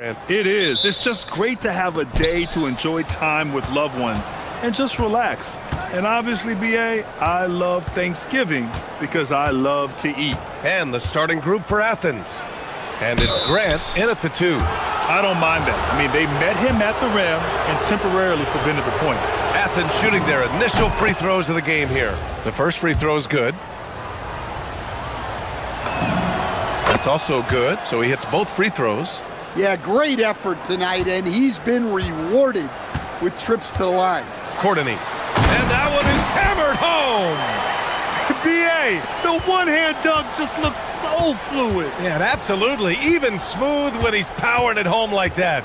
It is. It's just great to have a day to enjoy time with loved ones and just relax. And obviously, BA, I love Thanksgiving because I love to eat. And the starting group for Athens. And it's Grant in at the 2. I don't mind that. I mean, they met him at the rim and temporarily prevented the points. Athens shooting their initial free throws of the game here. The first free throw is good. That's also good, so he hits both free throws. Yeah, great effort tonight, and he's been rewarded with trips to the line. Courtney. And that one is hammered home! BA, the one-hand dunk just looks so fluid. Yeah, absolutely. Even smooth when he's powering it home like that.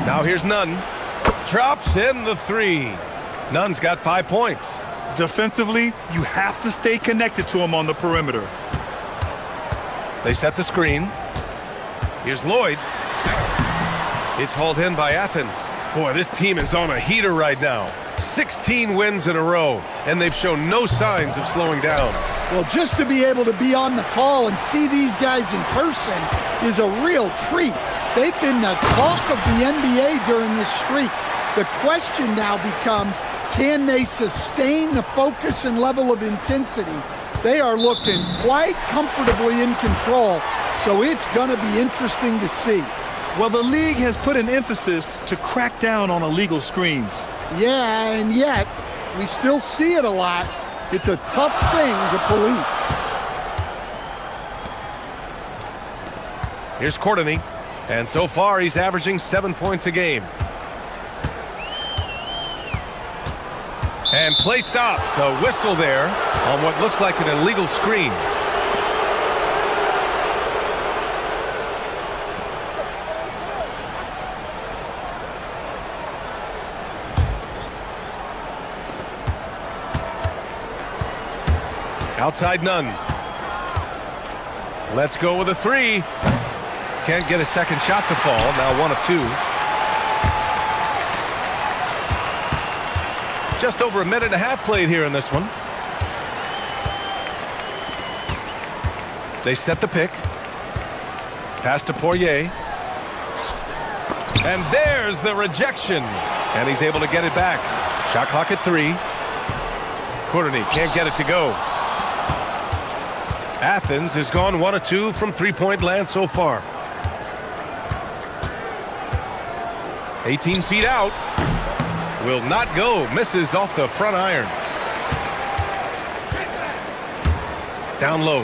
Now here's Nunn. Drops in the 3. Nunn's got 5 points. Defensively, you have to stay connected to him on the perimeter. They set the screen. Here's Lloyd. It's hauled in by Athens. Boy, this team is on a heater right now. 16 wins in a row, and they've shown no signs of slowing down. Well, just to be able to be on the call and see these guys in person is a real treat. They've been the talk of the NBA during this streak. The question now becomes, can they sustain the focus and level of intensity? They are looking quite comfortably in control, so it's going to be interesting to see. Well, the league has put an emphasis to crack down on illegal screens. Yeah, and yet, we still see it a lot. It's a tough thing to police. Here's Courtney, and so far he's averaging 7 points a game. And play stops, a whistle there on what looks like an illegal screen. Outside Nunn. Let's go with a 3. Can't get a second shot to fall. Now 1 of 2. Just over a minute and a half played here in this one. They set the pick. Pass to Poirier. And there's the rejection. And he's able to get it back. Shot clock at 3. Courtney can't get it to go. Athens has gone 1 of 2 from three-point land so far. 18 feet out. Will not go. Misses off the front iron. Down low.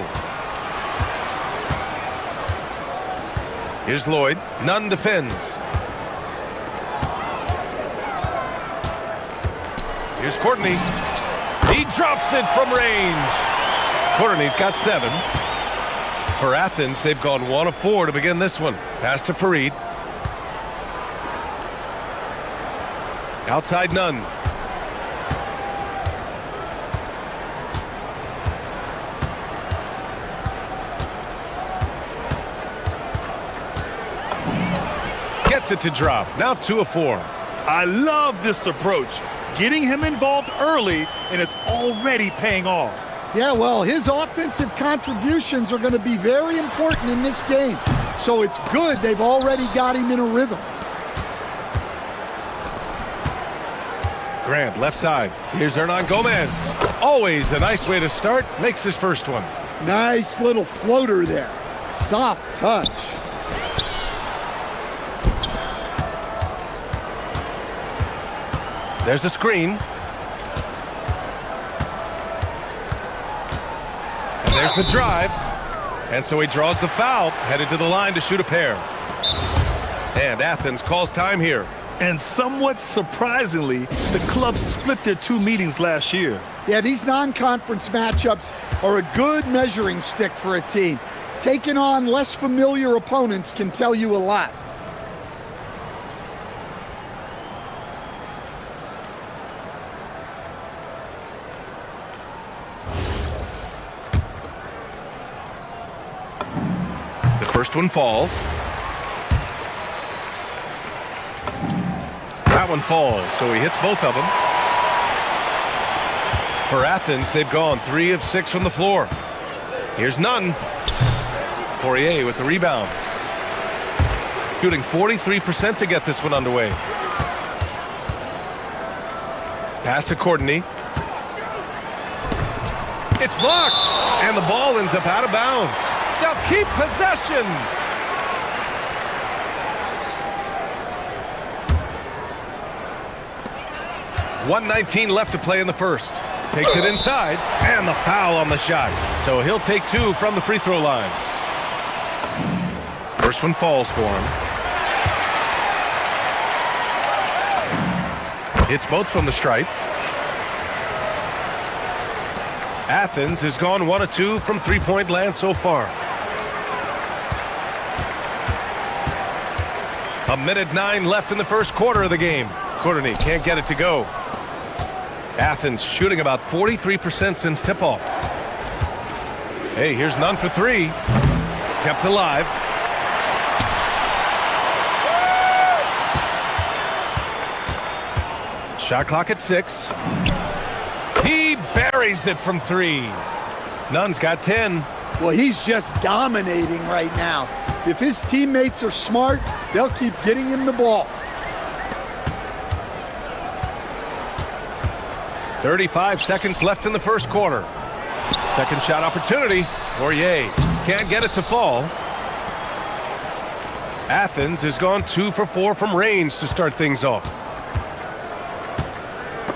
Here's Lloyd. Nunn defends. Here's Courtney. He drops it from range. Courtney's got 7. For Athens, they've gone 1 of 4 to begin this one. Pass to Fareed. Outside Nunn. Gets it to drop. Now 2 of 4. I love this approach. Getting him involved early, and it's already paying off. Yeah, well, his offensive contributions are going to be very important in this game. So it's good they've already got him in a rhythm. Grant, left side. Here's Hernan Gomez. Always a nice way to start. Makes his first one. Nice little floater there. Soft touch. There's a screen. And there's the drive. And so he draws the foul, headed to the line to shoot a pair. And Athens calls time here. And somewhat surprisingly, the club split their 2 meetings last year. Yeah, these non-conference matchups are a good measuring stick for a team. Taking on less familiar opponents can tell you a lot. First one falls. That one falls, so he hits both of them. For Athens, they've gone 3 of 6 from the floor. Here's Nunn. Poirier with the rebound. shooting 43% to get this one underway. Pass to Courtney. It's blocked, and the ball ends up out of bounds. They'll keep possession. .119 left to play in the first. Takes it inside, and the foul on the shot. So he'll take 2 from the free throw line. First one falls for him. Hits both from the stripe. Athens has gone 1 of 2 from three-point land so far. 1:09 left in the first quarter of the game. Courtney can't get it to go. Athens shooting about 43% since tip-off. Hey, here's none for 3. Kept alive. Shot clock at 6. He buries it from 3. Nunn's got 10. Well, he's just dominating right now. If his teammates are smart, they'll keep getting him the ball. 35 seconds left in the first quarter. Second shot opportunity. Poirier can't get it to fall. Athens has gone 2 for 4 from range to start things off.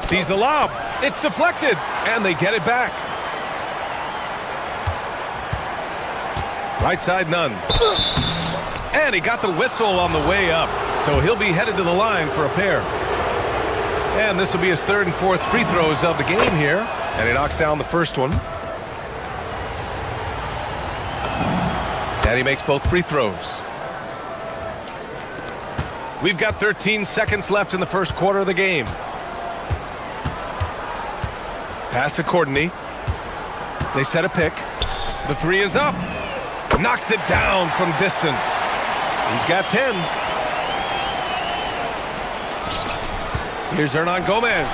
Sees the lob. It's deflected, and they get it back. Right side, Nunn. And he got the whistle on the way up, so he'll be headed to the line for a pair. And this will be his 3rd and 4th free throws of the game here. And he knocks down the first one. And he makes both free throws. We've got 13 seconds left in the first quarter of the game. Pass to Courtney. They set a pick. The 3 is up. Knocks it down from distance. He's got 10. Here's Hernan Gomez.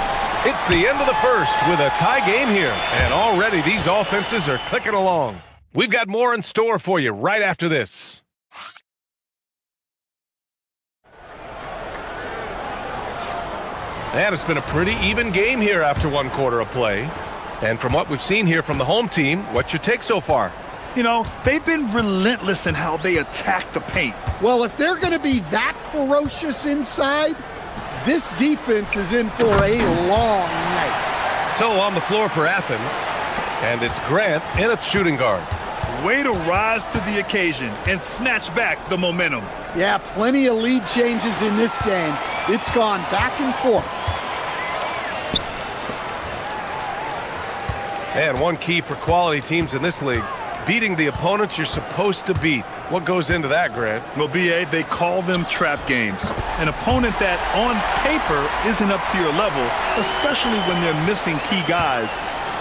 It's the end of the first with a tie game here. And already these offenses are clicking along. We've got more in store for you right after this. And it's been a pretty even game here after 1 quarter of play. And from what we've seen here from the home team, what's your take so far? You know, they've been relentless in how they attack the paint. Well, if they're going to be that ferocious inside, this defense is in for a long night. So on the floor for Athens, and it's Grant in a shooting guard. Way to rise to the occasion and snatch back the momentum. Yeah, plenty of lead changes in this game. It's gone back and forth. And one key for quality teams in this league, beating the opponents you're supposed to beat. What goes into that, Grant? Well, BA, they call them trap games. An opponent that, on paper, isn't up to your level, especially when they're missing key guys.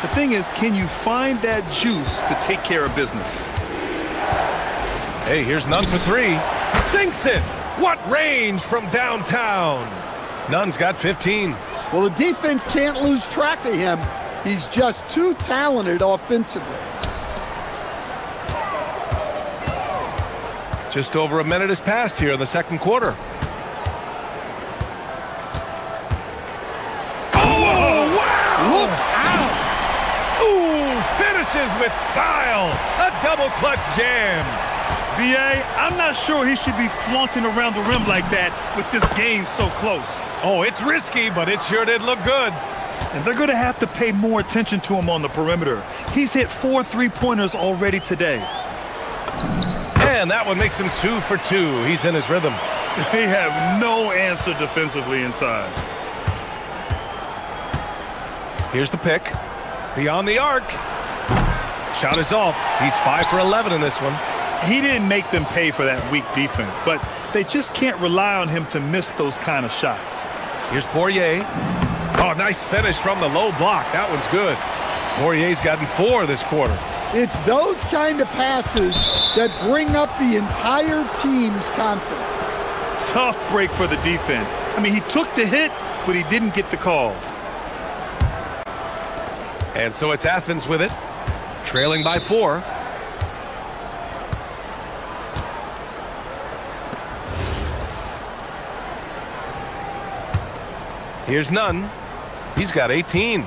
The thing is, can you find that juice to take care of business? Hey, here's Nunn for 3. Sinks it! What range from downtown? Nunn's got 15. Well, the defense can't lose track of him. He's just too talented offensively. Just over a minute has passed here in the second quarter. Oh, wow! Look out! Ooh, finishes with style. A double clutch jam. BA, I'm not sure he should be flaunting around the rim like that with this game so close. Oh, it's risky, but it sure did look good. And they're going to have to pay more attention to him on the perimeter. He's hit 4 3-pointers already today. And that one makes him 2 for 2. He's in his rhythm. They have no answer defensively inside. Here's the pick. Beyond the arc. Shot is off. He's 5 for 11 in this one. He didn't make them pay for that weak defense, but they just can't rely on him to miss those kind of shots. Here's Poirier. Oh, nice finish from the low block. That one's good. Poirier's gotten 4 this quarter. It's those kind of passes that bring up the entire team's confidence. Tough break for the defense. I mean, he took the hit, but he didn't get the call. And so it's Athens with it, trailing by 4. Here's none. He's got 18.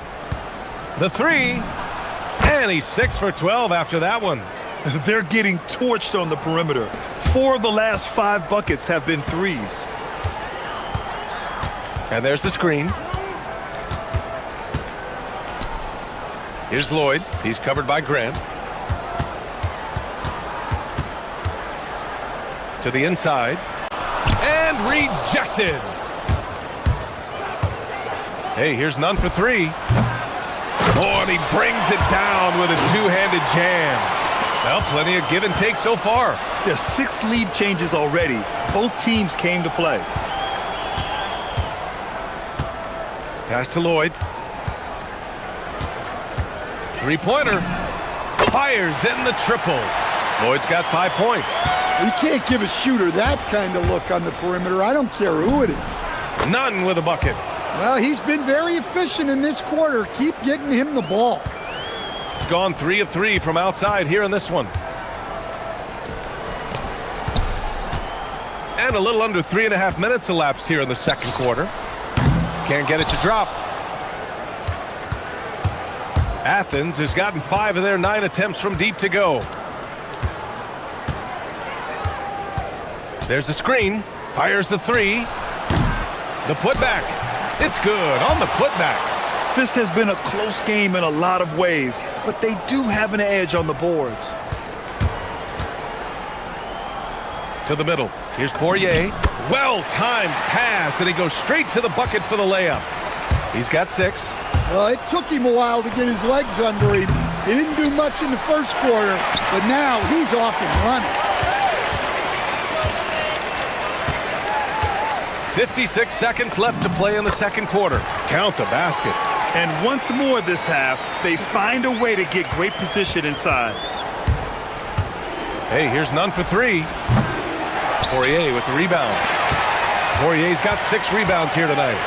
The three. And he's 6 for 12 after that one. They're getting torched on the perimeter. 4 of the last 5 buckets have been threes. And there's the screen. Here's Lloyd. He's covered by Grant. To the inside. And rejected. Hey, here's none for 3. Oh, and he brings it down with a two-handed jam. Well, plenty of give and take so far. There's 6 lead changes already. Both teams came to play. Pass to Lloyd. Three-pointer. Fires in the triple. Lloyd's got 5 points. You can't give a shooter that kind of look on the perimeter. I don't care who it is. None with a bucket. Well, he's been very efficient in this quarter. Keep getting him the ball. Gone 3 of 3 from outside here in this one. And a little under 3.5 minutes elapsed here in the second quarter. Can't get it to drop. Athens has gotten 5 of their 9 attempts from deep to go. There's the screen. Fires the 3. The putback. It's good on the putback. This has been a close game in a lot of ways, but they do have an edge on the boards. To the middle. Here's Poirier. Well-timed pass, and he goes straight to the bucket for the layup. He's got 6. Well, it took him a while to get his legs under him. He didn't do much in the first quarter, but now he's off and running. 56 seconds left to play in the second quarter. Count the basket. And once more this half, they find a way to get great position inside. Hey, here's none for 3. Poirier with the rebound. Poirier's got 6 rebounds here tonight.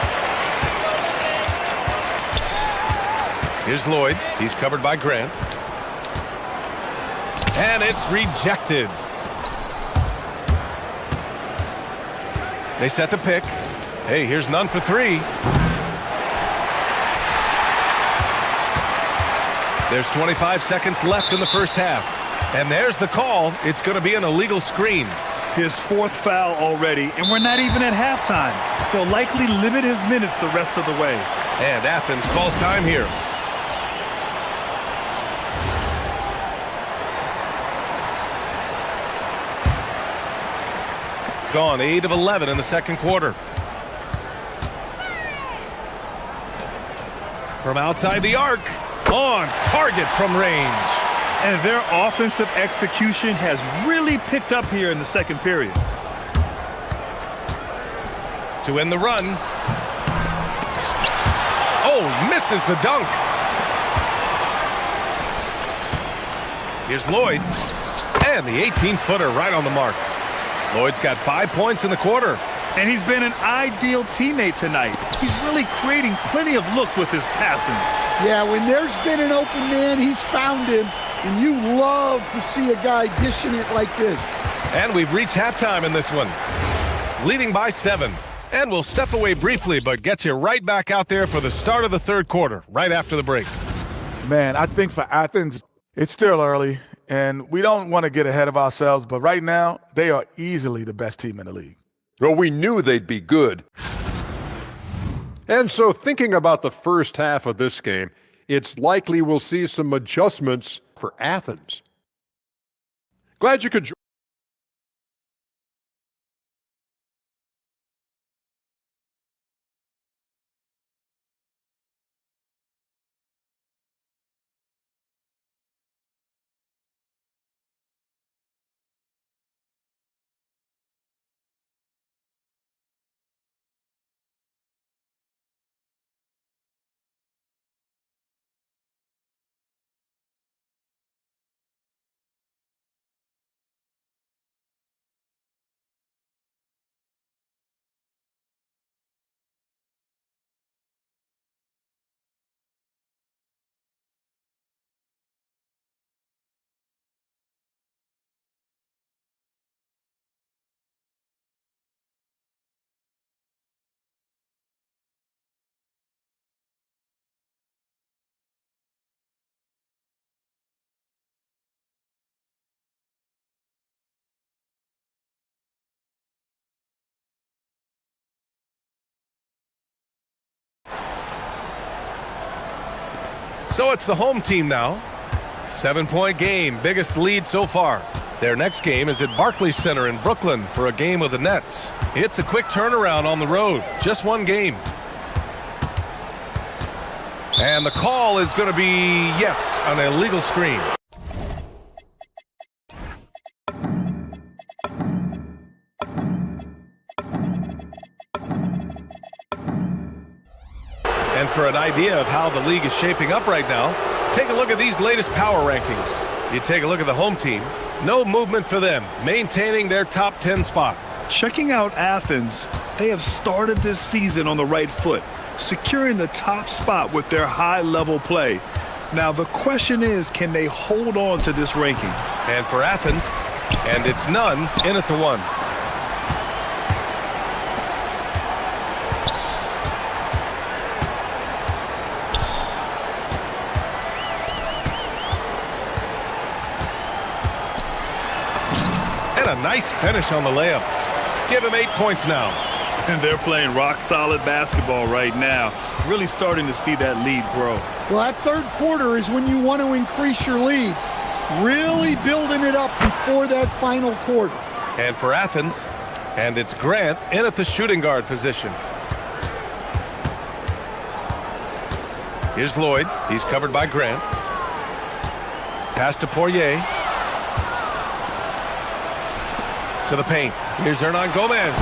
Here's Lloyd. He's covered by Grant. And it's rejected. They set the pick. Hey, here's none for 3. There's 25 seconds left in the first half. And there's the call. It's going to be an illegal screen. His 4th foul already, and we're not even at halftime. They'll likely limit his minutes the rest of the way. And Athens calls time here. Gone 8 of 11 in the second quarter. From outside the arc, on target from range. And their offensive execution has really picked up here in the second period. To end the run. Oh, misses the dunk. Here's Lloyd. And the 18-footer right on the mark. Lloyd's got 5 points in the quarter. And he's been an ideal teammate tonight. He's really creating plenty of looks with his passing. Yeah, when there's been an open man, he's found him. And you love to see a guy dishing it like this. And we've reached halftime in this one. Leading by 7. And we'll step away briefly, but get you right back out there for the start of the third quarter, right after the break. Man, I think for Athens, it's still early, and we don't want to get ahead of ourselves, but right now, they are easily the best team in the league. Well, we knew they'd be good. And so thinking about the first half of this game, it's likely we'll see some adjustments for Athens. Glad you could join. So it's the home team now. 7-point game, biggest lead so far. Their next game is at Barclays Center in Brooklyn for a game with the Nets. It's a quick turnaround on the road, just one game. And the call is going to be, yes, an illegal screen. And for an idea of how the league is shaping up right now, take a look at these latest power rankings. You take a look at the home team. No movement for them, maintaining their top 10 spot. Checking out Athens, they have started this season on the right foot, securing the top spot with their high-level play. Now, the question is, can they hold on to this ranking? And for Athens, and it's none, in at the 1. And a nice finish on the layup. Give him 8 points now. And they're playing rock-solid basketball right now. Really starting to see that lead grow. Well, that third quarter is when you want to increase your lead. Really building it up before that final quarter. And for Athens, and it's Grant in at the shooting guard position. Here's Lloyd. He's covered by Grant. Pass to Poirier. To the paint. Here's Hernan Gomez.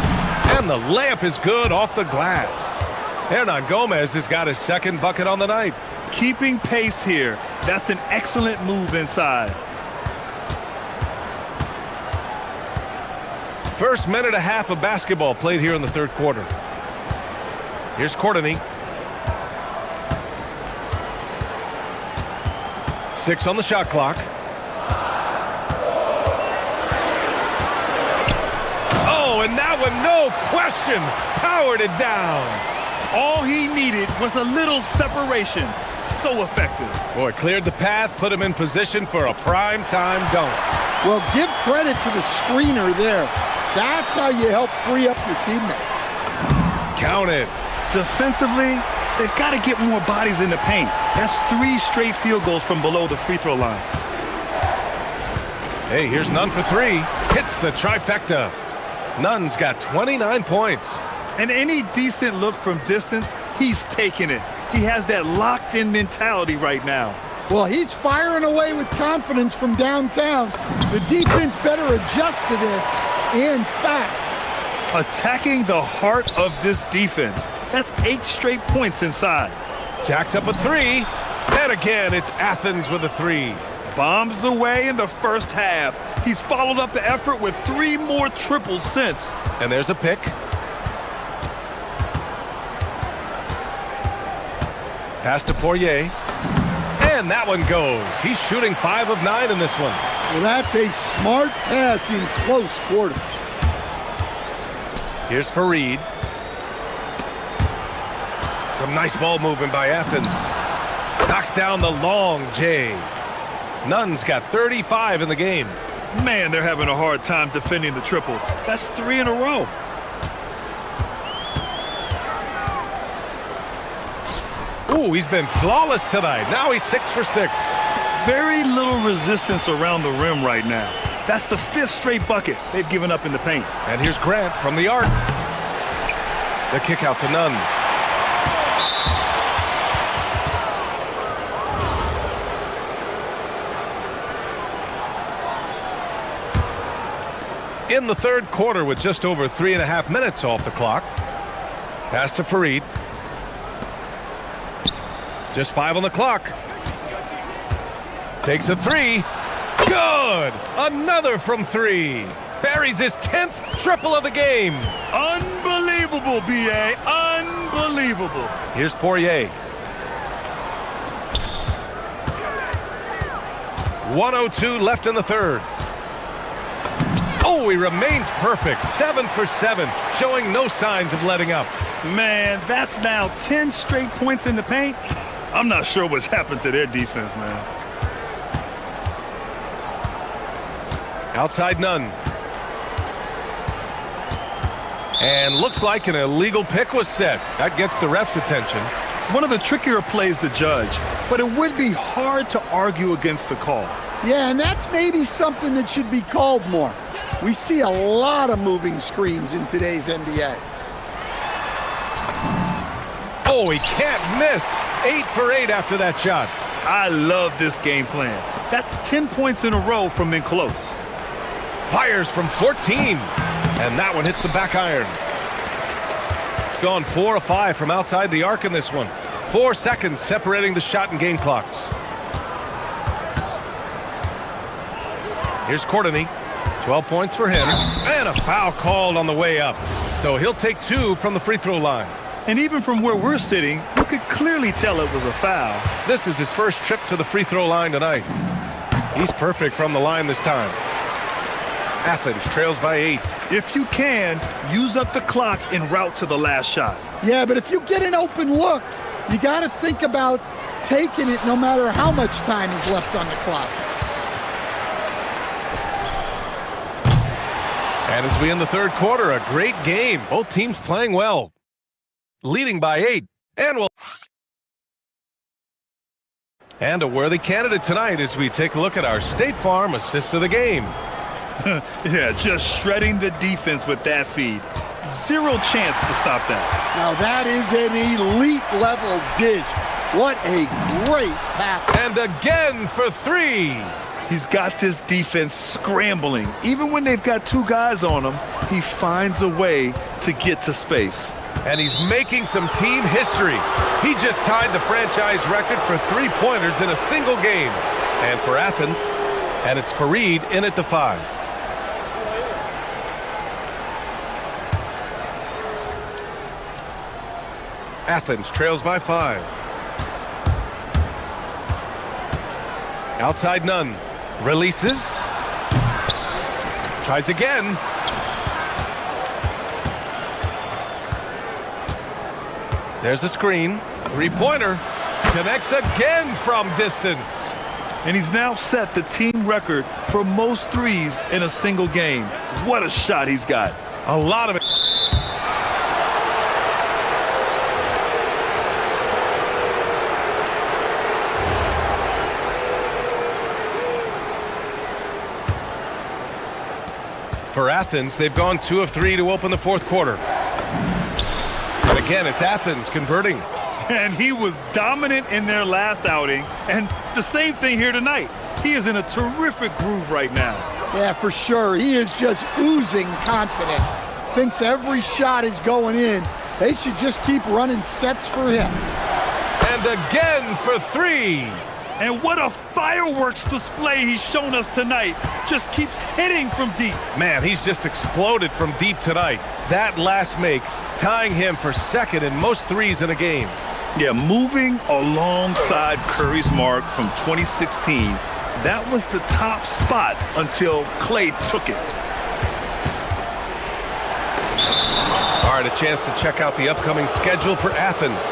And the layup is good off the glass. Hernan Gomez has got his second bucket on the night. Keeping pace here. That's an excellent move inside. First minute and a half of basketball played here in the third quarter. Here's Courtney. 6 on the shot clock. Oh, and that one, no question, powered it down. All he needed was a little separation. So effective. Boy, cleared the path, put him in position for a prime-time dunk. Well, give credit to the screener there. That's how you help free up your teammates. Count it. Defensively, they've got to get more bodies in the paint. That's 3 straight field goals from below the free throw line. Hey, here's Nunn for 3. Hits the trifecta. Nunn's got 29 points. And any decent look from distance, he's taking it. He has that locked-in mentality right now. Well, he's firing away with confidence from downtown. The defense better adjust to this, and fast. Attacking the heart of this defense. That's 8 straight points inside. Jacks up a 3. And again, it's Athens with a 3. Bombs away in the first half. He's followed up the effort with 3 more triples since. And there's a pick. Pass to Poirier. And that one goes. He's shooting 5 of 9 in this one. Well, that's a smart pass in close quarters. Here's Fareed. Some nice ball movement by Athens. Knocks down the long J. Nunn's got 35 in the game. Man, they're having a hard time defending the triple. That's 3 in a row. Ooh, he's been flawless tonight. Now he's 6 for 6. Very little resistance around the rim right now. That's the 5th straight bucket they've given up in the paint. And here's Grant from the arc. The kick out to Nunn. In the third quarter with just over 3.5 minutes off the clock. Pass to Fareed. Just 5 on the clock. Takes a 3. Good! Another from 3. Buries his 10th triple of the game. Unbelievable, B.A. Unbelievable. Here's Poirier. 1:02 left in the third. Oh, he remains perfect. 7 for 7, showing no signs of letting up. Man, that's now 10 straight points in the paint. I'm not sure what's happened to their defense, man. Outside Nunn. And looks like an illegal pick was set. That gets the ref's attention. One of the trickier plays to judge, but it would be hard to argue against the call. Yeah, and that's maybe something that should be called more. We see a lot of moving screens in today's NBA. Oh, he can't miss. 8 for 8 after that shot. I love this game plan. That's 10 points in a row from in close. Fires from 14. And that one hits the back iron. Gone 4 of 5 from outside the arc in this one. 4 seconds separating the shot and game clocks. Here's Courtney. 12 points for him. And a foul called on the way up. So he'll take 2 from the free throw line. And even from where we're sitting, you could clearly tell it was a foul. This is his first trip to the free throw line tonight. He's perfect from the line this time. Athens trails by 8. If you can, use up the clock en route to the last shot. Yeah, but if you get an open look, you got to think about taking it no matter how much time is left on the clock. And as we end the third quarter, a great game. Both teams playing well. Leading by 8. And a worthy candidate tonight as we take a look at our State Farm assist of the game. Yeah, just shredding the defense with that feed. Zero chance to stop that. Now that is an elite level dish. What a great pass. And again for 3. He's got this defense scrambling. Even when they've got 2 guys on him, he finds a way to get to space. And he's making some team history. He just tied the franchise record for 3-pointers in a single game. And for Athens, and it's Fareed in at the 5. Athens trails by 5. Outside none. Releases. Tries again. There's a screen. 3-pointer. Connects again from distance. And he's now set the team record for most threes in a single game. What a shot he's got. A lot of it. For Athens, they've gone 2 of 3 to open the fourth quarter. And again, it's Athens converting. And he was dominant in their last outing. And the same thing here tonight. He is in a terrific groove right now. Yeah, for sure. He is just oozing confidence. Thinks every shot is going in. They should just keep running sets for him. And again for 3. And what a fireworks display he's shown us tonight. Just keeps hitting from deep. Man, he's just exploded from deep tonight. That last make, tying him for second in most threes in a game. Yeah, moving alongside Curry's mark from 2016, that was the top spot until Clay took it. All right, a chance to check out the upcoming schedule for Athens.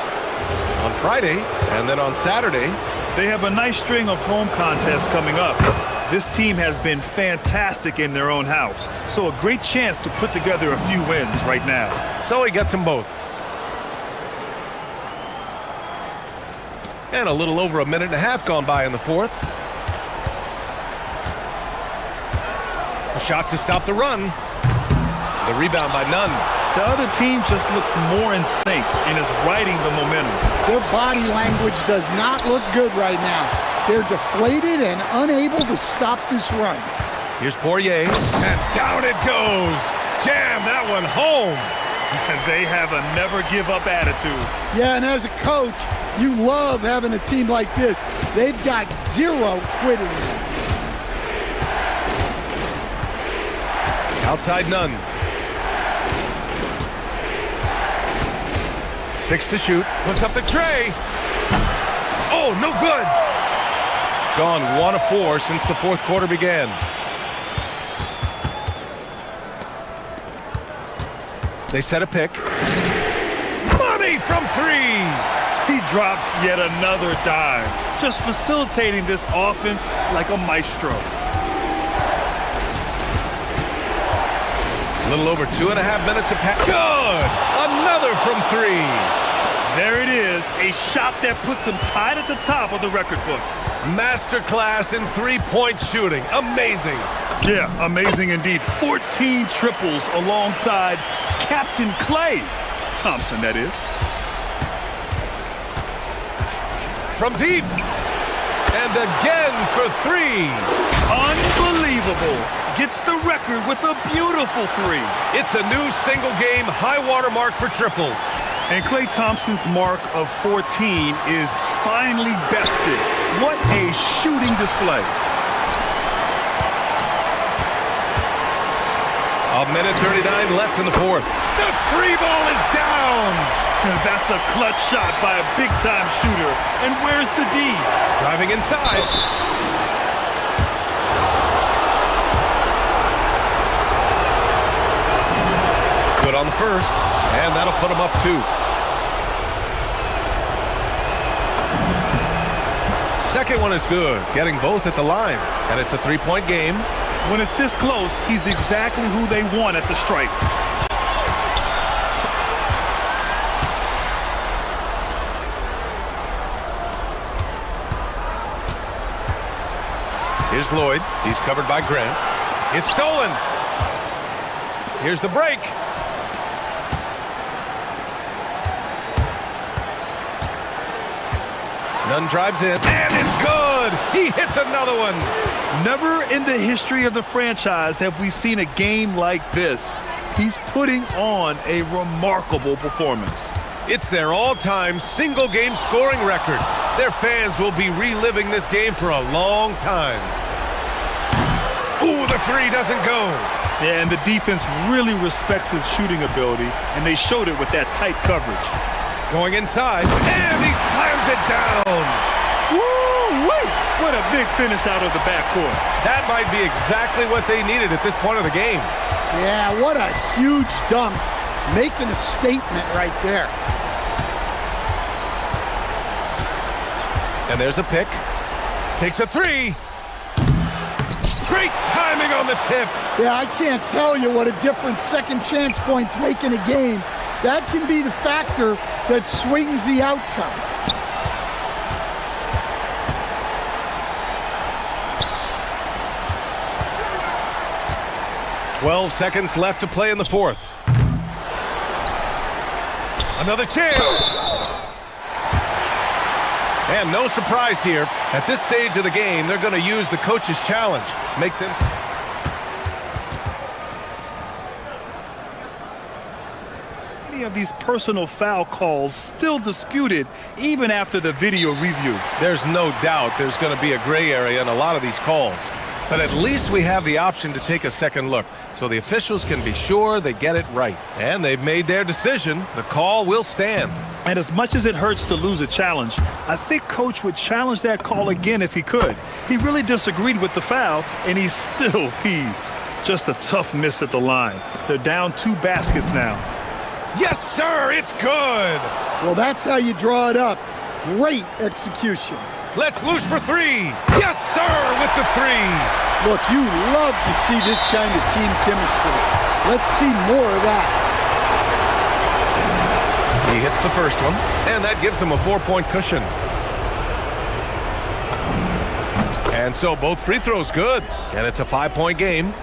On Friday, and then on Saturday, they have a nice string of home contests coming up. This team has been fantastic in their own house, so a great chance to put together a few wins right now. So he gets them both. And a little over a minute and a half gone by in the fourth. A shot to stop the run. The rebound by Nunn. The other team just looks more in sync and is riding the momentum. Their body language does not look good right now. They're deflated and unable to stop this run. Here's Poirier, and down it goes. Jam that one home. And they have a never-give-up attitude. Yeah, and as a coach, you love having a team like this. They've got zero quitting. Outside Nunn. 6 to shoot. Puts up the tray. Oh, no good. Gone 1 of 4 since the fourth quarter began. They set a pick. Money from 3. He drops yet another dime, just facilitating this offense like a maestro. A little over 2.5 minutes of pass. Good! Another from 3. There it is, a shot that puts him tied at the top of the record books. Masterclass in three-point shooting. Amazing. Yeah, amazing indeed. 14 triples alongside Captain Klay Thompson, that is. From deep. And again for three. Unbelievable. Gets the record with a beautiful three. It's a new single-game high-water mark for triples. And Klay Thompson's mark of 14 is finally bested. What a shooting display. A minute 39 left in the fourth. The three ball is down. And that's a clutch shot by a big-time shooter. And where's the D? Driving inside. Good on the first, and that'll put him up 2. Second one is good, getting both at the line, and it's a three-point game. When it's this close, he's exactly who they want at the stripe. Here's Lloyd. He's covered by Grant. It's stolen. Here's the break. Nunn drives in, and it's good! He hits another one! Never in the history of the franchise have we seen a game like this. He's putting on a remarkable performance. It's their all-time single-game scoring record. Their fans will be reliving this game for a long time. Ooh, the three doesn't go. Yeah, and the defense really respects his shooting ability, and they showed it with that tight coverage. Going inside, and he slams it down. Woo-wee! What a big finish out of the backcourt. That might be exactly what they needed at this point of the game. Yeah, what a huge dunk. Making a statement right there. And there's a pick. Takes a three. Great timing on the tip. Yeah, I can't tell you what a difference second chance points make in a game. That can be the factor that swings the outcome. "12 seconds left to play in the fourth. Another chance. And no surprise here. At this stage of the game, they're going to use the coach's challenge. Make them... Many of these personal foul calls still disputed even after the video review. There's no doubt there's going to be a gray area in a lot of these calls. But at least we have the option to take a second look, so the officials can be sure they get it right. And they've made their decision. The call will stand. And as much as it hurts to lose a challenge, I think Coach would challenge that call again if he could. He really disagreed with the foul, and he's still peeved. Just a tough miss at the line. They're down 2 baskets now. Yes, sir, it's good. Well, that's how you draw it up. Great execution. Let's loose for three. Yes, sir, with the three. Look, you love to see this kind of team chemistry. Let's see more of that. He hits the first one, and that gives him a 4-point cushion. And so both free throws good, and it's a 5-point game.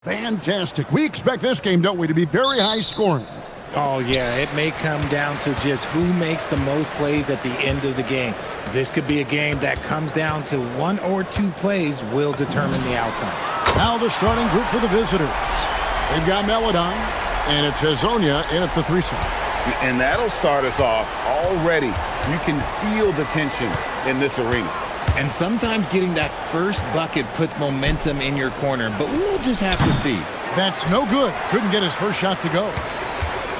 Fantastic. We expect this game, don't we, to be very high scoring. Oh, yeah, it may come down to just who makes the most plays at the end of the game. This could be a game that comes down to 1 or 2 plays will determine the outcome. Now the starting group for the visitors. They've got Melodon, and it's Hazonia in at the 3 side. And that'll start us off already. You can feel the tension in this arena. And sometimes getting that first bucket puts momentum in your corner, but we'll just have to see. That's no good. Couldn't get his first shot to go.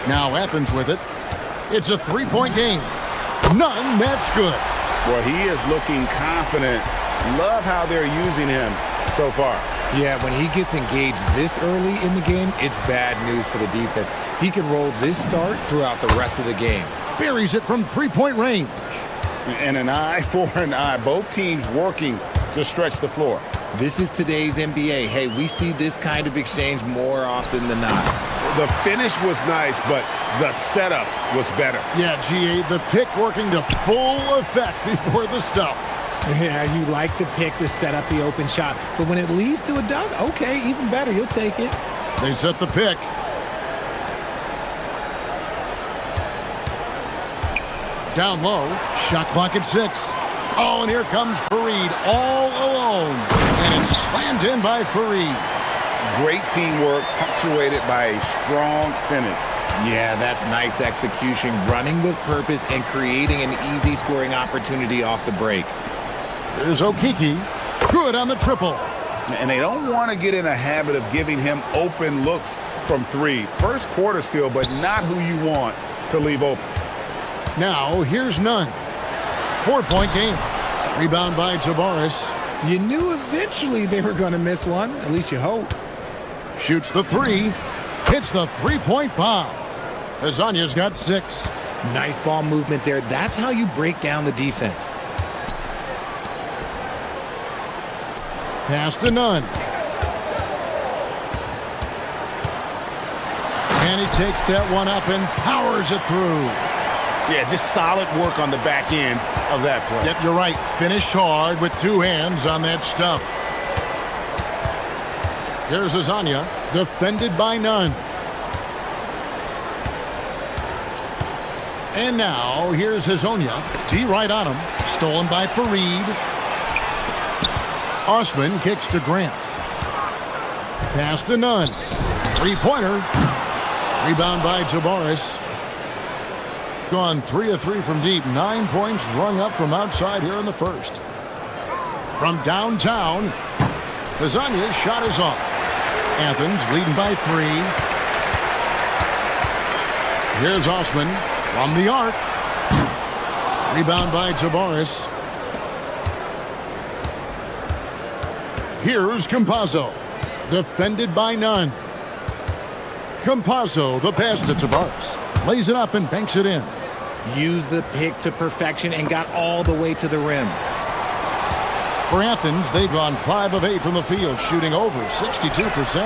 Now Athens with it. It's a 3-point game. None, that's good. Well, he is looking confident. Love how they're using him so far. Yeah, when he gets engaged this early in the game, it's bad news for the defense. He can roll this start throughout the rest of the game. Buries it from 3-point range. And an eye for an eye. Both teams working to stretch the floor. This is today's NBA. Hey, we see this kind of exchange more often than not. The finish was nice, but the setup was better. Yeah, GA, the pick working to full effect before the stuff. Yeah, you like the pick to set up the open shot, but when it leads to a dunk, okay, even better, you'll take it. They set the pick. Down low, shot clock at 6. Oh, and here comes Fareed all alone. And it's slammed in by Fareed. Great teamwork, punctuated by a strong finish. Yeah, that's nice execution, running with purpose and creating an easy scoring opportunity off the break. Here's Okiki. Good on the triple. And they don't want to get in a habit of giving him open looks from 3. First quarter still, but not who you want to leave open. Now, here's Nunn. 4-point game. Rebound by Tavares. You knew eventually they were going to miss one, at least you hope. Shoots the 3. Hits the 3-point bomb. Hazanya's got 6. Nice ball movement there. That's how you break down the defense. Pass to Nunn. And he takes that one up and powers it through. Yeah, just solid work on the back end of that play. Yep, you're right. Finished hard with 2 hands on that stuff. Here's Hazanya, defended by Nunn. And now, here's Hazonia. D right on him. Stolen by Fareed. Osman kicks to Grant. Pass to Nunn. 3-pointer. Rebound by Tavares. Gone 3 of 3 from deep. 9 points rung up from outside here in the first. From downtown, Hazanya's shot is off. Athens leading by 3. Here's Osman from the arc. Rebound by Tavares. Here's Campazzo. Defended by Nunn. Campazzo, the pass to Tavares. Lays it up and banks it in. Used the pick to perfection and got all the way to the rim. For Athens, they've gone 5 of 8 from the field, shooting over 62%.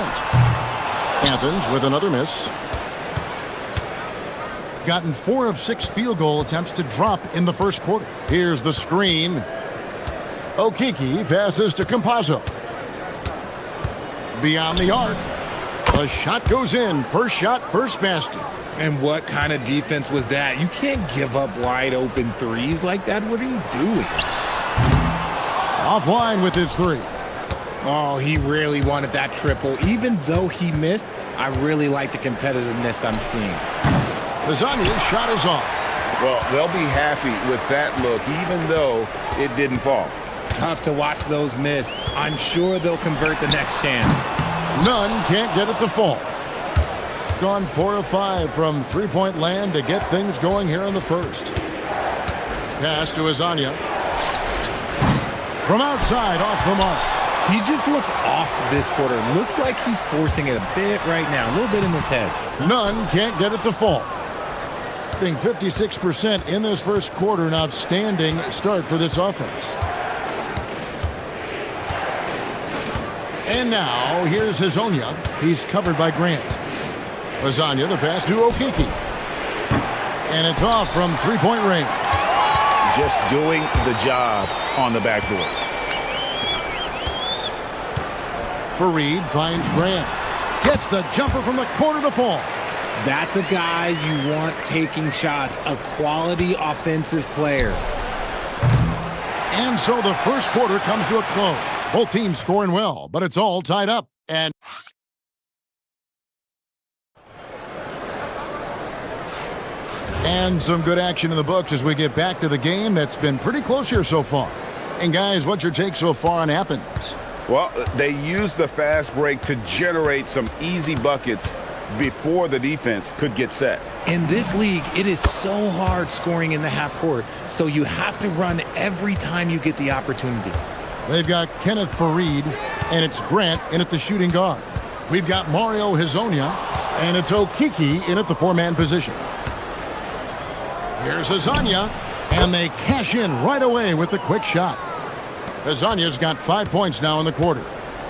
Athens with another miss. Gotten 4 of 6 field goal attempts to drop in the first quarter. Here's the screen. Okiki passes to Campazzo. Beyond the arc. The shot goes in. First shot, first basket. And what kind of defense was that? You can't give up wide open threes like that. What are you doing? Offline with his 3. Oh, he really wanted that triple. Even though he missed, I really like the competitiveness I'm seeing. Hazanya's shot is off. Well, they'll be happy with that look, even though it didn't fall. Tough to watch those miss. I'm sure they'll convert the next chance. Nunn can't get it to fall. Gone 4 of 5 from 3-point land to get things going here in the first. Pass to Hazanya. From outside, off the mark. He just looks off this quarter. Looks like he's forcing it a bit right now. A little bit in his head. Nunn can't get it to fall. Being 56% in this first quarter, an outstanding start for this offense. And now, here's Hazonia. He's covered by Grant. Hazanya, the pass to Okiki. And it's off from 3-point range. Just doing the job on the backboard. Fareed finds Grant. Gets the jumper from the corner to fall. That's a guy you want taking shots, a quality offensive player. And so the first quarter comes to a close. Both teams scoring well, but it's all tied up. And some good action in the books as we get back to the game that's been pretty close here so far. And guys, what's your take so far on Athens? Well, they used the fast break to generate some easy buckets before the defense could get set. In this league, it is so hard scoring in the half court, so you have to run every time you get the opportunity. They've got Kenneth Farid, and it's Grant in at the shooting guard. We've got Mario Hezonja, and it's Okiki in at the four-man position. Here's Hezonja, and they cash in right away with the quick shot. Hezonja's got 5 points now in the quarter.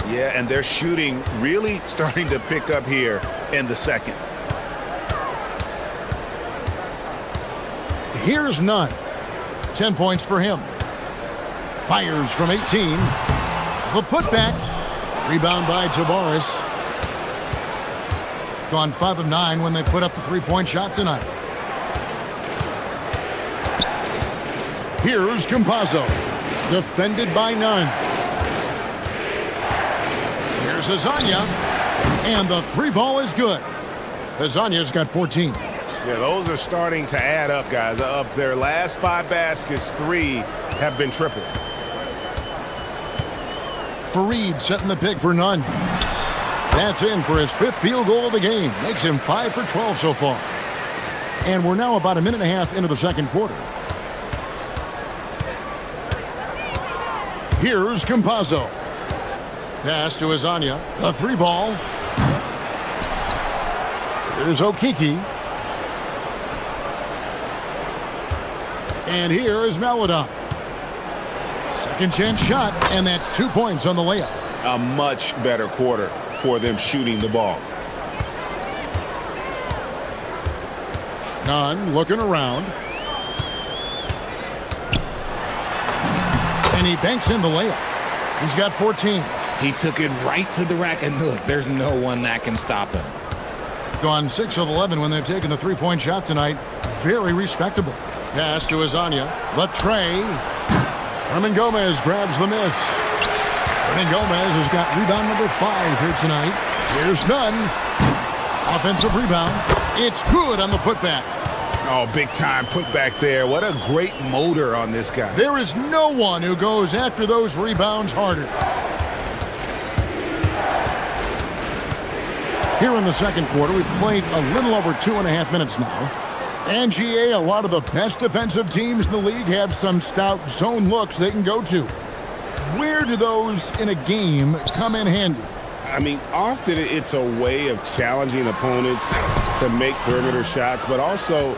Yeah, and their shooting really starting to pick up here in the second. Here's Nunn. 10 points for him. Fires from 18. The putback. Rebound by Tavares. Gone 5 of 9 when they put up the three-point shot tonight. Here's Campazzo. Defended by Nunn. Here's Hezonja. And the three ball is good. Hezonja's got 14. Yeah, those are starting to add up, guys. Of their last 5 baskets, 3 have been triples. Farid setting the pick for Nunn. That's in for his 5th field goal of the game. Makes him 5 for 12 so far. And we're now about a minute and a half into the second quarter. Here's Campazzo. Pass to Hezonja. A three ball. Here's Okiki. And here is Maladon. Second chance shot, and that's 2 points on the layup. A much better quarter for them shooting the ball. Nunn looking around. And he banks in the layup. He's got 14. He took it right to the rack, and look, there's no one that can stop him. Gone 6 of 11 when they've taken the three-point shot tonight. Very respectable. Pass to Hezonja. The tray. Herman Gomez grabs the miss. Herman Gomez has got rebound number 5 here tonight. Here's Nunn. Offensive rebound. It's good on the putback. Oh, big time putback there. What a great motor on this guy. There is no one who goes after those rebounds harder. Here in the second quarter, we've played a little over 2.5 minutes now. And GA, a lot of the best defensive teams in the league have some stout zone looks they can go to. Where do those in a game come in handy? I mean, often it's a way of challenging opponents to make perimeter shots, but also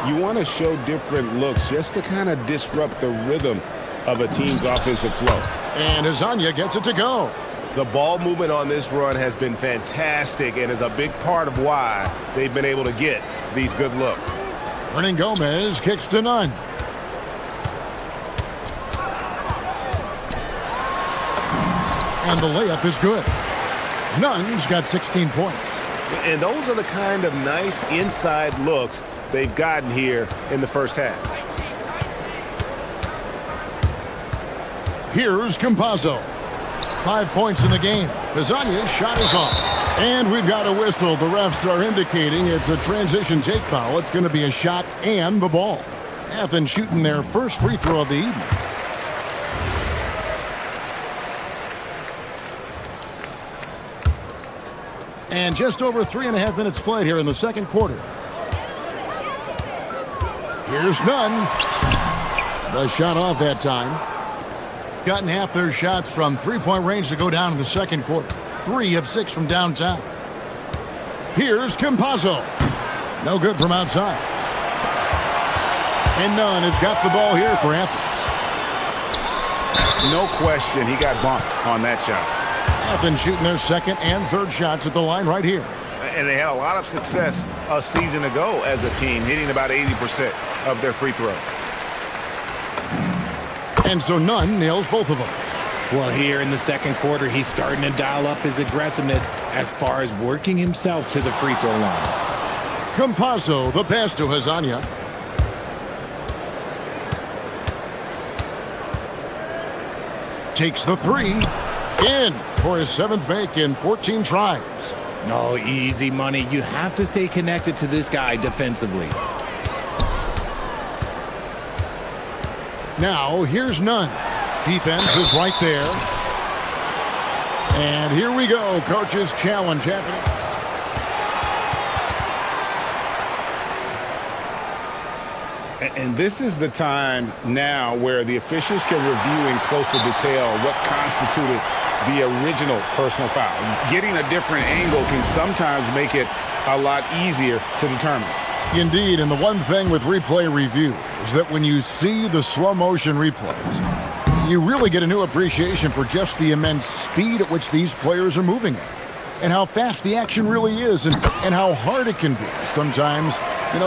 you want to show different looks just to kind of disrupt the rhythm of a team's offensive flow. And Hezonja gets it to go. The ball movement on this run has been fantastic and is a big part of why they've been able to get these good looks. Hernan Gomez kicks to Nunn. And the layup is good. Nunn's got 16 points. And those are the kind of nice inside looks they've gotten here in the first half. Here's Campazzo. 5 points in the game. Hezonja's shot is off. And we've got a whistle. The refs are indicating it's a transition take foul. It's going to be a shot and the ball. Athens shooting their first free throw of the evening. And just over 3.5 minutes played here in the second quarter. Here's Nunn. The shot off that time. Gotten half their shots from three-point range to go down in the second quarter. 3 of 6 from downtown. Here's Campazzo. No good from outside. And Nunn has got the ball here for Athens. No question, he got bumped on that shot. Athens shooting their second and third shots at the line right here. And they had a lot of success a season ago as a team, hitting about 80% of their free throws. And so Nunn nails both of them. Well, here in the second quarter, he's starting to dial up his aggressiveness as far as working himself to the free throw line. Campazzo, the pass to Hazania. Takes the three. In for his 7th make in 14 tries. No, easy money. You have to stay connected to this guy defensively. Now, here's Nunn. Defense is right there. And here we go, coach's challenge happening. And this is the time now where the officials can review in closer detail what constituted the original personal foul. Getting a different angle can sometimes make it a lot easier to determine. Indeed, and the one thing with replay review is that when you see the slow motion replays, you really get a new appreciation for just the immense speed at which these players are moving at, and how fast the action really is, and how hard it can be sometimes,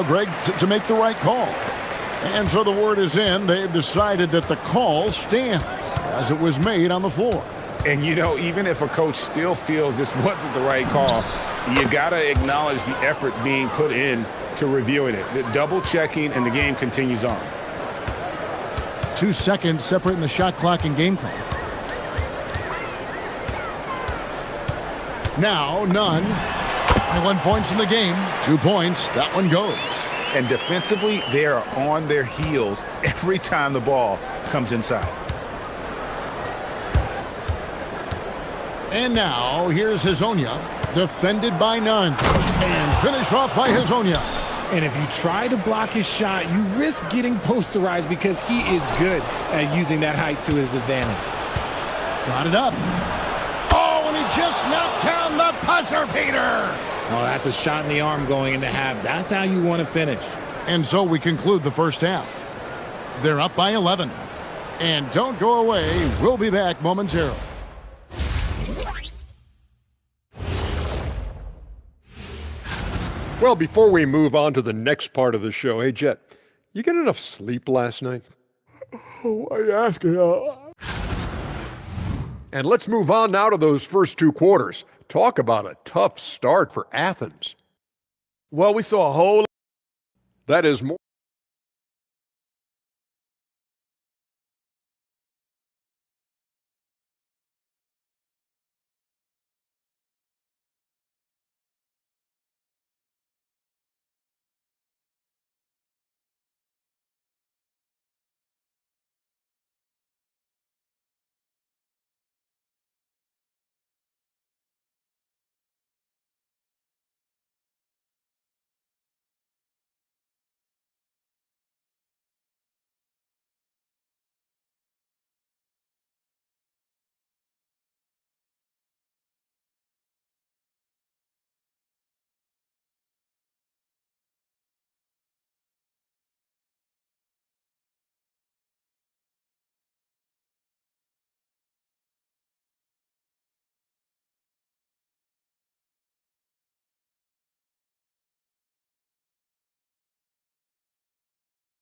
Greg, to make the right call. And so the word is in. They've decided that the call stands as it was made on the floor. And, even if a coach still feels this wasn't the right call, you got to acknowledge the effort being put in to reviewing it. The double checking, and the game continues on. 2 seconds separating the shot clock and game clock. Now, Nunn. 21 points in the game. 2 points. That one goes. And defensively, they are on their heels every time the ball comes inside. And now, here's Hazonia, defended by Nunn, and finished off by Hazonia. And if you try to block his shot, you risk getting posterized because he is good at using that height to his advantage. Got it up. Oh, and he just knocked down the buzzer beater. Oh, that's a shot in the arm going into half. That's how you want to finish. And so we conclude the first half. They're up by 11. And don't go away. We'll be back momentarily. Well, before we move on to the next part of the show, hey, Jet, you get enough sleep last night? Why are you asking? And let's move on now to those first 2 quarters. Talk about a tough start for Athens. Well, we saw a whole... That is more...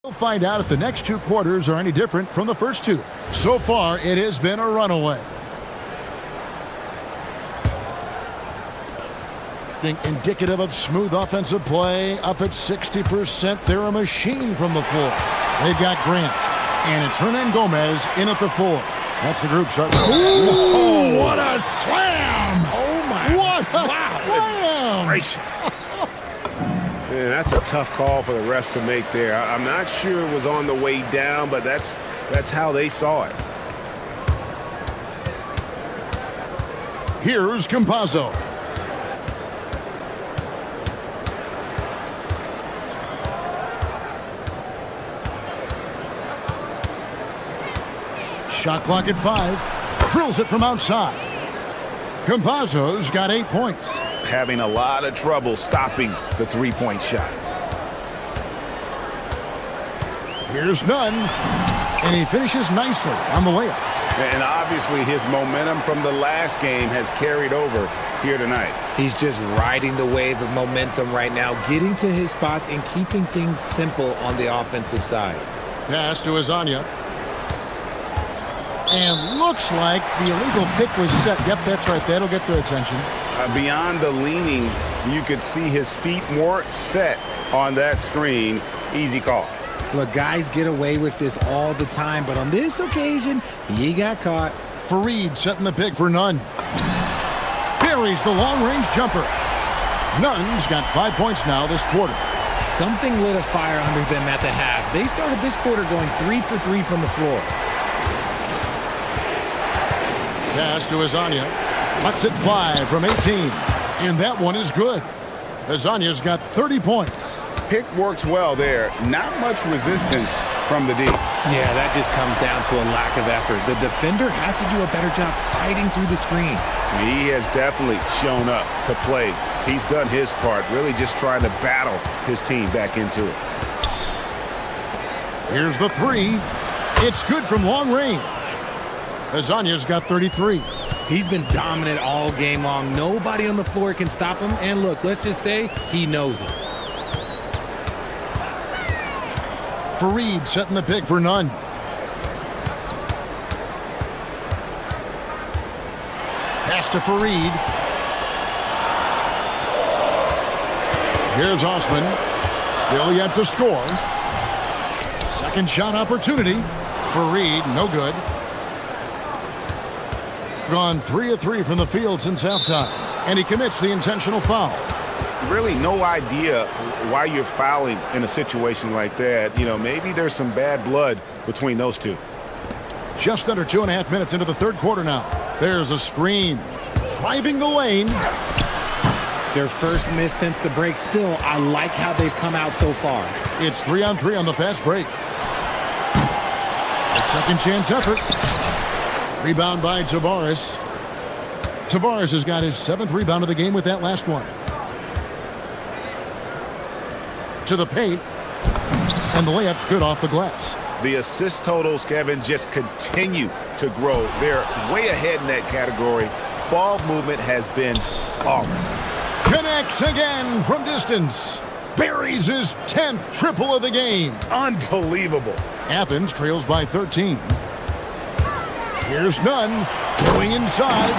We'll find out if the next 2 quarters are any different from the first 2. So far, it has been a runaway. Being indicative of smooth offensive play, up at 60%. They're a machine from the floor. They've got Grant, and it's Hernan Gomez in at the 4. That's the group start. Ooh, what a slam! Oh, my. What a Wow, slam! gracious. Man, that's a tough call for the refs to make there. I'm not sure it was on the way down, but that's how they saw it. Here's Campazzo. Shot clock at 5. Drills it from outside. Campazzo's got 8 points. Having a lot of trouble stopping the three-point shot. Here's Nunn, and he finishes nicely on the layup. And obviously his momentum from the last game has carried over here tonight. He's just riding the wave of momentum right now, getting to his spots and keeping things simple on the offensive side. Pass to Azania. And looks like the illegal pick was set. Yep, that's right. That'll get their attention. Beyond the leaning, you could see his feet more set on that screen. Easy call. Look, guys get away with this all the time, but on this occasion, he got caught. Fareed setting the pick for Nunn. Buries the long-range jumper. Nunn's got 5 points now this quarter. Something lit a fire under them at the half. They started this quarter going 3 for 3 from the floor. Pass to Azania. Lets it fly from 18. And that one is good. Azania's got 30 points. Pick works well there. Not much resistance from the D. Yeah, that just comes down to a lack of effort. The defender has to do a better job fighting through the screen. He has definitely shown up to play. He's done his part, really just trying to battle his team back into it. Here's the three. It's good from long range. Azania's got 33. He's been dominant all game long. Nobody on the floor can stop him. And look, let's just say he knows it. Fareed setting the pick for Nunn. Pass to Fareed. Here's Osman. Still yet to score. Second shot opportunity. Fareed, no good. Gone 3 of 3 from the field since halftime. And he commits the intentional foul. Really no idea why you're fouling in a situation like that. You know, maybe there's some bad blood between those two. Just under 2.5 minutes into the third quarter now. There's a screen. Driving the lane. Their first miss since the break. Still, I like how they've come out so far. It's 3-on-3 on the fast break. A second chance effort. Rebound by Tavares. Tavares has got his 7th rebound of the game with that last one. To the paint. And the layup's good off the glass. The assist totals, Kevin, just continue to grow. They're way ahead in that category. Ball movement has been flawless. Connects again from distance. Buries his 10th triple of the game. Unbelievable. Athens trails by 13. Here's Nunn going inside.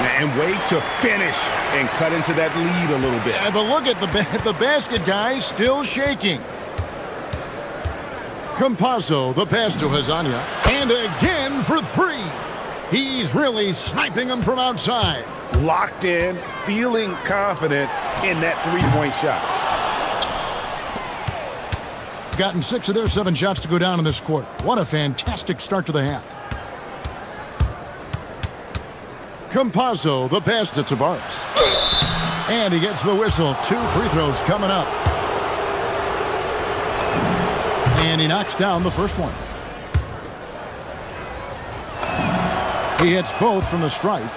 And wait to finish and cut into that lead a little bit. Yeah, but look at the basket guy still shaking. Campazzo, the pass to Hazania. And again for 3. He's really sniping them from outside. Locked in, feeling confident in that three-point shot. Gotten 6 of their 7 shots to go down in this quarter. What a fantastic start to the half. Campazzo, the pass to Tavares. And he gets the whistle. 2 free throws coming up. And he knocks down the first one. He hits both from the stripe.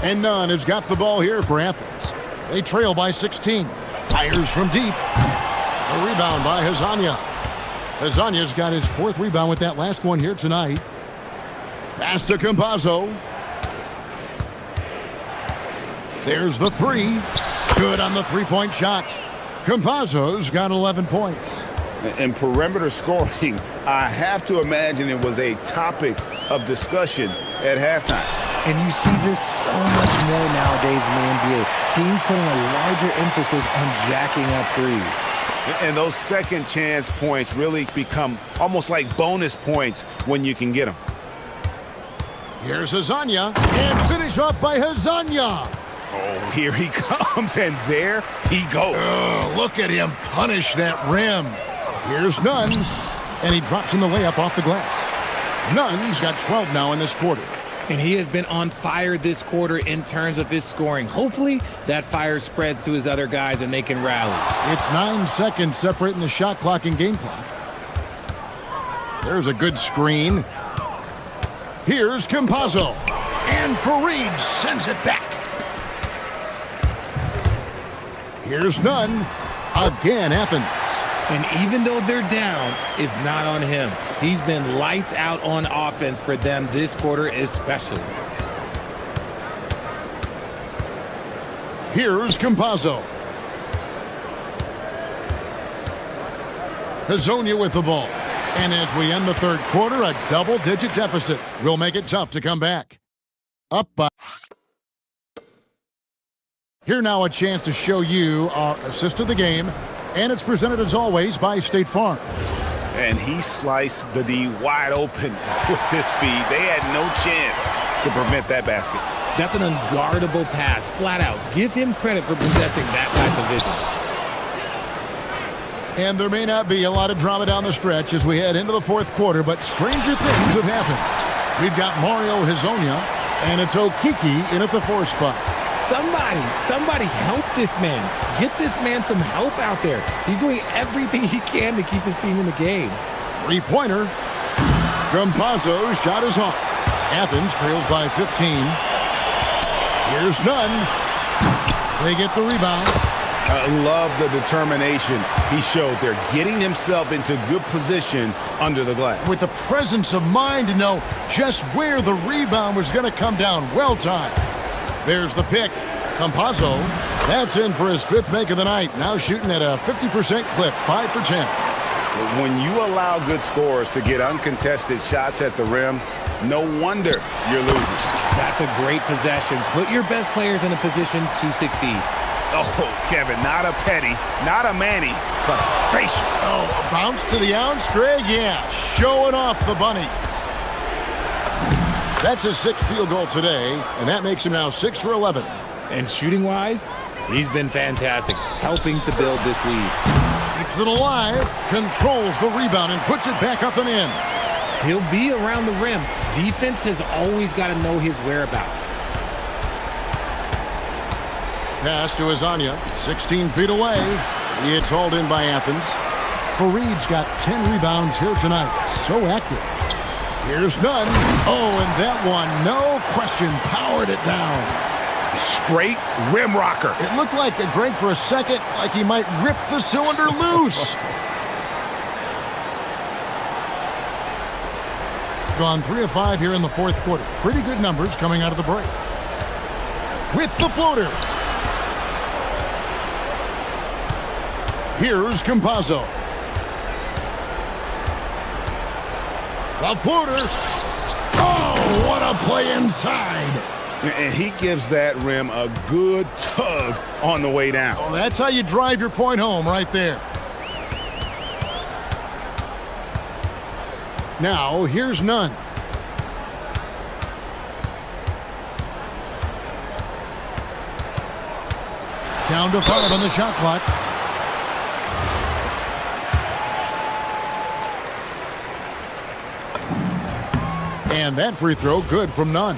And Nunn has got the ball here for Athens. They trail by 16. Fires from deep. A rebound by Hazania. Hazania's got his 4th rebound with that last one here tonight. Pass to Campazzo. There's the 3. Good on the 3-point shot. Campazzo's got 11 points. And perimeter scoring, I have to imagine it was a topic of discussion at halftime. And you see this so much more nowadays in the NBA. Teams putting a larger emphasis on jacking up threes. And those second chance points really become almost like bonus points when you can get them. Here's Hazania. And finish off by Hazania. Oh, here he comes, and there he goes. Oh, look at him punish that rim. Here's Nunn. And he drops in the layup off the glass. Nunn's got 12 now in this quarter. And he has been on fire this quarter in terms of his scoring. Hopefully, that fire spreads to his other guys and they can rally. It's 9 seconds separating the shot clock and game clock. There's a good screen. Here's Campazzo. And Fareed sends it back. Here's Nunn. Again, Athens. And even though they're down, it's not on him. He's been lights out on offense for them this quarter especially. Here's Campazzo. Hazonia with the ball. And as we end the third quarter, a double-digit deficit will make it tough to come back. Up by... Here now a chance to show you our assist of the game, and it's presented as always by State Farm. And he sliced the D wide open with his feed. They had no chance to prevent that basket. That's an unguardable pass, flat out. Give him credit for possessing that type of vision. And there may not be a lot of drama down the stretch as we head into the fourth quarter, but stranger things have happened. We've got Mario Hezonja, and it's Okiki in at the 4 spot. Somebody help this man. Get this man some help out there. He's doing everything he can to keep his team in the game. Three-pointer. Campazzo's shot is off. Athens trails by 15. Here's none. They get the rebound. I love the determination he showed there, getting himself into good position under the glass. With the presence of mind to know just where the rebound was going to come down. Well timed. There's the pick. Campazzo, that's in for his 5th make of the night. Now shooting at a 50% clip, 5 for 10. When you allow good scorers to get uncontested shots at the rim, no wonder you're losing. That's a great possession. Put your best players in a position to succeed. Oh, Kevin, not a Petty, not a Manny, but a facial. Oh, a bounce to the ounce, Greg? Yeah, showing off the bunnies. That's his 6th field goal today, and that makes him now 6 for 11. And shooting-wise, he's been fantastic, helping to build this lead. Keeps it alive, controls the rebound, and puts it back up and in. He'll be around the rim. Defense has always got to know his whereabouts. Pass to Hezonja, 16 feet away. It's hauled in by Athens. Fareed's got 10 rebounds here tonight. So active. Here's none. Oh, and that one, no question, powered it down. Straight rim rocker. It looked like, Greg, for a second, like he might rip the cylinder loose. Gone 3 of 5 here in the fourth quarter. Pretty good numbers coming out of the break. With the floater. Here's Campazzo. The floater. Oh, what a play inside. And he gives that rim a good tug on the way down. Oh, that's how you drive your point home right there. Now, here's none. Down to 5 on the shot clock. And that free throw good from none.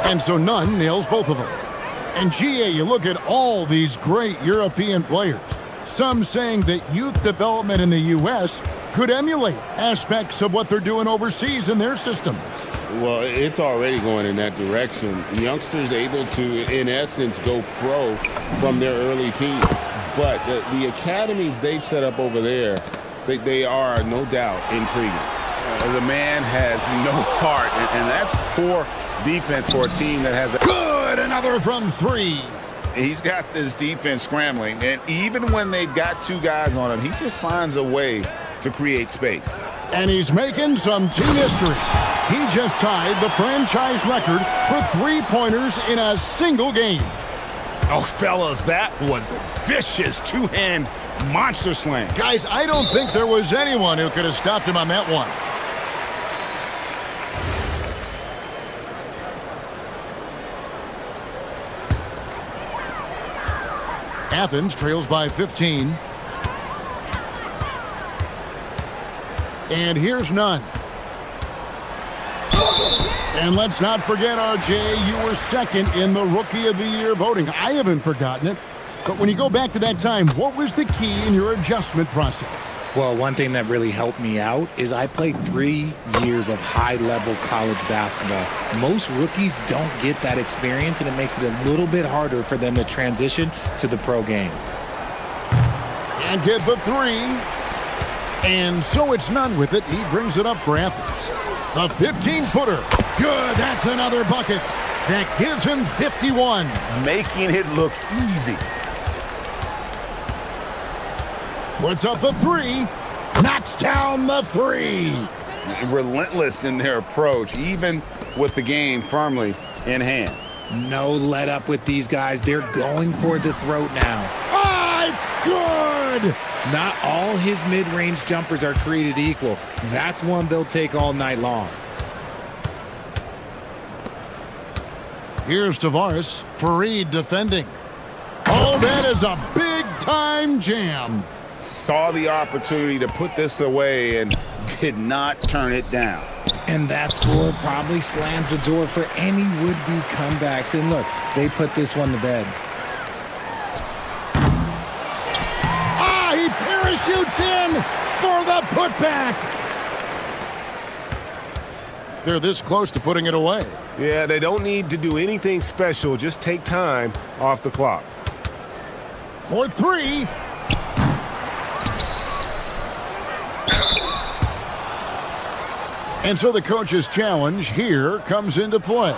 And so none nails both of them. And GA, you look at all these great European players. Some saying that youth development in the U.S. could emulate aspects of what they're doing overseas in their systems. Well, it's already going in that direction. Youngsters able to, in essence, go pro from their early teens. But the academies they've set up over there, they are, no doubt, intriguing. The man has no heart, and that's poor defense for a team that has a... Good! Another from 3. He's got this defense scrambling, and even when they've got 2 guys on him, he just finds a way to create space. And he's making some team history. He just tied the franchise record for 3-pointers in a single game. Oh, fellas, that was a vicious 2-hand monster slam. Guys, I don't think there was anyone who could have stopped him on that one. Athens trails by 15. And here's none. And let's not forget, RJ, you were second in the Rookie of the Year voting. I haven't forgotten it. But when you go back to that time, what was the key in your adjustment process? Well, one thing that really helped me out is I played 3 years of high-level college basketball. Most rookies don't get that experience, and it makes it a little bit harder for them to transition to the pro game. And get the 3. And so it's none with it. He brings it up for Athens. The 15-footer. Good. That's another bucket. That gives him 51. Making it look easy. Puts up the three. Knocks down the three. Relentless in their approach, even with the game firmly in hand. No let up with these guys. They're going for the throat now. Ah, it's good. Not all his mid-range jumpers are created equal. That's one they'll take all night long. Here's Tavares. Fareed defending. Oh, that is a big-time jam. Saw the opportunity to put this away and did not turn it down. And that score probably slams the door for any would-be comebacks. And look, they put this one to bed. Ah, he parachutes in for the putback. They're this close to putting it away. Yeah, they don't need to do anything special. Just take time off the clock. For three. And so the coach's challenge here comes into play.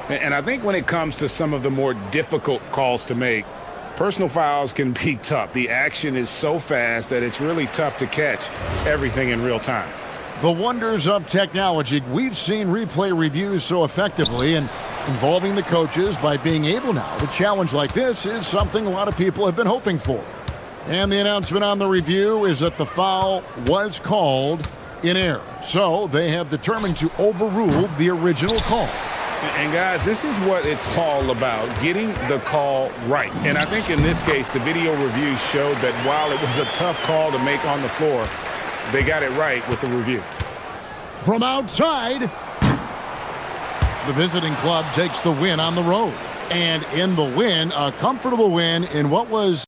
And I think when it comes to some of the more difficult calls to make, personal fouls can be tough. The action is so fast that it's really tough to catch everything in real time. The wonders of technology. We've seen replay reviews so effectively, and involving the coaches by being able now to challenge like this is something a lot of people have been hoping for. And the announcement on the review is that the foul was called in error. So they have determined to overrule the original call. And guys, this is what it's all about, getting the call right. And I think in this case, the video review showed that while it was a tough call to make on the floor, they got it right with the review. From outside, the visiting club takes the win on the road. And in the win, a comfortable win in what was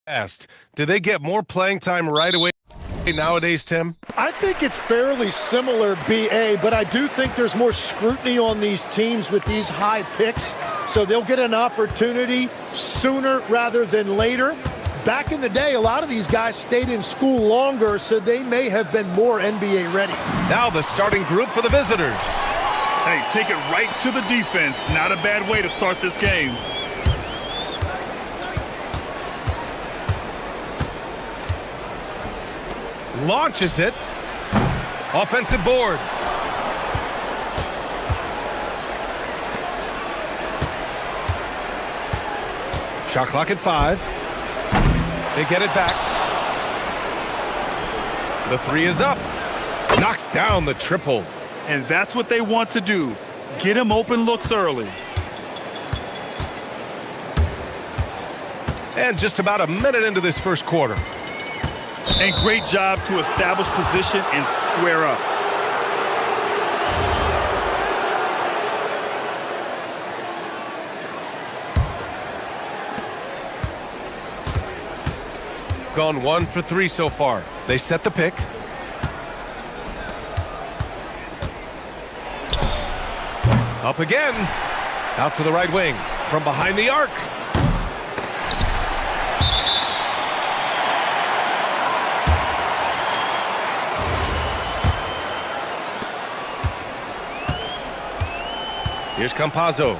Do they get more playing time right away nowadays, Tim? I think it's fairly similar, BA, but I do think there's more scrutiny on these teams with these high picks, so they'll get an opportunity sooner rather than later. Back in the day, a lot of these guys stayed in school longer, so they may have been more NBA ready. Now the starting group for the visitors. Hey, take it right to the defense. Not a bad way to start this game. Launches it. Offensive board. Shot clock at 5. They get it back. The 3 is up. Knocks down the triple. And that's what they want to do. Get him open looks early. And just about a minute into this first quarter. And great job to establish position and square up. Gone 1 for 3 so far. They set the pick. Up again. Out to the right wing. From behind the arc. Here's Campazzo.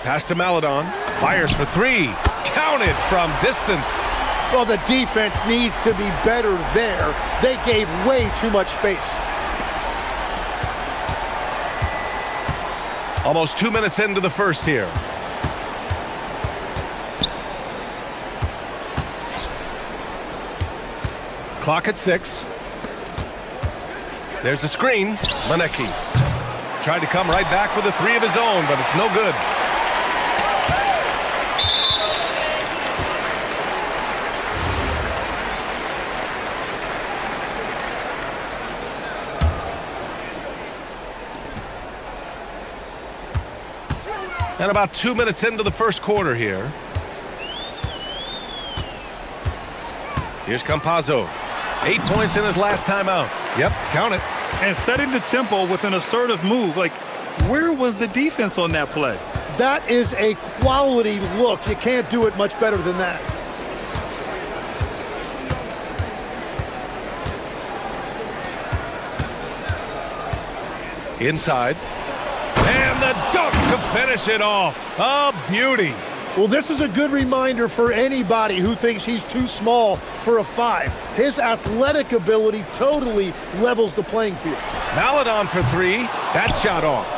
Pass to Maladon. Fires for 3. Counted from distance. Well, the defense needs to be better there. They gave way too much space. Almost 2 minutes into the first here. Clock at 6. There's a screen. Lenecki tried to come right back with a 3 of his own, but it's no good. And about 2 minutes into the first quarter here. Here's Campazzo. 8 points in his last time out. Yep, count it. And setting the tempo with an assertive move. Like, where was the defense on that play? That is a quality look. You can't do it much better than that. Inside. And the dunk to finish it off. A beauty. Well, this is a good reminder for anybody who thinks he's too small for a 5. His athletic ability totally levels the playing field. Maladon for 3. That shot off.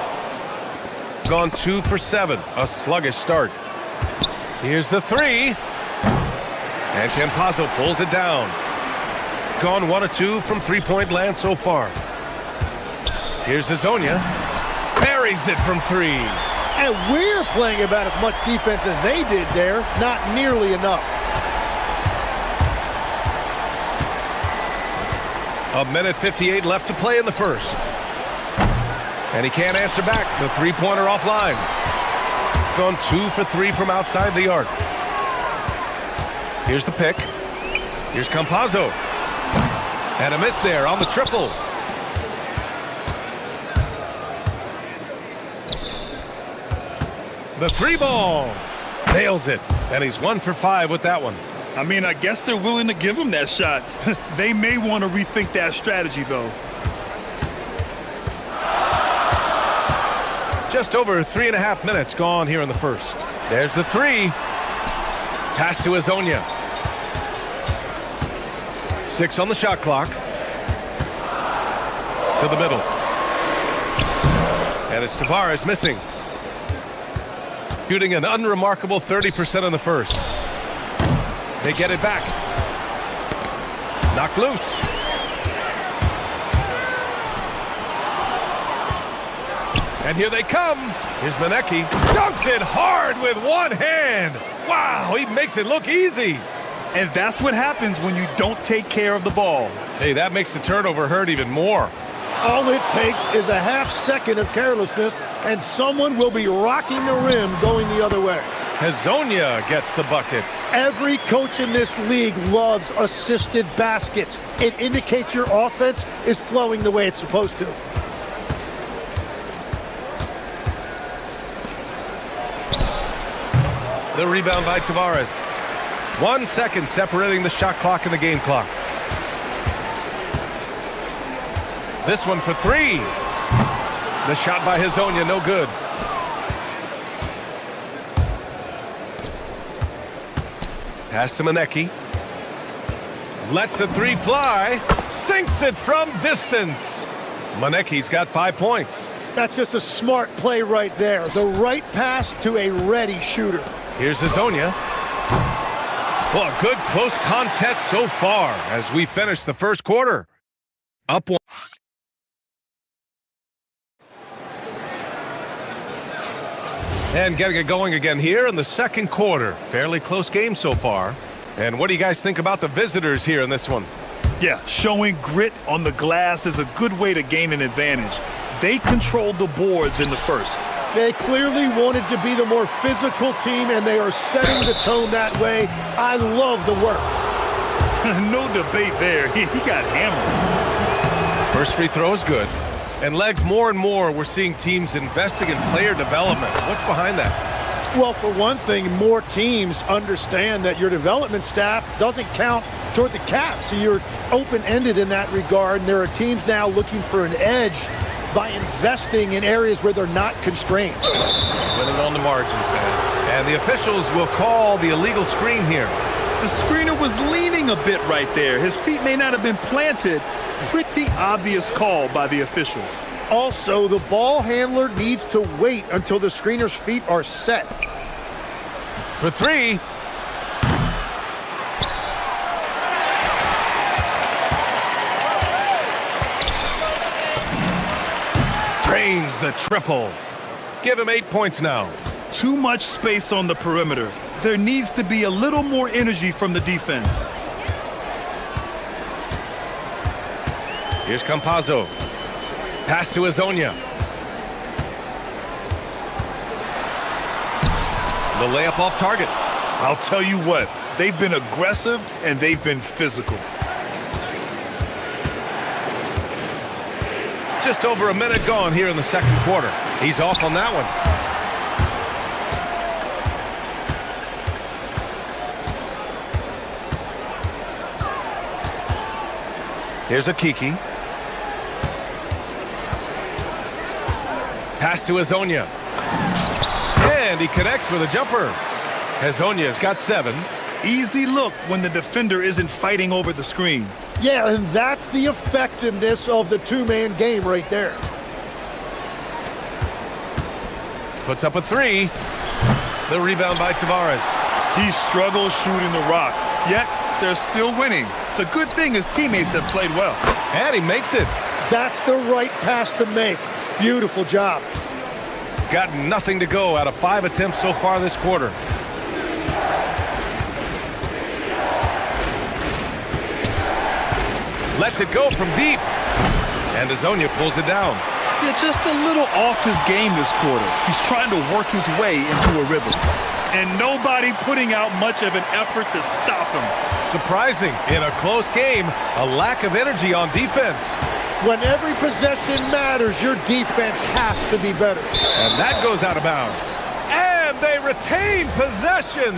Gone 2 for 7. A sluggish start. Here's the 3. And Campazzo pulls it down. Gone 1 of 2 from three-point land so far. Here's Hezonja. Buries it from 3. And we're playing about as much defense as they did there. Not nearly enough. A minute 58 left to play in the first. And he can't answer back. The three-pointer offline. Gone 2 for 3 from outside the arc. Here's the pick. Here's Campazzo. And a miss there on the triple. The 3 ball. Nails it. And he's 1 for 5 with that one. I mean, I guess they're willing to give him that shot. They may want to rethink that strategy, though. Just over 3.5 minutes gone here in the first. There's the 3. Pass to Hezonja. 6 on the shot clock. To the middle. And it's Tavares missing. Shooting an unremarkable 30% in the first. They get it back. Knocked loose. And here they come. Here's Lenecki. Dunks it hard with one hand. Wow, he makes it look easy. And that's what happens when you don't take care of the ball. Hey, that makes the turnover hurt even more. All it takes is a half second of carelessness, and someone will be rocking the rim going the other way. Hezonja gets the bucket. Every coach in this league loves assisted baskets. It indicates your offense is flowing the way it's supposed to. The rebound by Tavares. 1 second separating the shot clock and the game clock. This one for three. The shot by Hezonja, no good. Pass to Manecki. Lets the three fly. Sinks it from distance. Manecki's got 5 points. That's just a smart play right there. The right pass to a ready shooter. Here's Hezonja. Well, a good close contest so far as we finish the first quarter. Up one. And getting it going again here in the second quarter. Fairly close game so far. And what do you guys think about the visitors here in this one? Yeah, showing grit on the glass is a good way to gain an advantage. They controlled the boards in the first. They clearly wanted to be the more physical team, and they are setting the tone that way. I love the work. No debate there. He got hammered. First free throw is good. And Legs, more and more, we're seeing teams investing in player development. What's behind that? Well, for one thing, more teams understand that your development staff doesn't count toward the cap, so you're open-ended in that regard. And there are teams now looking for an edge by investing in areas where they're not constrained. Winning on the margins, man. And the officials will call the illegal screen here. The screener was leaning a bit right there. His feet may not have been planted. Pretty obvious call by the officials. Also, the ball handler needs to wait until the screener's feet are set. For three. Drains the triple. Give him 8 points now. Too much space on the perimeter. There needs to be a little more energy from the defense. Here's Campazzo. Pass to Hezonja. The layup off target. I'll tell you what, they've been aggressive and they've been physical. Just over a minute gone here in the second quarter. He's off on that one. Here's a Kiki. Pass to Hezonja. And he connects with a jumper. Hezonja's got 7. Easy look when the defender isn't fighting over the screen. Yeah, and that's the effectiveness of the two-man game right there. Puts up a 3. The rebound by Tavares. He struggles shooting the rock, yet they're still winning. It's a good thing his teammates have played well. And he makes it. That's the right pass to make. Beautiful job. Got nothing to go out of 5 attempts so far this quarter. Lets it go from deep. And Hezonja pulls it down. Yeah, just a little off his game this quarter. He's trying to work his way into a rhythm. And nobody putting out much of an effort to stop him. Surprising, in a close game, a lack of energy on defense. When every possession matters, your defense has to be better. And that goes out of bounds. And they retain possession.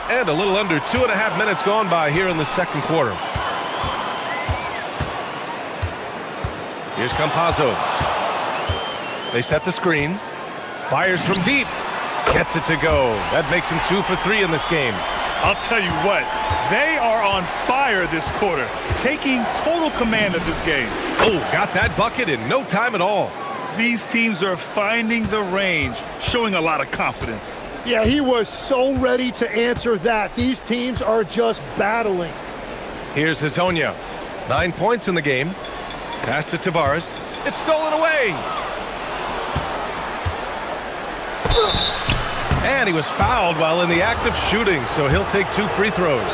And a little under 2.5 minutes gone by here in the second quarter. Here's Campazzo. They set the screen. Fires from deep. Gets it to go. That makes him 2 for 3 in this game. I'll tell you what, they are on fire this quarter, taking total command of this game. Oh, got that bucket in no time at all. These teams are finding the range, showing a lot of confidence. Yeah, he was so ready to answer that. These teams are just battling. Here's Hezonja. 9 points in the game. Pass to Tavares. It's stolen away. And he was fouled while in the act of shooting, so he'll take 2 free throws.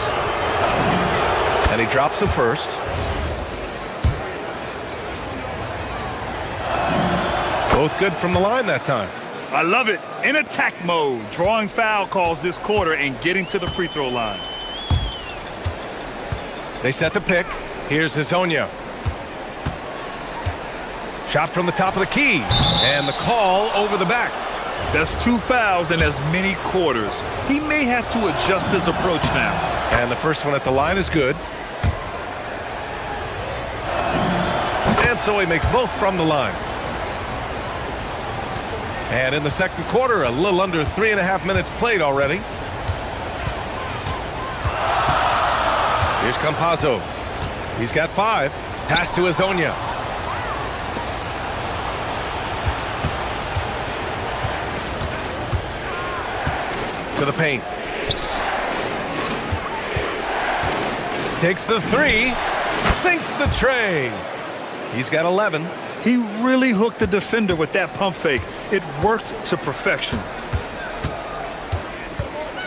And he drops the first. Both good from the line that time. I love it. In attack mode, drawing foul calls this quarter and getting to the free throw line. They set the pick. Here's Hazonia. Shot from the top of the key. And the call over the back. That's 2 fouls in as many quarters. He may have to adjust his approach now. And the first one at the line is good. And so he makes both from the line. And in the second quarter, a little under 3.5 minutes played already. Here's Campazzo. He's got 5. Pass to Hazonia. To the paint. Takes the 3. Sinks the tray. He's got 11. He really hooked the defender with that pump fake. It worked to perfection.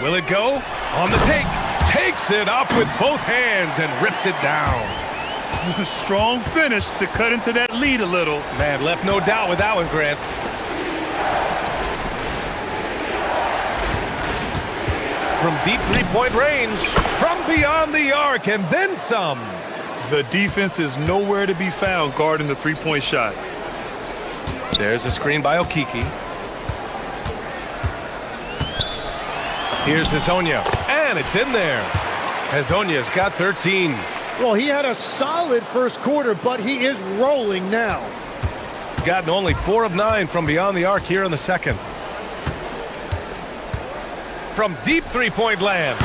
Will it go? On the take. Takes it up with both hands and rips it down. Strong finish to cut into that lead a little. Man, left no doubt with that one, Grant. From deep three-point range. From beyond the arc and then some. The defense is nowhere to be found guarding the three-point shot. There's a screen by Okiki. Here's Hazonia. And it's in there. Hazonia's got 13. Well, he had a solid first quarter, but he is rolling now. Gotten only 4 of 9 from beyond the arc here in the second. From deep three-point land.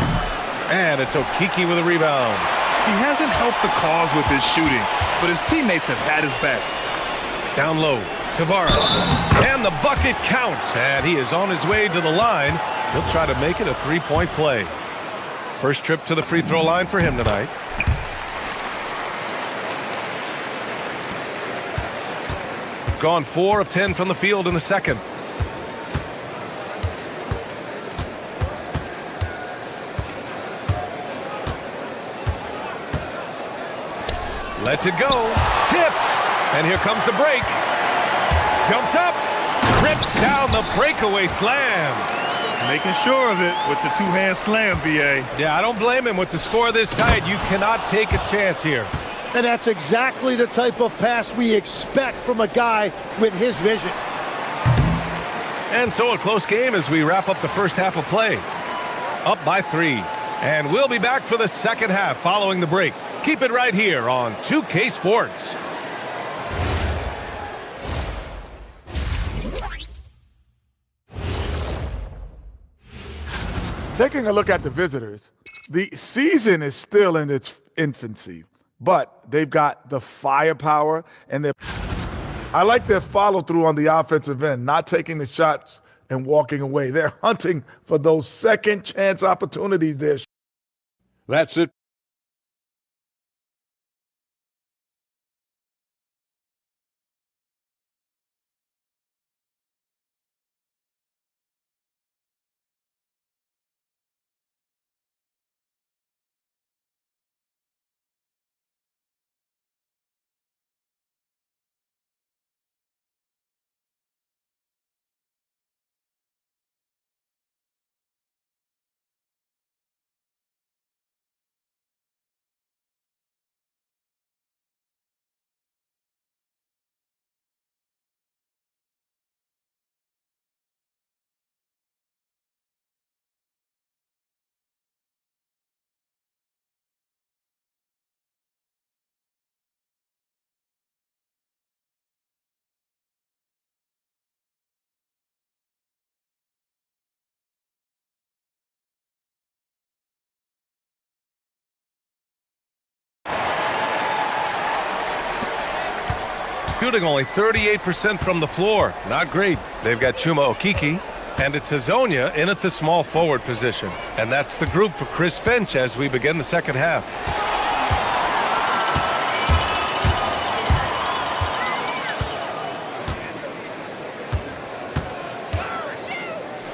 And it's Okiki with a rebound. He hasn't helped the cause with his shooting, but his teammates have had his back. Down low, Tavares. And the bucket counts, and he is on his way to the line. He'll try to make it a three-point play. First trip to the free throw line for him tonight. Gone 4 of 10 from the field in the second. Lets it go. Tipped. And here comes the break. Jumps up. Rips down the breakaway slam. Making sure of it with the two-hand slam, B.A. Yeah, I don't blame him with the score this tight. You cannot take a chance here. And that's exactly the type of pass we expect from a guy with his vision. And so a close game as we wrap up the first half of play. Up by 3. And we'll be back for the second half following the break. Keep it right here on 2K Sports. Taking a look at the visitors, the season is still in its infancy, but they've got the firepower and I like their follow-through on the offensive end, not taking the shots and walking away. They're hunting for those second chance opportunities there. That's it. Shooting only 38% from the floor. Not great. They've got Chuma Okiki, and it's Hazonia in at the small forward position. And that's the group for Chris Finch as we begin the second half.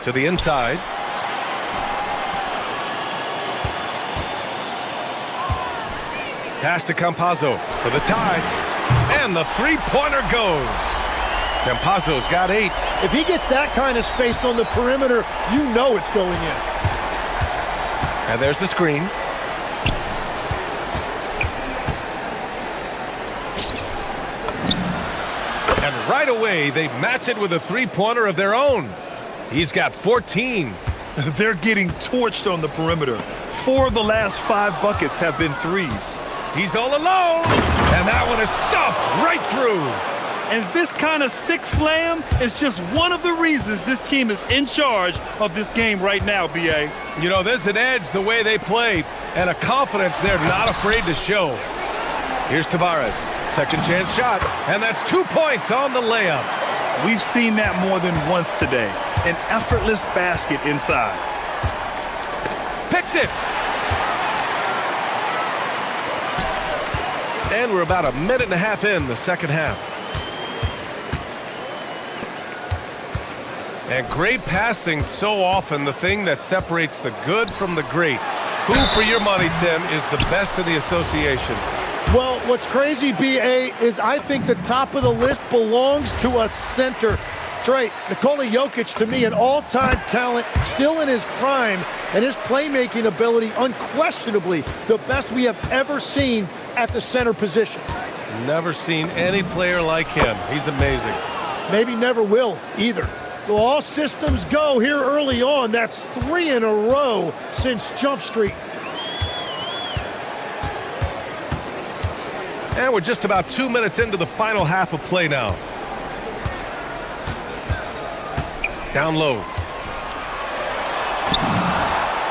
To the inside. Pass to Campazzo for the tie. And the three-pointer goes. Campazzo's got 8. If he gets that kind of space on the perimeter, you know it's going in. And there's the screen. And right away, they match it with a three-pointer of their own. He's got 14. They're getting torched on the perimeter. 4 of the last 5 buckets have been threes. He's all alone, and that one is stuffed right through. And this kind of sick slam is just one of the reasons this team is in charge of this game right now, B.A. You know, there's an edge the way they play, and a confidence they're not afraid to show. Here's Tavares. Second chance shot, and that's 2 points on the layup. We've seen that more than once today. An effortless basket inside. Picked it. And we're about a minute and a half in the second half. And great passing, so often the thing that separates the good from the great. Who, for your money, Tim, is the best in the association? Well, what's crazy, B.A., is I think the top of the list belongs to a center. That's right. Nikola Jokic, to me, an all-time talent, still in his prime, and his playmaking ability, unquestionably, the best we have ever seen at the center position. Never seen any player like him. He's amazing. Maybe never will, either. Well, all systems go here early on. That's 3 in a row since Jump Street. And we're just about 2 minutes into the final half of play now. Down low.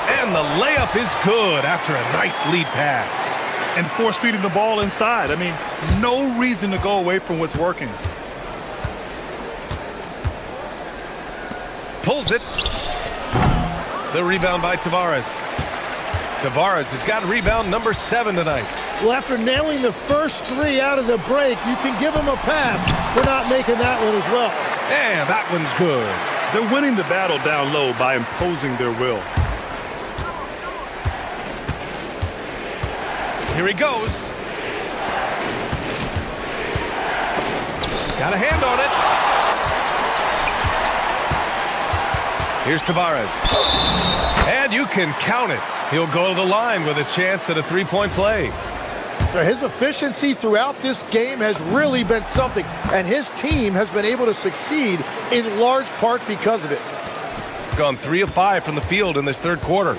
And the layup is good after a nice lead pass. And force-feeding the ball inside. I mean, no reason to go away from what's working. Pulls it. The rebound by Tavares. Tavares has got rebound number 7 tonight. Well, after nailing the first 3 out of the break, you can give him a pass for not making that one as well. And that one's good. They're winning the battle down low by imposing their will. Here he goes. Got a hand on it. Here's Tavares. And you can count it. He'll go to the line with a chance at a three-point play. His efficiency throughout this game has really been something, and his team has been able to succeed in large part because of it. Gone 3 of 5 from the field in this third quarter.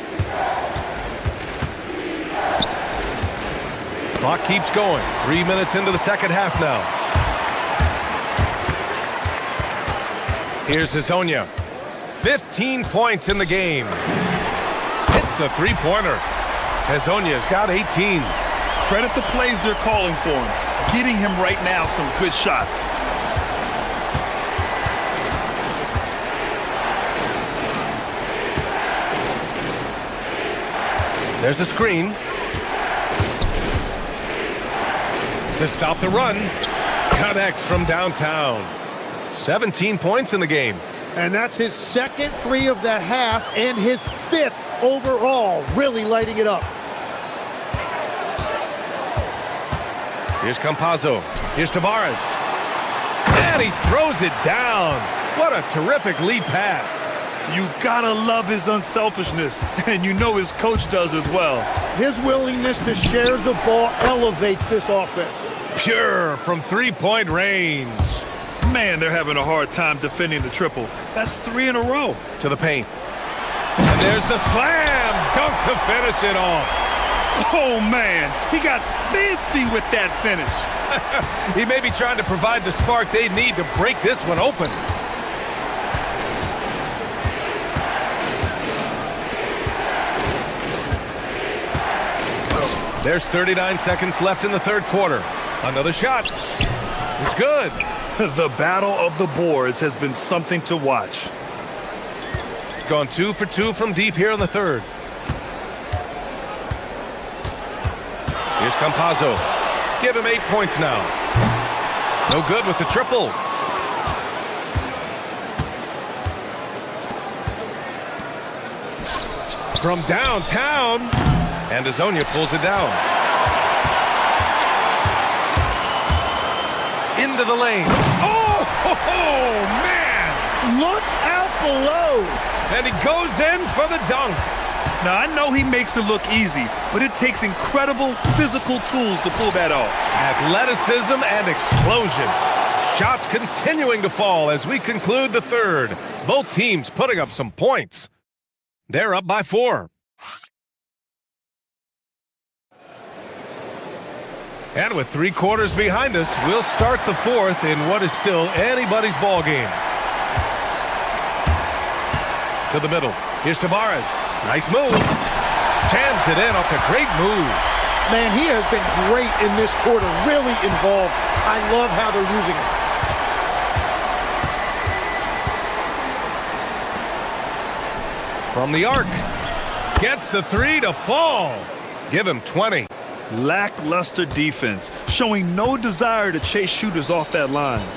Clock keeps going. 3 minutes into the second half now. Here's Hezonja. 15 points in the game. It's a three-pointer. Hezonja's got 18. Credit the plays they're calling for him. Getting him right now some good shots. There's a screen. To stop the run. Connects from downtown. 17 points in the game. And that's his second 3 of the half and his 5th overall, really lighting it up. Here's Campazzo. Here's Tavares. And he throws it down. What a terrific lead pass. You gotta love his unselfishness, and you know his coach does as well. His willingness to share the ball elevates this offense. Pure from three-point range. Man, they're having a hard time defending the triple. That's 3 in a row. To the paint. And there's the slam dunk to finish it off. Oh, man, he got fancy with that finish. He may be trying to provide the spark they need to break this one open. There's 39 seconds left in the third quarter. Another shot. It's good. The battle of the boards has been something to watch. Gone 2 for 2 from deep here in the third. Here's Campazzo. Give him 8 points now. No good with the triple. From downtown. And Hezonja pulls it down. Into the lane. Oh! Oh, man! Look out below. And he goes in for the dunk. Now, I know he makes it look easy, but it takes incredible physical tools to pull that off. Athleticism and explosion. Shots continuing to fall as we conclude the third. Both teams putting up some points. They're up by 4. And with 3 quarters behind us, we'll start the fourth in what is still anybody's ball game. To the middle. Here's Tavares. Nice move. Jams it in off the great move. Man, he has been great in this quarter, really involved. I love how they're using him. From the arc. Gets the 3 to fall. Give him 20. Lackluster defense, showing no desire to chase shooters off that line.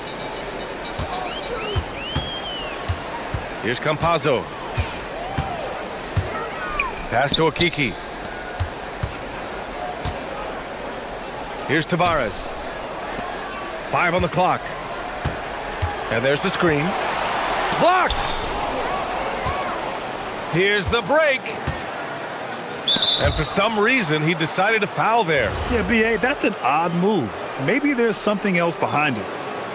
Here's Campazzo. Pass to Akiki. Here's Tavares. 5 on the clock. And there's the screen. Blocked! Here's the break. And for some reason, he decided to foul there. Yeah, B.A., that's an odd move. Maybe there's something else behind it.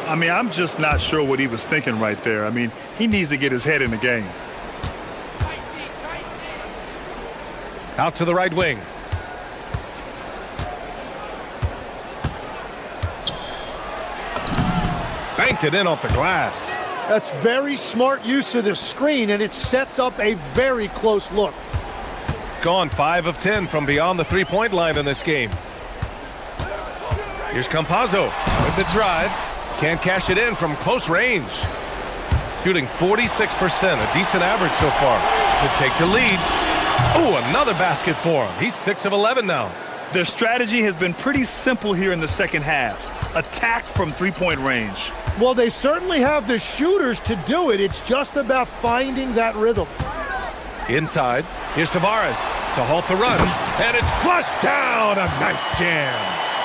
I mean, I'm just not sure what he was thinking right there. I mean, he needs to get his head in the game. Out to the right wing. Banked it in off the glass. That's very smart use of the screen, and it sets up a very close look. Gone 5 of 10 from beyond the three-point line in this game. Here's Campazzo with the drive. Can't cash it in from close range. Shooting 46%, a decent average so far. To take the lead. Oh, another basket for him. He's 6 of 11 now. Their strategy has been pretty simple here in the second half. Attack from three-point range. Well, they certainly have the shooters to do it. It's just about finding that rhythm. Inside, here's Tavares to halt the run. And it's flushed down. A nice jam.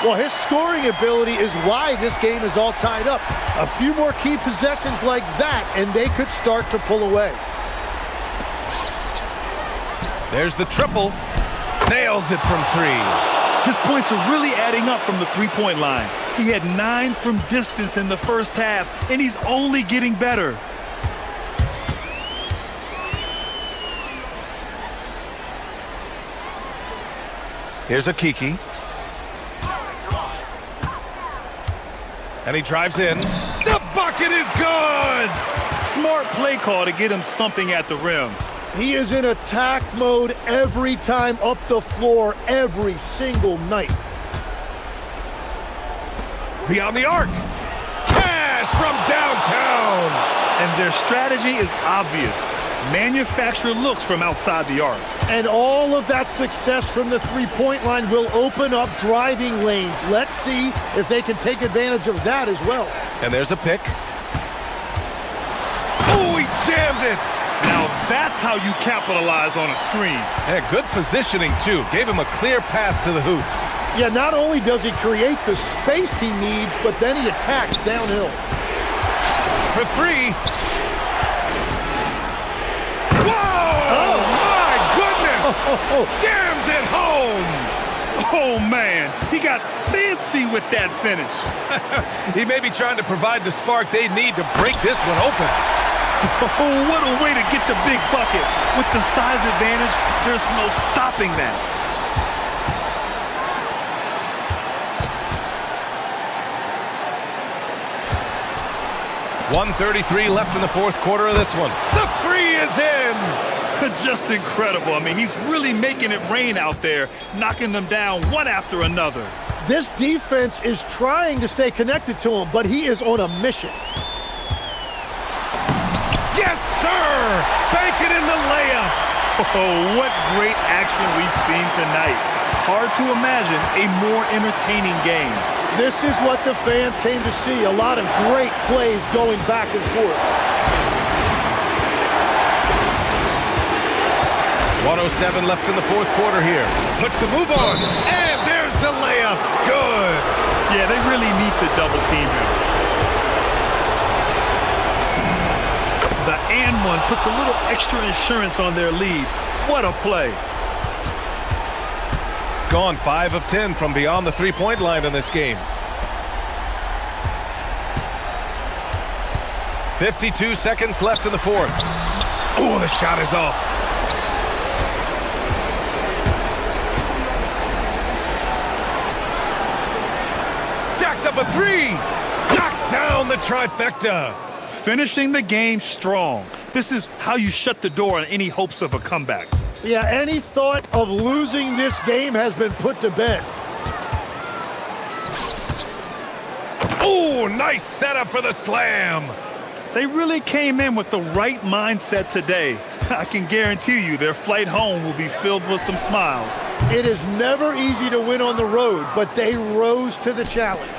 Well, his scoring ability is why this game is all tied up. A few more key possessions like that, and they could start to pull away. There's the triple. Nails it from 3. His points are really adding up from the three-point line. He had 9 from distance in the first half, and he's only getting better. Here's Akiki. And he drives in. The bucket is good! Smart play call to get him something at the rim. He is in attack mode every time up the floor, every single night. Beyond the arc. Cash from downtown. And their strategy is obvious. Manufacture looks from outside the arc. And all of that success from the three-point line will open up driving lanes. Let's see if they can take advantage of that as well. And there's a pick. Oh, he jammed it. Now that's how you capitalize on a screen. Yeah, good positioning, too. Gave him a clear path to the hoop. Yeah, not only does he create the space he needs, but then he attacks downhill. For 3. Whoa! Oh, my goodness! Jams it home! Oh, man. He got fancy with that finish. He may be trying to provide the spark they need to break this one open. Oh, what a way to get the big bucket. With the size advantage, there's no stopping that. .133 left in the fourth quarter of this one. The 3 is in! Just incredible. I mean, he's really making it rain out there, knocking them down one after another. This defense is trying to stay connected to him, but he is on a mission. Yes, sir! Bank it in the layup! Oh, what great action we've seen tonight. Hard to imagine a more entertaining game. This is what the fans came to see. A lot of great plays going back and forth. 1:07 left in the fourth quarter here. Puts the move on. And there's the layup. Good. Yeah, they really need to double team him. The and one puts a little extra insurance on their lead. What a play. Gone 5 of 10 from beyond the three-point line in this game. 52 seconds left in the fourth. Oh, the shot is off. Jacks up a three. Knocks down the trifecta. Finishing the game strong. This is how you shut the door on any hopes of a comeback. Yeah, any thought of losing this game has been put to bed. Oh, nice setup for the slam. They really came in with the right mindset today. I can guarantee you their flight home will be filled with some smiles. It is never easy to win on the road, but they rose to the challenge.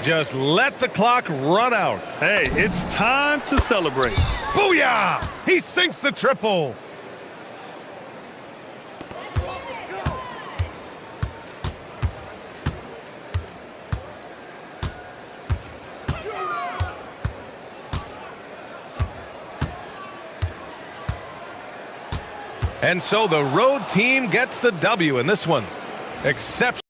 Just let the clock run out. Hey, it's time to celebrate. Booyah! He sinks the triple. And so the road team gets the W in this one. Exceptional.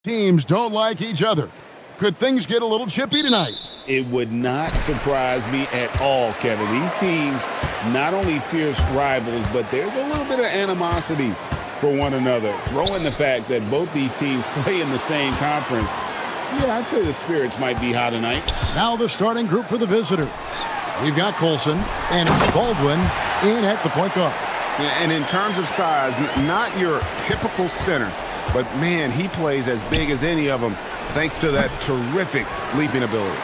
Teams don't like each other. Could things get a little chippy tonight? It would not surprise me at all, Kevin. These teams not only fierce rivals, but there's a little bit of animosity for one another. Throw in the fact that both these teams play in the same conference. Yeah, I'd say the spirits might be high tonight. Now the starting group for the visitors. We've got Colson and it's Baldwin in at the point guard. Yeah, and in terms of size, not your typical center, but man, he plays as big as any of them thanks to that terrific leaping ability.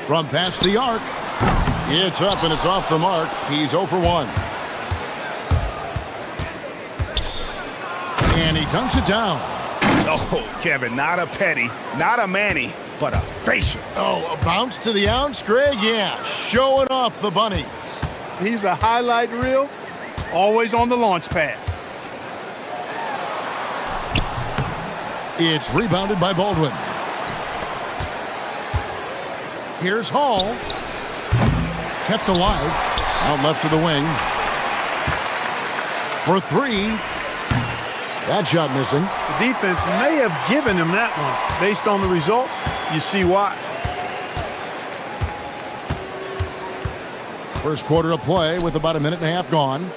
From past the arc, it's up and it's off the mark. He's 0 for 1. And he dunks it down. Oh, Kevin, not a petty, not a Manny, but a facial. Oh, a bounce to the ounce, Greg? Yeah, showing off the bunnies. He's a highlight reel, always on the launch pad. It's rebounded by Baldwin. Here's Hall. Kept alive. Out left to the wing. For 3. That shot missing. The defense may have given him that one. Based on the results, you see why. First quarter of play with about a minute and a half gone.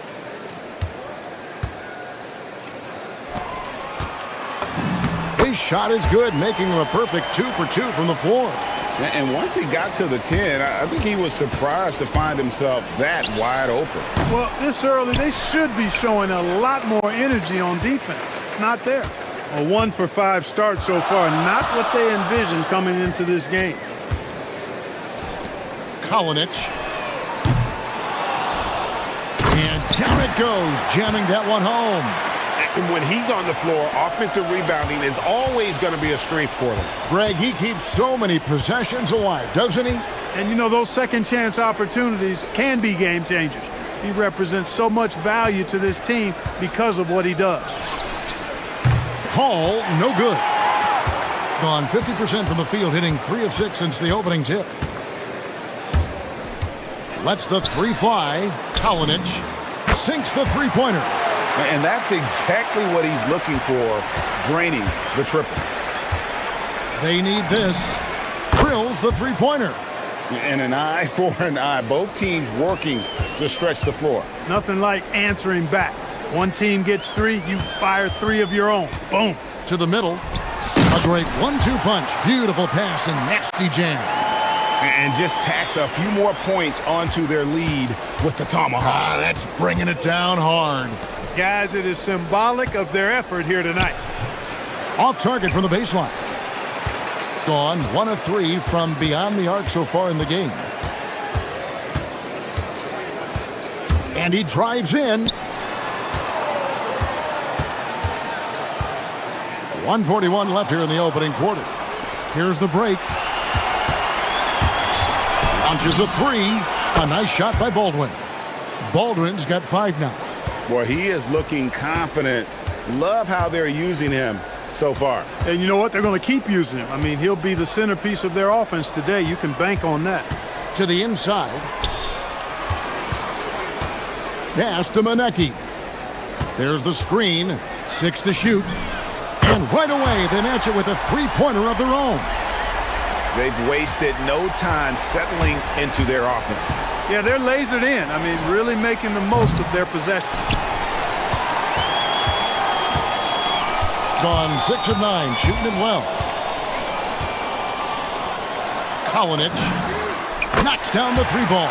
His shot is good, making him a perfect 2 for 2 from the floor. And once he got to the 10, I think he was surprised to find himself that wide open. Well, this early, they should be showing a lot more energy on defense. It's not there. A 1 for 5 start so far, not what they envisioned coming into this game. Kalinic. And down it goes, jamming that one home. And when he's on the floor, offensive rebounding is always going to be a strength for them. Greg, he keeps so many possessions alive, doesn't he? And you know, those second chance opportunities can be game changers. He represents so much value to this team because of what he does. Hall, no good. Gone 50% from the field, hitting 3 of 6 since the opening tip. Lets the 3 fly. Kalinic sinks the three-pointer. And that's exactly what he's looking for, draining the triple. They need this. Drills the three-pointer. And an eye for an eye. Both teams working to stretch the floor. Nothing like answering back. One team gets 3, you fire 3 of your own. Boom. To the middle. A great 1-2 punch. Beautiful pass and nasty jam. And just tacks a few more points onto their lead with the tomahawk. That's bringing it down hard. Guys, it is symbolic of their effort here tonight. Off target from the baseline. Gone 1 of 3 from beyond the arc so far in the game. And he drives in. 1:41 left here in the opening quarter. Here's the break. Launches a 3. A nice shot by Baldwin. Baldwin's got 5 now. Boy, he is looking confident. Love how they're using him so far. And you know what? They're going to keep using him. I mean, he'll be the centerpiece of their offense today. You can bank on that. To the inside. Pass to Manecki. There's the screen. 6 to shoot. And right away, they match it with a 3-pointer of their own. They've wasted no time settling into their offense. Yeah, they're lasered in. I mean, really making the most of their possession. Gone 6 of 9, shooting it well. Kalinic knocks down the 3-ball.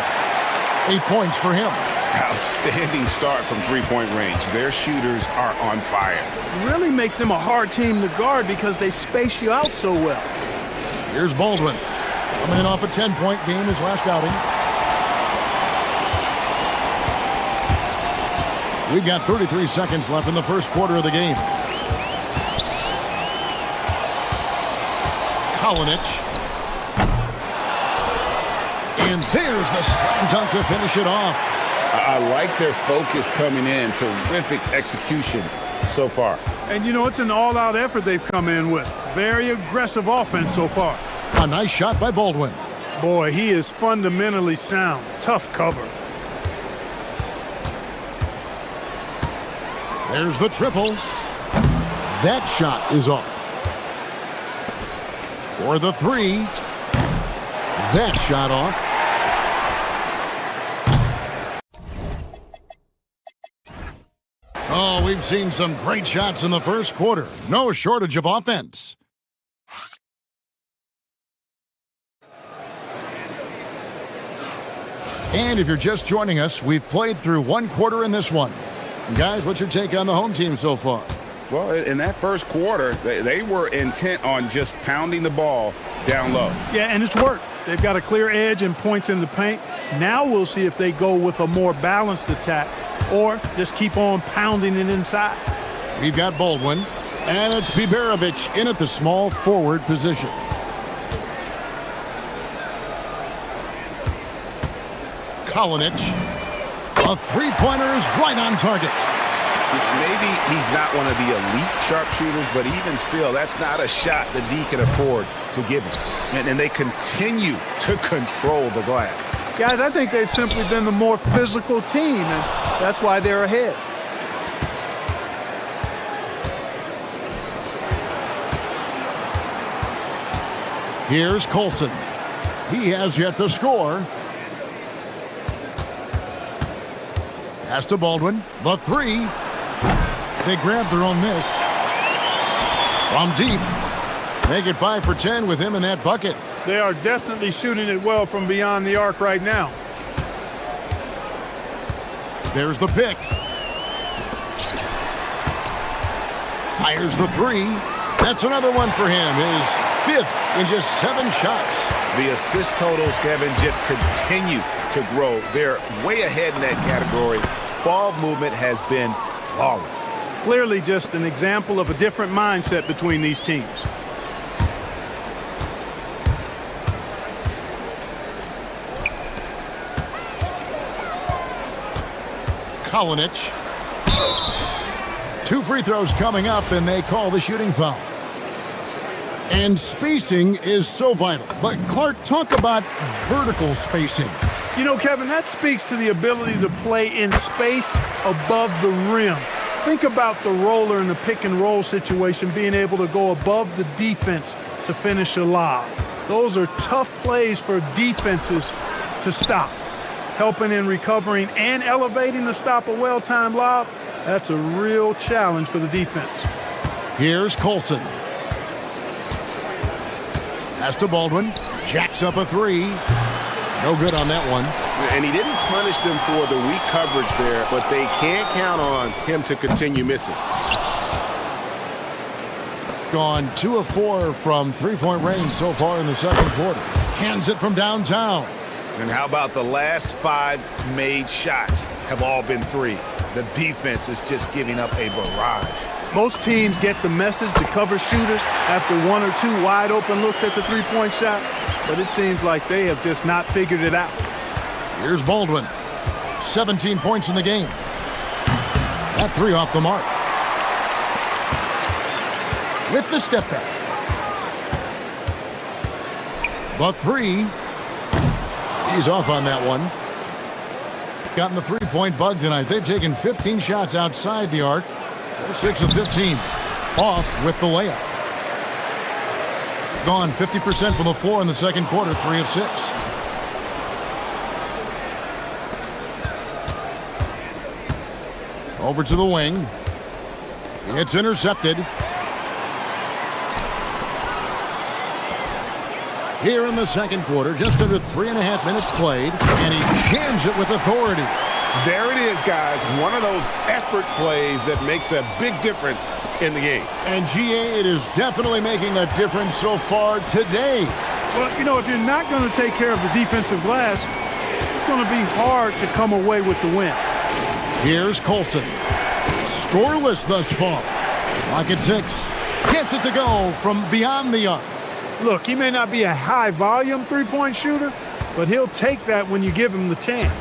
8 points for him. Outstanding start from three-point range. Their shooters are on fire. It really makes them a hard team to guard because they space you out so well. Here's Baldwin. Coming in off a 10-point game his last outing. We've got 33 seconds left in the first quarter of the game. Kalinic. And there's the slam dunk to finish it off. I like their focus coming in. Terrific execution so far. And you know, it's an all-out effort they've come in with. Very aggressive offense so far. A nice shot by Baldwin. Boy, he is fundamentally sound. Tough cover. There's the triple. That shot is off. For the three. That shot off. Oh, we've seen some great shots in the first quarter. No shortage of offense. And if you're just joining us, we've played through one quarter in this one. Guys, what's your take on the home team so far? Well, in that first quarter, they were intent on just pounding the ball down low. Yeah, and it's worked. They've got a clear edge and points in the paint. Now we'll see if they go with a more balanced attack or just keep on pounding it inside. We've got Baldwin, and it's Biberovic in at the small forward position. Kalinic. A three-pointer is right on target. Maybe he's not one of the elite sharpshooters, but even still, that's not a shot the D can afford to give him. And they continue to control the glass. Guys, I think they've simply been the more physical team, and that's why they're ahead. Here's Colson. He has yet to score. Pass to Baldwin. The three. They grab their own miss. From deep. Make it 5 for 10 with him in that bucket. They are definitely shooting it well from beyond the arc right now. There's the pick. Fires the three. That's another one for him. His fifth in just 7 shots. The assist totals, Kevin, just continue to grow. They're way ahead in that category. Ball movement has been flawless. Clearly just an example of a different mindset between these teams. Kalinic. 2 free throws coming up, and they call the shooting foul. And spacing is so vital. But Clark, talk about vertical spacing. You know, Kevin, that speaks to the ability to play in space above the rim. Think about the roller in the pick and roll situation being able to go above the defense to finish a lob. Those are tough plays for defenses to stop. Helping in recovering and elevating to stop a well-timed lob, that's a real challenge for the defense. Here's Colson. Pass to Baldwin. Jacks up a three. No good on that one. And he didn't punish them for the weak coverage there, but they can't count on him to continue missing. Gone 2 of 4 from three-point range so far in the second quarter. Cans it from downtown. And how about the last 5 made shots have all been threes? The defense is just giving up a barrage. Most teams get the message to cover shooters after 1 or 2 wide open looks at the three-point shot, but it seems like they have just not figured it out. Here's Baldwin. 17 points in the game. That three off the mark. With the step back. The three. He's off on that one. Gotten the three-point bug tonight. They've taken 15 shots outside the arc. They're 6 of 15. Off with the layup. Gone 50% from the floor in the second quarter, 3 of 6. Over to the wing. It's intercepted. Here in the second quarter, just under 3.5 minutes played, and he jams it with authority. There it is, guys. One of those effort plays that makes a big difference in the game. And GA, it is definitely making a difference so far today. Well, you know, if you're not going to take care of the defensive glass, it's going to be hard to come away with the win. Here's Colson. Scoreless thus far. Lock at 6. Gets it to go from beyond the arc. Look, he may not be a high-volume three-point shooter, but he'll take that when you give him the chance.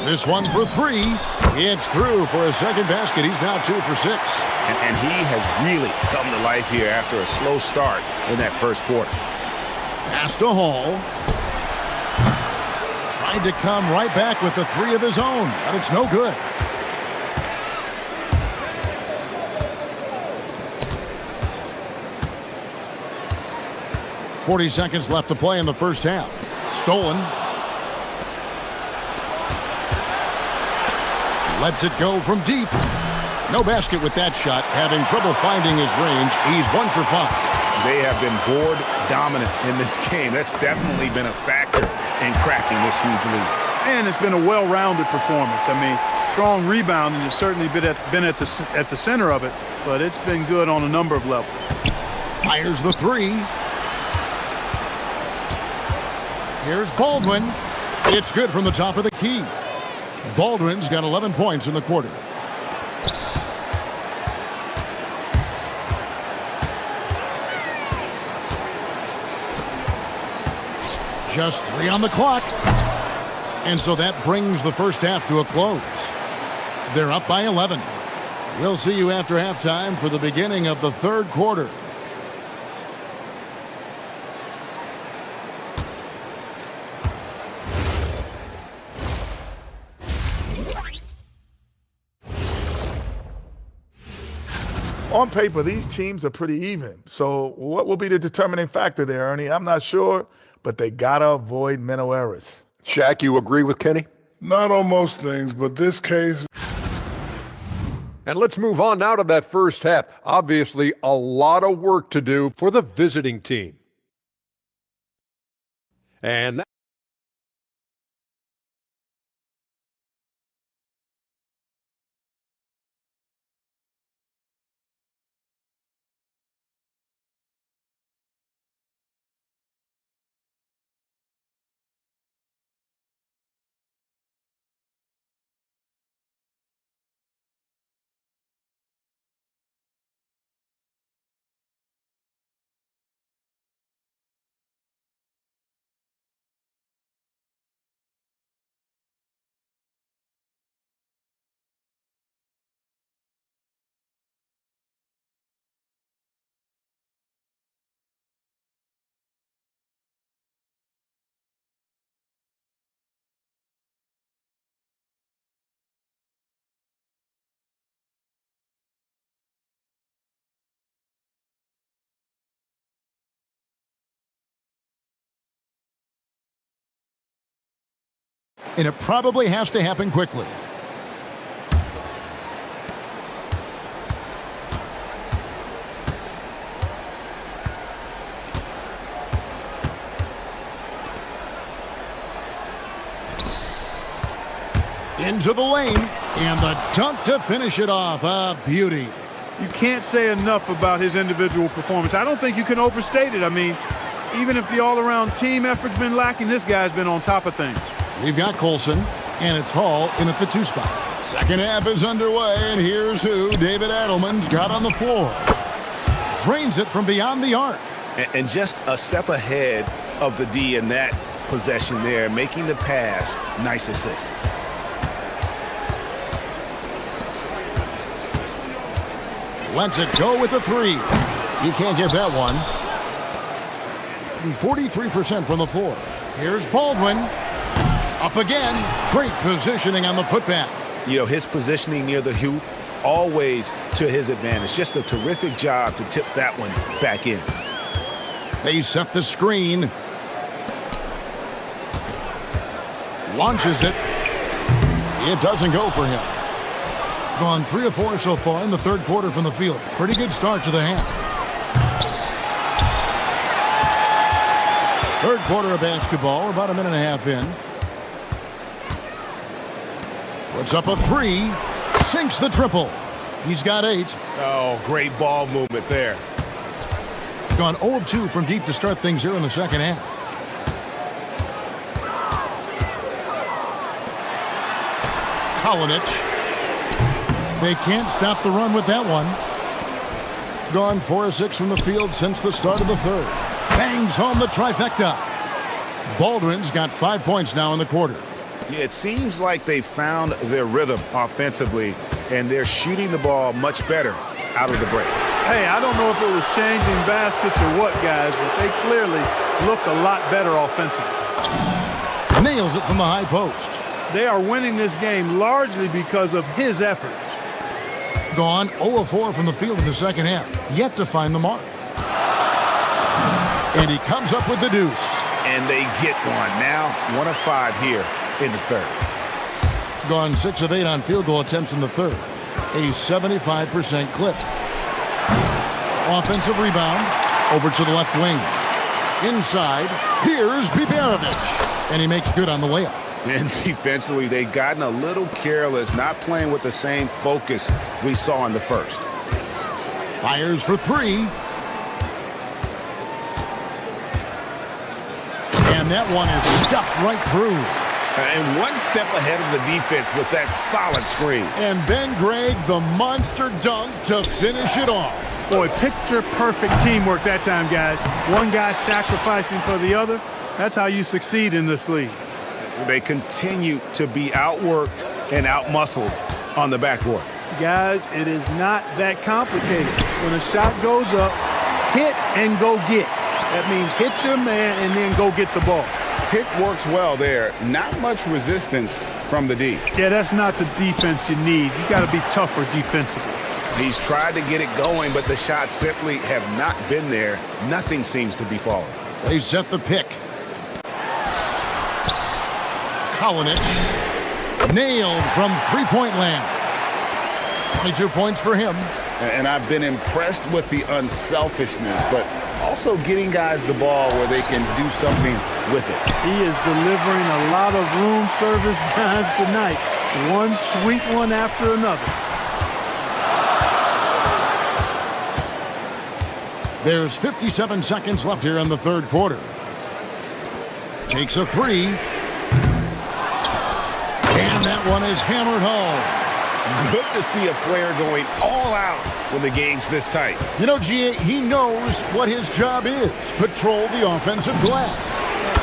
This one for 3. It's through for a second basket. He's now 2 for 6. And he has really come to life here after a slow start in that first quarter. Pass to Hall. Tried to come right back with the 3 of his own, but it's no good. .40 seconds left to play in the first half. Stolen. Lets it go from deep. No basket with that shot. Having trouble finding his range. He's 1 for 5. They have been board dominant in this game. That's definitely been a factor in crafting this huge lead. And it's been a well-rounded performance. I mean, strong rebounding has certainly been at the center of it, but it's been good on a number of levels. Fires the 3. Here's Baldwin. It's good from the top of the key. Baldwin's got 11 points in the quarter. Just 3 on the clock. And so that brings the first half to a close. They're up by 11. We'll see you after halftime for the beginning of the third quarter. On paper, these teams are pretty even. So what will be the determining factor there, Ernie? I'm not sure, but they got to avoid mental errors. Shaq, you agree with Kenny? Not on most things, but this case. And let's move on now to that first half. Obviously, a lot of work to do for the visiting team. And it probably has to happen quickly. Into the lane, and the dunk to finish it off. A beauty. You can't say enough about his individual performance. I don't think you can overstate it. I mean, even if the all-around team effort's been lacking, this guy's been on top of things. We've got Colson, and it's Hall in at the 2 spot. Second half is underway, and here's who David Adelman's got on the floor. Drains it from beyond the arc. And just a step ahead of the D in that possession there, making the pass. Nice assist. Lets it go with the 3. He can't get that one. 43% from the floor. Here's Baldwin. Up again. Great positioning on the putback. You know, his positioning near the hoop, always to his advantage. Just a terrific job to tip that one back in. They set the screen. Launches it. It doesn't go for him. Gone 3 of 4 so far in the third quarter from the field. Pretty good start to the half. Third quarter of basketball. We're about a minute and a half in. Puts up a 3. Sinks the triple. He's got 8. Oh, great ball movement there. Gone 0 of 2 from deep to start things here in the second half. Kolinic. They can't stop the run with that one. Gone 4 of 6 from the field since the start of the third. Bangs home the trifecta. Baldwin's got 5 points now in the quarter. It seems like they found their rhythm offensively, and they're shooting the ball much better out of the break. Hey, I don't know if it was changing baskets or what, guys, but they clearly look a lot better offensively. Nails it from the high post. They are winning this game largely because of his efforts. Gone 0 of 4 from the field in the second half. Yet to find the mark. And he comes up with the deuce. And they get one. Now 1 of 5 here in the third. Gone 6 of 8 on field goal attempts in the third. A 75% clip. Offensive rebound. Over to the left wing. Inside. Here's Biberovic. And he makes good on the layup. And defensively, they've gotten a little careless, not playing with the same focus we saw in the first. Fires for 3. And that one is stuffed right through. And one step ahead of the defense with that solid screen. And then, Greg, the monster dunk to finish it off. Boy, picture-perfect teamwork that time, guys. One guy sacrificing for the other. That's how you succeed in this league. They continue to be outworked and outmuscled on the backboard. Guys, it is not that complicated. When a shot goes up, hit and go get. That means hit your man and then go get the ball. Pick works well there. Not much resistance from the D. Yeah, that's not the defense you need. You got to be tougher defensively. He's tried to get it going, but the shots simply have not been there. Nothing seems to be falling. They set the pick. Kalinic. Nailed from three-point land. 22 points for him. And I've been impressed with the unselfishness, but also getting guys the ball where they can do something with it. He is delivering a lot of room service dimes tonight. One sweet one after another. There's 57 seconds left here in the third quarter. Takes a 3. And that one is hammered home. Good to see a player going all out when the game's this tight. You know, G.A., he knows what his job is. Patrol the offensive glass.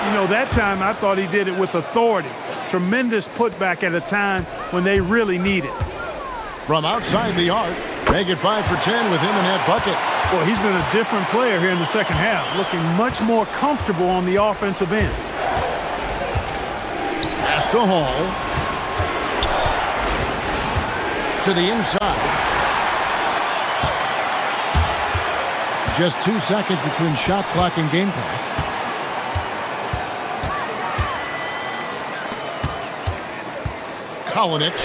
You know, that time I thought he did it with authority. Tremendous putback at a time when they really need it. From outside the arc, make it 5 for 10 with him in that bucket. Well, he's been a different player here in the second half, looking much more comfortable on the offensive end. Pass to Hall. To the inside. Just 2 seconds between shot clock and game clock. Kalinic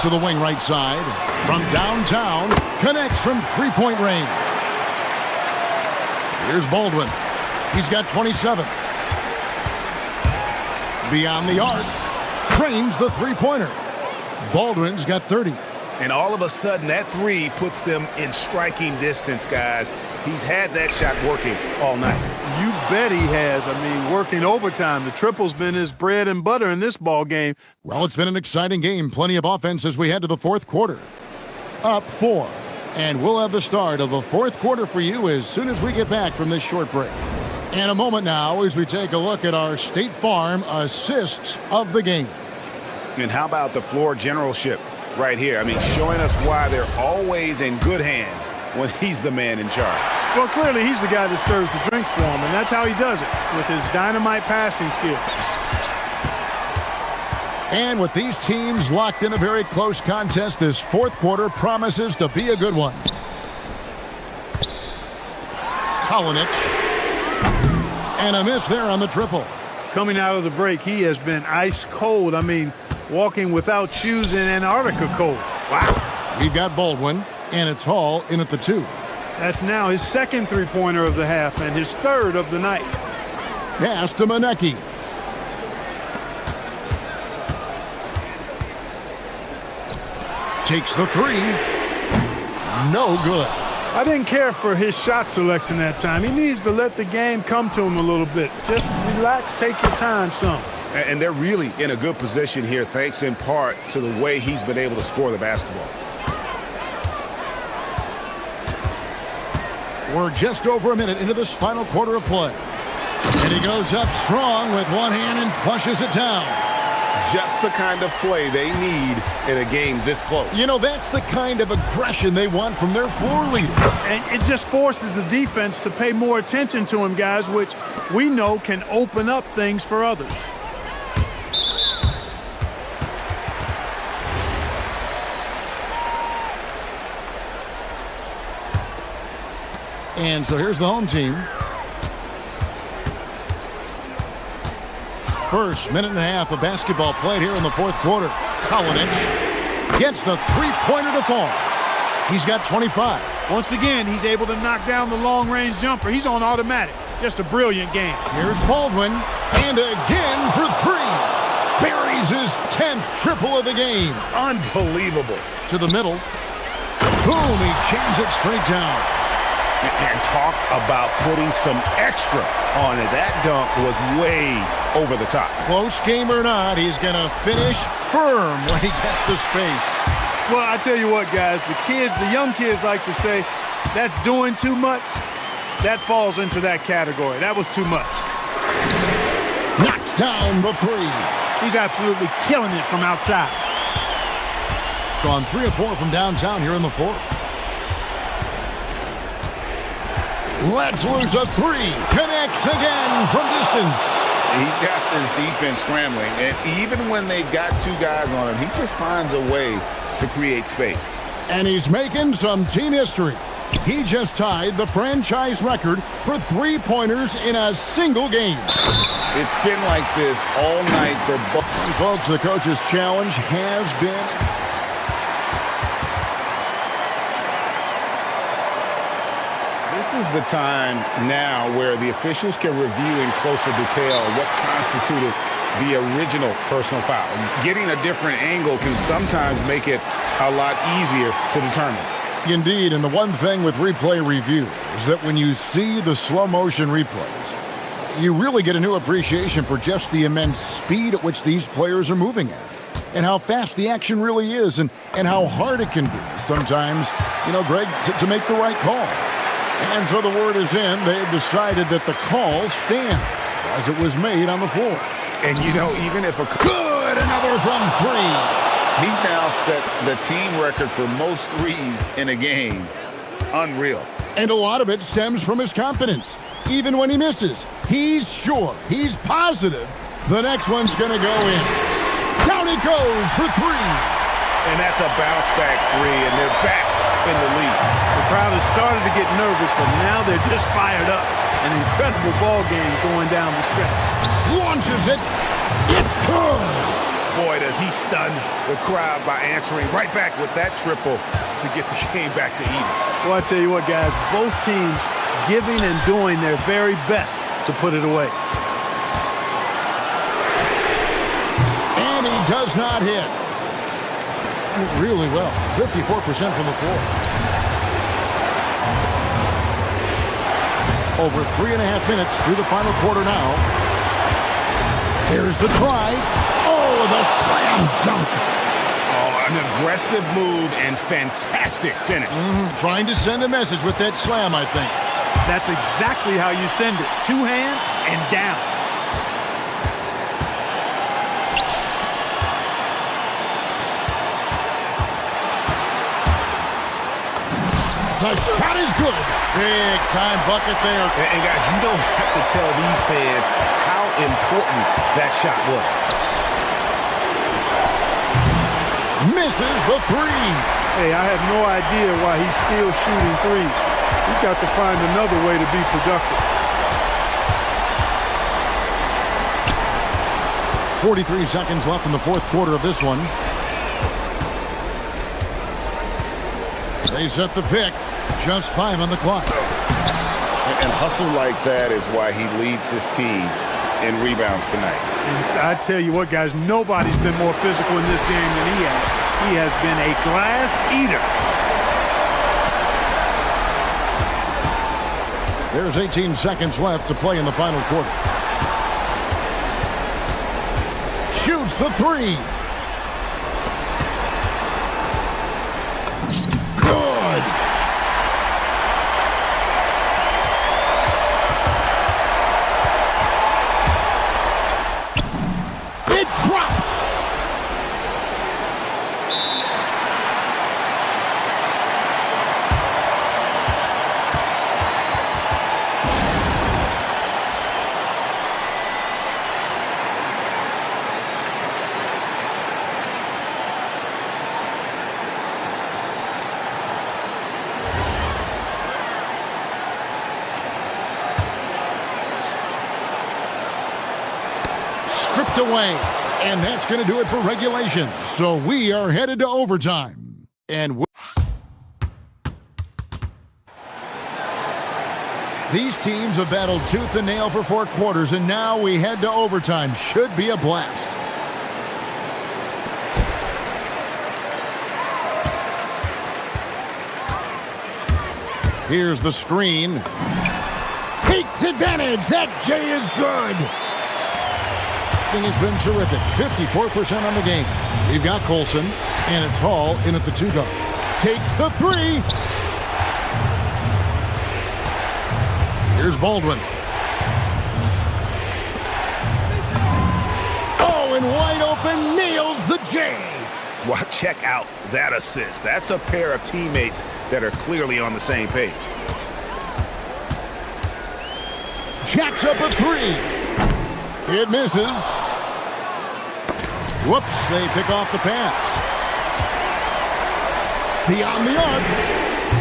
to the wing right side. From downtown, connects from three-point range. Here's Baldwin. He's got 27. Beyond the arc, cranes the three-pointer. Baldwin's got 30. And all of a sudden, that 3 puts them in striking distance, guys. He's had that shot working all night. You bet he has. I mean, working overtime. The triple's been his bread and butter in this ball game. Well, it's been an exciting game. Plenty of offense as we head to the fourth quarter. Up 4. And we'll have the start of the fourth quarter for you as soon as we get back from this short break. In a moment now as we take a look at our State Farm assists of the game. And how about the floor generalship right here? I mean, showing us why they're always in good hands when he's the man in charge. Well, clearly he's the guy that stirs the drink for him, and that's how he does it, with his dynamite passing skills. And with these teams locked in a very close contest, this fourth quarter promises to be a good one. Kalinic. And a miss there on the triple. Coming out of the break, he has been ice cold. I mean, walking without shoes in Antarctica cold. Wow. We've got Baldwin, and it's Hall in at the 2. That's now his second three-pointer of the half and his third of the night. Pass to Manecki. Takes the 3. No good. I didn't care for his shot selection that time. He needs to let the game come to him a little bit. Just relax, take your time some. And they're really in a good position here, thanks in part to the way he's been able to score the basketball. We're just over a minute into this final quarter of play. And he goes up strong with one hand and flushes it down. Just the kind of play they need in a game this close. You know, that's the kind of aggression they want from their floor leader. And it just forces the defense to pay more attention to him, guys, which we know can open up things for others. And so here's the home team. First minute and a half of basketball played here in the fourth quarter. Kalinic gets the three-pointer to fall. He's got 25. Once again, he's able to knock down the long-range jumper. He's on automatic. Just a brilliant game. Here's Baldwin, and again for three. Buries his 10th triple of the game. Unbelievable. To the middle. Boom, he jams it straight down. And talk about putting some extra on it. That dunk was way over the top. Close game or not, he's going to finish firm when he gets the space. Well, I tell you what, guys, the young kids like to say, that's doing too much. That falls into that category. That was too much. Knocks down the three. He's absolutely killing it from outside. Gone 3 of 4 from downtown here in the fourth. Let's lose a three. Connects again from distance. He's got this defense scrambling, and even when they've got two guys on him, he just finds a way to create space. And he's making some team history. He just tied the franchise record for three-pointers in a single game. It's been like this all night for both. Folks, the coach's challenge has been... This is the time now where the officials can review in closer detail what constituted the original personal foul. Getting a different angle can sometimes make it a lot easier to determine. Indeed, and the one thing with replay review is that when you see the slow motion replays, you really get a new appreciation for just the immense speed at which these players are moving at, and how fast the action really is, and how hard it can be sometimes, Greg, to make the right call. And so the word is in. They've decided that the call stands as it was made on the floor. And even if good, another from three. He's now set the team record for most threes in a game. Unreal. And a lot of it stems from his confidence. Even when he misses, he's sure, he's positive the next one's going to go in. Down it goes for three. And that's a bounce back three, and they're back in the lead. The crowd has started to get nervous, but now they're just fired up. An incredible ball game going down the stretch. Launches it. It's good. Boy, does he stun the crowd by answering right back with that triple to get the game back to even. Well, I tell you what, guys, both teams giving and doing their very best to put it away. And he does not hit. Really well. 54% from the floor. Over 3.5 minutes through the final quarter now. Here's the drive. Oh, the slam dunk. Oh, an aggressive move and fantastic finish. Trying to send a message with that slam, I think. That's exactly how you send it. Two hands and down. The shot is good. Big time bucket there. And guys, you don't have to tell these fans how important that shot was. Misses the three. Hey, I have no idea why he's still shooting threes. He's got to find another way to be productive. 43 seconds left in the fourth quarter of this one. They set the pick. Just 5 on the clock. And hustle like that is why he leads his team in rebounds tonight. And I tell you what, guys, nobody's been more physical in this game than he has. He has been a glass eater. There's 18 seconds left to play in the final quarter. Shoots the three. Good. Tipped away. And that's going to do it for regulation. So we are headed to overtime. And these teams have battled tooth and nail for 4 quarters, and now we head to overtime. Should be a blast. Here's the screen. Takes advantage. That J is good. It's been terrific. 54% on the game. We've got Colson, and it's Hall in at the 2-guard. Takes the 3. Here's Baldwin. Oh, and wide open, nails the J. Well, check out that assist. That's a pair of teammates that are clearly on the same page. Jacks up a 3. It misses. Whoops, they pick off the pass. Beyond the arc.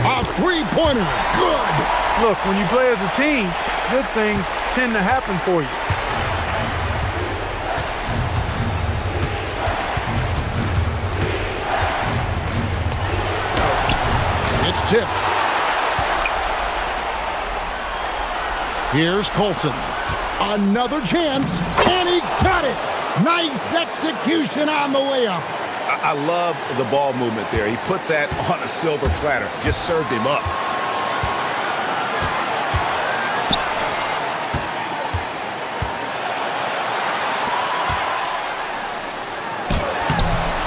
A 3-pointer. Good. Look, when you play as a team, good things tend to happen for you. It's tipped. Here's Colson. Another chance, and he got it. Nice execution on the layup. I love the ball movement there. He put that on a silver platter. Just served him up.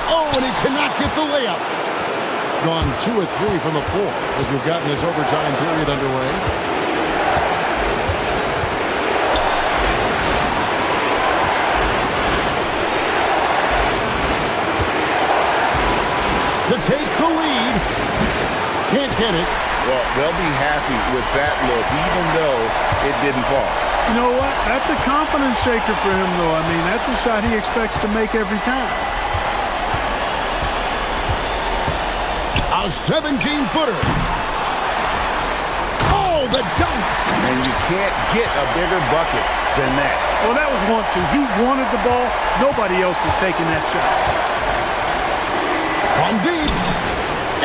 Oh, and he cannot get the layup. Gone 2 of 3 from the floor as we've gotten this overtime period underway. To take the lead. Can't get it. Well, they'll be happy with that look, even though it didn't fall. You know what? That's a confidence shaker for him, though. I mean, that's a shot he expects to make every time. A 17-footer. Oh, the dunk. And you can't get a bigger bucket than that. Well, that was 1-2. He wanted the ball. Nobody else was taking that shot. From deep,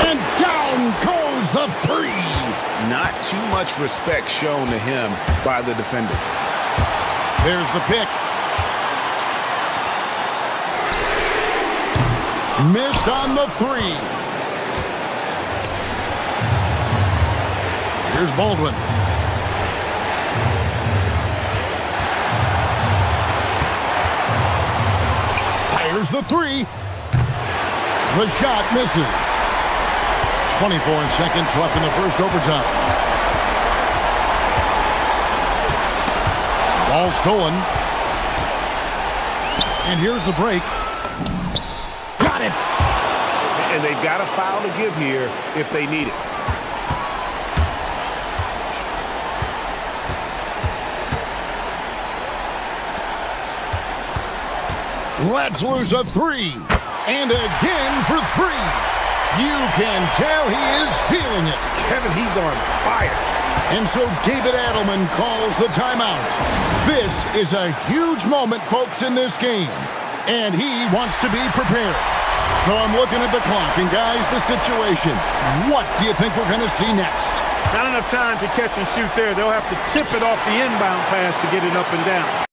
and down goes the 3. Not too much respect shown to him by the defenders. There's the pick. Missed on the 3. Here's Baldwin. Fires the 3. The shot misses. 24 seconds left in the first overtime. Ball stolen. And here's the break. Got it! And they've got a foul to give here if they need it. Let's lose a 3. And again for 3. You can tell he is feeling it. Kevin, he's on fire. And so David Adelman calls the timeout. This is a huge moment, folks, in this game. And he wants to be prepared. So I'm looking at the clock. And guys, the situation. What do you think we're going to see next? Not enough time to catch and shoot there. They'll have to tip it off the inbound pass to get it up and down.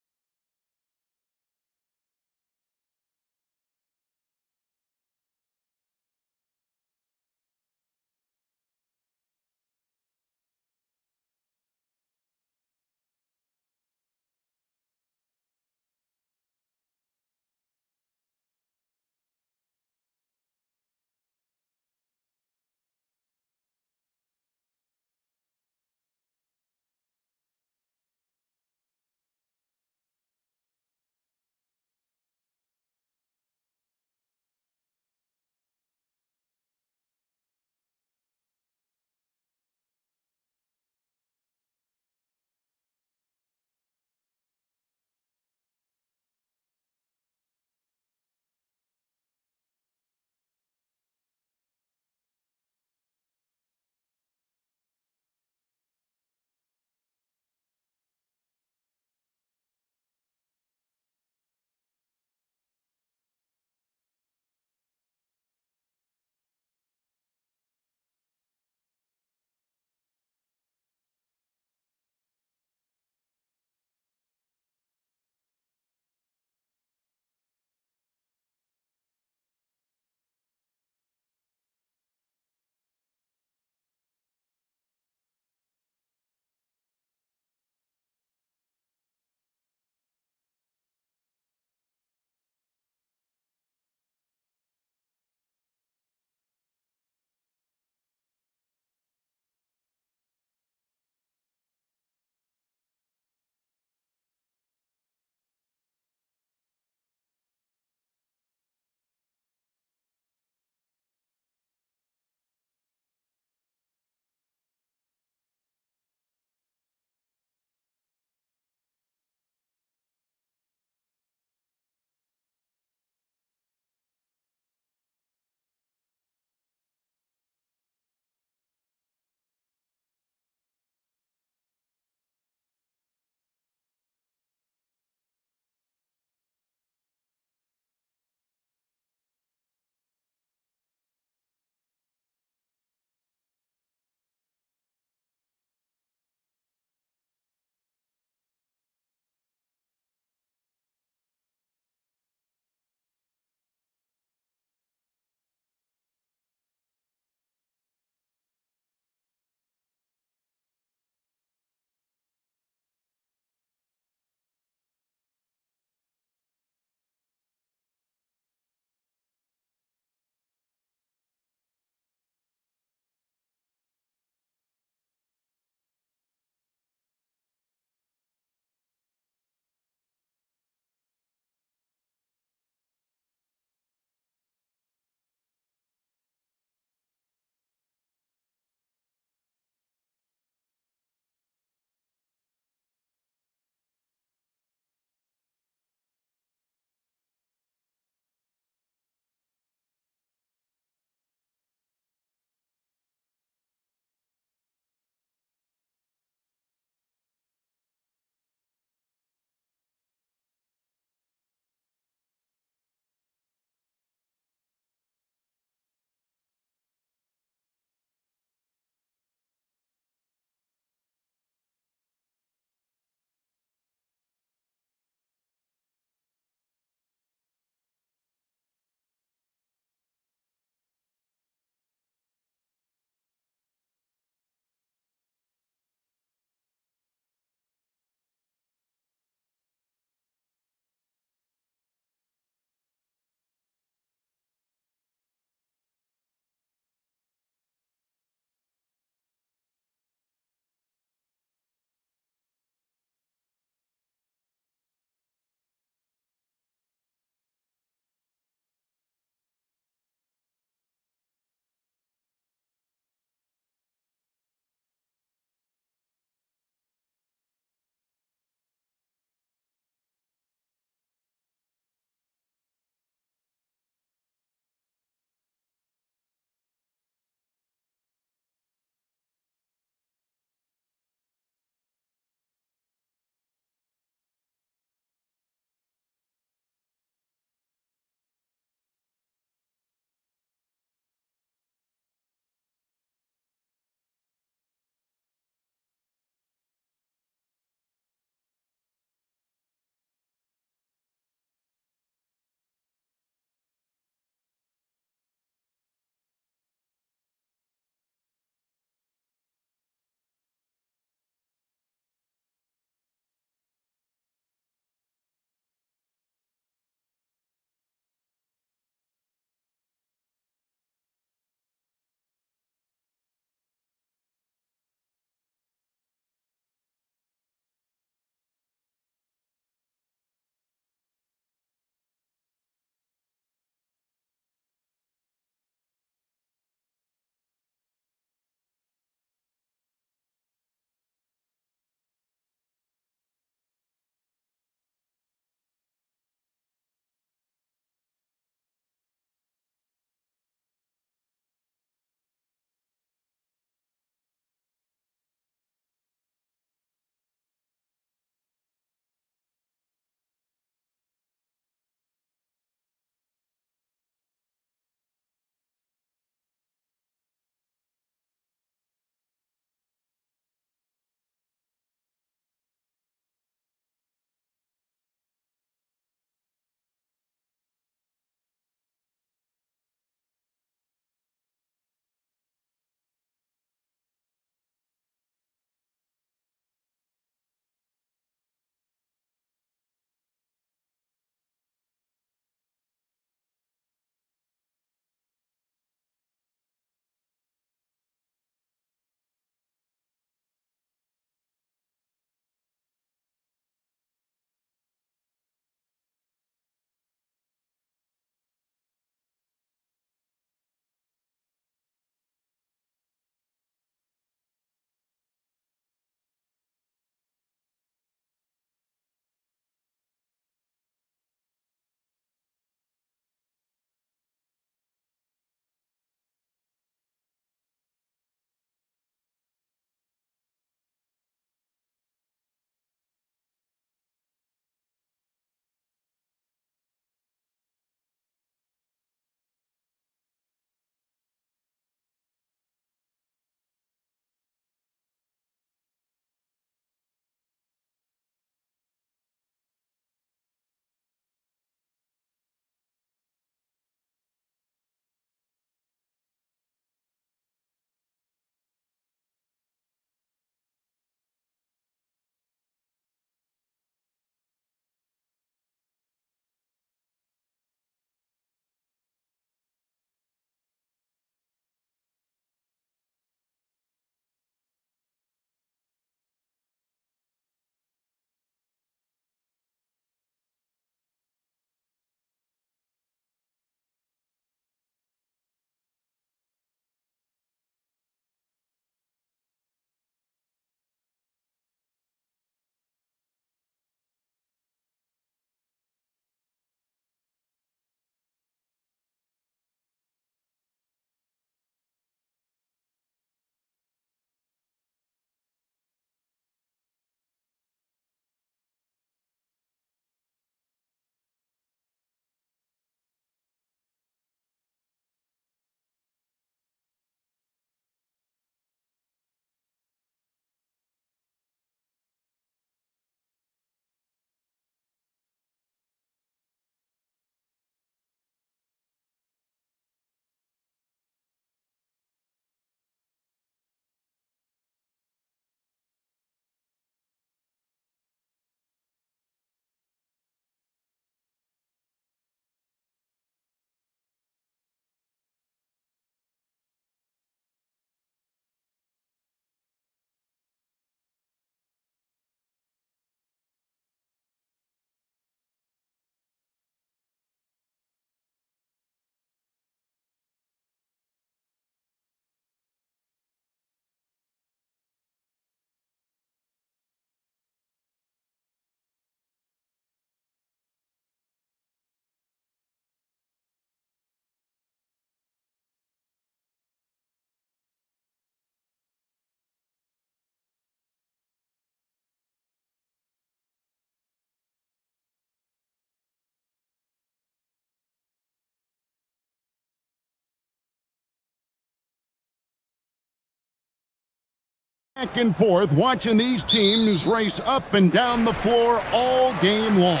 Back and forth, watching these teams race up and down the floor all game long.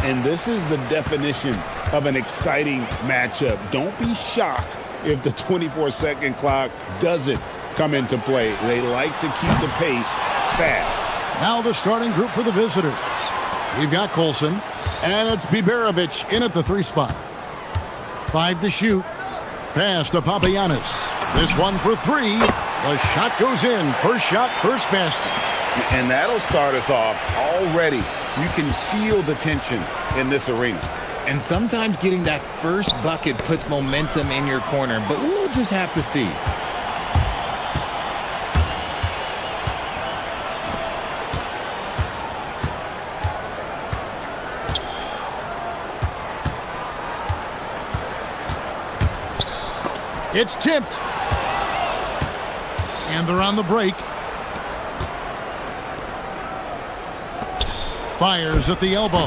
And this is the definition of an exciting matchup. Don't be shocked if the 24-second clock doesn't come into play. They like to keep the pace fast. Now the starting group for the visitors. We've got Colson, and it's Biberovic in at the 3 spot. 5 to shoot. Pass to Papagiannis. This one for 3. The shot goes in. First shot, first basket. And that'll start us off already. You can feel the tension in this arena. And sometimes getting that first bucket puts momentum in your corner, but we'll just have to see. It's tipped. And they're on the break. Fires at the elbow.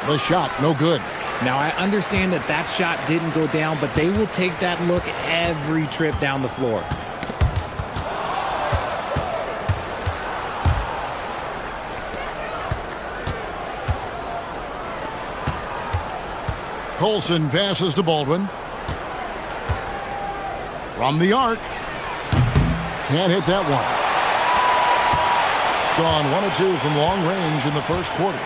The shot, no good. Now, I understand that that shot didn't go down, but they will take that look every trip down the floor. Colson passes to Baldwin. From the arc. Can't hit that one. Gone 1 of 2 from long range in the first quarter.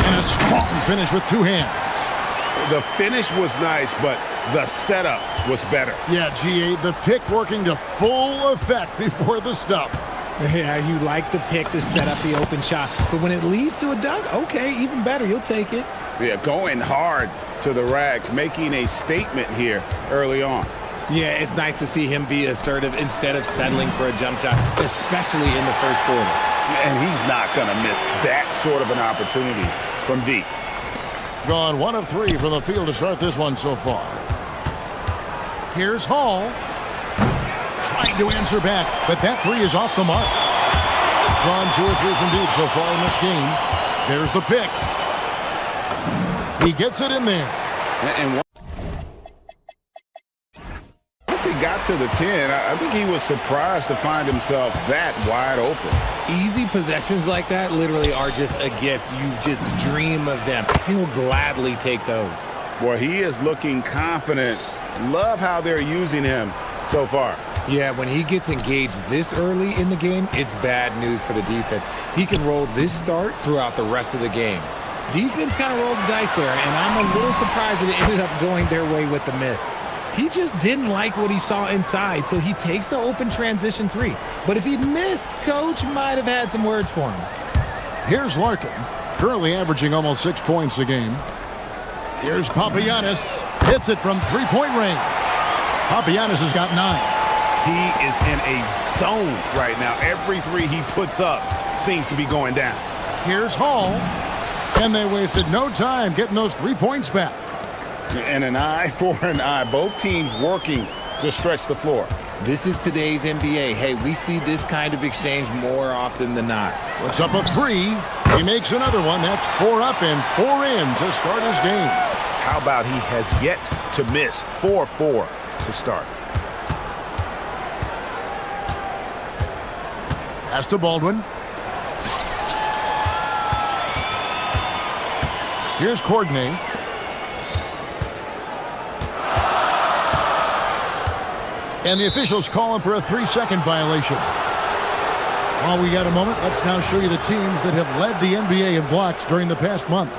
And a strong finish with 2 hands. The finish was nice, but the setup was better. Yeah, GA, the pick working to full effect before the stuff. Yeah, you like the pick to set up the open shot, but when it leads to a dunk, okay, even better, you'll take it. Yeah, going hard to the rack, making a statement here early on. Yeah, it's nice to see him be assertive instead of settling for a jump shot, especially in the first quarter. And he's not going to miss that sort of an opportunity from deep. Gone 1 of 3 from the field to start this one so far. Here's Hall. Trying to answer back, but that 3 is off the mark. Gone 2 or 3 from deep so far in this game. There's the pick. He gets it in there. And once he got to the 10, I think he was surprised to find himself that wide open. Easy possessions like that literally are just a gift. You just dream of them. He'll gladly take those. Boy, he is looking confident. Love how they're using him so far. Yeah, when he gets engaged this early in the game, it's bad news for the defense. He can roll this start throughout the rest of the game. Defense kind of rolled the dice there, and I'm a little surprised that it ended up going their way with the miss. He just didn't like what he saw inside, so he takes the open transition 3. But if he'd missed, Coach might have had some words for him. Here's Larkin, currently averaging almost 6 points a game. Here's Papagiannis. Hits it from 3-point range. Papagiannis has got 9. He is in a zone right now. Every 3 he puts up seems to be going down. Here's Hall. And they wasted no time getting those 3 points back. And an eye for an eye. Both teams working to stretch the floor. This is today's NBA. Hey, we see this kind of exchange more often than not. Puts up a 3. He makes another one. That's 4 up and 4 in to start his game. How about he has yet to miss 4-4 to start. Pass to Baldwin. Here's Courtney. And the officials calling for a 3-second violation. While we got a moment, let's now show you the teams that have led the NBA in blocks during the past month.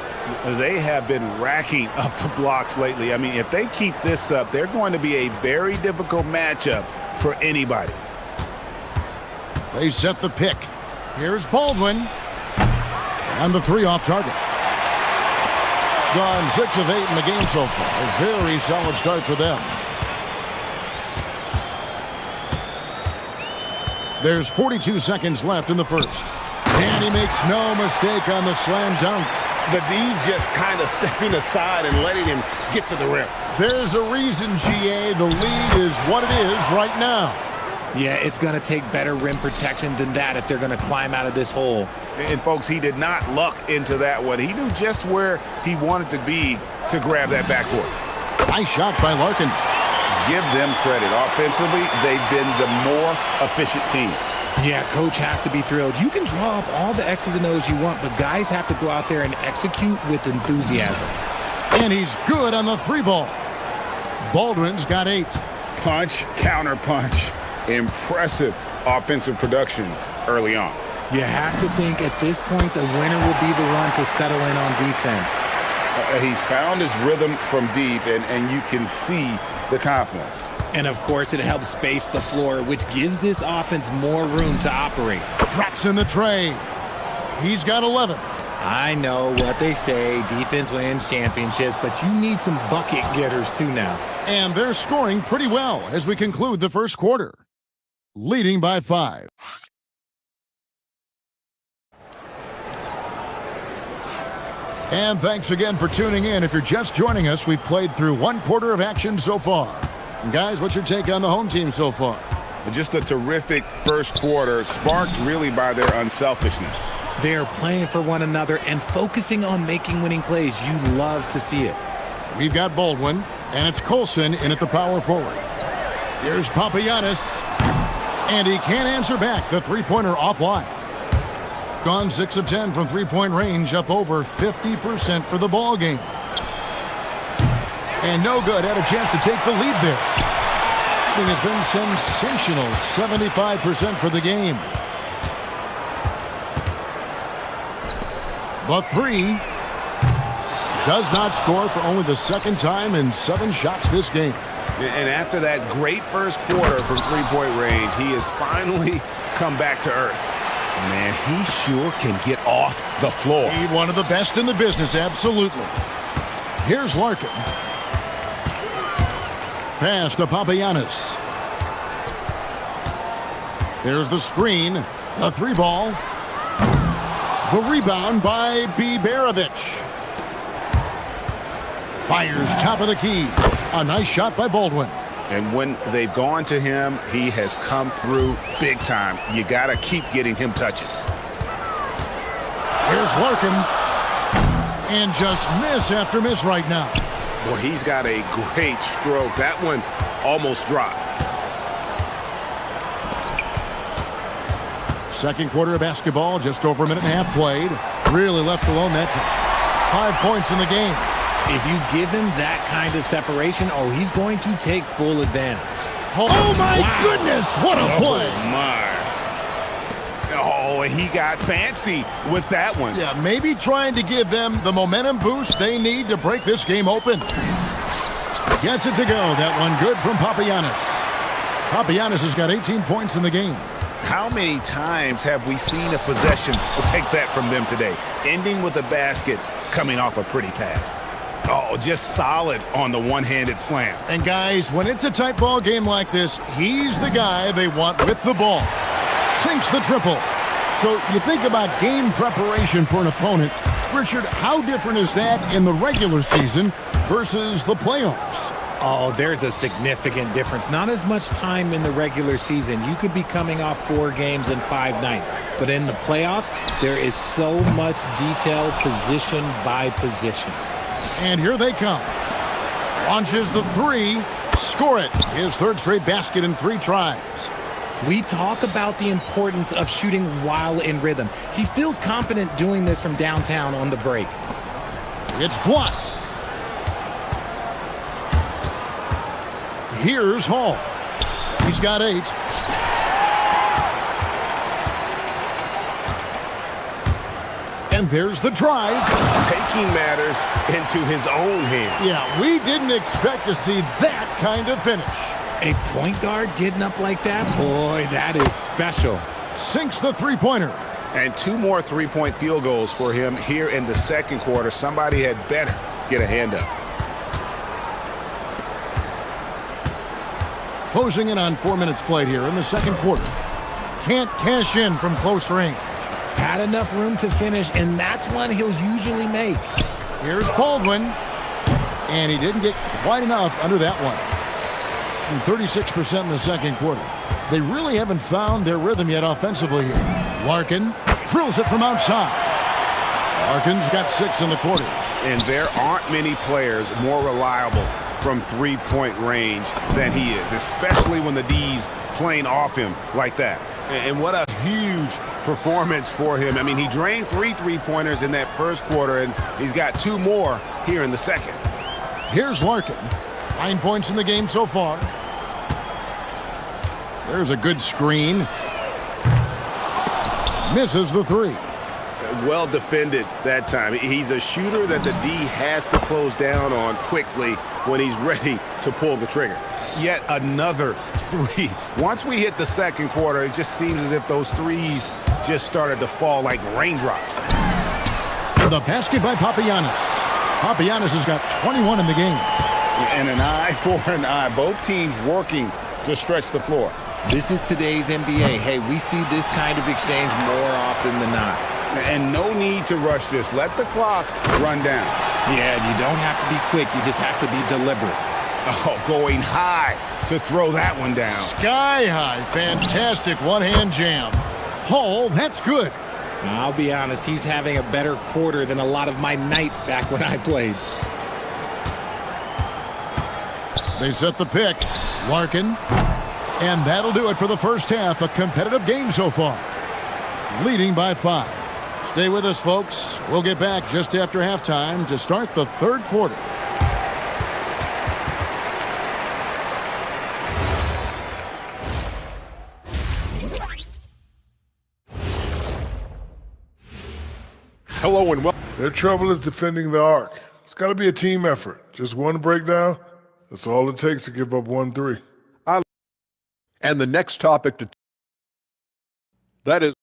They have been racking up the blocks lately. I mean, if they keep this up, they're going to be a very difficult matchup for anybody. They set the pick. Here's Baldwin. And the 3 off target. Gone 6 of 8 in the game so far. A very solid start for them. There's 42 seconds left in the first. And he makes no mistake on the slam dunk. The D just kind of stepping aside and letting him get to the rim. There's a reason, GA. The lead is what it is right now. Yeah, it's going to take better rim protection than that if they're going to climb out of this hole. And, folks, he did not luck into that one. He knew just where he wanted to be to grab that backboard. Nice shot by Larkin. Give them credit. Offensively, they've been the more efficient team. Yeah, coach has to be thrilled. You can draw up all the X's and O's you want, but guys have to go out there and execute with enthusiasm. And he's good on the 3-ball. Baldwin's got 8. Punch, counter punch. Impressive offensive production early on. You have to think at this point the winner will be the one to settle in on defense. He's found his rhythm from deep, and you can see the confidence. And, of course, it helps space the floor, which gives this offense more room to operate. Drops in the tray. He's got 11. I know what they say, defense wins championships, but you need some bucket getters too now. And they're scoring pretty well as we conclude the first quarter, leading by 5. And thanks again for tuning in. If you're just joining us, we've played through 1 quarter of action so far. And guys, what's your take on the home team so far? Just a terrific first quarter, sparked really by their unselfishness. They are playing for one another and focusing on making winning plays. You love to see it. We've got Baldwin, and it's Colson in at the power forward. Here's Papagiannis, and he can't answer back. The three-pointer offline. Gone 6 of 10 from three-point range, up over 50% for the ball game. And no good. Had a chance to take the lead there. It has been sensational. 75% for the game. The 3 does not score for only the second time in 7 shots this game. And after that great first quarter from three-point range, he has finally come back to earth. Man, he sure can get off the floor. He's one of the best in the business, absolutely. Here's Larkin. Pass to Papagiannis. There's the screen. The 3-ball. The rebound by Biberovic. Fires top of the key. A nice shot by Baldwin. And when they've gone to him, he has come through big time. You got to keep getting him touches. Here's Larkin. And just miss after miss right now. Well, he's got a great stroke. That one almost dropped. Second quarter of basketball, just over a minute and a half played. Really left alone that time. 5 points in the game. If you give him that kind of separation, oh, he's going to take full advantage. Oh my goodness, what a play. Oh, my. Oh, he got fancy with that one. Yeah, maybe trying to give them the momentum boost they need to break this game open. Gets it to go. That one good from Papagiannis. Papagiannis has got 18 points in the game. How many times have we seen a possession like that from them today? Ending with a basket, coming off a pretty pass. Oh, just solid on the one-handed slam. And guys, when it's a tight ball game like this, he's the guy they want with the ball. Sinks the triple. So you think about game preparation for an opponent. Richard, how different is that in the regular season versus the playoffs? Oh, there's a significant difference. Not as much time in the regular season. You could be coming off 4 games in 5 nights. But in the playoffs, there is so much detail position by position. And here they come. Launches the 3. Score it. His 3rd straight basket in 3 tries. We talk about the importance of shooting while in rhythm. He feels confident doing this from downtown on the break. It's blocked. Here's Hall. He's got 8. And there's the drive. Taking matters into his own hands. Yeah, we didn't expect to see that kind of finish. A point guard getting up like that? Boy, that is special. Sinks the 3-pointer. And 2 more 3-point field goals for him here in the second quarter. Somebody had better get a hand up. Closing in on 4 minutes played here in the second quarter. Can't cash in from close range. Had enough room to finish, and that's one he'll usually make. Here's Baldwin. And he didn't get quite enough under that one. And 36% in the second quarter. They really haven't found their rhythm yet offensively here. Larkin drills it from outside. Larkin's got 6 in the quarter. And there aren't many players more reliable from three-point range than he is, especially when the D's playing off him like that. And what a huge performance for him. I mean, he drained 3 three-pointers in that first quarter, and he's got 2 more here in the second. Here's Larkin. 9 points in the game so far. There's a good screen. Misses the 3. Well defended that time. He's a shooter that the D has to close down on quickly when he's ready to pull the trigger. Yet another 3. Once we hit the second quarter, it just seems as if those threes just started to fall like raindrops. The basket by Papagiannis. Papagiannis has got 21 in the game. And an eye for an eye. Both teams working to stretch the floor. This is today's NBA. Hey, we see this kind of exchange more often than not. And no need to rush this. Let the clock run down. Yeah, you don't have to be quick. You just have to be deliberate. Oh, going high to throw that one down. Sky high. Fantastic one-hand jam. Oh, that's good. I'll be honest, he's having a better quarter than a lot of my nights back when I played. They set the pick. Larkin. And that'll do it for the first half. A competitive game so far. Leading by 5. Stay with us, folks. We'll get back just after halftime to start the third quarter. Hello and welcome. Their trouble is defending the arc. It's got to be a team effort. Just one breakdown, that's all it takes to give up 1-3. And the next topic that is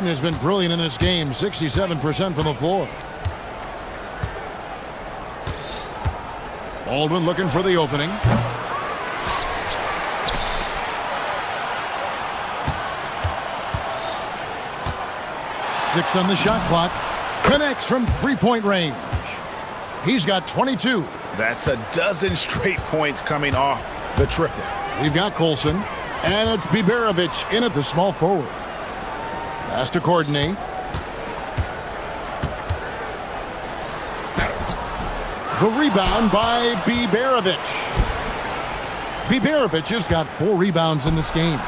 has been brilliant in this game. 67% from the floor. Baldwin looking for the opening. Six on the shot clock. Connects from three-point range. He's got 22. That's a dozen straight points coming off the triple. We've got Colson. And it's Biberovic in at the small forward. Pass to Courtney. The rebound by Biberovic. Biberovic has got 4 rebounds in this game.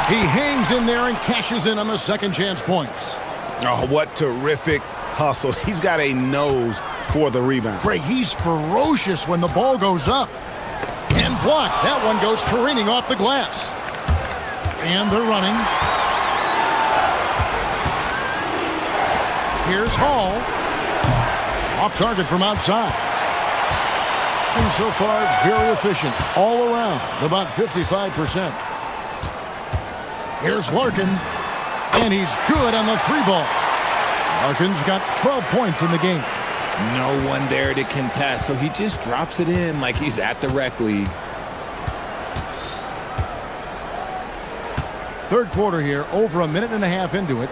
He hangs in there and cashes in on the second chance points. Oh, what terrific hustle. He's got a nose for the rebound. Greg, he's ferocious when the ball goes up. And blocked. That one goes careening off the glass. And they're running. Here's Hall. Off target from outside. And so far, very efficient all around, about 55%. Here's Larkin. And he's good on the 3-ball. Larkin's got 12 points in the game. No one there to contest, so he just drops it in like he's at the rec league. Third quarter here, over a minute and a half into it.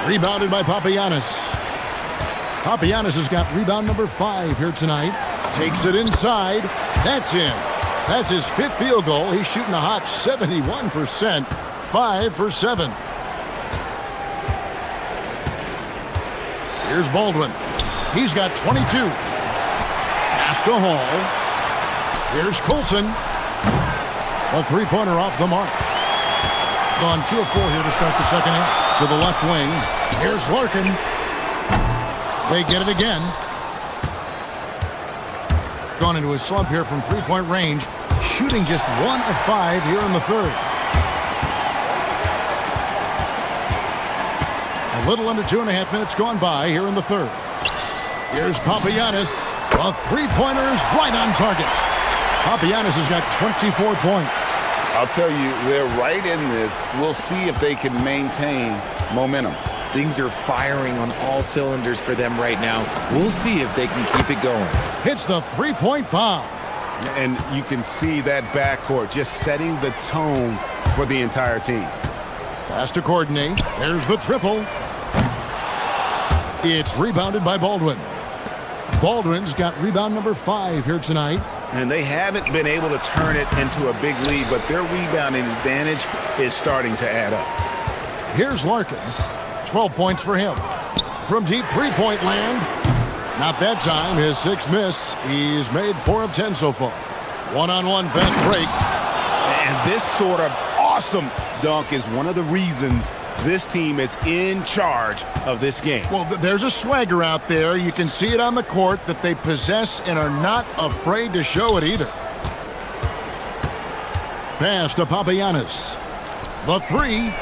Rebounded by Papagiannis. Papagiannis has got rebound number 5 here tonight. Takes it inside. That's in. That's his 5th field goal. He's shooting a hot 71%. 5 for 7. Here's Baldwin. He's got 22. Pass to Hall. Here's Coulson. A three-pointer off the mark. Gone 2 of 4 here to start the second half. To the left wing. Here's Larkin. They get it again. Gone into a slump here from three-point range. Shooting just 1 of 5 here in the third. A little under 2.5 minutes gone by here in the third. Here's Papagiannis. The three-pointers right on target. Papagiannis has got 24 points. I'll tell you, they're right in this. We'll see if they can maintain momentum. Things are firing on all cylinders for them right now. We'll see if they can keep it going. Hits the three-point bomb. And you can see that backcourt just setting the tone for the entire team. Pass to Courtney. There's the triple. It's rebounded by Baldwin. Baldwin's got rebound number 5 here tonight. And they haven't been able to turn it into a big lead, but their rebounding advantage is starting to add up. Here's Larkin. 12 points for him. From deep three-point land. Not that time. His 6th miss. He's made 4 of 10 so far. One-on-one fast break. And this sort of awesome dunk is one of the reasons this team is in charge of this game. Well, there's a swagger out there. You can see it on the court that they possess and are not afraid to show it either. Pass to Papagiannis. The three.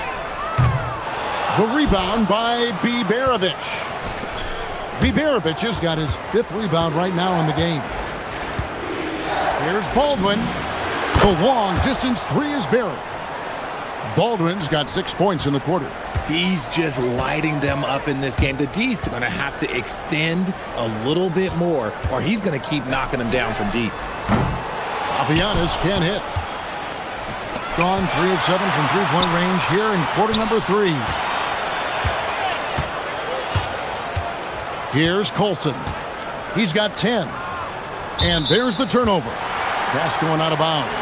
The rebound by Biberovic. Biberovic has got his 5th rebound right now in the game. Here's Baldwin. The long distance 3 is buried. Baldwin's got 6 points in the quarter. He's just lighting them up in this game. The D's going to have to extend a little bit more, or he's going to keep knocking them down from deep. Papagiannis can't hit. Gone 3 of 7 from three-point range here in quarter number 3. Here's Coulson. He's got 10. And there's the turnover. Pass going out of bounds.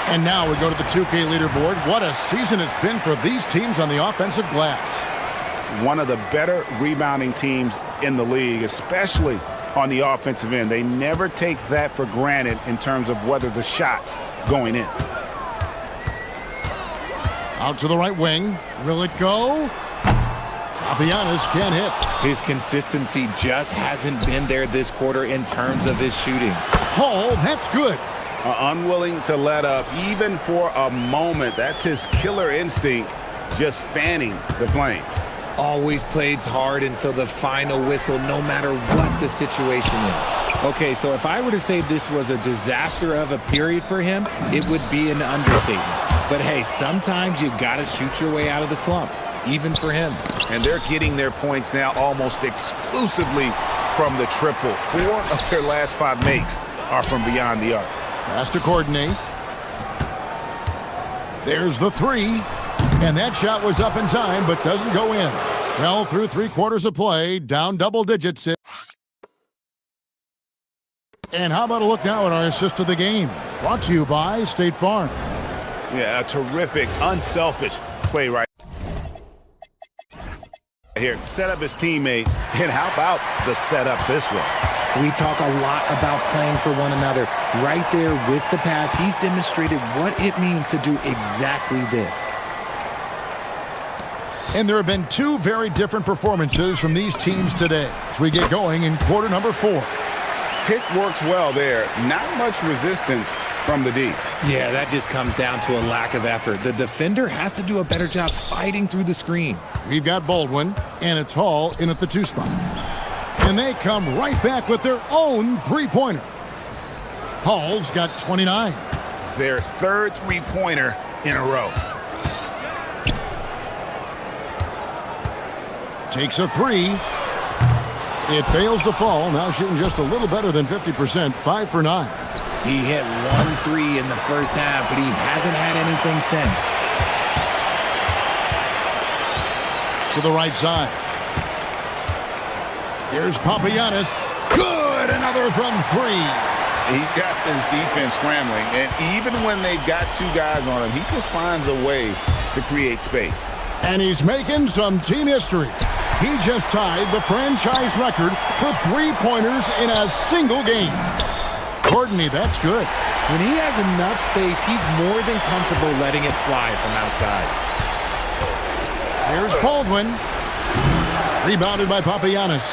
And now we go to the 2K leaderboard. What a season it's been for these teams on the offensive glass. One of the better rebounding teams in the league, especially on the offensive end. They never take that for granted in terms of whether the shot's going in. Out to the right wing. Will it go? Papagiannis can't hit. His consistency just hasn't been there this quarter in terms of his shooting. Hall, that's good. Unwilling to let up even for a moment. That's his killer instinct, just fanning the flames. Always plays hard until the final whistle, no matter what the situation is. Okay, so if I were to say this was a disaster of a period for him, it would be an understatement. But hey, sometimes you got to shoot your way out of the slump, even for him. And they're getting their points now almost exclusively from the triple. 4 of their last 5 makes are from beyond the arc. Pass to Courtney. There's the 3. And that shot was up in time, but doesn't go in. Fell through 3 quarters of play, down double digits. And how about a look now at our assist of the game? Brought to you by State Farm. Yeah, a terrific, unselfish play right here. Set up his teammate, and how about the setup this was? We talk a lot about playing for one another. Right there with the pass, he's demonstrated what it means to do exactly this. And there have been 2 very different performances from these teams today as we get going in quarter number 4. Pick works well there. Not much resistance from the D. Yeah, that just comes down to a lack of effort. The defender has to do a better job fighting through the screen. We've got Baldwin, and it's Hall in at the 2 spot. And they come right back with their own three-pointer. Hall's got 29. Their 3rd three-pointer in a row. Takes a 3. It fails to fall. Now shooting just a little better than 50%. 5 for 9. He hit 1 3 in the first half, but he hasn't had anything since. To the right side. Here's Papagiannis. Good! Another from 3. He's got this defense scrambling, and even when they've got 2 guys on him, he just finds a way to create space. And he's making some team history. He just tied the franchise record for three-pointers in a single game. Courtney, that's good. When he has enough space, he's more than comfortable letting it fly from outside. Here's Baldwin. Rebounded by Papagiannis.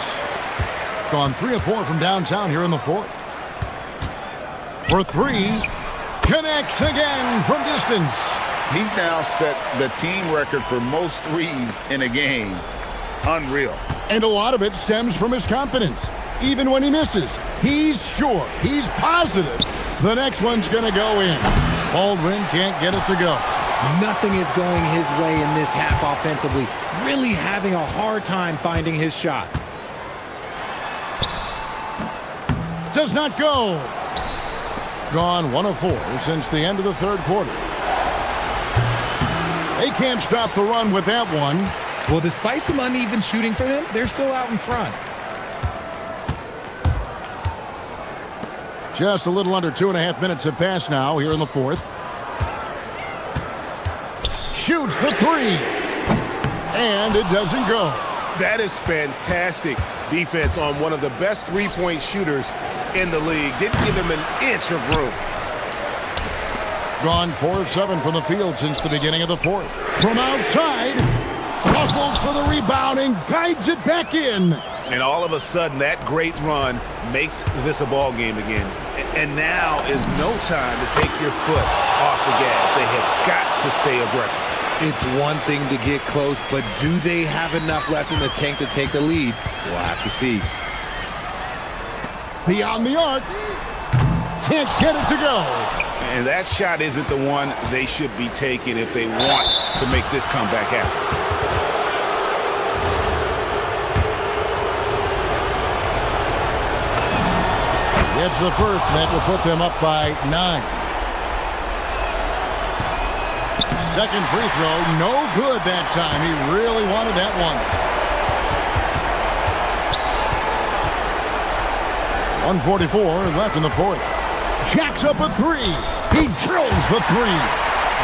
Gone 3 of 4 from downtown here in the fourth. For three. Connects again from distance. He's now set the team record for most threes in a game. Unreal. And a lot of it stems from his confidence. Even when he misses, he's sure, he's positive the next one's going to go in. Baldwin can't get it to go. Nothing is going his way in this half offensively. Really having a hard time finding his shot. Does not go. Gone 1 of 4 since the end of the third quarter. They can't stop the run with that one. Well, despite some uneven shooting from him, they're still out in front. Just a little under 2.5 minutes have passed now here in the fourth. Shoots the three. And it doesn't go. That is fantastic defense on one of the best three-point shooters in the league. Didn't give him an inch of room. Gone 4 of 7 from the field since the beginning of the fourth. From outside, hustles for the rebound and guides it back in. And all of a sudden, that great run makes this a ball game again. And now is no time to take your foot off the gas. They have got to stay aggressive. It's one thing to get close, but do they have enough left in the tank to take the lead? We'll have to see. Beyond the arc. Can't get it to go. And that shot isn't the one they should be taking if they want to make this comeback happen. It's the first, and that will put them up by 9. Second free throw, no good that time. He really wanted that one. 1:44 left in the fourth. Jacks up a three. He drills the three.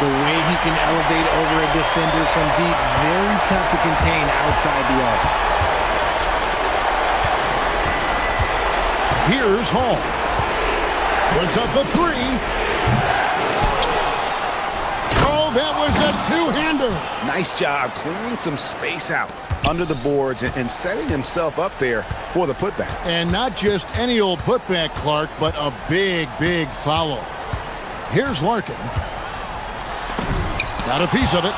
The way he can elevate over a defender from deep, very tough to contain outside the arc. Here's Hall. Puts up the three. Oh, that was a two-hander. Nice job clearing some space out under the boards and setting himself up there for the putback. And not just any old putback, Clark, but a big, big foul. Here's Larkin. Got a piece of it.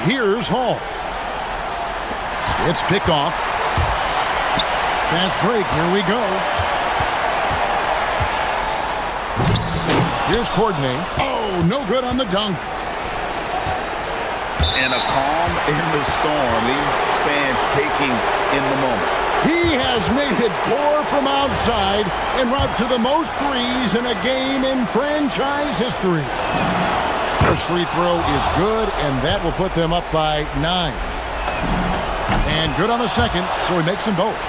Here's Hall. It's picked off. Fast break. Here we go. Here's Courtney. Oh, no good on the dunk. And a calm in the storm. These fans taking in the moment. He has made it pour from outside en route to the most threes in a game in franchise history. First free throw is good, and that will put them up by 9. And good on the second, so he makes them both.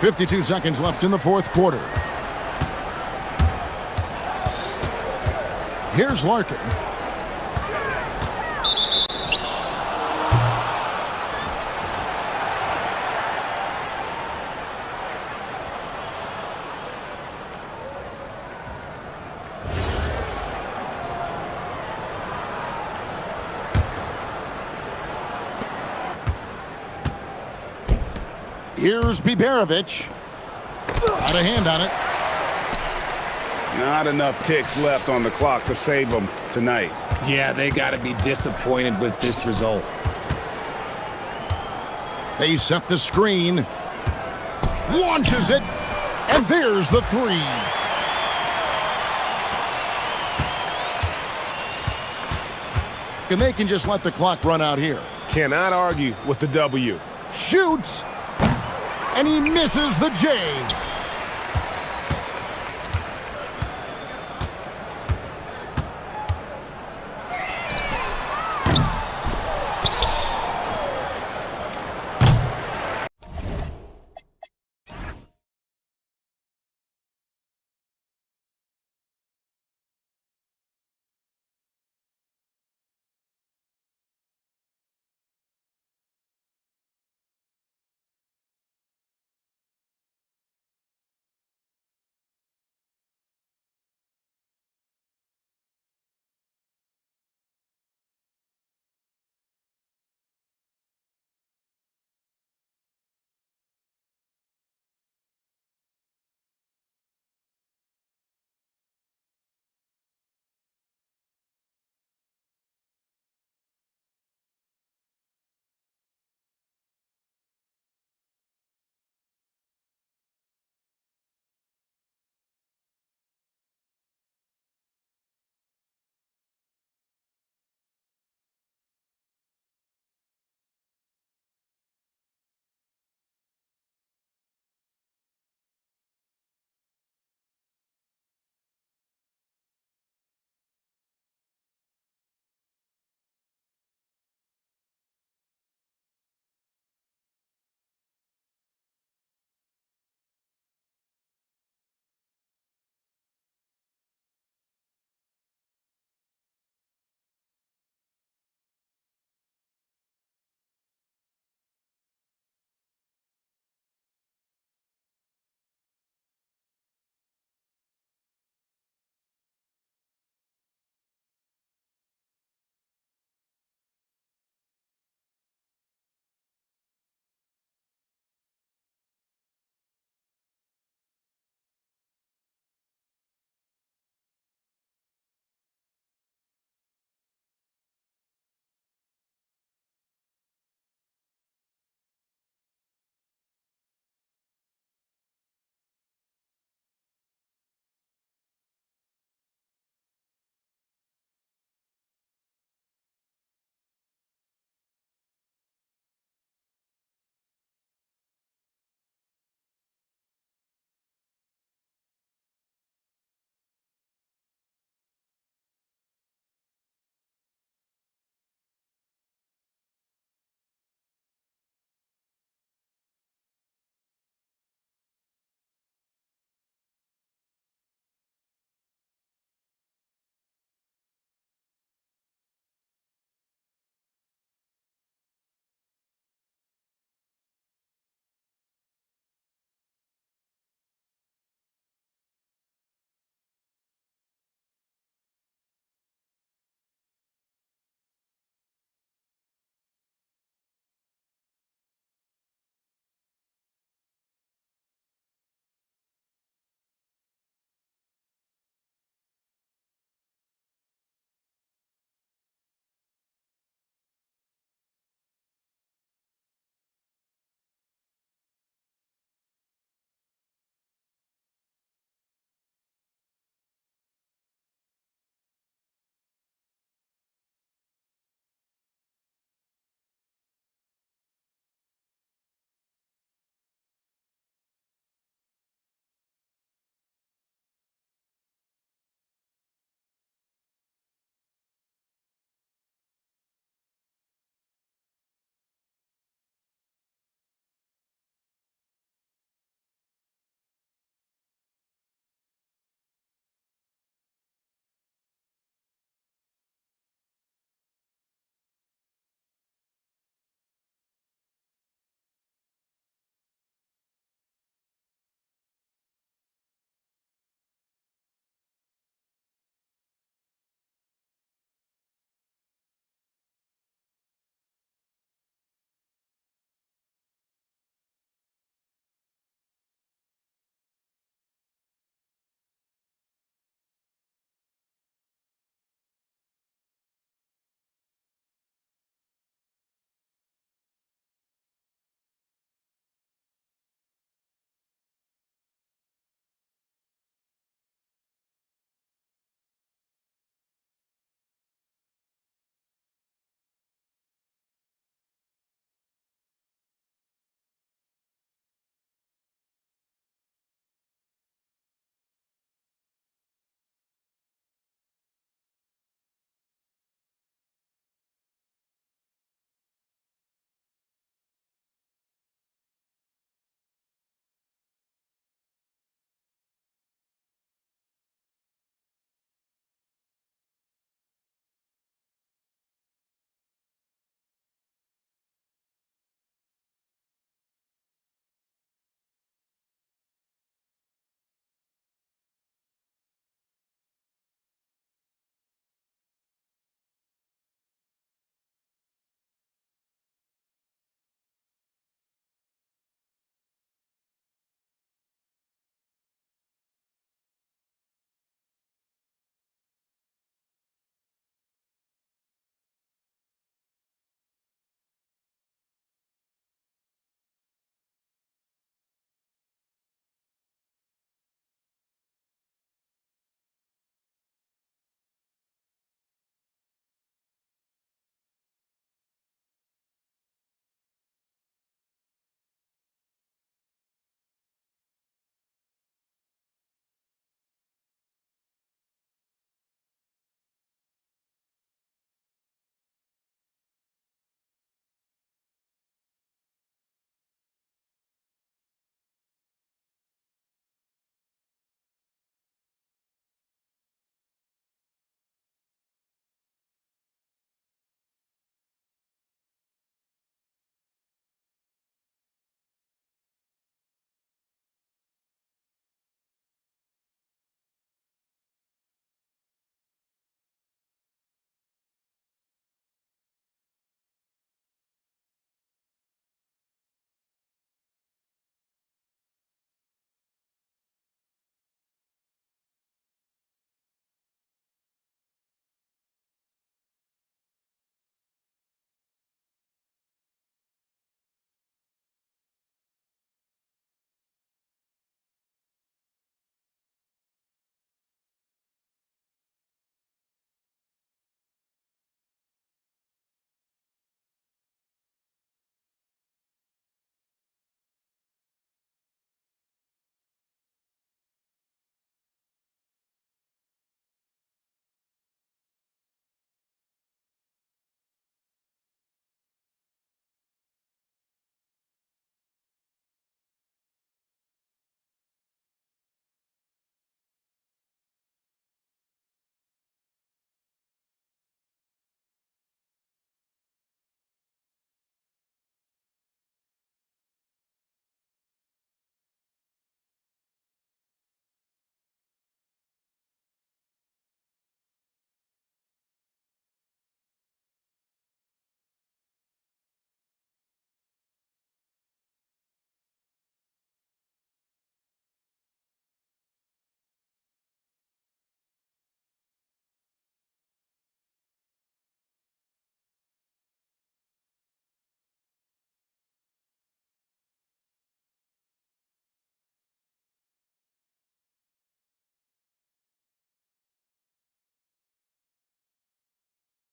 52 seconds left in the fourth quarter. Here's Larkin. Here's Biberovic. Got a hand on it. Not enough ticks left on the clock to save them tonight. Yeah, they got to be disappointed with this result. They set the screen. Launches it. And there's the three. And they can just let the clock run out here. Cannot argue with the W. Shoots. And he misses the J.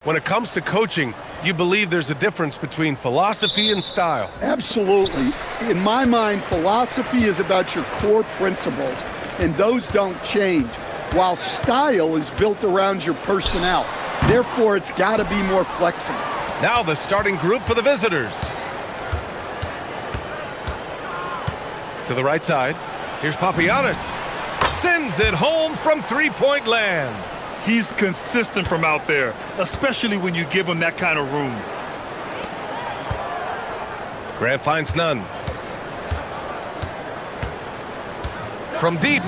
When it comes to coaching, you believe there's a difference between philosophy and style. Absolutely. In my mind, philosophy is about your core principles, and those don't change, while style is built around your personnel. Therefore, it's got to be more flexible. Now the starting group for the visitors. To the right side, here's Papagiannis. Sends it home from three-point land. He's consistent from out there, especially when you give him that kind of room. Grant finds none. From deep,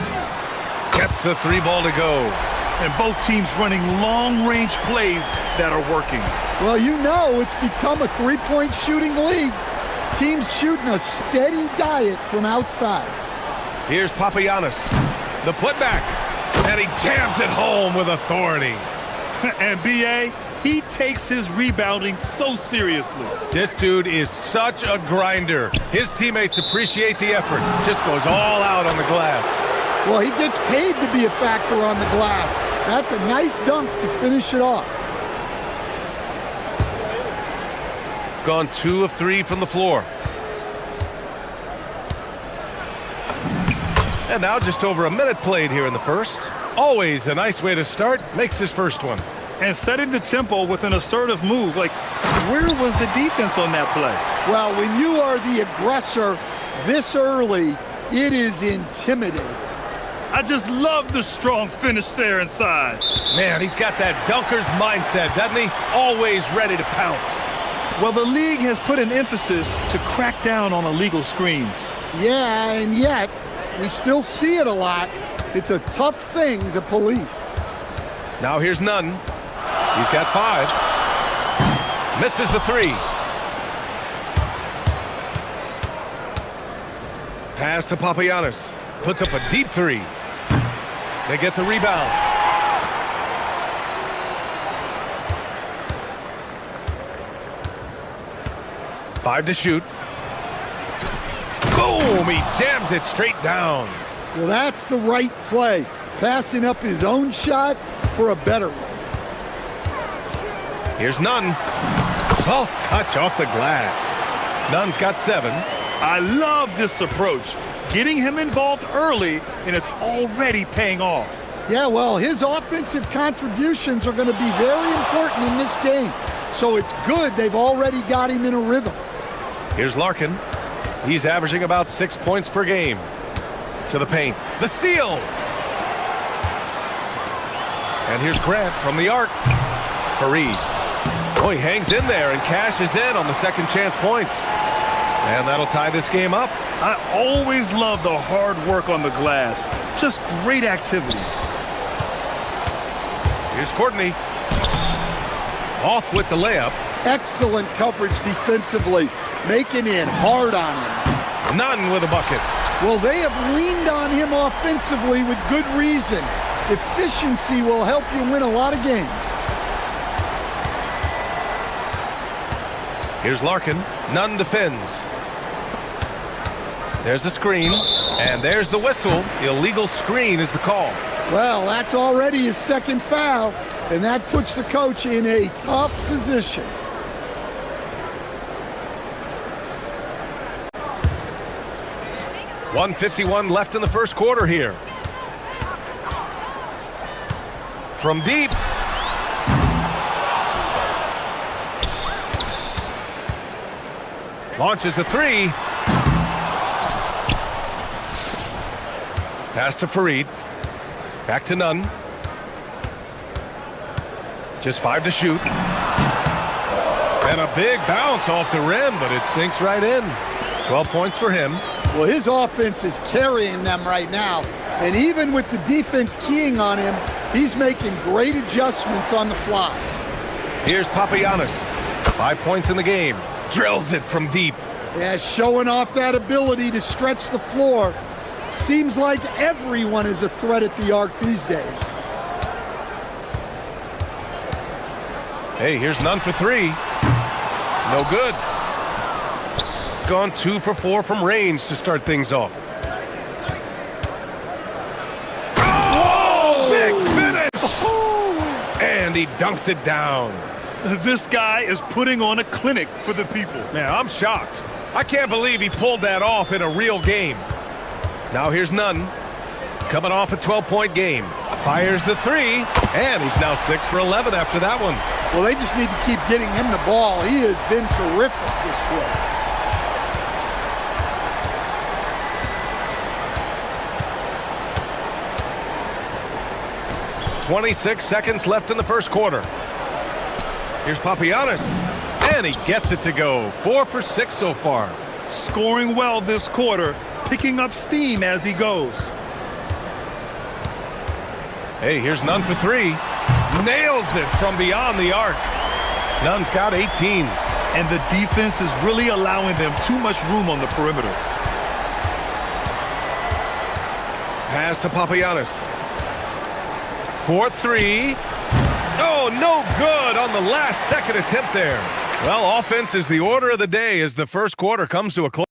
gets the three ball to go. And both teams running long-range plays that are working. Well, you know it's become a three-point shooting league. Teams shooting a steady diet from outside. Here's Papagiannis. The putback. And he jams it home with authority. And B.A., he takes his rebounding so seriously. This dude is such a grinder. His teammates appreciate the effort. Just goes all out on the glass. Well, he gets paid to be a factor on the glass. That's a nice dunk to finish it off. Gone 2 of 3 from the floor. And now just over a minute played here in the first. Always a nice way to start. Makes his first one. And setting the tempo with an assertive move. Like, where was the defense on that play? Well, when you are the aggressor this early, it is intimidating. I just love the strong finish there inside. Man, he's got that dunker's mindset, doesn't he? Always ready to pounce. Well, the league has put an emphasis to crack down on illegal screens. Yeah, and yet, we still see it a lot. It's a tough thing to police. Now here's Nunn. He's got 5. Misses the 3. Pass to Papagiannis. Puts up a deep 3. They get the rebound. Five to shoot. Boom! He jams it straight down. Well, that's the right play. Passing up his own shot for a better one. Here's Nunn. Soft touch off the glass. Nunn's got 7. I love this approach. Getting him involved early, and it's already paying off. Yeah, well, his offensive contributions are going to be very important in this game. So it's good they've already got him in a rhythm. Here's Larkin. He's averaging about 6 points per game. To the paint. The steal! And here's Grant from the arc. Fareed. Oh, he hangs in there and cashes in on the second chance points. And that'll tie this game up. I always love the hard work on the glass. Just great activity. Here's Courtney. Off with the layup. Excellent coverage defensively, making it hard on him. Nunn with a bucket. Well, they have leaned on him offensively with good reason. Efficiency will help you win a lot of games. Here's Larkin. Nunn defends. There's the screen, and there's the whistle. Illegal screen is the call. Well, that's already his second foul, and that puts the coach in a tough position. .151 left in the first quarter here. From deep. Launches a 3. Pass to Fareed. Back to Nunn. Just 5 to shoot. And a big bounce off the rim, but it sinks right in. 12 points for him. Well, his offense is carrying them right now. And even with the defense keying on him, he's making great adjustments on the fly. Here's Papagiannis. 5 points in the game. Drills it from deep. Yeah, showing off that ability to stretch the floor. Seems like everyone is a threat at the arc these days. Hey, here's Nunn for 3. No good. Gone 2 for 4 from range to start things off. Oh, big finish! And he dunks it down. This guy is putting on a clinic for the people. Man, I'm shocked. I can't believe he pulled that off in a real game. Now here's Nunn. Coming off a 12-point game. Fires the three, and he's now 6 for 11 after that one. Well, they just need to keep getting him the ball. He has been terrific this quarter. 26 seconds left in the first quarter. Here's Papagiannis, and he gets it to go. 4 for 6 so far. Scoring well this quarter, picking up steam as he goes. Hey, here's Nunn for three. Nails it from beyond the arc. Nunn's got 18. And the defense is really allowing them too much room on the perimeter. Pass to Papagiannis. 4-3. Oh, no good on the last second attempt there. Well, offense is the order of the day as the first quarter comes to a close.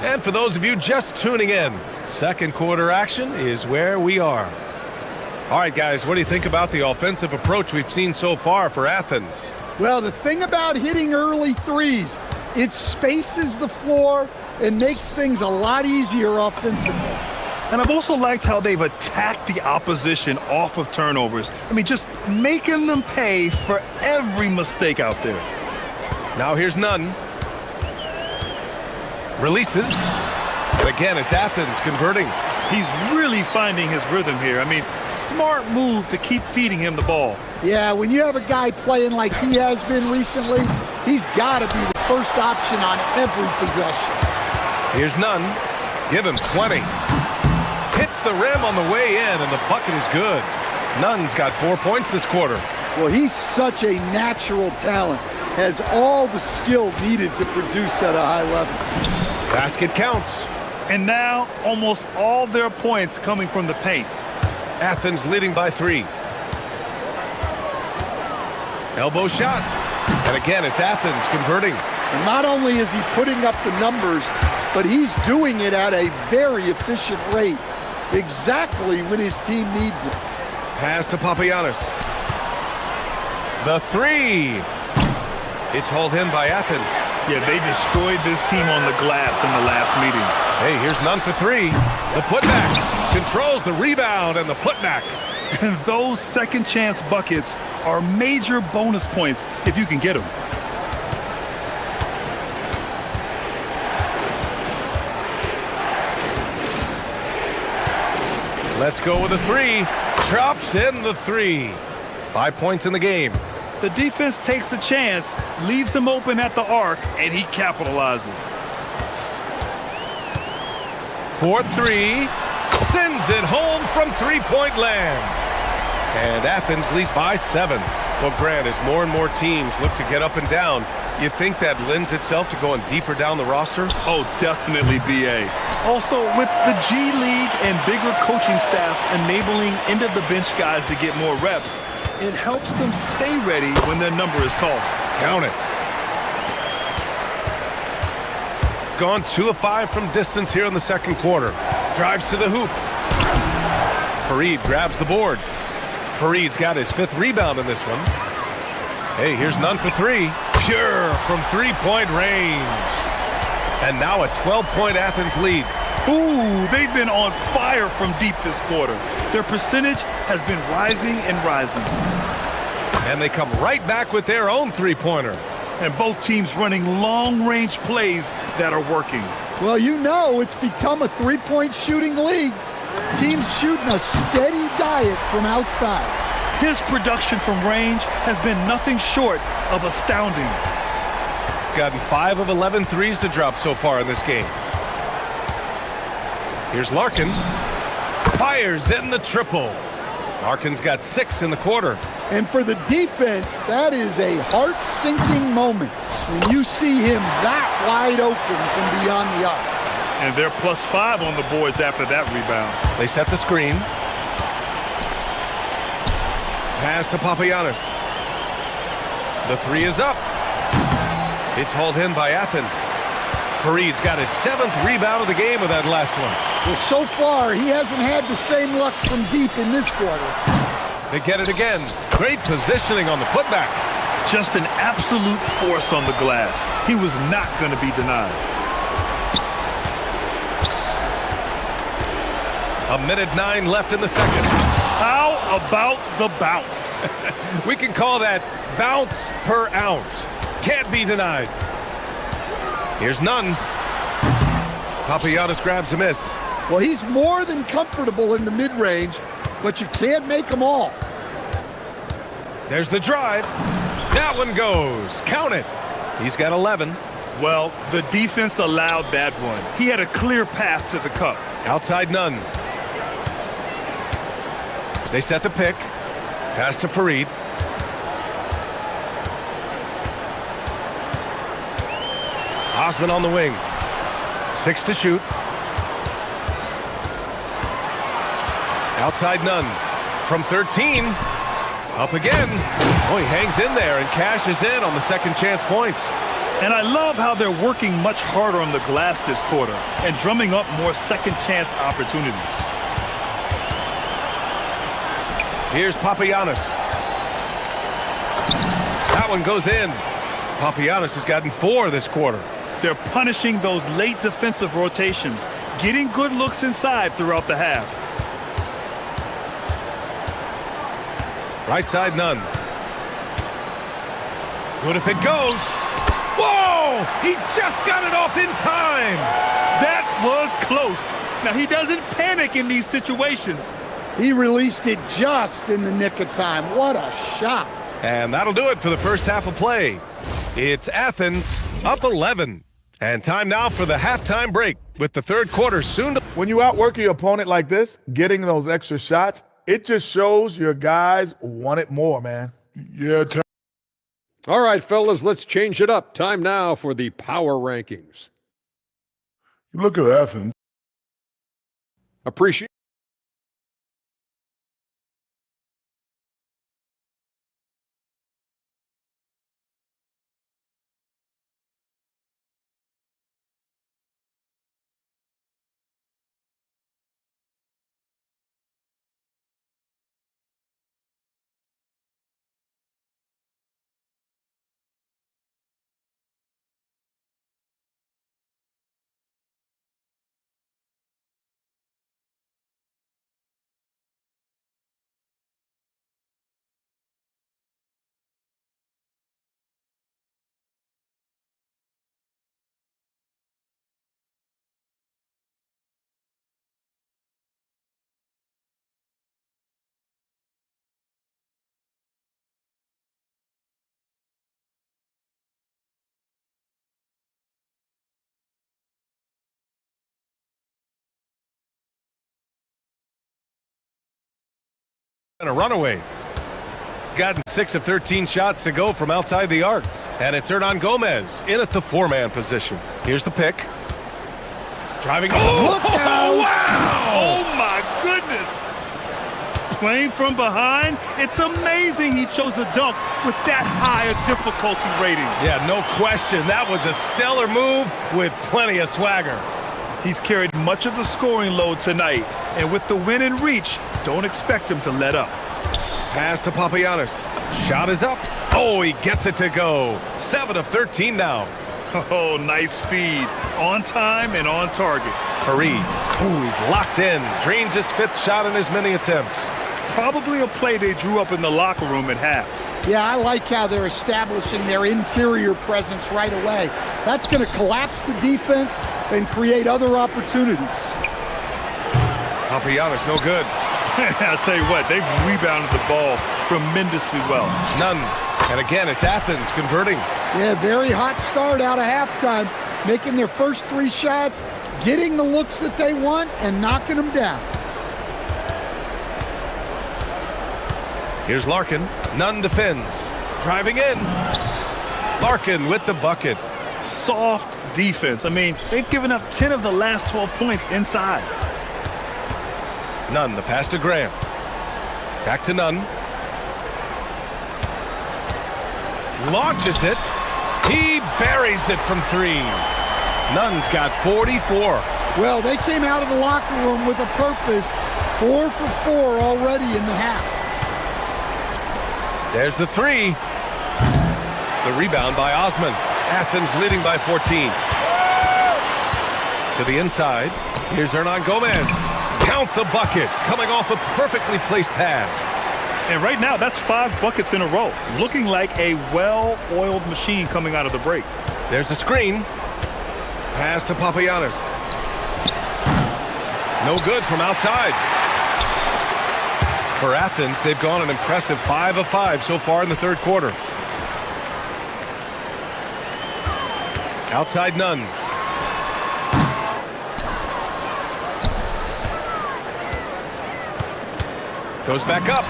And for those of you just tuning in, second quarter action is where we are. All right, guys, what do you think about the offensive approach we've seen so far for Athens? Well, the thing about hitting early threes, it spaces the floor and makes things a lot easier offensively. And I've also liked how they've attacked the opposition off of turnovers. I mean, just making them pay for every mistake out there. Now here's Nunn. Releases. And again, it's Athens converting. He's really finding his rhythm here. I mean, smart move to keep feeding him the ball. Yeah, when you have a guy playing like he has been recently, he's got to be the first option on every possession. Here's Nunn. Give him 20. Hits the rim on the way in, and the bucket is good. Nunn's got 4 points this quarter. Well, he's such a natural talent. Has all the skill needed to produce at a high level. Basket counts. And now almost all their points coming from the paint. Athens leading by 3. Elbow shot. And again, it's Athens converting. And not only is he putting up the numbers, but he's doing it at a very efficient rate. Exactly when his team needs it. Pass to Papagiannis. The three. It's hauled in by Athens. Yeah, they destroyed this team on the glass in the last meeting. Hey, here's Nunn for three. The putback. Controls the rebound and the putback. And those second chance buckets are major bonus points if you can get them. Let's go with a three. Drops in the three. 5 points in the game. The defense takes a chance, leaves him open at the arc, and he capitalizes. 4-3. Sends it home from three-point land. And Athens leads by 7. Well, Grant, as more and more teams look to get up and down, you think that lends itself to going deeper down the roster? Oh, definitely, BA. Also, with the G League and bigger coaching staffs enabling end-of-the-bench guys to get more reps, it helps them stay ready when their number is called. Count it. Gone 2 of 5 from distance here in the second quarter. Drives to the hoop. Fareed grabs the board. Fareed's got his 5th rebound in this one. Hey, here's Nunn for three. Pure from three-point range. And now a 12-point Athens lead. Ooh, they've been on fire from deep this quarter. Their percentage has been rising and rising. And they come right back with their own three-pointer. And both teams running long-range plays that are working. Well, you know it's become a three-point shooting league. Teams shooting a steady diet from outside. His production from range has been nothing short of astounding. Gotten 5 of 11 threes to drop so far in this game. Here's Larkin. Fires in the triple. Larkin's got 6 in the quarter. And for the defense, that is a heart-sinking moment when you see him that wide open from beyond the arc. And they're +5 on the boards after that rebound. They set the screen. Pass to Papagiannis. The three is up. It's hauled in by Athens. Fareed's got his 7th rebound of the game with that last one. Well, so far, he hasn't had the same luck from deep in this quarter. They get it again. Great positioning on the putback. Just an absolute force on the glass. He was not going to be denied. A minute 9 left in the second. How about the bounce? We can call that bounce per ounce. Can't be denied. Here's none. Papagiannis grabs a miss. Well, he's more than comfortable in the mid-range, but you can't make them all. There's the drive. That one goes. Count it. He's got 11. Well, the defense allowed that one. He had a clear path to the cup. Outside none. They set the pick. Pass to Fareed. Osman on the wing. 6 to shoot. Outside none. From 13. Up again. Oh, he hangs in there and cashes in on the second chance points. And I love how they're working much harder on the glass this quarter and drumming up more second chance opportunities. Here's Papagiannis. That one goes in. Papagiannis has gotten 4 this quarter. They're punishing those late defensive rotations, getting good looks inside throughout the half. Right side, none. Good if it goes. Whoa! He just got it off in time! That was close. Now, he doesn't panic in these situations. He released it just in the nick of time. What a shot. And that'll do it for the first half of play. It's Athens up 11. And time now for the halftime break with the third quarter soon to... When you outwork your opponent like this, getting those extra shots, it just shows your guys want it more, man. Yeah, All right, fellas, let's change it up. Time now for the power rankings. you look at Athens. Appreciate And a runaway. Gotten 6 of 13 shots to go from outside the arc. And it's Hernan Gomez in at the 4-man position. Here's the pick. Driving. Oh, Look out! wow! Oh, my goodness. Playing from behind, it's amazing he chose a dunk with that high a difficulty rating. Yeah, no question. That was a stellar move with plenty of swagger. He's carried much of the scoring load tonight, and with the win in reach, don't expect him to let up. Pass to Papagiannis. Shot is up. Oh, he gets it to go. 7 of 13 now. Oh, nice feed. On time and on target. Fareed. Ooh, he's locked in. Drains his 5th shot in as many attempts. Probably a play they drew up in the locker room at half. Yeah, I like how they're establishing their interior presence right away. That's going to collapse the defense and create other opportunities. Papagiannis, no good. I'll tell you what, they've rebounded the ball tremendously well. None. And again, it's Athens converting. Yeah, very hot start out of halftime, making their first 3 shots, getting the looks that they want, and knocking them down. Here's Larkin. Nunn defends. Driving in. Larkin with the bucket. Soft defense. I mean, they've given up 10 of the last 12 points inside. Nunn, the pass to Graham. Back to Nunn. Launches it. He buries it from 3. Nunn's got 44. Well, they came out of the locker room with a purpose. 4 for 4 already in the half. There's the three. The rebound by Osman. Athens leading by 14. To the inside. Here's Hernan Gomez. Count the bucket. Coming off a perfectly placed pass. And right now, that's 5 buckets in a row. Looking like a well-oiled machine coming out of the break. There's a screen. Pass to Papagiannis. No good from outside. For Athens, they've gone an impressive 5 of 5 so far in the third quarter. Outside none. Goes back up.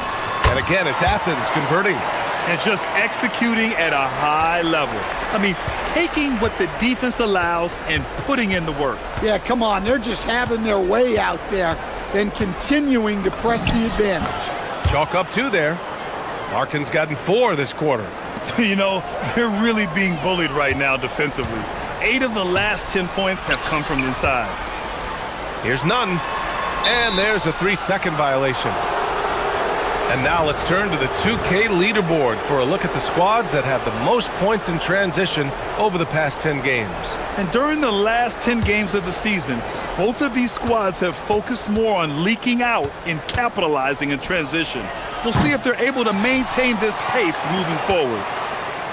And again, it's Athens converting. And just executing at a high level. I mean, taking what the defense allows and putting in the work. Yeah, come on. They're just having their way out there and continuing to press the advantage. Chalk up 2 there. Larkin's gotten 4 this quarter. You know, they're really being bullied right now defensively. 8 of the last 10 points have come from the inside. Here's none. And there's a 3-second violation. And now let's turn to the 2K leaderboard for a look at the squads that have the most points in transition over the past 10 games. And during the last 10 games of the season, both of these squads have focused more on leaking out and capitalizing in transition. We'll see if they're able to maintain this pace moving forward.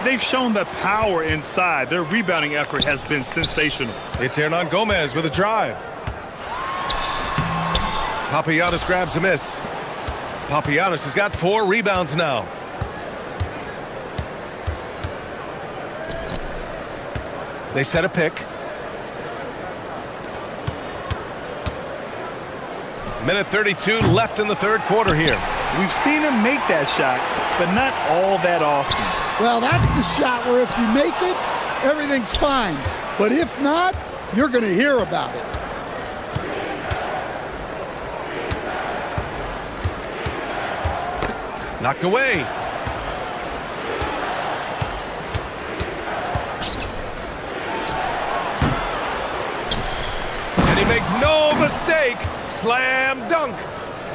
They've shown the power inside. Their rebounding effort has been sensational. It's Hernan Gomez with a drive. Papagiannis grabs a miss. Papagiannis has got 4 rebounds now. They set a pick. Minute 32 left in the third quarter here. We've seen him make that shot, but not all that often. Well, that's the shot where if you make it, everything's fine. But if not, you're going to hear about it. Knocked away. And he makes no mistake. Slam dunk.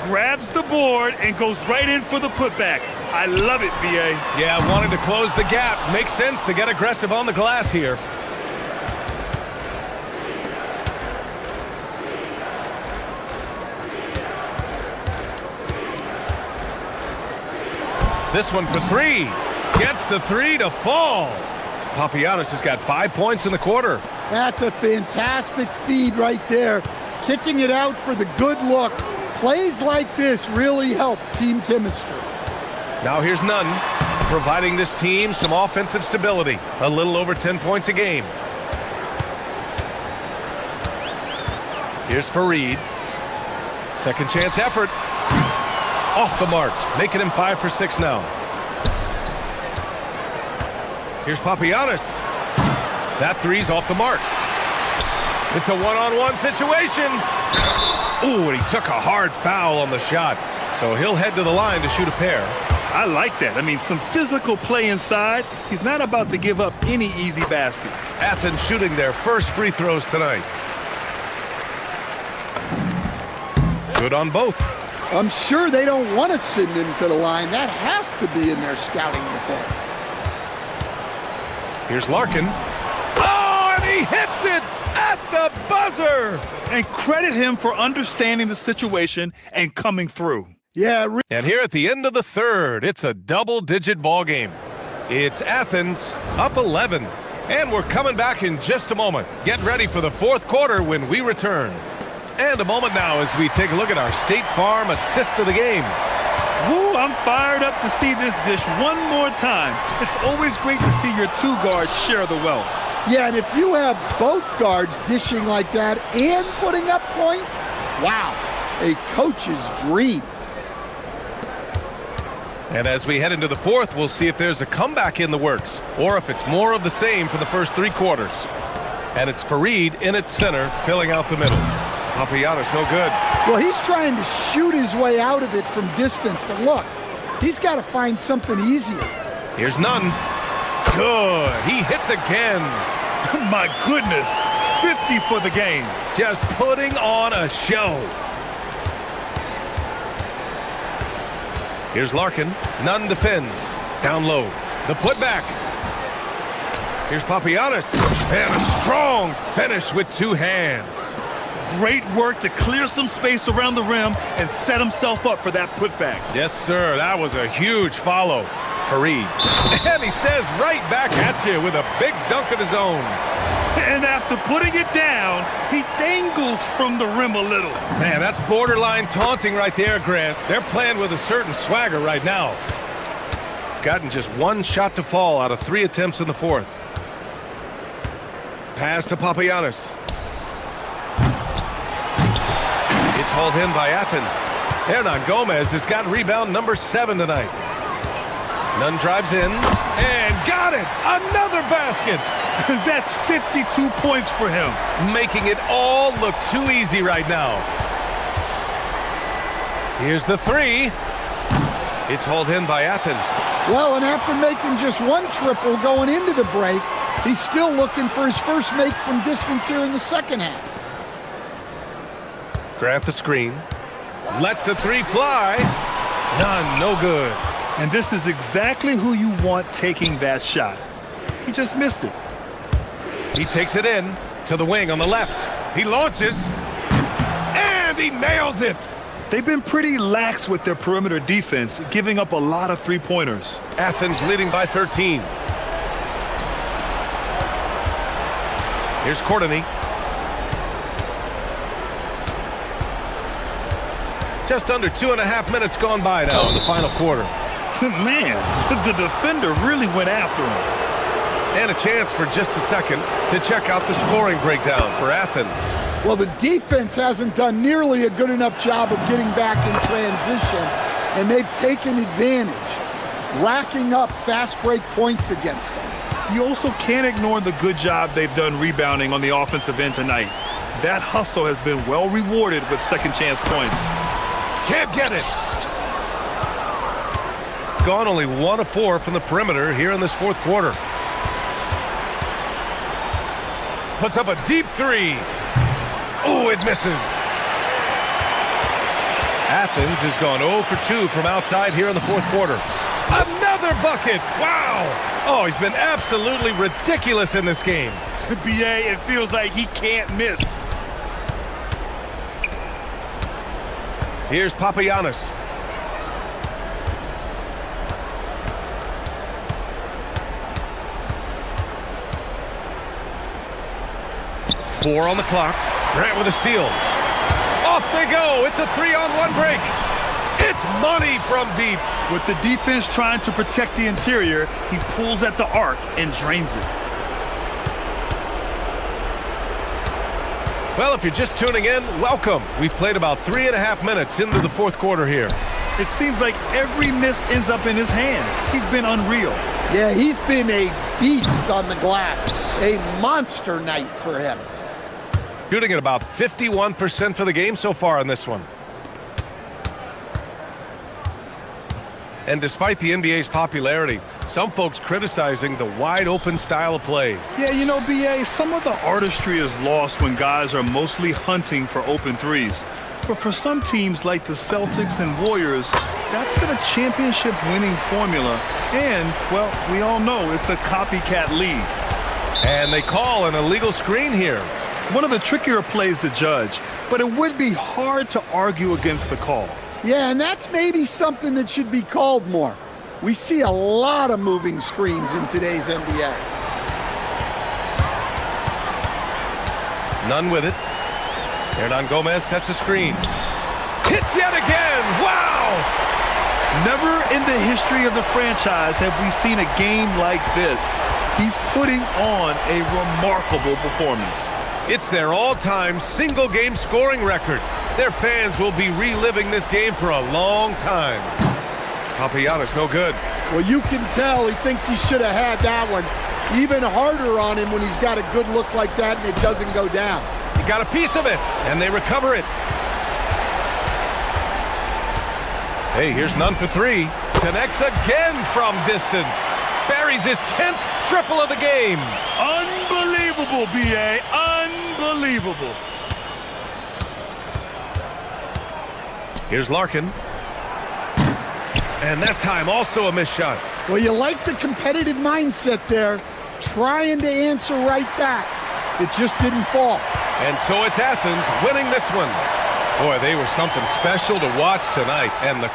Grabs the board and goes right in for the putback. I love it, B.A. Yeah, wanting to close the gap. Makes sense to get aggressive on the glass here. This one for 3. Gets the 3 to fall. Papagiannis has got 5 points in the quarter. That's a fantastic feed right there. Kicking it out for the good look. Plays like this really help team chemistry. Now here's Nunn, providing this team some offensive stability. A little over 10 points a game. Here's Fareed. Second chance effort. Off the mark, making him 5 for 6 now. Here's Papagiannis. That 3's off the mark. It's a one-on-one situation. Ooh, and he took a hard foul on the shot. So he'll head to the line to shoot a pair. I like that. I mean, some physical play inside. He's not about to give up any easy baskets. Athens shooting their first free throws tonight. Good on both. I'm sure they don't want to send him to the line. That has to be in their scouting report. Here's Larkin. Oh, and he hits it at the buzzer. And credit him for understanding the situation and coming through. Yeah. And here at the end of the third, it's a double-digit ball game. It's Athens up 11. And we're coming back in just a moment. Get ready for the fourth quarter when we return. And a moment now as we take a look at our State Farm assist of the game. Woo, I'm fired up to see this dish one more time. It's always great to see your 2 guards share the wealth. Yeah, and if you have both guards dishing like that and putting up points, wow, a coach's dream. And as we head into the fourth, we'll see if there's a comeback in the works or if it's more of the same for the first 3 quarters. And it's Fareed in at center, filling out the middle. Papagiannis no good. Well, he's trying to shoot his way out of it from distance, but look, he's got to find something easier. Here's Nunn. Good. He hits again. My goodness, 50 for the game. Just putting on a show. Here's Larkin. Nunn defends. Down low. The putback. Here's Papagiannis. And a strong finish with two hands. Great work to clear some space around the rim and set himself up for that putback. Yes, sir. That was a huge follow. Fareed. And he says right back at you with a big dunk of his own. And after putting it down, he dangles from the rim a little. Man, that's borderline taunting right there, Grant. They're playing with a certain swagger right now. Gotten just one shot to fall out of 3 attempts in the fourth. Pass to Papagiannis. It's hauled in by Athens. Hernan Gomez has got rebound number 7 tonight. Nunn drives in and got it. Another basket. That's 52 points for him. Making it all look too easy right now. Here's the 3. It's hauled in by Athens. Well, and after making just one triple going into the break, he's still looking for his first make from distance here in the second half. Grant the screen. Lets the 3 fly. None, no good. And this is exactly who you want taking that shot. He just missed it. He takes it in to the wing on the left. He launches, and he nails it. They've been pretty lax with their perimeter defense, giving up a lot of three-pointers. Athens leading by 13. Here's Courtney. Just under 2.5 minutes gone by now in the final quarter. Man, the defender really went after him. And a chance for just a second to check out the scoring breakdown for Athens. Well, the defense hasn't done nearly a good enough job of getting back in transition, and they've taken advantage, racking up fast break points against them. You also can't ignore the good job they've done rebounding on the offensive end tonight. That hustle has been well rewarded with second chance points. Can't get it. Gone only 1 of 4 from the perimeter here in this fourth quarter. Puts up a deep 3. Oh, it misses. Athens has gone 0 for 2 from outside here in the fourth quarter. Another bucket. Wow. Oh, he's been absolutely ridiculous in this game. BA, it feels like he can't miss. Here's Papagiannis. Four on the clock. Grant with a steal. Off they go. It's a 3-on-1 break. It's money from deep. With the defense trying to protect the interior, he pulls at the arc and drains it. Well, if you're just tuning in, welcome. We've played about 3.5 minutes into the fourth quarter here. It seems like every miss ends up in his hands. He's been unreal. Yeah, he's been a beast on the glass. A monster night for him. Shooting at about 51% for the game so far in this one. And despite the NBA's popularity, some folks criticizing the wide-open style of play. Yeah, you know, BA, some of the artistry is lost when guys are mostly hunting for open threes. But for some teams like the Celtics and Warriors, that's been a championship-winning formula. And, well, we all know it's a copycat league. And they call an illegal screen here. One of the trickier plays to judge, but it would be hard to argue against the call. Yeah, and that's maybe something that should be called more. We see a lot of moving screens in today's NBA. Nunn with it. Hernan Gomez sets a screen. Hits yet again! Wow! Never in the history of the franchise have we seen a game like this. He's putting on a remarkable performance. It's their all-time single-game scoring record. Their fans will be reliving this game for a long time. Papagiannis, no good. Well, you can tell he thinks he should have had that one. Even harder on him when he's got a good look like that and it doesn't go down. He got a piece of it, and they recover it. Hey, here's Nunn for 3. Connects again from distance. Buries his 10th triple of the game. Unbelievable Unbelievable, B.A. Unbelievable. Here's Larkin. And that time also a missed shot. Well, you like the competitive mindset there, trying to answer right back. It just didn't fall. And so it's Athens winning this one. Boy, they were something special to watch tonight. And the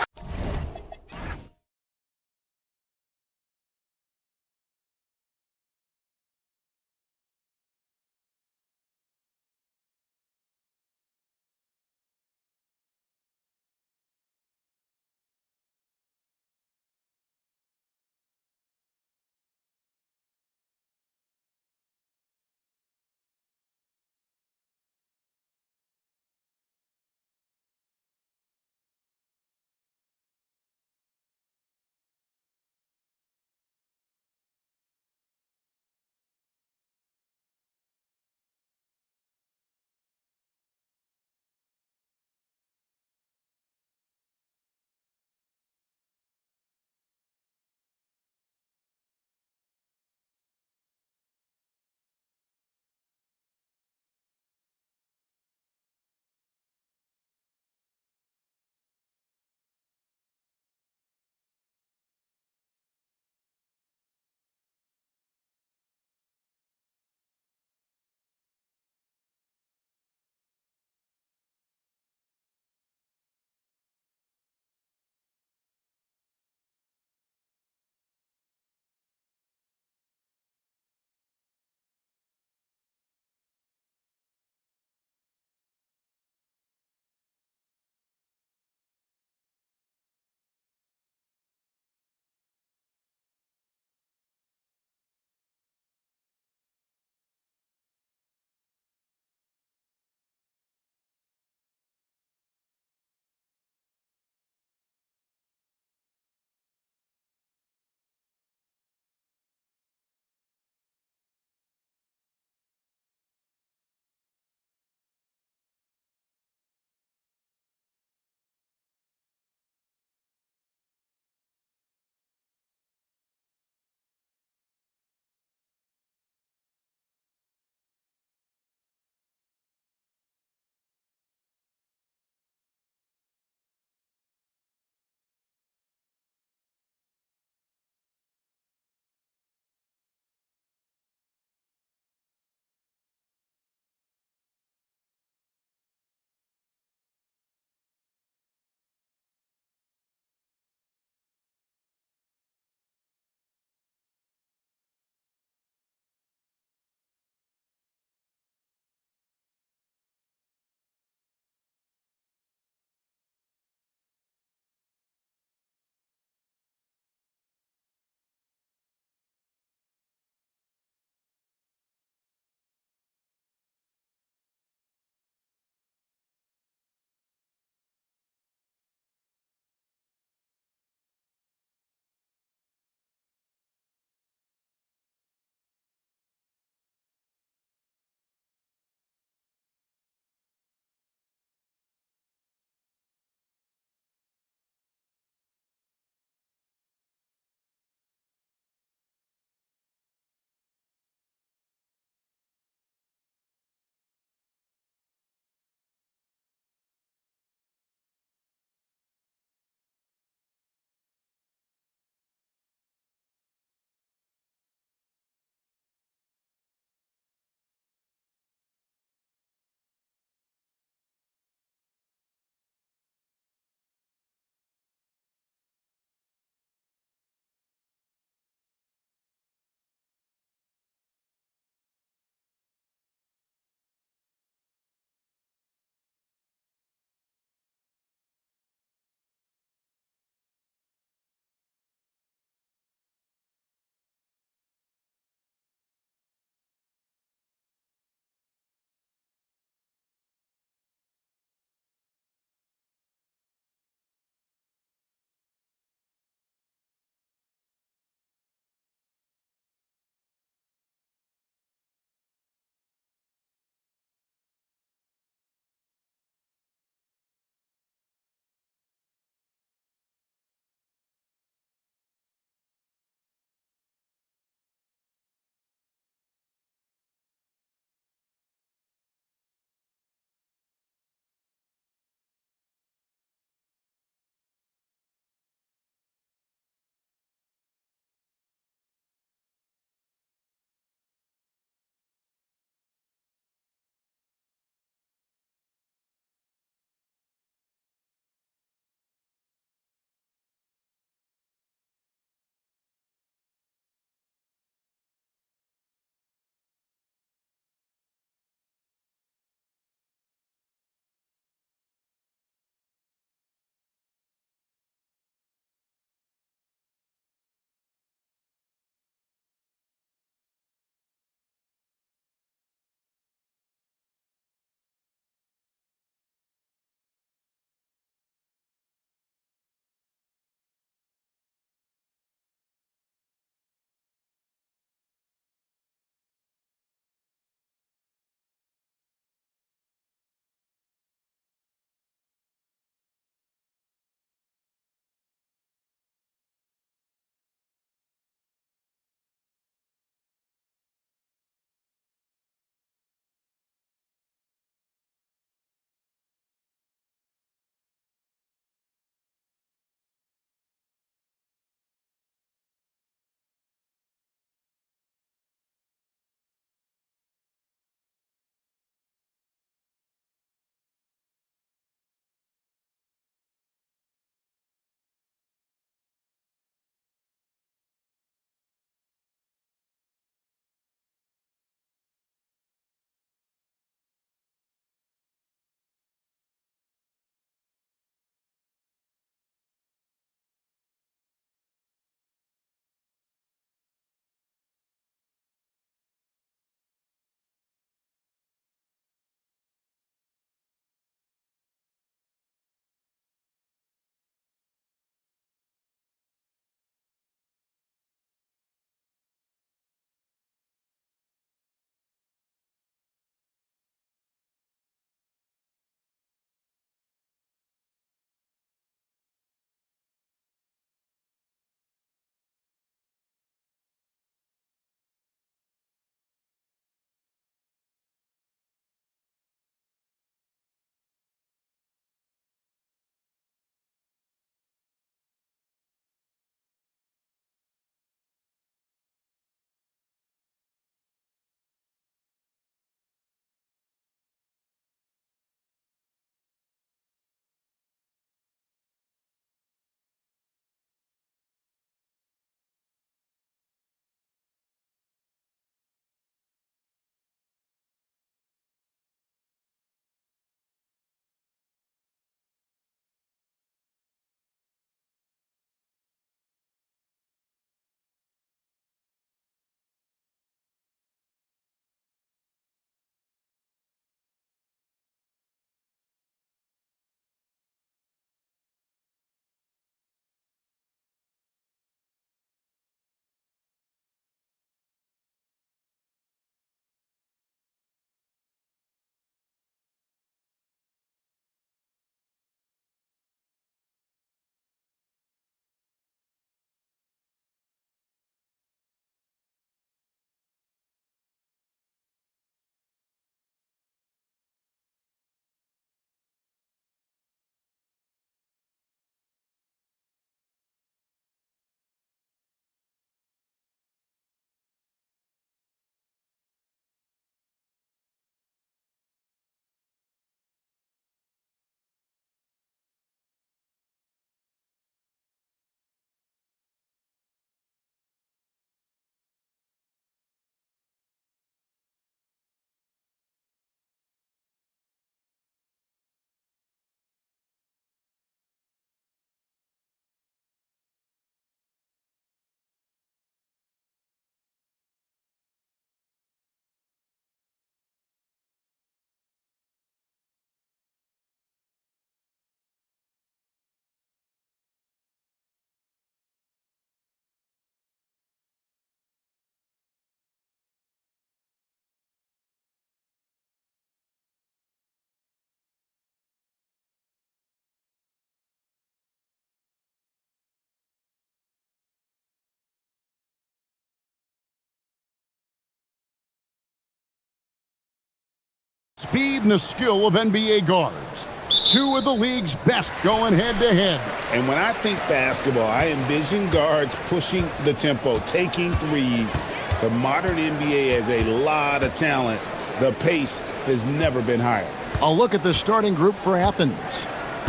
Speed and the skill of NBA guards. Two of the league's best going head-to-head. And when I think basketball, I envision guards pushing the tempo, taking threes. The modern NBA has a lot of talent. The pace has never been higher. A look at the starting group for Athens.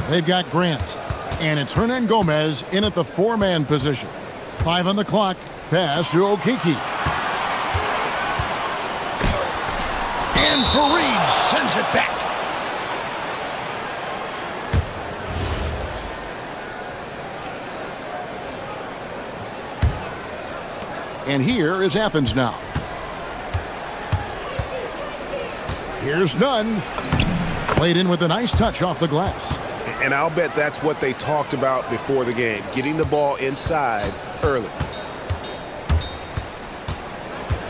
They've got Grant, and it's Hernan Gomez in at the four-man position. 5 on the clock. Pass to Okiki. And Fareed sends it back. And here is Athens now. Here's Nunn. Played in with a nice touch off the glass. And I'll bet that's what they talked about before the game, getting the ball inside early.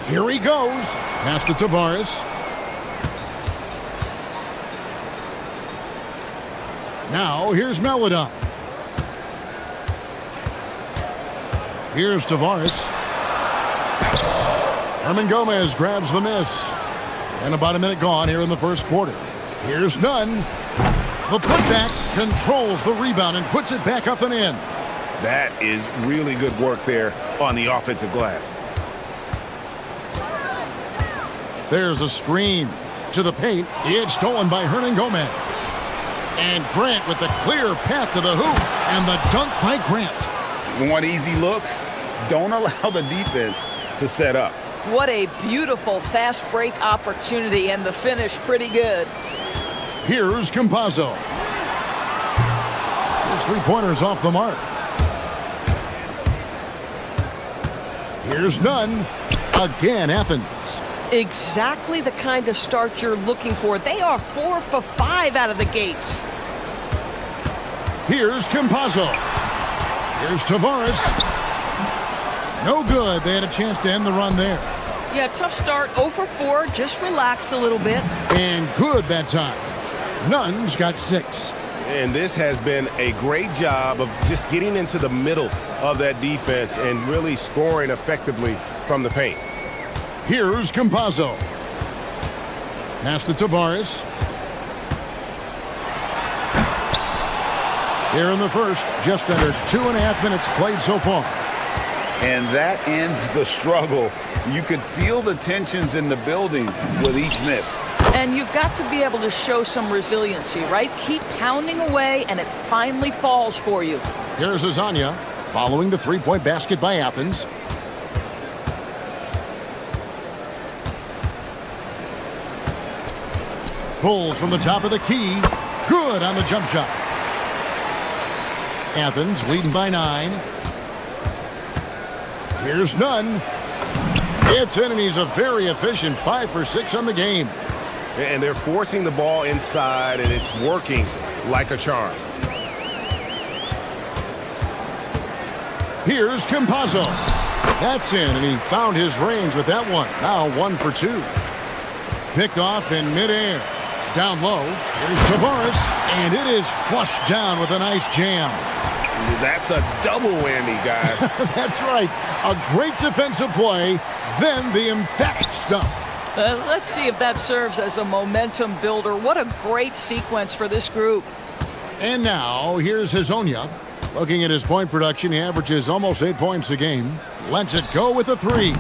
Here he goes. Pass to Tavares. Now here's Melodon. Here's Tavares. Hernan Gomez grabs the miss. And about a minute gone here in the first quarter. Here's Nunn. The putback controls the rebound and puts it back up and in. That is really good work there on the offensive glass. There's a screen to the paint. It's stolen by Hernan Gomez. And Grant with the clear path to the hoop. And the dunk by Grant. You want easy looks? Don't allow the defense to set up. What a beautiful fast break opportunity, and the finish pretty good. Here's Campazzo. His three-pointers off the mark. Here's Nunn. Again, Athens. Exactly the kind of start you're looking for. They are 4 for 5 out of the gates. Here's Campazzo. Here's Tavares. No good. They had a chance to end the run there. Yeah, tough start. 0 for 4. Just relax a little bit. And good that time. Nunn's got 6. And this has been a great job of just getting into the middle of that defense and really scoring effectively from the paint. Here's Campazzo. Pass to Tavares. Here in the first, just under 2.5 minutes played so far. And that ends the struggle. You could feel the tensions in the building with each miss. And you've got to be able to show some resiliency, right? Keep pounding away, and it finally falls for you. Here's Azania, following the three-point basket by Athens. Pulls from the top of the key. Good on the jump shot. Athens leading by 9. Here's Nunn. It's in, and he's a very efficient 5 for 6 on the game. And they're forcing the ball inside, and it's working like a charm. Here's Campazzo. That's in, and he found his range with that one. Now 1 for 2. Picked off in midair. Down low. Here's Tavares, and it is flushed down with a nice jam. That's a double whammy, guys. That's right. A great defensive play, then the emphatic stuff. Let's see if that serves as a momentum builder. What a great sequence for this group. And now, here's Hazonia. Looking at his point production, he averages almost 8 points a game. Lets it go with a 3.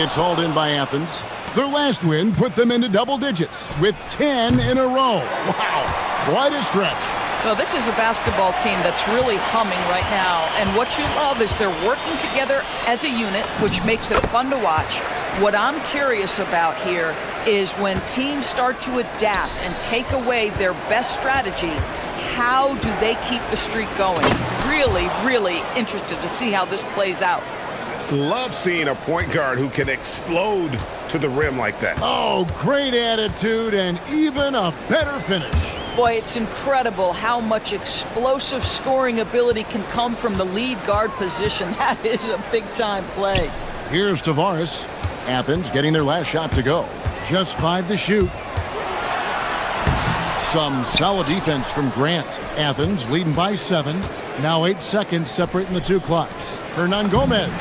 It's hauled in by Athens. Their last win put them into double digits with 10 in a row. Wow, quite a stretch. Well, this is a basketball team that's really humming right now. And what you love is they're working together as a unit, which makes it fun to watch. What I'm curious about here is when teams start to adapt and take away their best strategy, how do they keep the streak going? Really, really interested to see how this plays out. Love seeing a point guard who can explode to the rim like that. Oh, great attitude and even a better finish. Boy, it's incredible how much explosive scoring ability can come from the lead guard position. That is a big-time play. Here's Tavares. Athens getting their last shot to go. Just 5 to shoot. Some solid defense from Grant. Athens leading by 7. Now 8 seconds separating the 2 clocks. Hernan Gomez.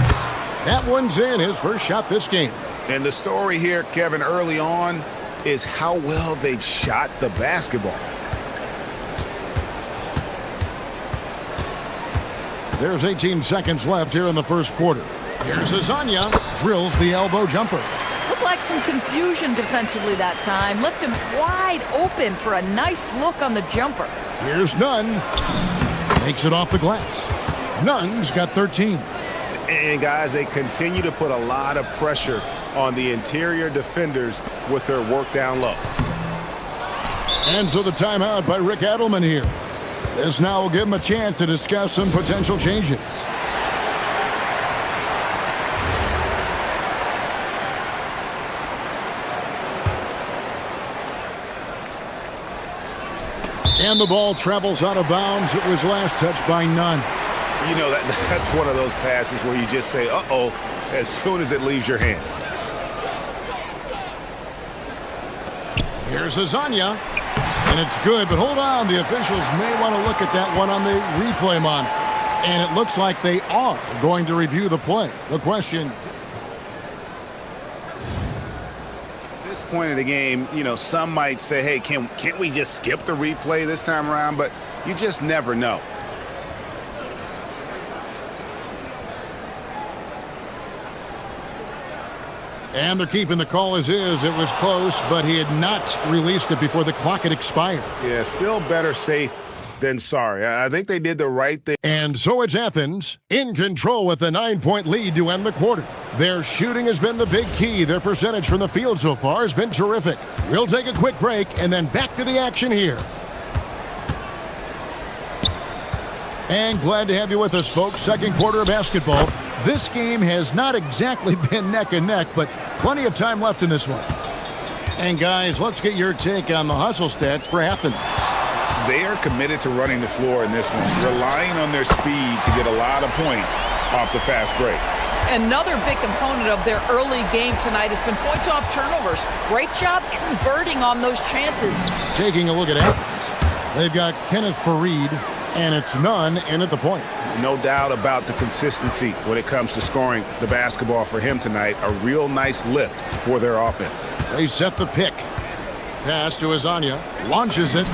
That one's in, his first shot this game. And the story here, Kevin, early on, is how well they've shot the basketball. There's 18 seconds left here in the first quarter. Here's Azania, drills the elbow jumper. Looked like some confusion defensively that time. Left him wide open for a nice look on the jumper. Here's Nunn. Makes it off the glass. Nunn's got 13. And guys, they continue to put a lot of pressure on the interior defenders with their work down low. And so the timeout by Rick Adelman here. This now will give him a chance to discuss some potential changes. And the ball travels out of bounds. It was last touched by Nunn. You know, that's one of those passes where you just say, uh-oh, as soon as it leaves your hand. Here's Azania. And it's good, but hold on. The officials may want to look at that one on the replay mon. And it looks like they are going to review the play. The question... This point of the game, you know, some might say, hey, can't we just skip the replay this time around? But you just never know. And they're keeping the call as is. It was close, but he had not released it before the clock had expired. Yeah, still better safe than sorry. I think they did the right thing. And so it's Athens in control with a 9-point lead to end the quarter. Their shooting has been the big key. Their percentage from the field so far has been terrific. We'll take a quick break and then back to the action here. And glad to have you with us, folks. Second quarter of basketball. This game has not exactly been neck and neck, but plenty of time left in this one. And guys, let's get your take on the hustle stats for Athens. They are committed to running the floor in this one, relying on their speed to get a lot of points off the fast break. Another big component of their early game tonight has been points off turnovers. Great job converting on those chances. Taking a look at Athens, they've got Kenneth Fareed, and it's Nunn in at the point. No doubt about the consistency when it comes to scoring the basketball for him tonight. A real nice lift for their offense. They set the pick. Pass to Azania. Launches it.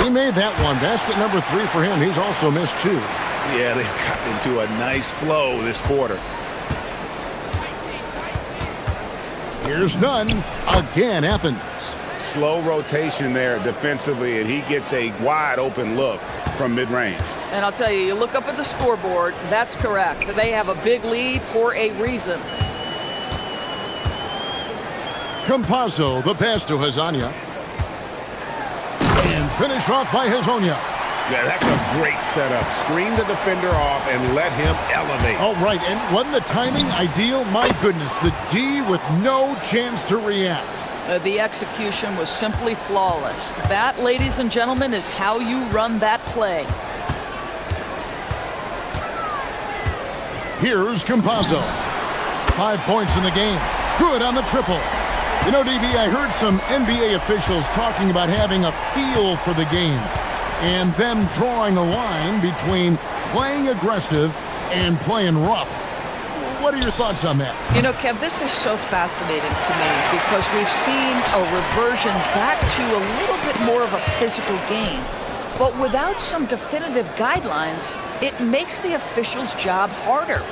He made that one. Basket number 3 for him. He's also missed 2. Yeah, they've gotten into a nice flow this quarter. Here's Nunn. Again, Athens. Slow rotation there defensively, and he gets a wide open look from mid-range. And I'll tell you, you look up at the scoreboard, that's correct. They have a big lead for a reason. Campazzo, the pass to Azania. And finish off by Hazonia. Yeah, that's a great setup. Screen the defender off and let him elevate. Oh, right, and wasn't the timing ideal? My goodness, the D with no chance to react. The execution was simply flawless. That, ladies and gentlemen, is how you run that play. Here's Campazzo. 5 points in the game. Good on the triple. You know, DB, I heard some NBA officials talking about having a feel for the game and them drawing a line between playing aggressive and playing rough. What are your thoughts on that? You know, Kev, this is so fascinating to me because we've seen a reversion back to a little bit more of a physical game. But without some definitive guidelines, it makes the officials' job harder.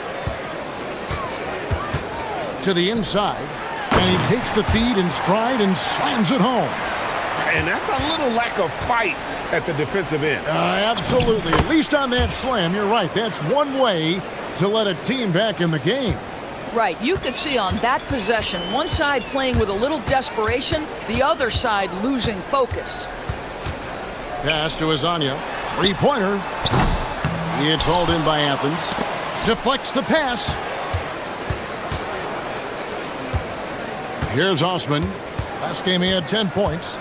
To the inside, and he takes the feed in stride and slams it home. And that's a little lack of fight at the defensive end. Absolutely. At least on that slam, you're right. That's one way to let a team back in the game. Right. You could see on that possession, one side playing with a little desperation, the other side losing focus. Pass to Azania. 3-pointer. It's hauled in by Athens. Deflects the pass. Here's Osman. Last game he had 10 points.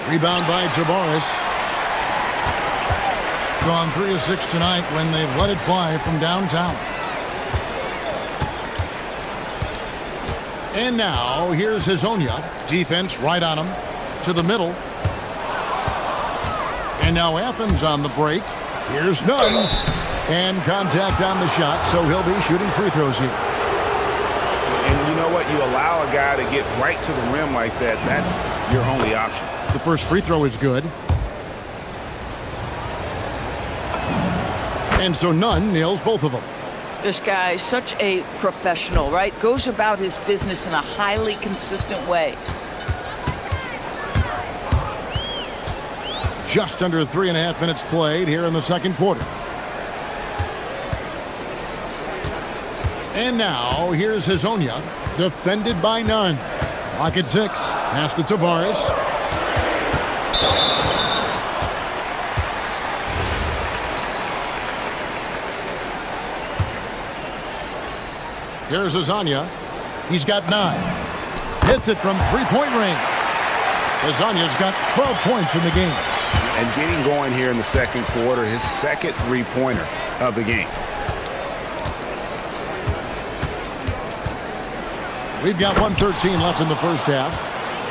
Rebound by Javaris. Gone 3 of 6 tonight when they've let it fly from downtown. And now here's Hazonia. Defense right on him. To the middle. And now Athens on the break. Here's Nunn. And contact on the shot, so he'll be shooting free throws here. And know what? You allow a guy to get right to the rim like that. That's your only option. The first free throw is good. And so Nunn nails both of them. This guy's such a professional, right? Goes about his business in a highly consistent way. Just under 3.5 minutes played here in the second quarter. And now, here's Hazonia, defended by Nunn. Clock at 6. Pass to Tavares. Here's Hazonia. He's got 9. Hits it from three-point range. Hazonia's got 12 points in the game. And getting going here in the second quarter, his second three-pointer of the game. We've got 1:13 left in the first half.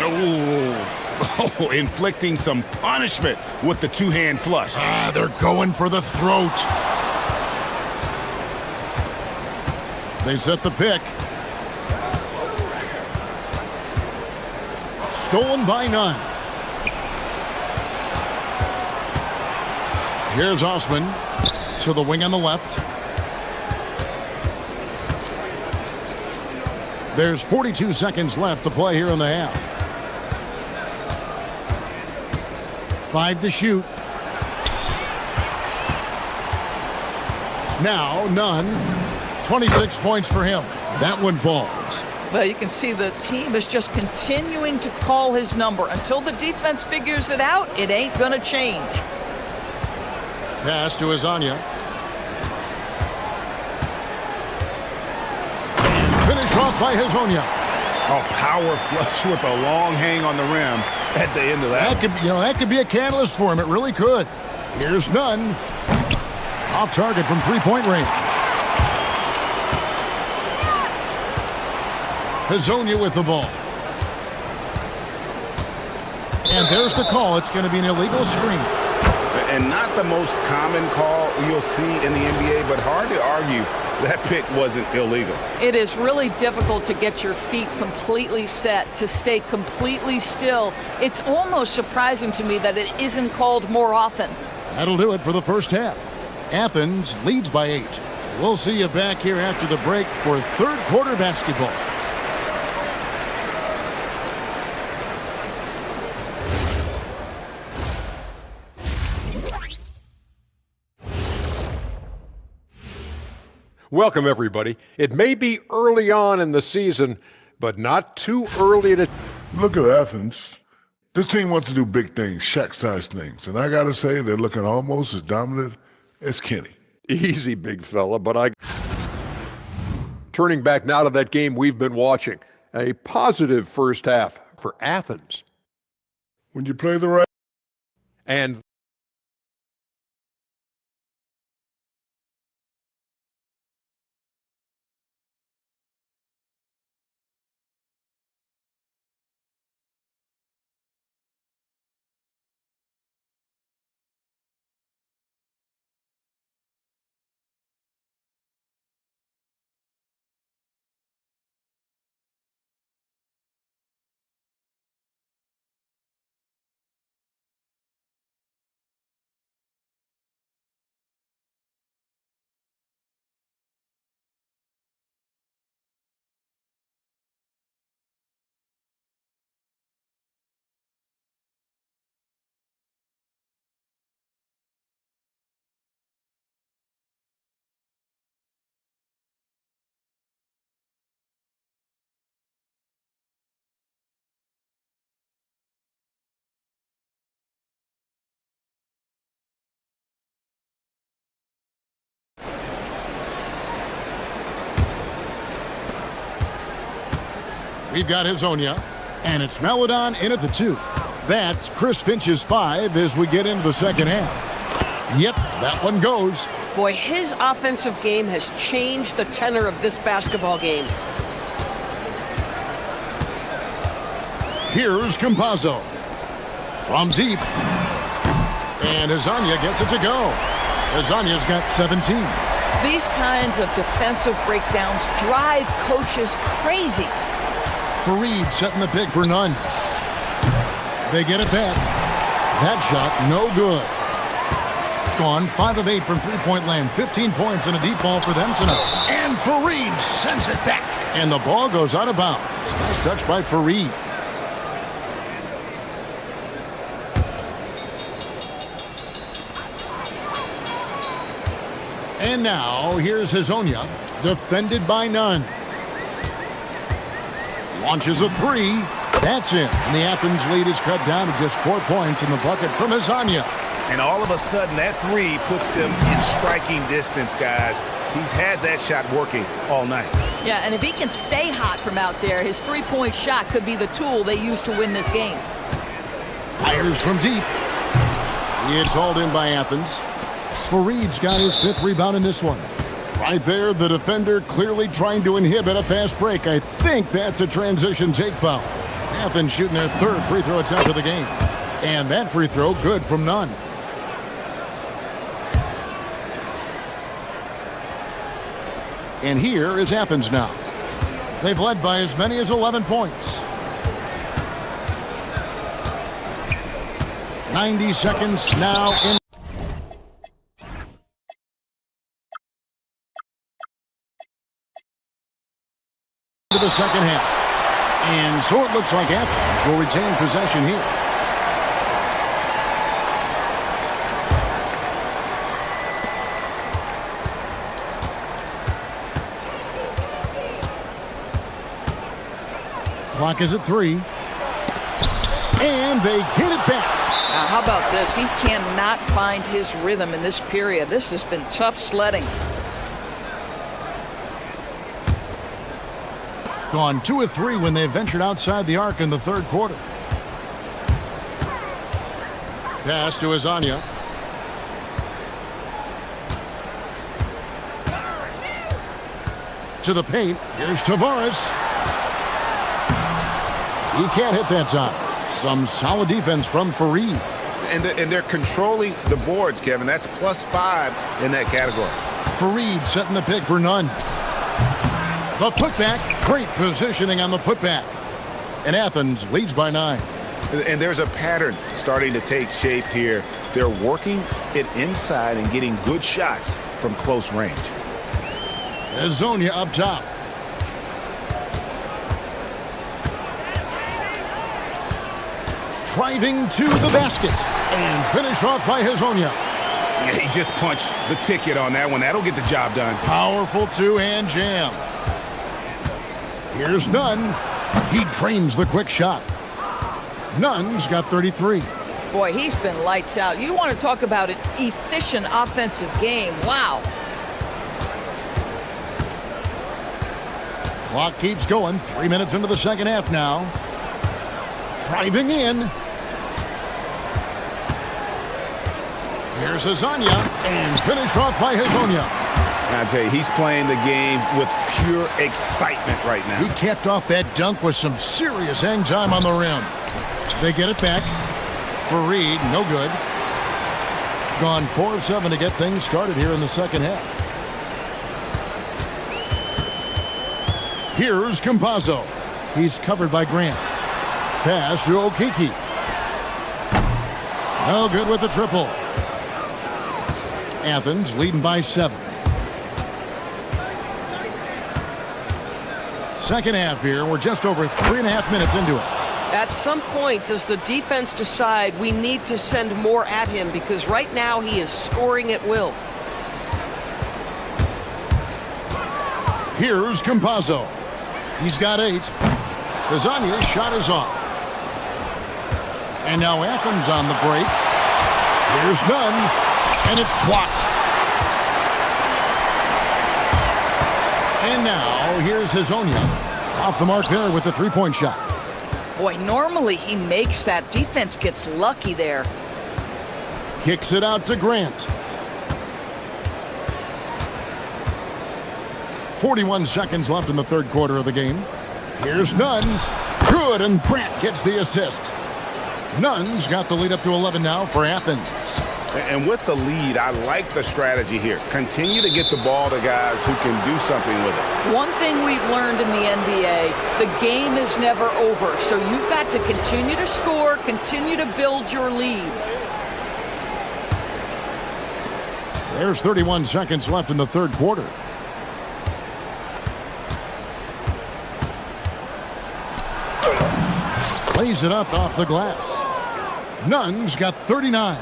Oh, inflicting some punishment with the two-hand flush. They're going for the throat. They set the pick. Stolen by Nunn. Here's Osman to the wing on the left. There's 42 seconds left to play here in the half. 5 to shoot. Now Nunn. 26 points for him. That one falls. Well, you can see the team is just continuing to call his number. Until the defense figures it out, it ain't going to change. Pass to Hazonia. Finish off by Hazonia. Oh, power flush with a long hang on the rim at the end of that. That could be a catalyst for him. It really could. Here's Nunn. Off target from three-point range. Hazonia with the ball. And there's the call. It's going to be an illegal screen. And not the most common call you'll see in the NBA, but hard to argue that pick wasn't illegal. It is really difficult to get your feet completely set, to stay completely still. It's almost surprising to me that it isn't called more often. That'll do it for the first half. Athens leads by 8. We'll see you back here after the break for third quarter basketball. Welcome, everybody. It may be early on in the season, but not too early to... Look at Athens. This team wants to do big things, Shaq-sized things. And I got to say, they're looking almost as dominant as Kenny. Easy, big fella, but Turning back now to that game we've been watching. A positive first half for Athens. When you play the right... And... We've got Hazonia, and it's Melodon in at the 2. That's Chris Finch's 5 as we get into the second half. Yep, that one goes. Boy, his offensive game has changed the tenor of this basketball game. Here's Campazzo. From deep. And Hazonia gets it to go. Hazonia's got 17. These kinds of defensive breakdowns drive coaches crazy. Fareed setting the pick for none. They get it back. That shot, no good. Gone 5 of 8 from three-point land. 15 points and a deep ball for them tonight. And Fareed sends it back. And the ball goes out of bounds. Nice touch by Fareed. And now, here's Hazonia, defended by none. Launches a three. That's it. And the Athens lead is cut down to just 4 points in the bucket from Hazonia. And all of a sudden, that three puts them in striking distance, guys. He's had that shot working all night. Yeah, and if he can stay hot from out there, his three-point shot could be the tool they use to win this game. Fires from deep. It's hauled in by Athens. Fareed's got his 5th rebound in this one. Right there, the defender clearly trying to inhibit a fast break. I think that's a transition take foul. Athens shooting their 3rd free throw attempt of the game. And that free throw good from none. And here is Athens now. They've led by as many as 11 points. 90 seconds now in the second half. And so it looks like Athens will retain possession here. Clock is at 3. And they get it back. Now, how about this? He cannot find his rhythm in this period. This has been tough sledding. Gone 2 of 3 when they ventured outside the arc in the 3rd quarter. Pass to Hazonia. To the paint. Here's Tavares. He can't hit that time. Some solid defense from Fareed. And they're controlling the boards, Kevin. That's +5 in that category. Fareed setting the pick for none. The putback. Great positioning on the putback. And Athens leads by 9. And there's a pattern starting to take shape here. They're working it inside and getting good shots from close range. Hazonia up top. Driving to the basket. And finish off by Hazonia. He just punched the ticket on that one. That'll get the job done. Powerful two-hand jam. Here's Nunn. He drains the quick shot. Nunn's got 33. Boy, he's been lights out. You want to talk about an efficient offensive game. Wow. Clock keeps going. 3 minutes into the second half now. Driving in. Here's Hazonia. And finish off by Hazonia. I tell you, he's playing the game with pure excitement right now. He capped off that dunk with some serious hang time on the rim. They get it back. Fareed, no good. Gone 4 of 7 to get things started here in the second half. Here's Campazzo. He's covered by Grant. Pass to Okiki. No good with the triple. Athens leading by 7. Second half here. We're just over 3.5 minutes into it. At some point, does the defense decide we need to send more at him? Because right now he is scoring at will. Here's Campazzo. He's got 8. Hazonia's shot is off. And now Athens on the break. Here's Nunn. And it's blocked. And now here's Hazonia. Off the mark there with the three-point shot. Boy, normally he makes that. Defense gets lucky there. Kicks it out to Grant. 41 seconds left in the 3rd quarter of the game. Here's Nunn. Good, and Grant gets the assist. Nunn's got the lead up to 11 now for Athens. And with the lead, I like the strategy here. Continue to get the ball to guys who can do something with it. One thing we've learned in the NBA, the game is never over. So you've got to continue to score, continue to build your lead. There's 31 seconds left in the third quarter. Plays it up off the glass. Nunn's got 39.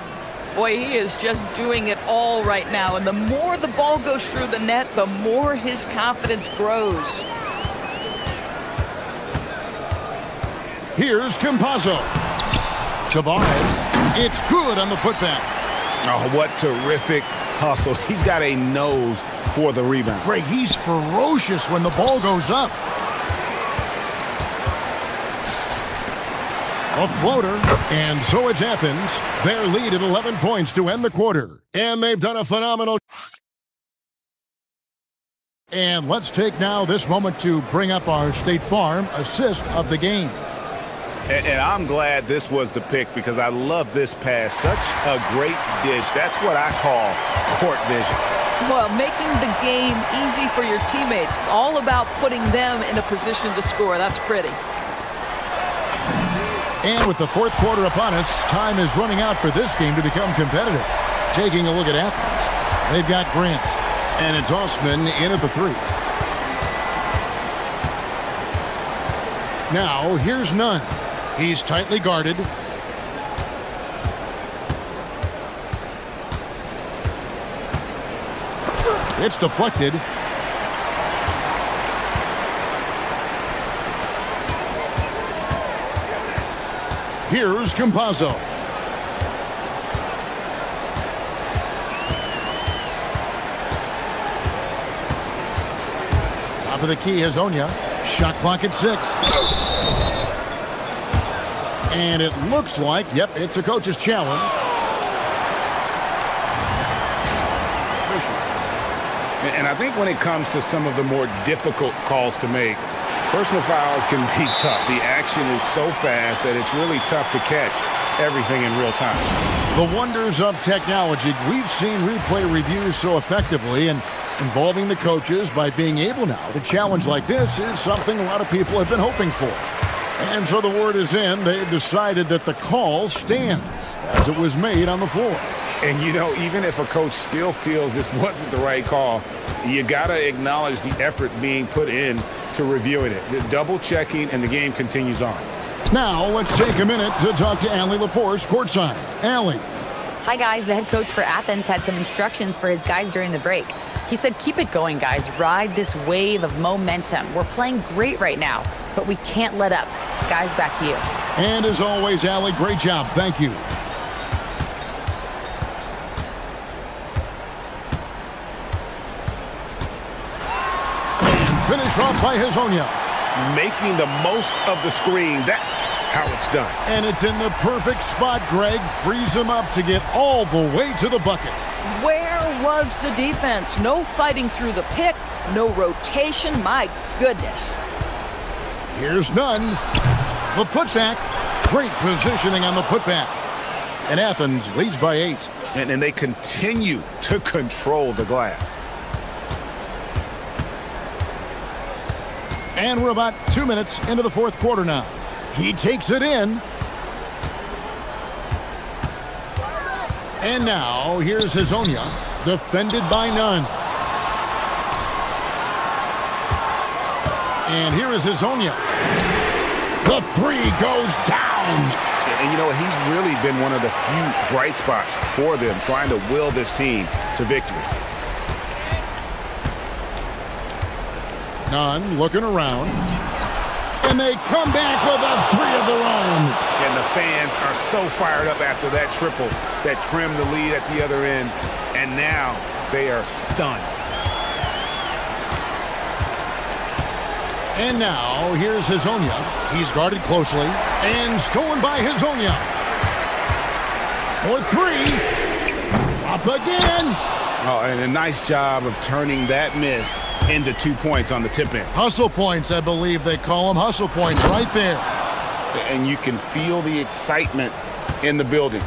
Boy, he is just doing it all right now. And the more the ball goes through the net, the more his confidence grows. Here's Campazzo. Tavares. It's good on the putback. Oh, what terrific hustle. He's got a nose for the rebound. Greg, he's ferocious when the ball goes up. A floater, and so it's Athens. Their lead at 11 points to end the quarter. And they've done a phenomenal... And let's take now this moment to bring up our State Farm assist of the game. And I'm glad this was the pick because I love this pass. Such a great dish. That's what I call court vision. Well, making the game easy for your teammates. All about putting them in a position to score. That's pretty. And with the fourth quarter upon us, time is running out for this game to become competitive. Taking a look at Athens, they've got Grant, and it's Osman in at the three. Now, here's Nunn. He's tightly guarded. It's deflected. Here's Campazzo. Top of the key, Hazonia. Shot clock at 6. And it looks like, yep, it's a coach's challenge. And I think when it comes to some of the more difficult calls to make, personal fouls can be tough. The action is so fast that it's really tough to catch everything in real time. The wonders of technology. We've seen replay reviews so effectively, and involving the coaches by being able now to challenge like this is something a lot of people have been hoping for. And so the word is in. They've decided that the call stands as it was made on the floor. And, you know, even if a coach still feels this wasn't the right call, you got to acknowledge the effort being put in to reviewing it. The double checking, and the game continues on. Now let's take a minute to talk to Allie LaForce courtside. Allie. Hi, guys. The head coach for Athens had some instructions for his guys during the break. He said, keep it going, guys. Ride this wave of momentum. We're playing great right now, but we can't let up. Guys, back to you. And as always, Allie, great job. Thank you. And finished off by Hazonia. Making the most of the screen. That's how it's done. And it's in the perfect spot, Greg. Frees him up to get all the way to the bucket. Where was the defense? No fighting through the pick, no rotation. My goodness. Here's Nunn. The putback. Great positioning on the putback. And Athens leads by 8. And they continue to control the glass. And we're about 2 minutes into the fourth quarter now. He takes it in. And now, here's Hazonia, defended by Nunn. And here is Hazonia. The three goes down. And you know, he's really been one of the few bright spots for them, trying to will this team to victory. Nunn looking around. And they come back with a three of their own. And the fans are so fired up after that triple that trimmed the lead at the other end. And now they are stunned. And now here's Hazonia. He's guarded closely. And stolen by Hazonia. For 3. Up again. Oh, and a nice job of turning that miss into 2 points on the tip in. Hustle points, I believe they call them. Hustle points right there. And you can feel the excitement in the building.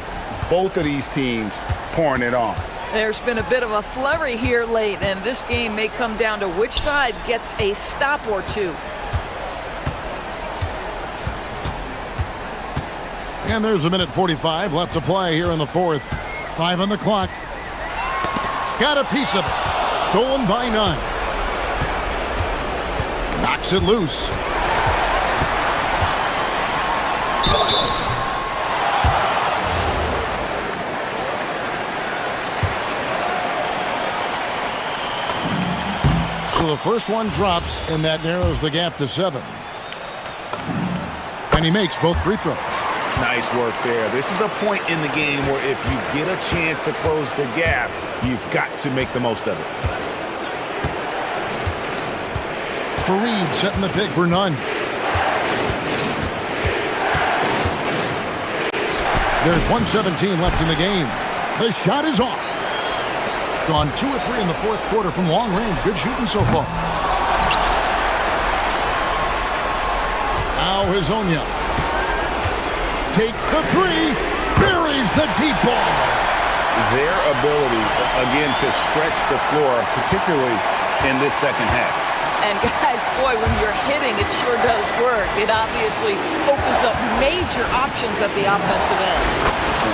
both of these teams pouring it on. There's been a bit of a flurry here late, and this game may come down to which side gets a stop or two. And there's a minute 45 left to play here in the fourth. 5 on the clock. Got a piece of it. Stolen by none. Knocks it loose. So the first one drops, and that narrows the gap to 7. And he makes both free throws. Nice work there. This is a point in the game where if you get a chance to close the gap, you've got to make the most of it. Fareed setting the pick for none. There's 1:17 left in the game. The shot is off. Gone 2 or 3 in the fourth quarter from long range. Good shooting so far. Now Hazonia takes the 3, buries the deep ball. Their ability, again, to stretch the floor, particularly in this second half. And guys, boy, when you're hitting, it sure does work. It obviously opens up major options at the offensive end.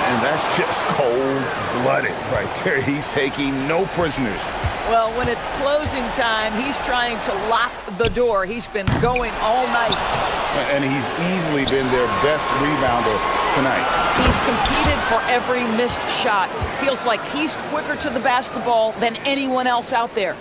And that's just cold-blooded right there. He's taking no prisoners. Well, when it's closing time, he's trying to lock the door. He's been going all night. And he's easily been their best rebounder tonight. He's competed for every missed shot. Feels like he's quicker to the basketball than anyone else out there.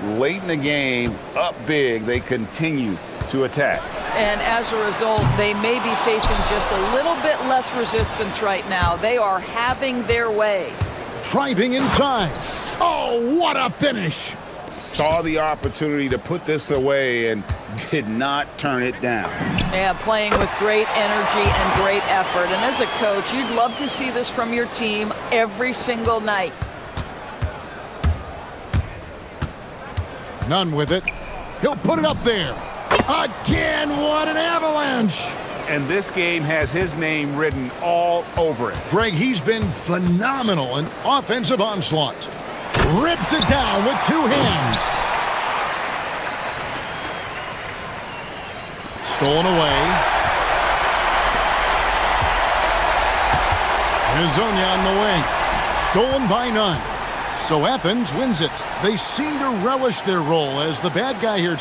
Late in the game, up big, they continue to attack. And as a result, they may be facing just a little bit less resistance right now. They are having their way. Driving inside. Oh, what a finish. Saw the opportunity to put this away and did not turn it down. Yeah, playing with great energy and great effort. And as a coach, you'd love to see this from your team every single night. None with it. He'll put it up there. Again, what an avalanche. And this game has his name written all over it. Greg, he's been phenomenal in offensive onslaught. Rips it down with 2 hands. Stolen away. Hazonia on the wing. Stolen by none. So Athens wins it. They seem to relish their role as the bad guy here.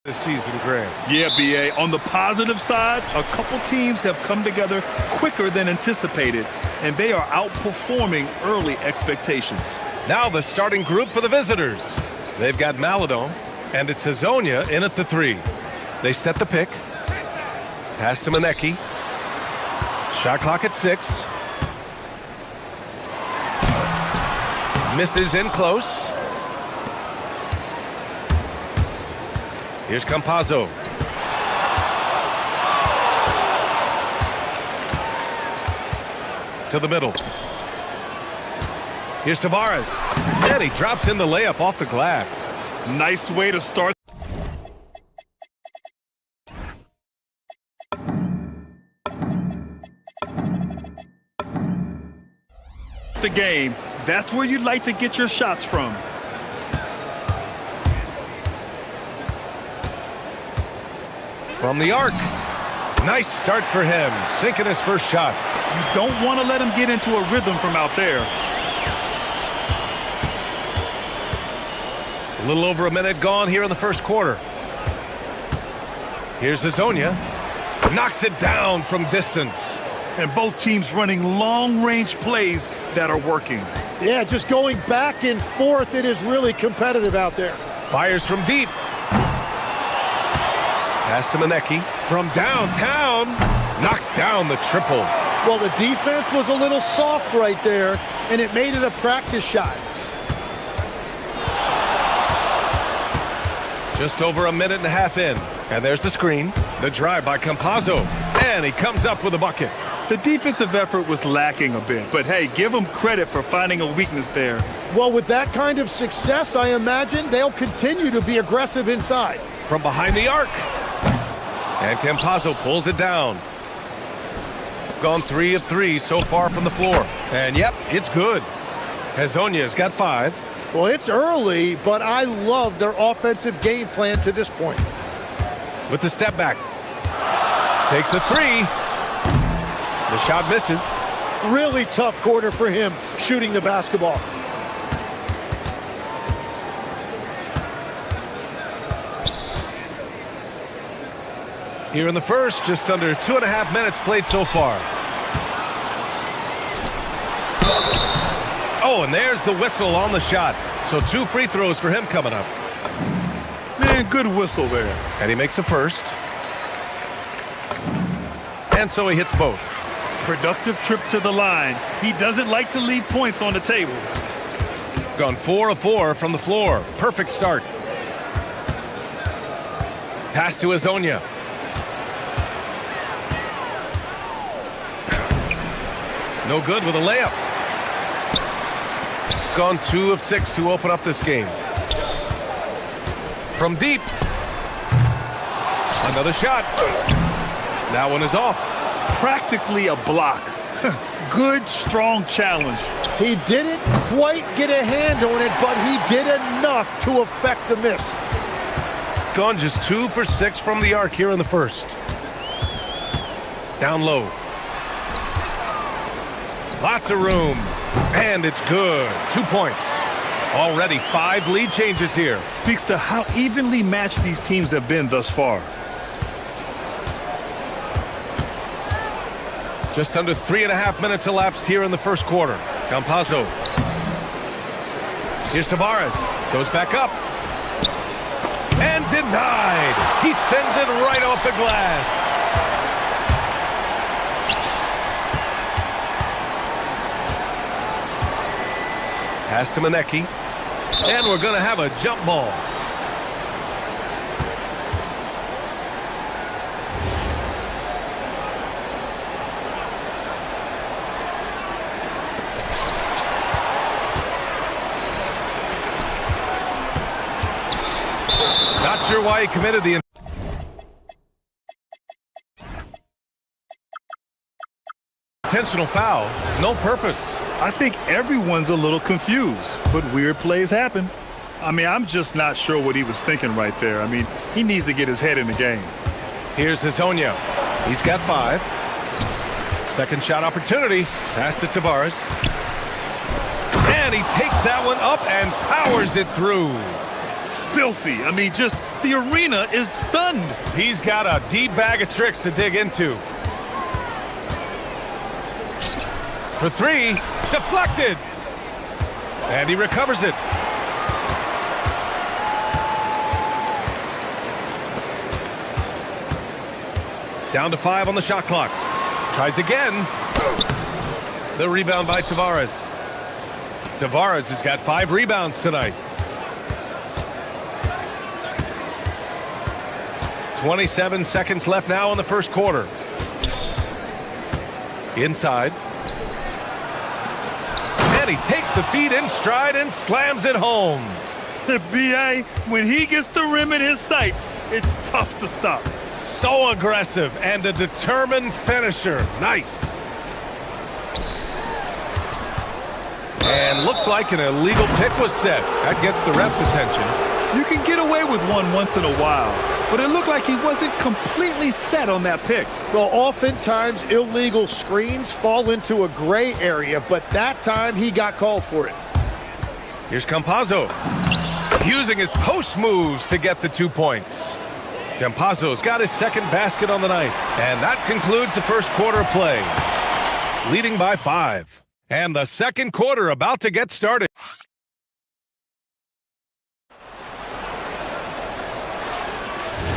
this season, Grant. Yeah, B.A. On the positive side, a couple teams have come together quicker than anticipated, and they are outperforming early expectations. Now the starting group for the visitors. They've got Maladon, and it's Hazonia in at the 3. They set the pick. Pass to Manecki. Shot clock at 6. Misses in close. Here's Campazzo. To the middle. Here's Tavares. And he drops in the layup off the glass. Nice way to start the game. That's where you'd like to get your shots from. From the arc. Nice start for him. Sinking his first shot. You don't want to let him get into a rhythm from out there. A little over a minute gone here in the first quarter. Here's Hazonia. Knocks it down from distance. And both teams running long-range plays that are working. Yeah, just going back and forth. It is really competitive out there. Fires from deep. Pass to Manecki. From downtown. Knocks down the triple. Well, the defense was a little soft right there, and it made it a practice shot. Just over a minute and a half in. And there's the screen. The drive by Campazzo. And he comes up with a bucket. The defensive effort was lacking a bit, but hey, give them credit for finding a weakness there. Well, with that kind of success, I imagine they'll continue to be aggressive inside. From behind the arc. And Campazzo pulls it down. Gone 3 of 3 so far from the floor. And yep, it's good. Hazonia's got 5. Well, it's early, but I love their offensive game plan to this point. With the step back. Takes a 3. The shot misses. Really tough quarter for him shooting the basketball. Here in the first, just under 2.5 minutes played so far. Oh, and there's the whistle on the shot. So 2 free throws for him coming up. Man, good whistle there. And he makes a first. And so he hits both. Productive trip to the line. He doesn't like to leave points on the table. Gone 4 of 4 from the floor. Perfect start. Pass to Hazonia. No good with a layup. Gone 2 of 6 to open up this game. From deep. Another shot. That one is off. Practically a block. Good, strong challenge. He didn't quite get a hand on it, but he did enough to affect the miss. Gone just 2 for 6 from the arc here in the first. Down low. Lots of room. And it's good. 2 points. Already 5 lead changes here. Speaks to how evenly matched these teams have been thus far. Just under 3.5 minutes elapsed here in the first quarter. Campazzo. Here's Tavares. Goes back up. And denied. He sends it right off the glass. Pass to Manecki. And we're going to have a jump ball. Not sure why he committed the intentional foul. No purpose. I think everyone's a little confused, but weird plays happen. I mean, I'm just not sure what he was thinking right there. I mean, he needs to get his head in the game. Here's Hazonia. He's got 5. Second shot opportunity. Pass to Tavares. And he takes that one up and powers it through. filthy. I mean, just the arena is stunned. He's got a deep bag of tricks to dig into. For three, deflected. And he recovers it. Down to 5 on the shot clock. Tries again. The rebound by Tavares. Tavares has got 5 rebounds tonight. 27 seconds left now in the first quarter. Inside. And he takes the feed in stride and slams it home. B.A., when he gets the rim in his sights, it's tough to stop. So aggressive and a determined finisher. Nice. And looks like an illegal pick was set. That gets the ref's attention. You can get away with one once in a while, but it looked like he wasn't completely set on that pick. Well, oftentimes illegal screens fall into a gray area, but that time he got called for it. Here's Campazzo, using his post moves to get the 2 points. Campazzo's got his second basket on the night. And that concludes the first quarter of play. Leading by 5. And the second quarter about to get started.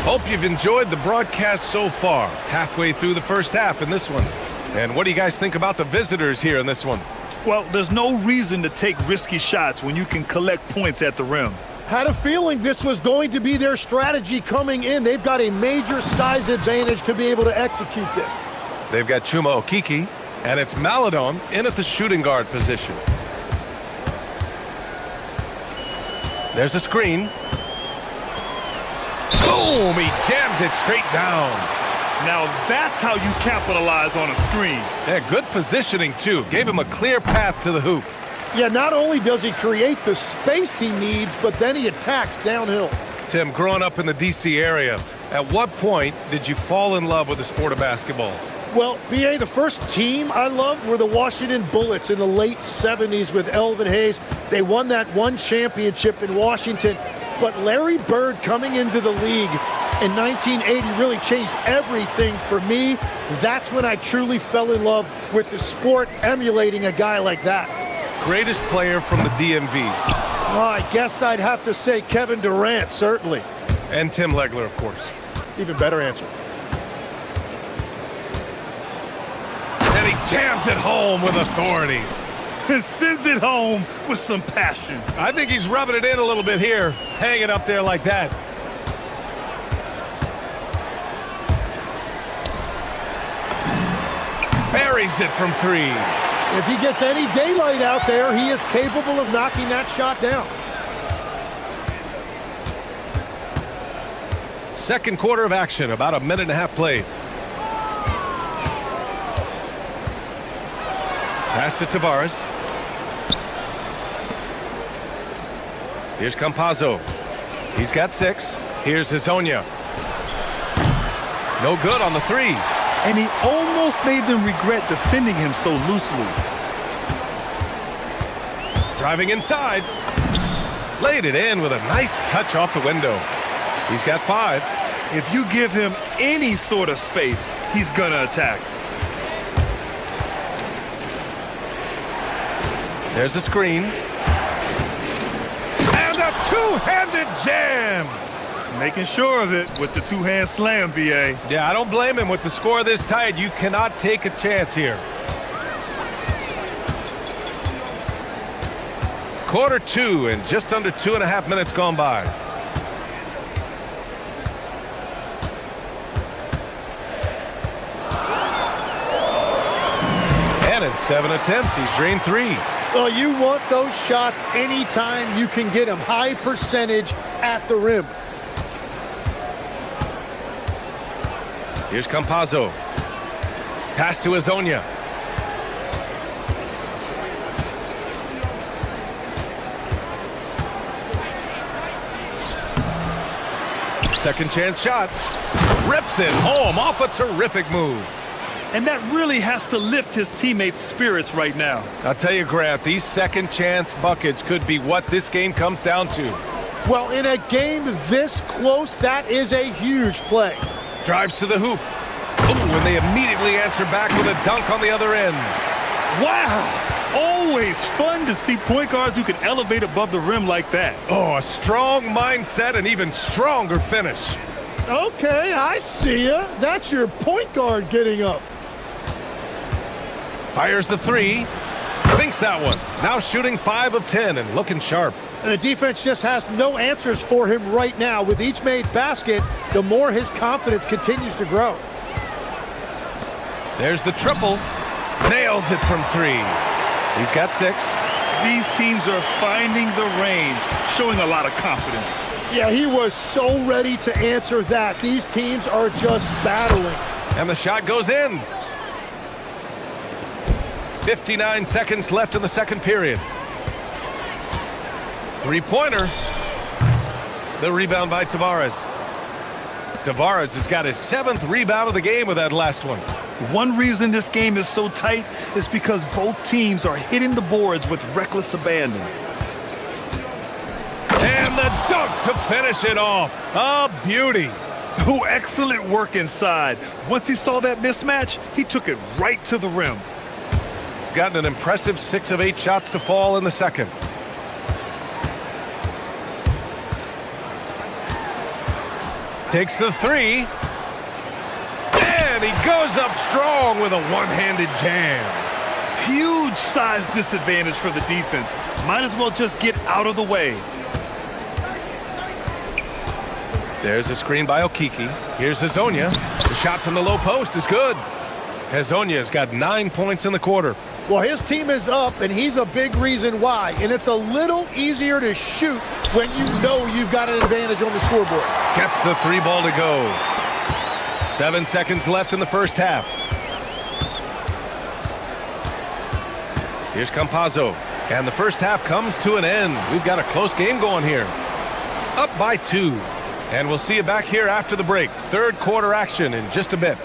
Hope you've enjoyed the broadcast so far. Halfway through the first half in this one. And what do you guys think about the visitors here in this one? Well, there's no reason to take risky shots when you can collect points at the rim. Had a feeling this was going to be their strategy coming in. They've got a major size advantage to be able to execute this. They've got Chuma Okiki, and it's Maladon in at the shooting guard position. There's a screen. Boom! He jams it straight down. Now that's how you capitalize on a screen. Yeah, good positioning, too. Gave him a clear path to the hoop. Yeah, not only does he create the space he needs, but then he attacks downhill. Tim, growing up in the D.C. area, at what point did you fall in love with the sport of basketball? Well, B.A., the first team I loved were the Washington Bullets in the late 70s with Elvin Hayes. They won that one championship in Washington. But Larry Bird coming into the league in 1980 really changed everything for me. That's when I truly fell in love with the sport, emulating a guy like that. Greatest player from the DMV. Oh, I guess I'd have to say Kevin Durant, certainly. And Tim Legler, of course. Even better answer. And he jams it home with authority. And sends it home with some passion. I think he's rubbing it in a little bit here, hanging up there like that. Buries it from 3. If he gets any daylight out there, he is capable of knocking that shot down. Second quarter of action, about a minute and a half played. Pass to Tavares. Here's Campazzo. He's got 6. Here's Hezonja. No good on the 3. And he almost made them regret defending him so loosely. Driving inside. Laid it in with a nice touch off the window. He's got 5. If you give him any sort of space, he's gonna attack. There's a screen. And a two-handed jam! Making sure of it with the two-hand slam, B.A. Yeah, I don't blame him. With the score this tight, you cannot take a chance here. Quarter 2 and just under 2.5 minutes gone by. And in 7 attempts, he's drained 3. Well, you want those shots anytime you can get them. High percentage at the rim. Here's Campazzo. Pass to Hezonja. Second chance shot. Rips it home off a terrific move. And that really has to lift his teammates' spirits right now. I'll tell you, Grant, these second chance buckets could be what this game comes down to. Well, in a game this close, that is a huge play. Drives to the hoop. Ooh, and they immediately answer back with a dunk on the other end. Wow! Always fun to see point guards who can elevate above the rim like that. Oh, a strong mindset and even stronger finish. Okay, I see ya. That's your point guard getting up. Fires the three. Sinks that one. Now shooting 5 of 10 and looking sharp. And the defense just has no answers for him right now. With each made basket, the more his confidence continues to grow. There's the triple. Nails it from 3. He's got 6. These teams are finding the range, showing a lot of confidence. Yeah, he was so ready to answer that. These teams are just battling. And the shot goes in. 59 seconds left in the second period. Three-pointer. The rebound by Tavares. Tavares has got his 7th rebound of the game with that last one. One reason this game is so tight is because both teams are hitting the boards with reckless abandon. And the dunk to finish it off. A beauty. Oh, excellent work inside. Once he saw that mismatch, he took it right to the rim. Gotten an impressive 6 of 8 shots to fall in the second. Takes the 3. And he goes up strong with a one-handed jam. Huge size disadvantage for the defense. Might as well just get out of the way. There's a screen by Okiki. Here's Hazonia. The shot from the low post is good. Hazonia's got 9 points in the quarter. Well, his team is up, and he's a big reason why. And it's a little easier to shoot when you know you've got an advantage on the scoreboard. Gets the 3 ball to go. 7 seconds left in the first half. Here's Campazzo. And the first half comes to an end. We've got a close game going here. Up by 2. And we'll see you back here after the break. Third quarter action in just a bit.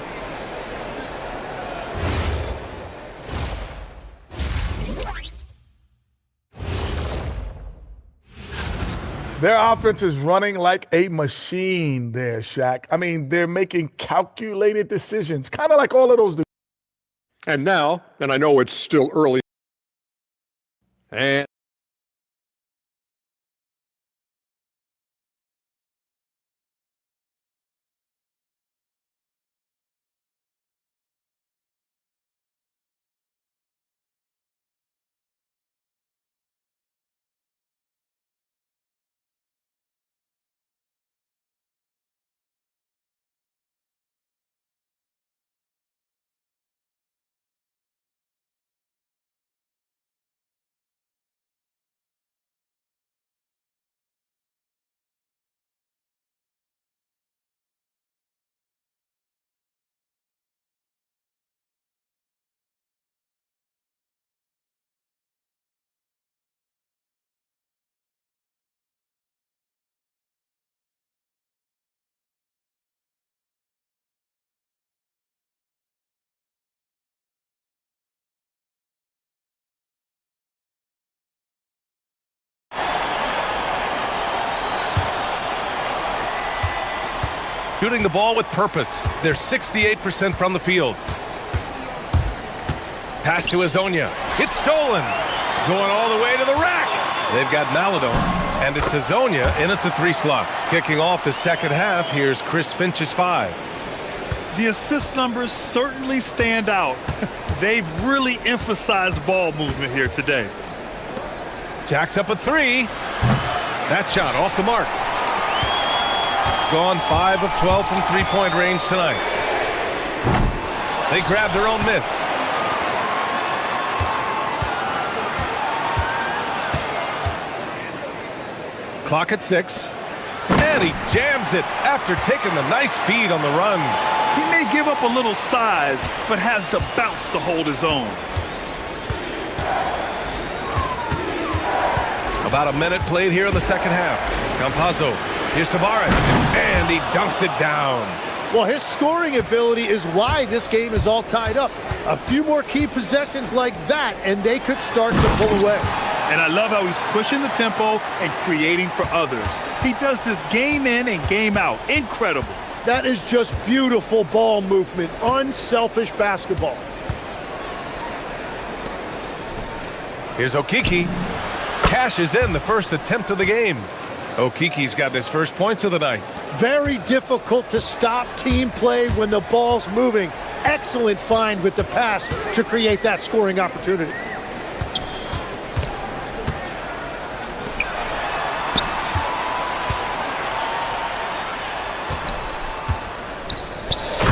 Their offense is running like a machine there, Shaq. I mean, they're making calculated decisions, kind of like all of those. And now, and I know it's still early, and shooting the ball with purpose. They're 68% from the field. Pass to Hazonia. It's stolen. Going all the way to the rack. They've got Maladon, and it's Hazonia in at the 3 slot. Kicking off the second half, here's Chris Finch's 5. The assist numbers certainly stand out. They've really emphasized ball movement here today. Jacks up a 3. That shot off the mark. Gone 5 of 12 from three-point range tonight. They grab their own miss. Clock at 6. And he jams it after taking the nice feed on the run. He may give up a little size, but has the bounce to hold his own. About a minute played here in the second half. Campazzo. Here's Tavares, and he dunks it down. Well, his scoring ability is why this game is all tied up. A few more key possessions like that, and they could start to pull away. And I love how he's pushing the tempo and creating for others. He does this game in and game out. Incredible. That is just beautiful ball movement, unselfish basketball. Here's Okiki. Cashes in the first attempt of the game. Okiki's got his first points of the night. Very difficult to stop team play when the ball's moving. Excellent find with the pass to create that scoring opportunity.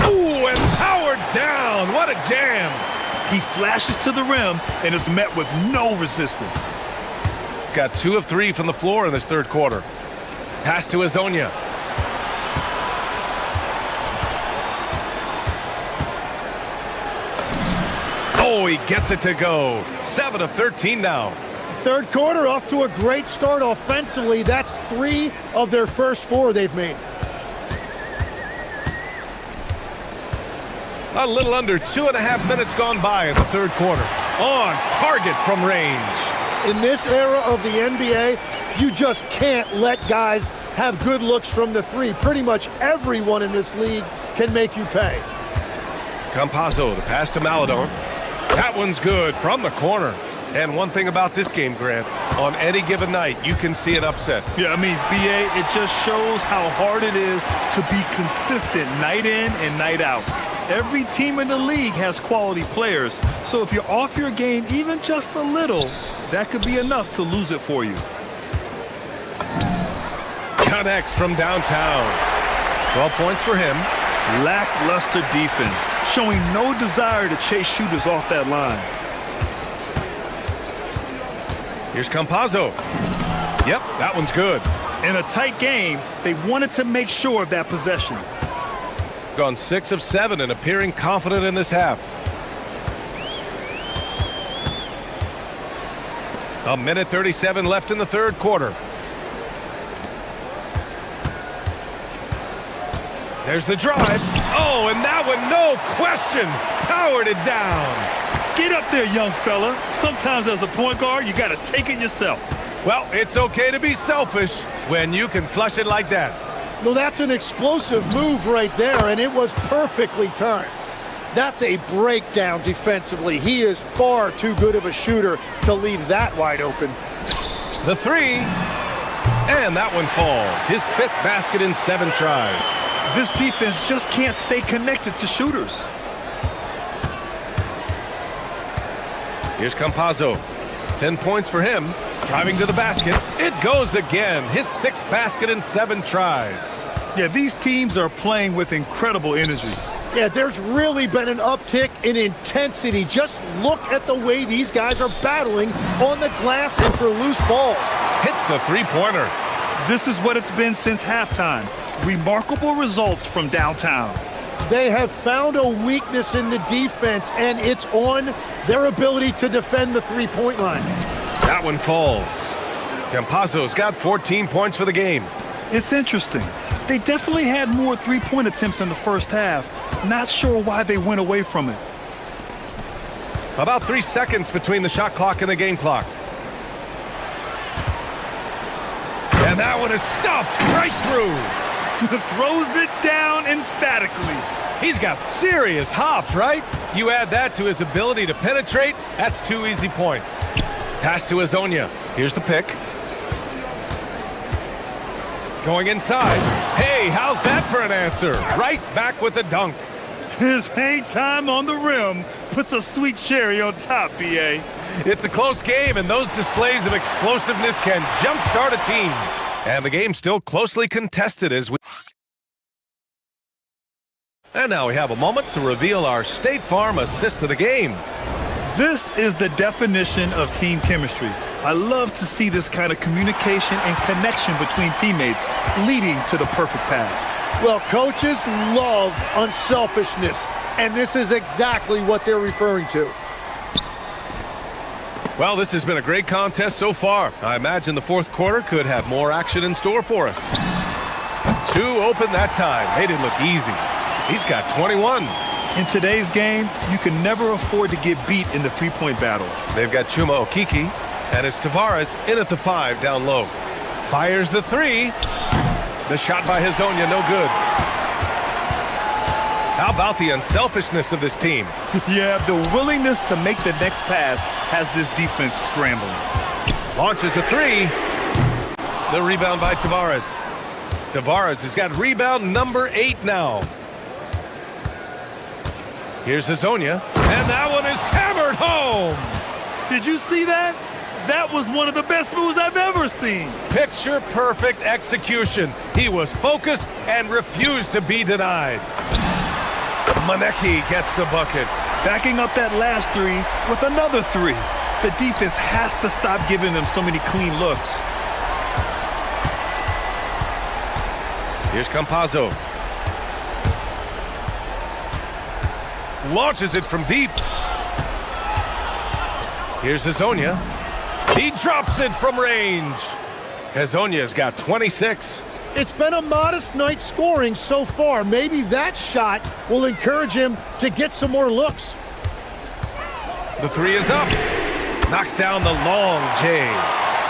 Ooh, and powered down. What a jam. He flashes to the rim and is met with no resistance. Got 2 of 3 from the floor in this third quarter. Pass to Azonia. Oh, he gets it to go. 7 of 13 now. Third quarter off to a great start offensively. That's 3 of their first 4 they've made. A little under 2.5 minutes gone by in the third quarter. On target from range. In this era of the NBA, you just can't let guys have good looks from the 3. Pretty much everyone in this league can make you pay. Campazzo, the pass to Maladon. That one's good from the corner. And one thing about this game, Grant, on any given night, you can see an upset. Yeah, I mean, BA, it just shows how hard it is to be consistent night in and night out. Every team in the league has quality players, so if you're off your game even just a little, that could be enough to lose it for you. Connects from downtown. 12 points for him. Lackluster defense, showing no desire to chase shooters off that line. Here's Campazzo. Yep, that one's good. In a tight game, they wanted to make sure of that possession. Gone 6 of 7 and appearing confident in this half. A minute 37 left in the third quarter. There's the drive. Oh, and that one, no question, powered it down. Get up there, young fella. Sometimes as a point guard, you got to take it yourself. Well, it's okay to be selfish when you can flush it like that. Well, that's an explosive move right there, and it was perfectly timed. That's a breakdown defensively. He is far too good of a shooter to leave that wide open. The 3, and that one falls. His 5th basket in 7 tries. This defense just can't stay connected to shooters. Here's Campazzo. 10 points for him. Driving to the basket. It goes again. His 6th basket in 7 tries. Yeah, these teams are playing with incredible energy. Yeah, there's really been an uptick in intensity. Just look at the way these guys are battling on the glass and for loose balls. Hits a 3-pointer. This is what it's been since halftime. Remarkable results from downtown. They have found a weakness in the defense, and it's on their ability to defend the three-point line. That one falls. Campazzo's got 14 points for the game. It's interesting. They definitely had more three-point attempts in the first half. Not sure why they went away from it. About 3 seconds between the shot clock and the game clock. And that one is stuffed right through. Throws it down emphatically. He's got serious hops, right? You add that to his ability to penetrate, that's 2 easy points. Pass to Azonia. Here's the pick. Going inside. Hey, how's that for an answer? Right back with the dunk. His hang time on the rim puts a sweet cherry on top, BA. It's a close game, and those displays of explosiveness can jumpstart a team. And the game's still closely contested as we... And now we have a moment to reveal our State Farm assist of the game. This is the definition of team chemistry. I love to see this kind of communication and connection between teammates leading to the perfect pass. Well, coaches love unselfishness, and this is exactly what they're referring to. Well, this has been a great contest so far. I imagine the fourth quarter could have more action in store for us. 2 open that time. Made it look easy. He's got 21. In today's game, you can never afford to get beat in the three-point battle. They've got Chuma Okiki. And it's Tavares in at the 5 down low. Fires the 3. The shot by Hezonja, no good. How about the unselfishness of this team? Yeah, the willingness to make the next pass has this defense scrambling. Launches a 3. The rebound by Tavares. Tavares has got rebound number 8 now. Here's Hezonja, and that one is hammered home. Did you see that? That was one of the best moves I've ever seen. Picture perfect execution. He was focused and refused to be denied. Maneki gets the bucket. Backing up that last 3 with another 3. The defense has to stop giving them so many clean looks. Here's Campazzo. Launches it from deep. Here's Hezonja. He drops it from range. Hezonja's got 26. It's been a modest night scoring so far. Maybe that shot will encourage him to get some more looks. The 3 is up. Knocks down the long J.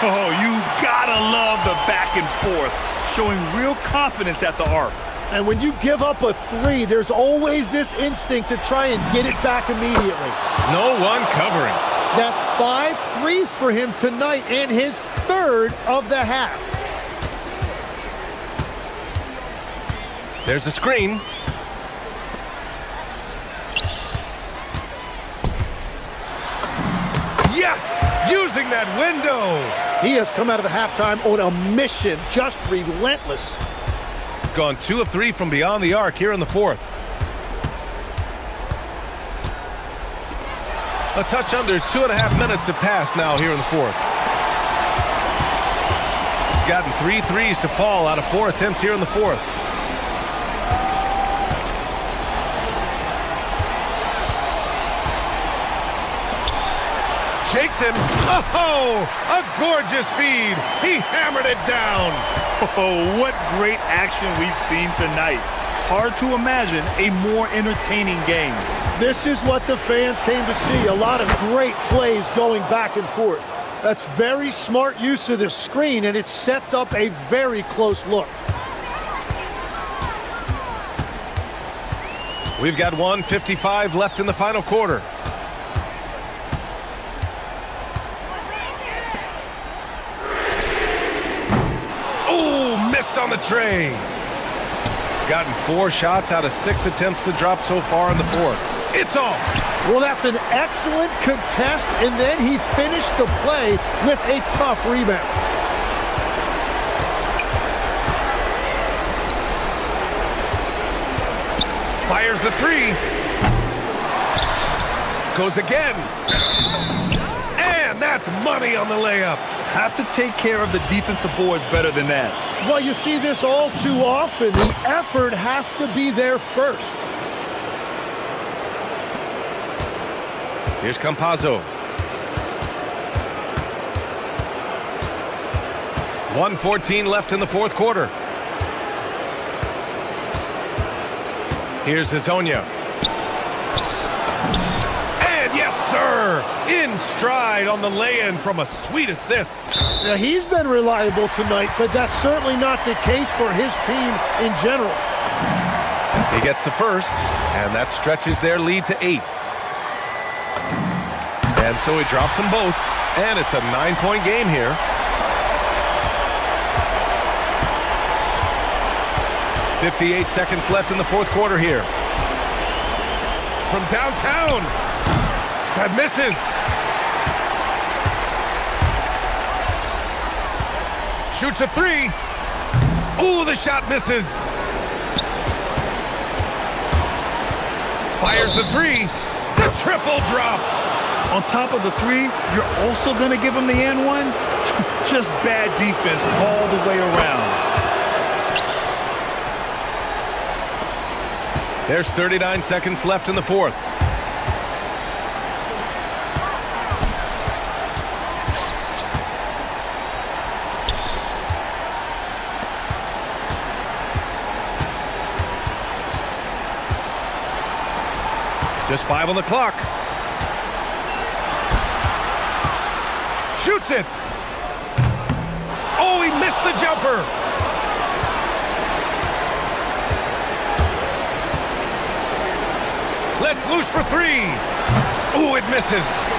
Oh, you gotta love the back and forth, showing real confidence at the arc. And when you give up a 3, there's always this instinct to try and get it back immediately. No one covering. That's 5 threes for him tonight and his 3rd of the half. There's a screen. Yes! Using that window! He has come out of the halftime on a mission, just relentless. Gone 2 of 3 from beyond the arc here in the 4th. A touch under 2.5 minutes have passed now here in the 4th. Gotten 3 threes to fall out of 4 attempts here in the 4th. Shakes him. Oh, a gorgeous feed. He hammered it down. Oh, what great action we've seen tonight. Hard to imagine a more entertaining game. This is what the fans came to see. A lot of great plays going back and forth. That's very smart use of the screen, and it sets up a very close look. We've got 1:55 left in the final quarter. On the tray. Gotten 4 shots out of 6 attempts to drop so far in the 4th. It's off. Well, that's an excellent contest, and then he finished the play with a tough rebound. Fires the 3. Goes again. And that's money on the layup. Have to take care of the defensive boards better than that. Well, you see this all too often. The effort has to be there first. Here's Campazzo. 1:14 left in the 4th quarter. Here's Hezonja. And yes, sir! In stride on the lay-in from a sweet assist. Now, he's been reliable tonight, but that's certainly not the case for his team in general. He gets the first, and that stretches their lead to 8. And so he drops them both, and it's a 9-point game here. .58 seconds left in the 4th quarter here. From downtown. That misses. Shoots a 3. Ooh, the shot misses. Fires the 3. The triple drops. On top of the 3, you're also going to give him the and one? Just bad defense all the way around. There's 39 seconds left in the 4th. Just 5 on the clock. Shoots shoots it. Oh, he missed the jumper. Let's loose for three. Oh, it misses.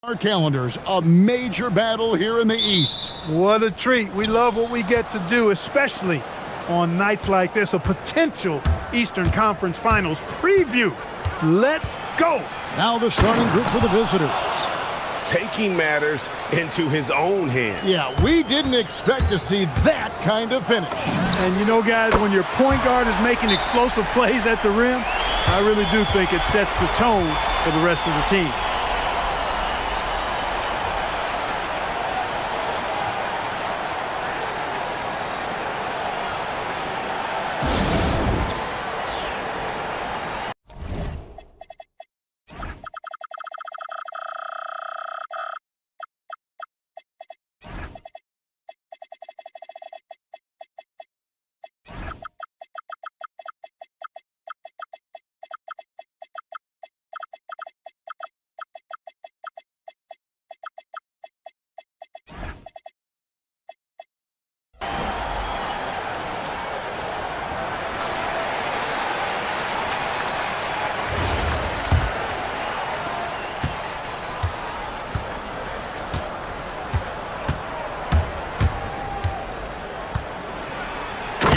Our calendars, a major battle here in the East. What a treat. We love what we get to do, especially on nights like this, a potential Eastern Conference Finals preview. Let's go. Now the starting group for the visitors. Taking matters into his own hands. Yeah, we didn't expect to see that kind of finish. And you know, guys, when your point guard is making explosive plays at the rim, I really do think it sets the tone for the rest of the team.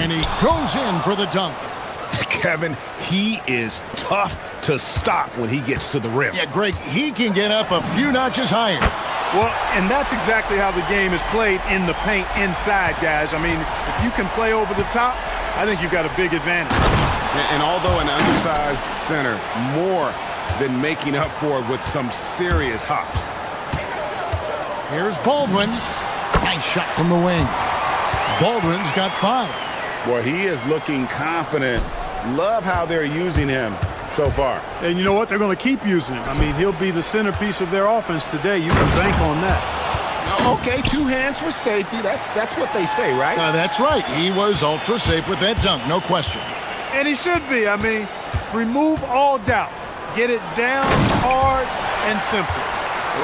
And he goes in for the dunk. Kevin, he is tough to stop when he gets to the rim. Yeah, Greg, he can get up a few notches higher. Well, and that's exactly how the game is played in the paint inside, guys. I mean, if you can play over the top, I think you've got a big advantage. And although an undersized center, more than making up for it with some serious hops. Here's Baldwin. Nice shot from the wing. Baldwin's got 5. Boy, he is looking confident. Love how they're using him so far. And you know what? They're going to keep using him. I mean, he'll be the centerpiece of their offense today. You can bank on that. Okay, 2 hands for safety. That's what they say, right? That's right. He was ultra safe with that dunk, no question. And he should be. I mean, remove all doubt. Get it down hard and simple.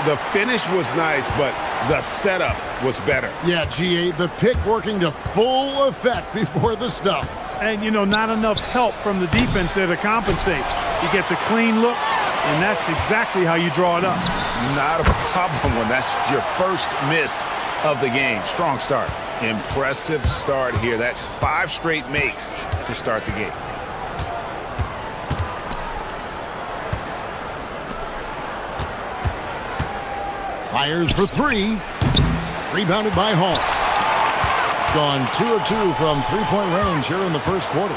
The finish was nice, but the setup was better. Yeah, GA, the pick working to full effect before the stuff. And, you know, not enough help from the defense there to compensate. He gets a clean look, and that's exactly how you draw it up. Not a problem when that's your first miss of the game. Strong start. Impressive start here. That's 5 straight makes to start the game. Fires for 3. Rebounded by Hall. Gone 2 of 2 from 3-point range here in the first quarter.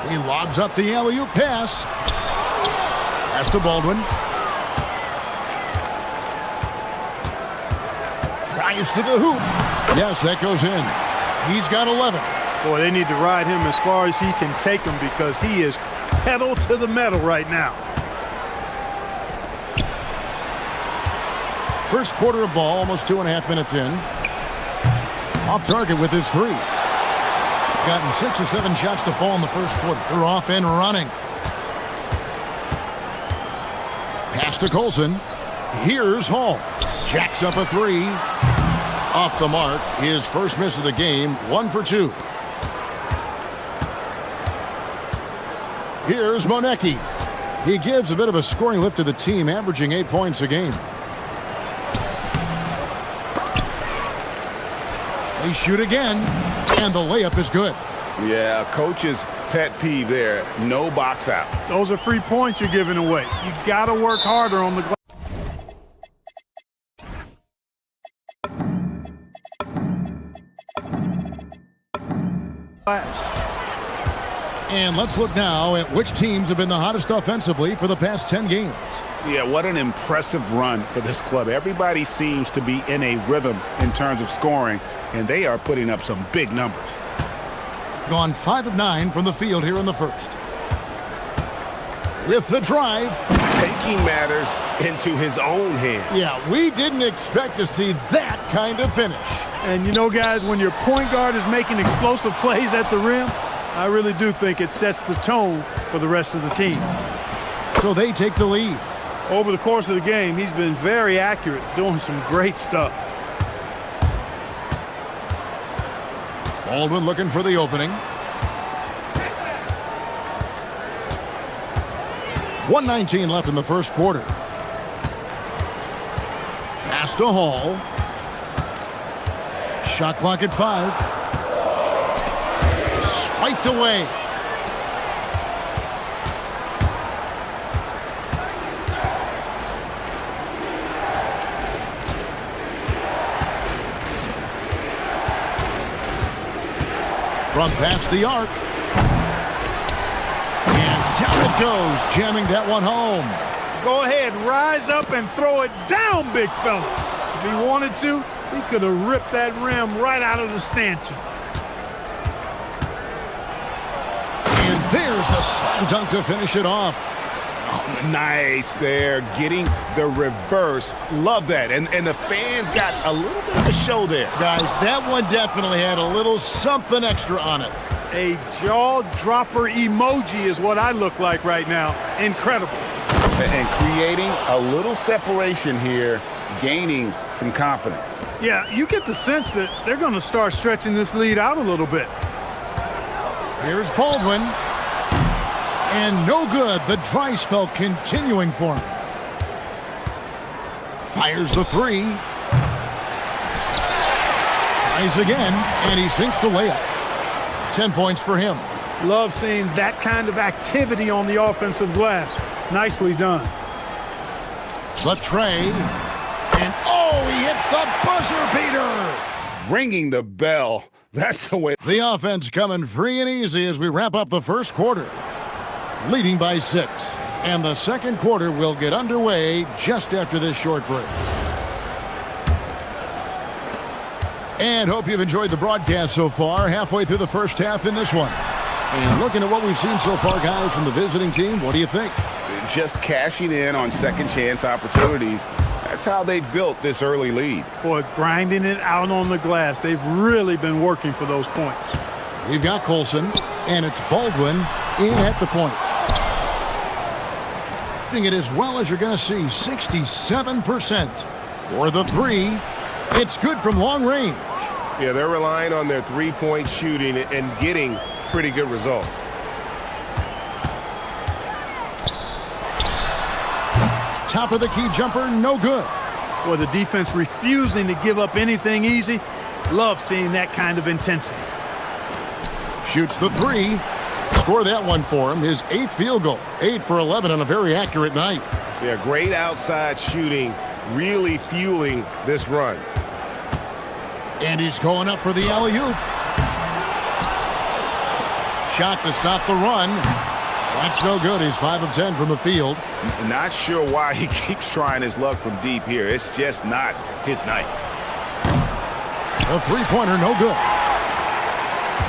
He lobs up the alley-oop pass. Pass to Baldwin. Tries to the hoop. Yes, that goes in. He's got 11. Boy, they need to ride him as far as he can take him because he is pedal to the metal right now. First quarter of ball, almost 2.5 minutes in. Off target with his 3. Gotten 6 or 7 shots to fall in the first quarter. They're off and running. Pass to Colson. Here's Hall. Jacks up a 3. Off the mark. His first miss of the game. 1 for 2. Here's Monecki. He gives a bit of a scoring lift to the team, averaging 8 points a game. They shoot again, and the layup is good. Yeah, coach's pet peeve there. No box out. Those are free points you're giving away. You got to work harder on the glass. And let's look now at which teams have been the hottest offensively for the past 10 games. Yeah, what an impressive run for this club. Everybody seems to be in a rhythm in terms of scoring, and they are putting up some big numbers. Gone 5 of 9 from the field here in the first. With the drive. Taking matters into his own hands. Yeah, we didn't expect to see that kind of finish. And you know, guys, when your point guard is making explosive plays at the rim, I really do think it sets the tone for the rest of the team. So they take the lead. Over the course of the game, he's been very accurate, doing some great stuff. Baldwin looking for the opening. 1:19 left in the first quarter. to Hall. Shot clock at 5. Swiped away. From past the arc. And down it goes, jamming that one home. Go ahead, rise up and throw it down, big fella. If he wanted to, he could have ripped that rim right out of the stanchion. And there's the slam dunk to finish it off. Oh, nice there, getting the reverse. Love that. And the fans got a little bit of a show there. Guys, that one definitely had a little something extra on it. A jaw-dropper emoji is what I look like right now. Incredible. And creating a little separation here, gaining some confidence. Yeah, you get the sense that they're going to start stretching this lead out a little bit. Here's Baldwin. And no good. The dry spell continuing for him. Fires the 3. Tries again, and he sinks the layup. 10 points for him. Love seeing that kind of activity on the offensive glass. Nicely done. The tray. And oh, he hits the buzzer beater. Ringing the bell. That's the way. The offense coming free and easy as we wrap up the first quarter. Leading by 6. And the second quarter will get underway just after this short break. And hope you've enjoyed the broadcast so far. Halfway through the first half in this one. And looking at what we've seen so far, guys, from the visiting team, what do you think? Just cashing in on second chance opportunities. That's how they built this early lead. Boy, grinding it out on the glass. They've really been working for those points. We've got Colson, and it's Baldwin in at the point. Doing it as well as you're going to see, 67%. For the 3, it's good from long range. Yeah, they're relying on their three-point shooting and getting pretty good results. Top of the key jumper, no good. Boy, the defense refusing to give up anything easy. Love seeing that kind of intensity. Shoots the 3. Score that one for him. His 8th field goal. 8 for 11 on a very accurate night. Yeah, great outside shooting, really fueling this run. And he's going up for the alley-oop. Shot to stop the run. That's no good. He's 5 of 10 from the field. Not sure why he keeps trying his luck from deep here. It's just not his night. A three-pointer, no good.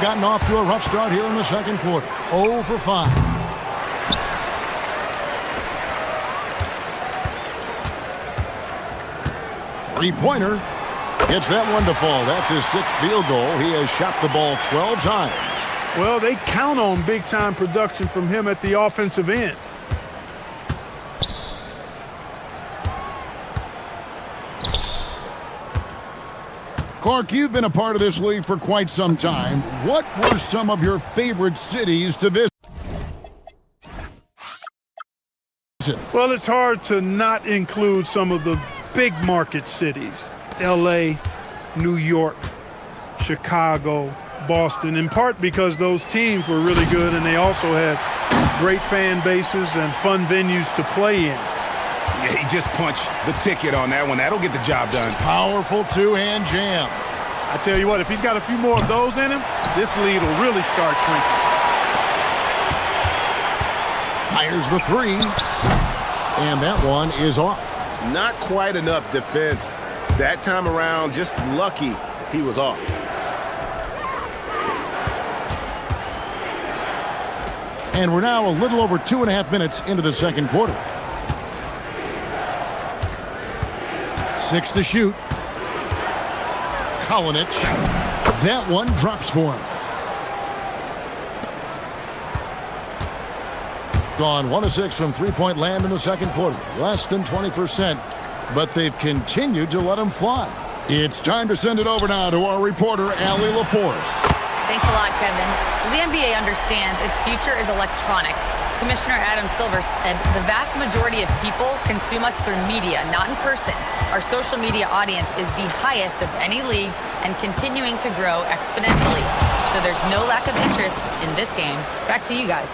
Gotten off to a rough start here in the second quarter. 0 for 5. Three-pointer. Gets that one to fall. That's his 6th field goal. He has shot the ball 12 times. Well, they count on big-time production from him at the offensive end. Clark, you've been a part of this league for quite some time. What were some of your favorite cities to visit? Well, it's hard to not include some of the big market cities. L.A., New York, Chicago, Boston, in part because those teams were really good and they also had great fan bases and fun venues to play in. Yeah, he just punched the ticket on that one. That'll get the job done. Powerful two-hand jam. I tell you what, if he's got a few more of those in him, this lead will really start shrinking. Fires the 3. And that one is off. Not quite enough defense. That time around, just lucky he was off. And we're now a little over 2.5 minutes into the second quarter. 6 to shoot. Kalinic. That one drops for him. Gone 1 of 6 from three-point land in the second quarter. Less than 20%, but they've continued to let him fly. It's time to send it over now to our reporter, Allie LaForce. Thanks a lot, Kevin. The NBA understands its future is electronic. Commissioner Adam Silver said the vast majority of people consume us through media, not in person. Our social media audience is the highest of any league and continuing to grow exponentially. So there's no lack of interest in this game. Back to you guys.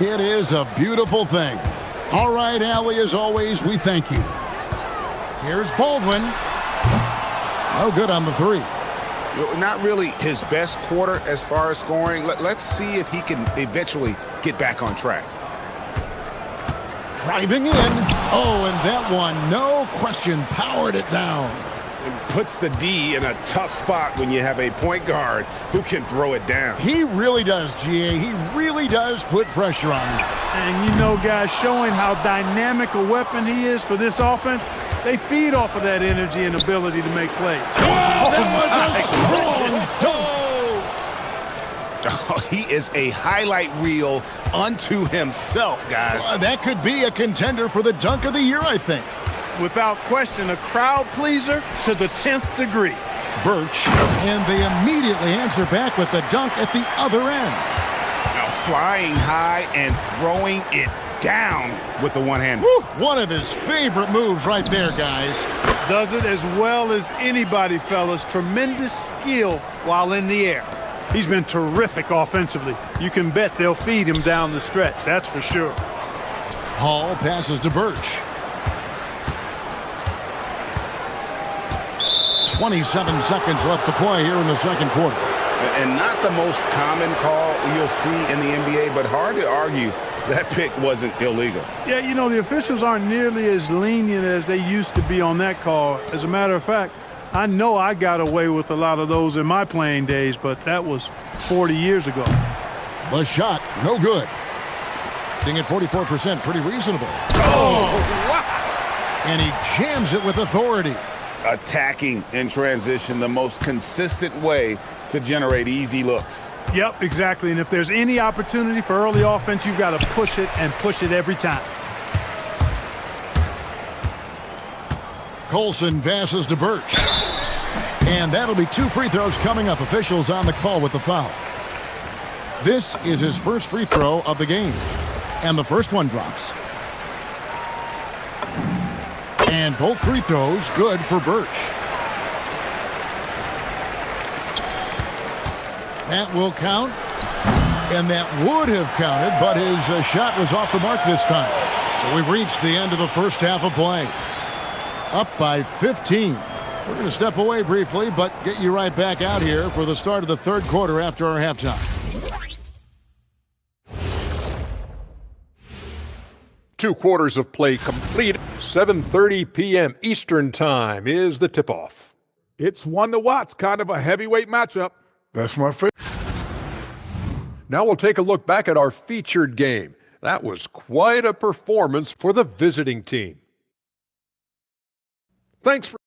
It is a beautiful thing. All right, Allie, as always, we thank you. Here's Baldwin. No good on the three. Not really his best quarter as far as scoring. Let's see if he can eventually get back on track. Driving in. Oh, and that one, no question, powered it down. It puts the D in a tough spot when you have a point guard who can throw it down. He really does, GA. He really does put pressure on him. And you know, guys, showing how dynamic a weapon he is for this offense, they feed off of that energy and ability to make plays. Oh, that was a strong dunk. Oh, he is a highlight reel unto himself, guys. That could be a contender for the dunk of the year, I think. Without question, a crowd pleaser to the 10th degree. Birch, and they immediately answer back with the dunk at the other end. Now flying high and throwing it down with the one hand. One of his favorite moves right there, guys. Does it as well as anybody, fellas. Tremendous skill while in the air. He's been terrific offensively. You can bet they'll feed him down the stretch, that's for sure. Hall passes to Birch. 27 seconds left to play here in the second quarter. And not the most common call you'll see in the NBA, but hard to argue that pick wasn't illegal. Yeah, you know, the officials aren't nearly as lenient as they used to be on that call. As a matter of fact, I know I got away with a lot of those in my playing days, but that was 40 years ago. The shot, no good. Being at 44%, pretty reasonable. Oh, wow. And he jams it with authority. Attacking in transition, the most consistent way to generate easy looks. Yep, exactly. And if there's any opportunity for early offense, you've got to push it and push it every time. Colson passes to Birch. And that'll be 2 free throws coming up. Officials on the call with the foul. This is his first free throw of the game. And the first one drops. And both free throws good for Birch. That will count. And that would have counted, but his shot was off the mark this time. So we've reached the end of the first half of play. Up by 15. We're going to step away briefly, but get you right back out here for the start of the third quarter after our halftime. 2 quarters of play complete. 7:30 p.m. Eastern Time is the tip-off. It's one to watch, kind of a heavyweight matchup. That's my favorite. Now we'll take a look back at our featured game. That was quite a performance for the visiting team. Thanks for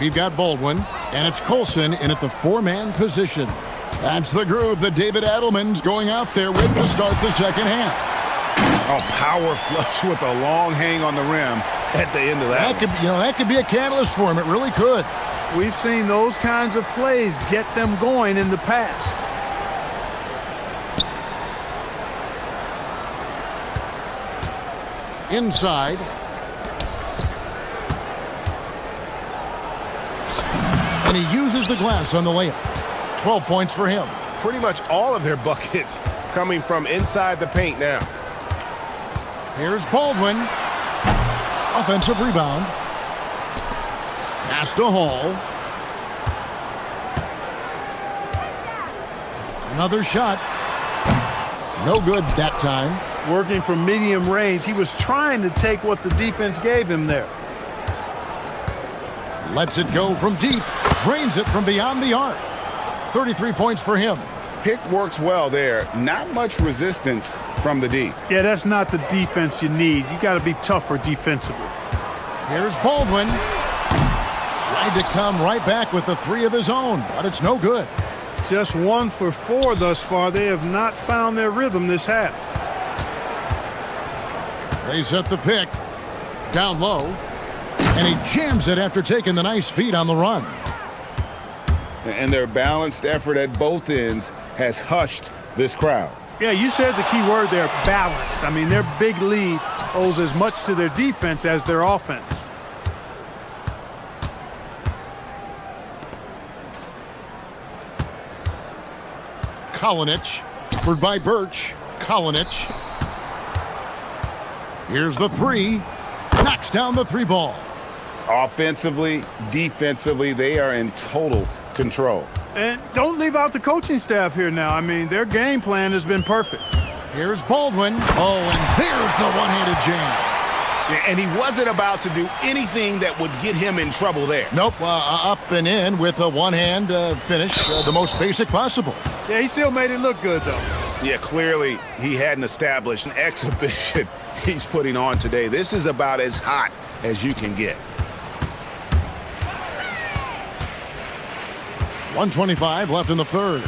We've got Baldwin, and it's Colson in at the 4-man position. That's the groove that David Adelman's going out there with to start the second half. A power flush with a long hang on the rim at the end of that. That could be a catalyst for him. It really could. We've seen those kinds of plays get them going in the past. Inside. And he uses the glass on the layup. 12 points for him. Pretty much all of their buckets coming from inside the paint now. Here's Baldwin. Offensive rebound. Pass to Hall. Another shot. No good that time. Working from medium range, he was trying to take what the defense gave him there. Lets it go from deep. Drains it from beyond the arc. 33 points for him. Pick works well there. Not much resistance from the D. Yeah, that's not the defense you need. You got to be tougher defensively. Here's Baldwin. Tried to come right back with the three of his own, but it's no good. Just 1 for 4 thus far. They have not found their rhythm this half. They set the pick. Down low. And he jams it after taking the nice feed on the run. And their balanced effort at both ends has hushed this crowd. Yeah, you said the key word there, balanced. I mean, their big lead owes as much to their defense as their offense. Kolinic, covered by Birch. Kolinic. Here's the three. Knocks down the three ball. Offensively, defensively, they are in total control. And don't leave out the coaching staff here now. I mean, their game plan has been perfect. Here's Baldwin. Oh, and there's the one-handed jam. And he wasn't about to do anything that would get him in trouble there. Nope, up and in with a one-hand finish, the most basic possible. Yeah, he still made it look good, though. Yeah, clearly he hadn't established an exhibition he's putting on today. This is about as hot as you can get. 1:25 left in the third.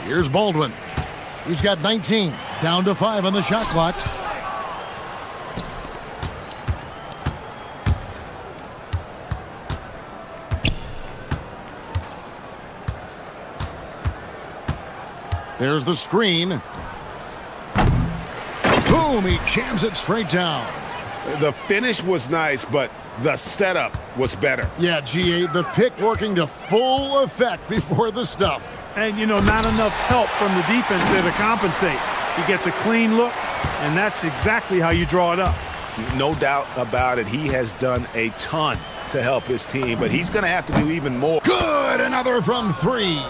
Here's Baldwin. He's got 19. Down to 5 on the shot clock. There's the screen. Boom, he jams it straight down. The finish was nice, but the setup was better. Yeah, GA, the pick working to full effect before the stuff. And, you know, not enough help from the defense there to compensate. He gets a clean look, and that's exactly how you draw it up. No doubt about it. He has done a ton to help his team, but he's going to have to do even more. Good, another from 3.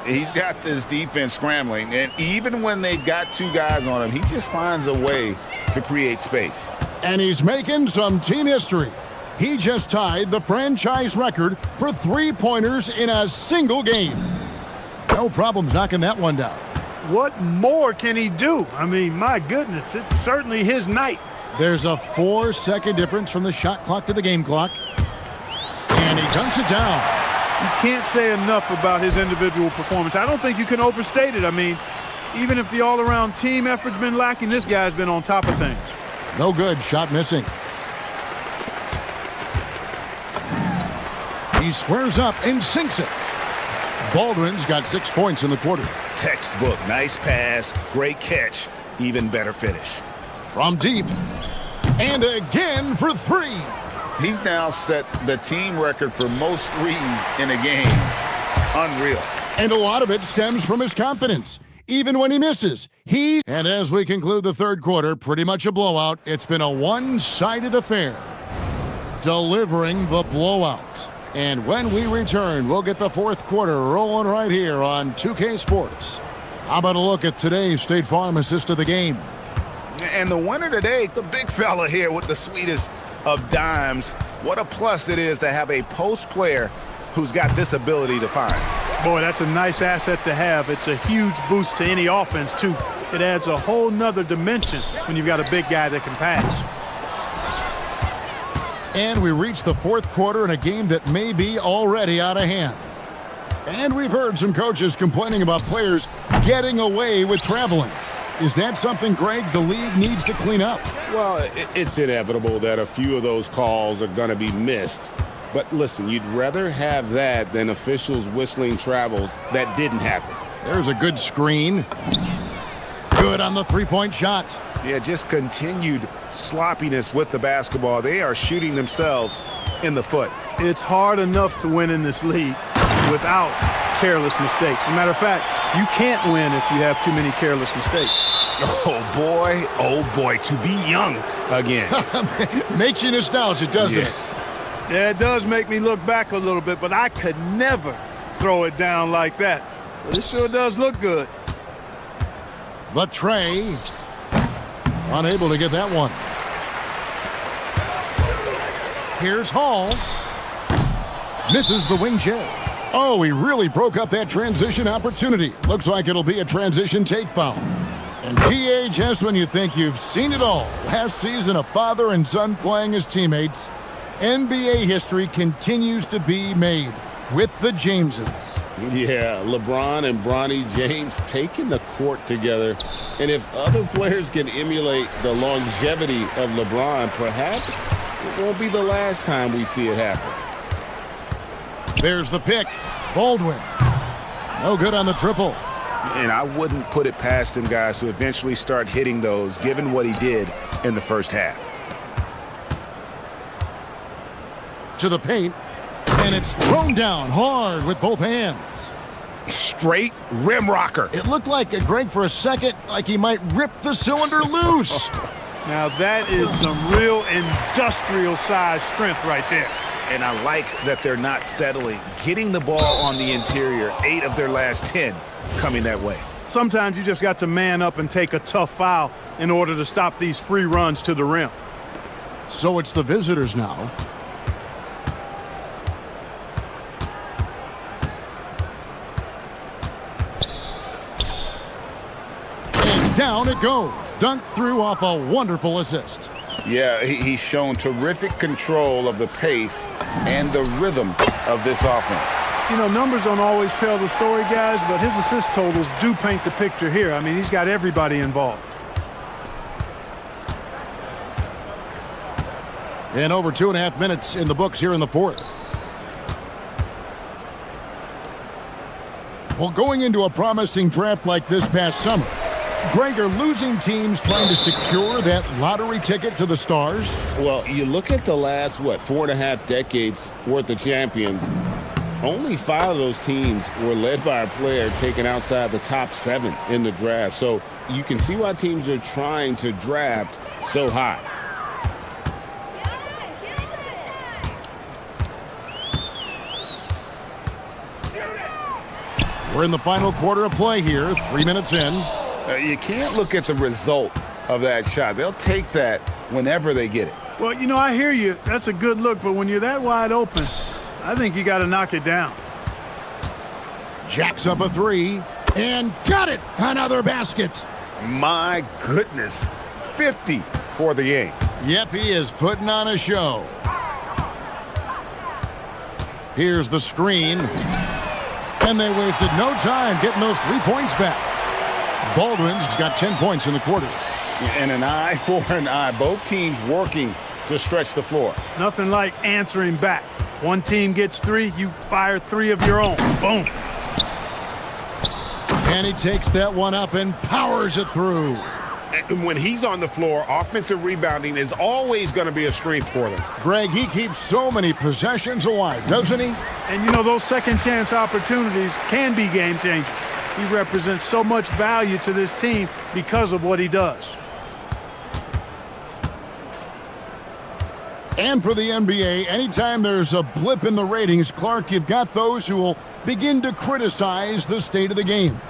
He's got this defense scrambling, and even when they've got 2 guys on him, he just finds a way to create space. And he's making some team history. He just tied the franchise record for three-pointers in a single game. No problems knocking that one down. What more can he do? I mean, my goodness, it's certainly his night. There's a 4-second difference from the shot clock to the game clock. And he dunks it down. You can't say enough about his individual performance. I don't think you can overstate it. I mean, even if the all-around team effort's been lacking, this guy's been on top of things. No good. Shot missing. He squares up and sinks it. Baldwin's got 6 points in the quarter. Textbook. Nice pass. Great catch. Even better finish. From deep. And again for 3. He's now set the team record for most threes in a game. Unreal. And a lot of it stems from his confidence. Even when he misses, And as we conclude the third quarter, pretty much a blowout. It's been a one-sided affair. Delivering the blowout. And when we return, we'll get the fourth quarter rolling right here on 2K Sports. How about a look at today's State Farm assist of the game? And the winner today, the big fella here with the sweetest of dimes. What a plus it is to have a post player who's got this ability to find. Boy, that's a nice asset to have. It's a huge boost to any offense, too. It adds a whole nother dimension when you've got a big guy that can pass. And we reach the fourth quarter in a game that may be already out of hand. And we've heard some coaches complaining about players getting away with traveling. Is that something, Greg, the league needs to clean up? Well, it's inevitable that a few of those calls are going to be missed. But listen, you'd rather have that than officials whistling travels that didn't happen. There's a good screen. Good on the three-point shot. Yeah, just continued sloppiness with the basketball. They are shooting themselves in the foot. It's hard enough to win in this league without careless mistakes. As a matter of fact, you can't win if you have too many careless mistakes. Oh boy, to be young again. Makes you nostalgic, doesn't it? Yeah, it does make me look back a little bit, but I could never throw it down like that. But it sure does look good. The tray. Unable to get that one. Here's Hall. Misses the wing J. Oh, he really broke up that transition opportunity. Looks like it'll be a transition take foul. And PA, just when you think you've seen it all, last season a father and son playing as teammates, NBA history continues to be made with the Jameses. Yeah, LeBron and Bronny James taking the court together. And if other players can emulate the longevity of LeBron, perhaps it won't be the last time we see it happen. There's the pick. Baldwin. No good on the triple. And I wouldn't put it past him, guys, to eventually start hitting those, given what he did in the first half. To the paint. And it's thrown down hard with both hands. Straight rim rocker. It looked like, Greg, for a second, like he might rip the cylinder loose. Now that is some real industrial size strength right there. And I like that they're not settling. Getting the ball on the interior, 8 of their last 10 coming that way. Sometimes you just got to man up and take a tough foul in order to stop these free runs to the rim. So it's the visitors now. And down it goes. Dunked through off a wonderful assist. Yeah, he's shown terrific control of the pace and the rhythm of this offense. You know, numbers don't always tell the story, guys, but his assist totals do paint the picture here. I mean, he's got everybody involved. And over 2.5 minutes in the books here in the fourth. Well, going into a promising draft like this past summer, Greg, are losing teams trying to secure that lottery ticket to the stars? Well, you look at the last, 4.5 decades worth of champions, only 5 of those teams were led by a player taken outside the top 7 in the draft. So you can see why teams are trying to draft so high. We're in the final quarter of play here, 3 minutes in. You can't look at the result of that shot. They'll take that whenever they get it. Well, you know, I hear you. That's a good look, but when you're that wide open, I think you got to knock it down. Jacks up a 3 and got it. Another basket. My goodness. 50 for the game. Yep, he is putting on a show. Here's the screen. And they wasted no time getting those 3 points back. Baldwin's got 10 points in the quarter. And an eye for an eye. Both teams working to stretch the floor. Nothing like answering back. One team gets 3, you fire 3 of your own. Boom. And he takes that one up and powers it through. And when he's on the floor, offensive rebounding is always going to be a strength for them. Greg, he keeps so many possessions alive, doesn't he? And you know, those second chance opportunities can be game changers. He represents so much value to this team because of what he does. And for the NBA, anytime there's a blip in the ratings, Clark, you've got those who will begin to criticize the state of the game.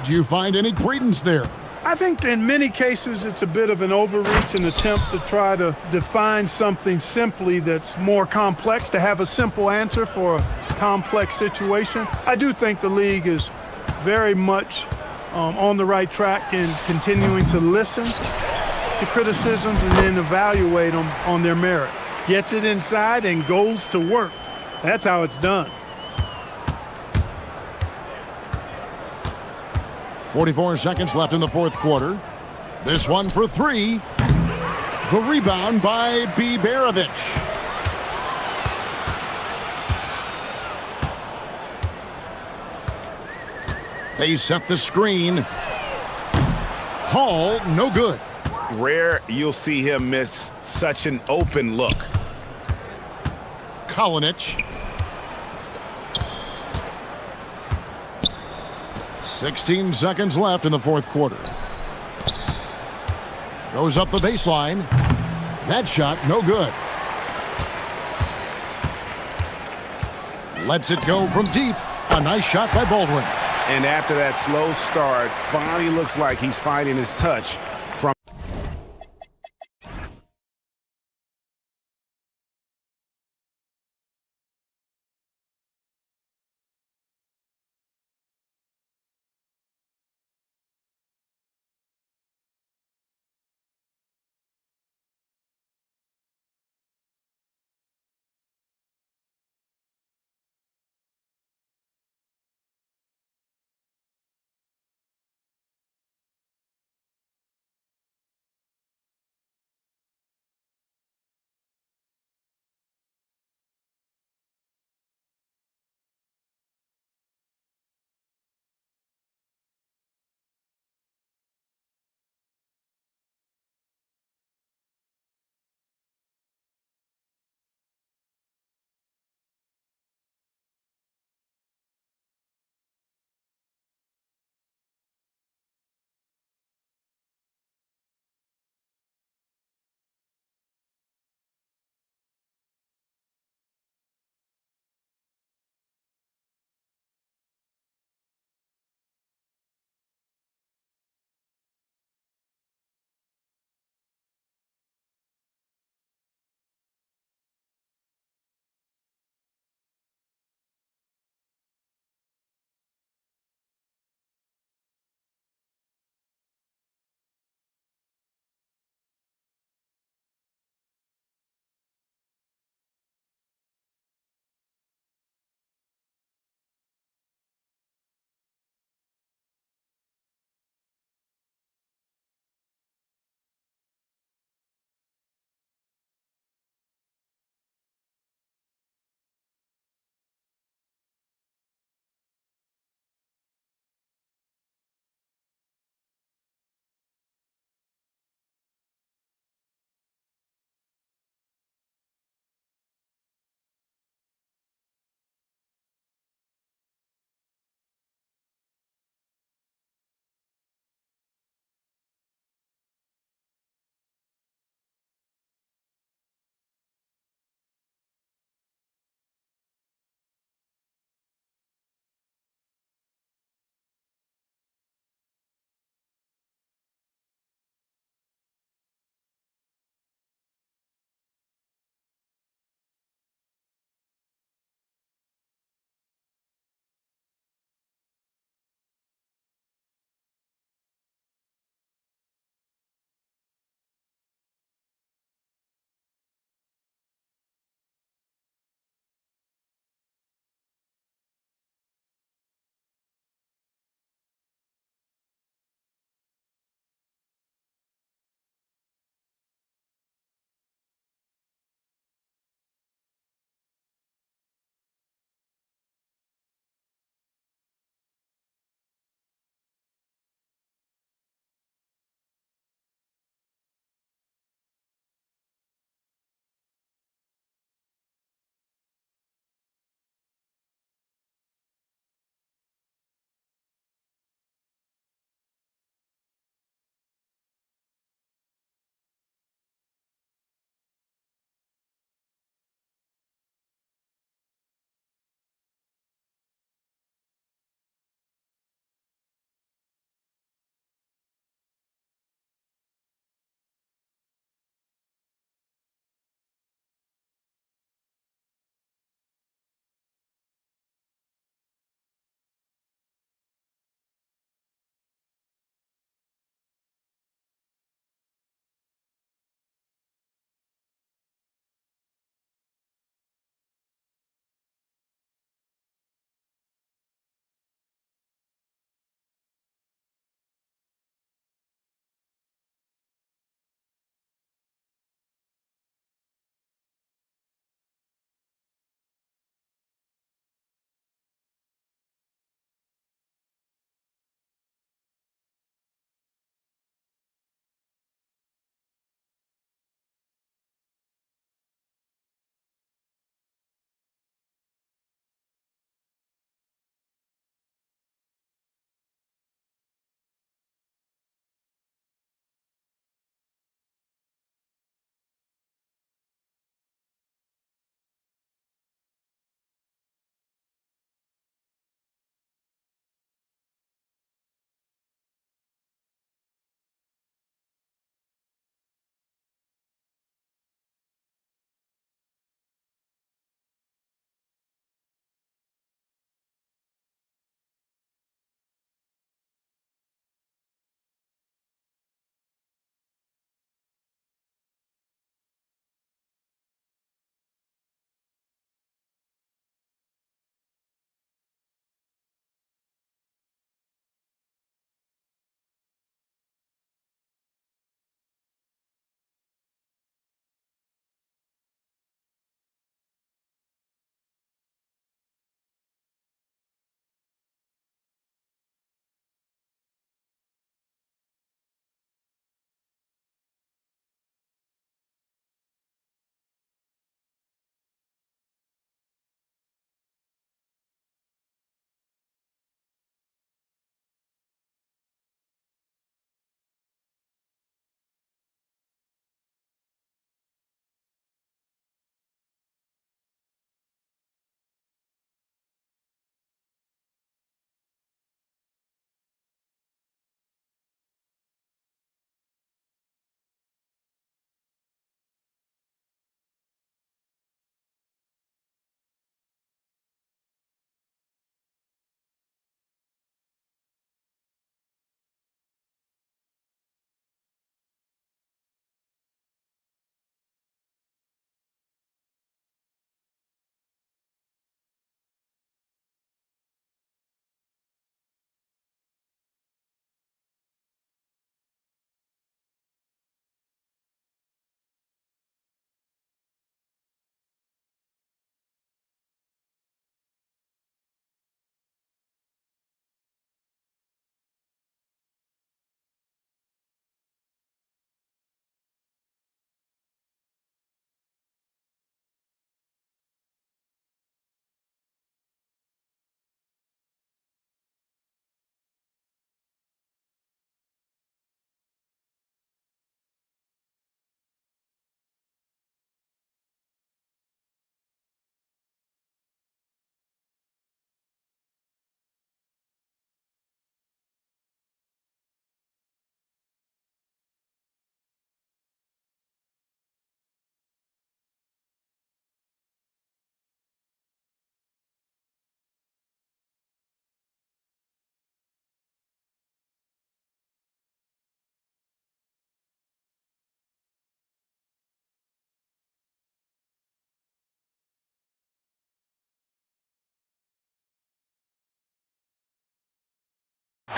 Do you find any credence there? I think in many cases it's a bit of an overreach, an attempt to try to define something simply that's more complex, to have a simple answer for a complex situation. I do think the league is very much on the right track in continuing to listen to criticisms and then evaluate them on their merit. Gets it inside and goes to work. That's how it's done. 44 seconds left in the fourth quarter. This one for 3. The rebound by Biberovic. They set the screen. Hall, no good. Rare you'll see him miss such an open look. Kalinic. 16 seconds left in the fourth quarter. Goes up the baseline. That shot, no good. Lets it go from deep. A nice shot by Baldwin. And after that slow start, finally looks like he's finding his touch.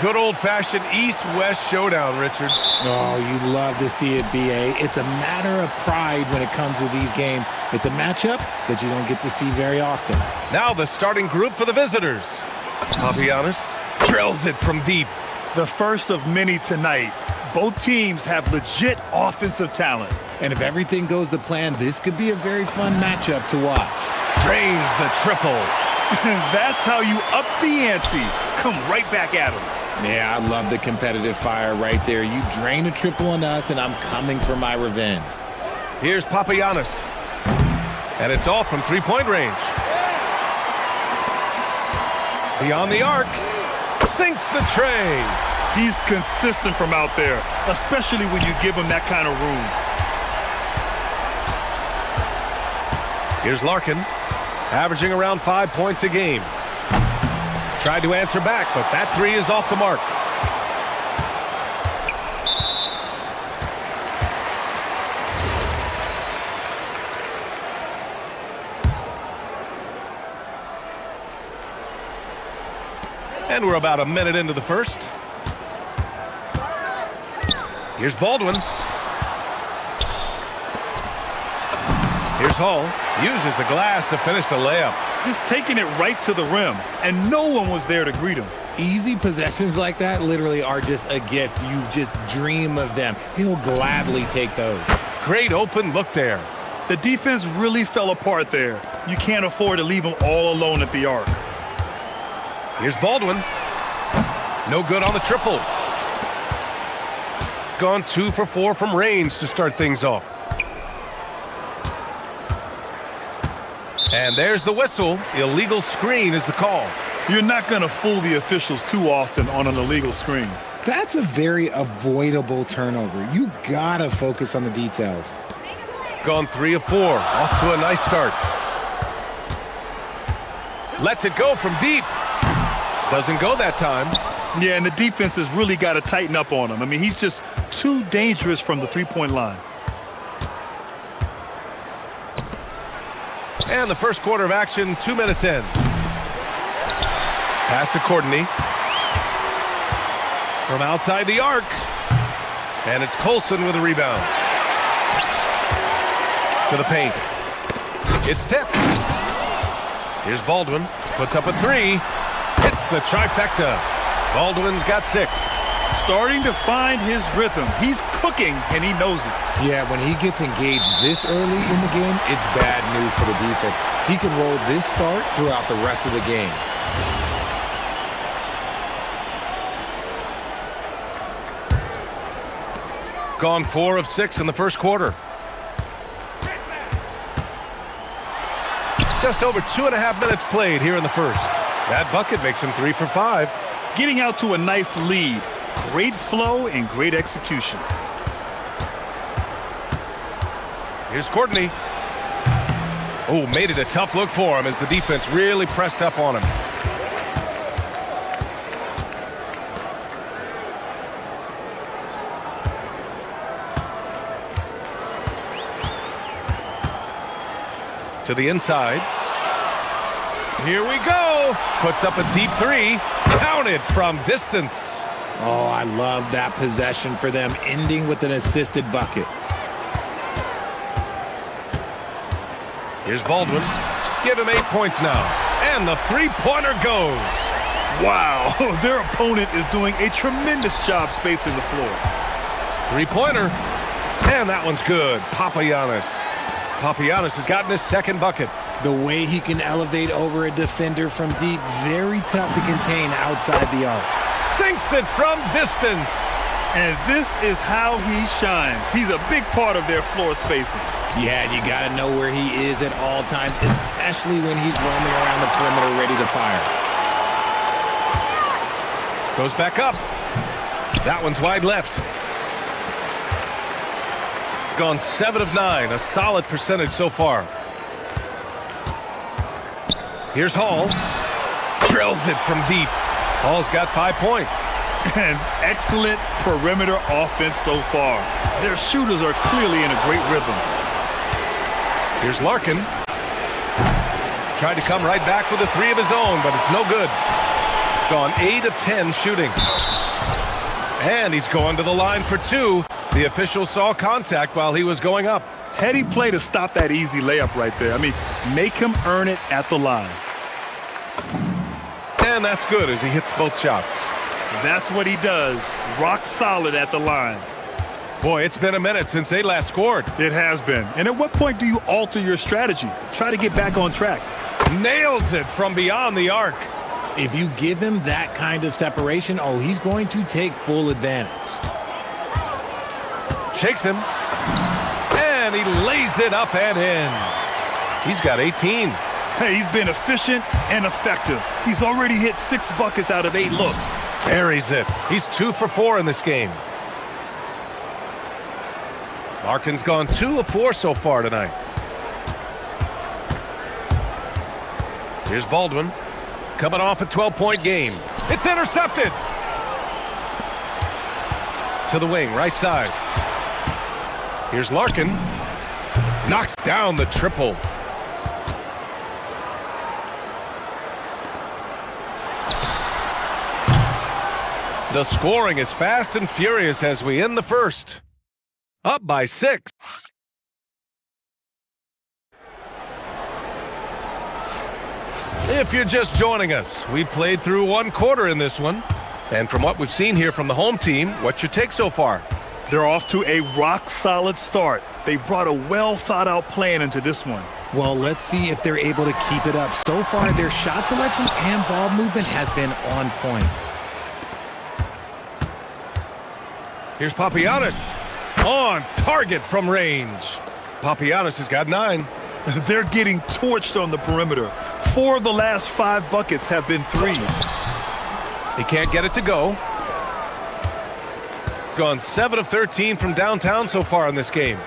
Good old-fashioned East-West showdown, Richard. Oh, you love to see it, BA. It's a matter of pride when it comes to these games. It's a matchup that you don't get to see very often. Now the starting group for the visitors. Papagiannis drills it from deep. The first of many tonight. Both teams have legit offensive talent. And if everything goes to plan, this could be a very fun matchup to watch. Drains the triple. That's how you up the ante. Come right back at him. Yeah, I love the competitive fire right there. You drain a triple on us, and I'm coming for my revenge. Here's Papagiannis. And it's all from three-point range. Beyond the arc. Sinks the tray. He's consistent from out there, especially when you give him that kind of room. Here's Larkin, averaging around 5 points a game. Tried to answer back, but that three is off the mark. And we're about a minute into the first. Here's Baldwin. Here's Hull. Uses the glass to finish the layup. Just taking it right to the rim, and no one was there to greet him. Easy possessions like that literally are just a gift. You just dream of them. He'll gladly take those. Great open look there. The defense really fell apart there. You can't afford to leave them all alone at the arc. Here's Baldwin. No good on the triple. Gone 2 for 4 from range to start things off. And there's the whistle. Illegal screen is the call. You're not going to fool the officials too often on an illegal screen. That's a very avoidable turnover. You gotta focus on the details. Gone 3 of 4. Off to a nice start. Lets it go from deep. Doesn't go that time. Yeah, and the defense has really got to tighten up on him. I mean, he's just too dangerous from the three-point line. And the first quarter of action, 2 minutes in. Pass to Courtney. From outside the arc. And it's Colson with a rebound. To the paint. It's tipped. Here's Baldwin. Puts up a three. Hits the trifecta. Baldwin's got 6. Starting to find his rhythm. He's cooking, and he knows it. Yeah, when he gets engaged this early in the game, it's bad news for the defense. He can roll this start throughout the rest of the game. Gone 4 of 6 in the first quarter. Just over 2.5 minutes played here in the first. That bucket makes him 3 for 5. Getting out to a nice lead. Great flow and great execution. Here's Courtney. Oh, made it a tough look for him as the defense really pressed up on him. To the inside. Here we go. Puts up a deep three. Counted from distance. Oh, I love that possession for them, ending with an assisted bucket. Here's Baldwin. Give him 8 points now. And the three-pointer goes. Wow, their opponent is doing a tremendous job spacing the floor. Three-pointer. And that one's good. Papagiannis. Papagiannis has gotten his second bucket. The way he can elevate over a defender from deep, very tough to contain outside the arc. Sinks it from distance. And this is how he shines. He's a big part of their floor spacing. Yeah, and you got to know where he is at all times, especially when he's roaming around the perimeter ready to fire. Goes back up. That one's wide left. Gone 7 of 9, a solid percentage so far. Here's Hall. Drills it from deep. Hall's got 5 points. And excellent perimeter offense so far. Their shooters are clearly in a great rhythm. Here's Larkin. Tried to come right back with a three of his own, but it's no good. Gone 8 of 10 shooting. And he's going to the line for 2. The official saw contact while he was going up. Heady play to stop that easy layup right there. I mean, make him earn it at the line. And that's good as he hits both shots. That's what he does. Rock solid at the line. Boy, it's been a minute since they last scored. It has been. And at what point do you alter your strategy? Try to get back on track. Nails it from beyond the arc. If you give him that kind of separation, oh, he's going to take full advantage. Shakes him. And he lays it up and in. He's got 18. Hey, he's been efficient and effective. He's already hit 6 buckets out of 8 looks. Buries it. He's 2 for 4 in this game. Larkin's gone 2 of 4 so far tonight. Here's Baldwin. Coming off a 12-point game. It's intercepted. To the wing, right side. Here's Larkin. Knocks down the triple. The scoring is fast and furious as we end the first. Up by 6. If you're just joining us, we played through 1 quarter in this one. And from what we've seen here from the home team, what's your take so far? They're off to a rock-solid start. They brought a well-thought-out plan into this one. Well, let's see if they're able to keep it up. So far, their shot selection and ball movement has been on point. Here's Papagiannis. On target from range. Papagiannis has got 9. They're getting torched on the perimeter. 4 of the last 5 buckets have been threes. He can't get it to go. Gone 7 of 13 from downtown so far in this game.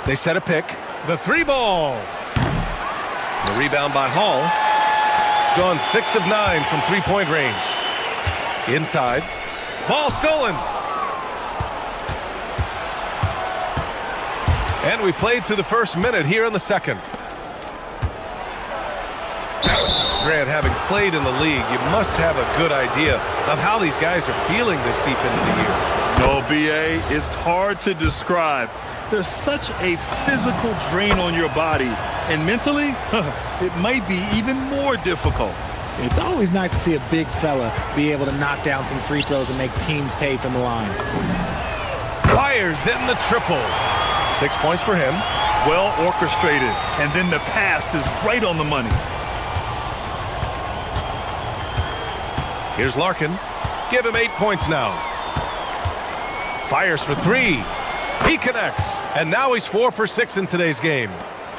They set a pick. The 3 ball. The rebound by Hall. Gone 6 of 9 from 3-point range. Inside. Ball stolen. And we played through the first minute here in the second. Grant, having played in the league, you must have a good idea of how these guys are feeling this deep into the year. No, BA, it's hard to describe. There's such a physical drain on your body, and mentally, it might be even more difficult. It's always nice to see a big fella be able to knock down some free throws and make teams pay from the line. Fires in the triple. 6 points for him. Well orchestrated, and then the pass is right on the money. Here's Larkin. Give him 8 points now. Fires for 3. He connects. And now he's 4 for 6 in today's game.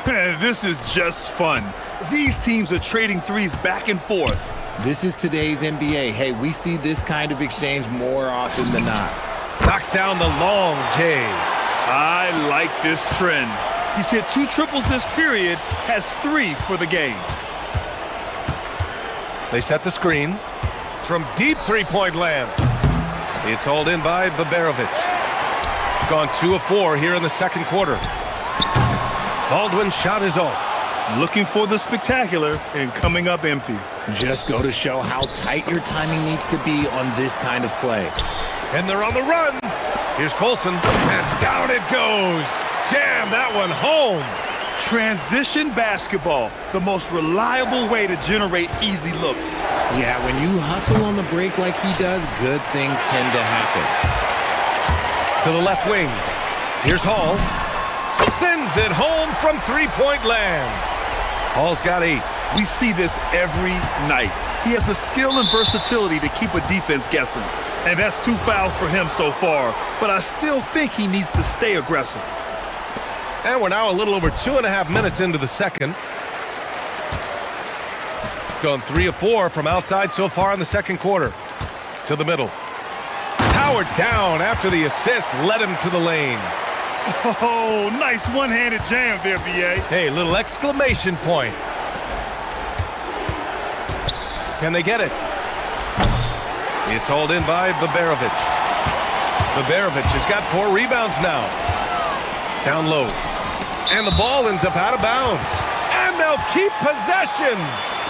This is just fun. These teams are trading threes back and forth. This is today's NBA. Hey, we see this kind of exchange more often than not. Knocks down the long J. I like this trend. He's hit 2 triples this period, has 3 for the game. They set the screen. From deep 3-point land. It's hauled in by Babarovic. Gone 2 of 4 here in the second quarter. Baldwin's shot is off. Looking for the spectacular and coming up empty. Just go to show how tight your timing needs to be on this kind of play. And they're on the run. Here's Colson. And down it goes. Jam that one home. Transition basketball, the most reliable way to generate easy looks. Yeah, when you hustle on the break like he does, good things tend to happen. To the left wing. Here's Hall. Sends it home from 3-point land. Hall's got 8. We see this every night. He has the skill and versatility to keep a defense guessing. And that's 2 fouls for him so far. But I still think he needs to stay aggressive. And we're now a little over 2.5 minutes into the second. Gone 3 of 4 from outside so far in the second quarter. To the middle. Powered down after the assist led him to the lane. Oh, nice one-handed jam there, B.A. Hey, little exclamation point. Can they get it? It's hauled in by Babarovic. Babarovic has got 4 rebounds now. Down low. And the ball ends up out of bounds. And and they'll keep possession.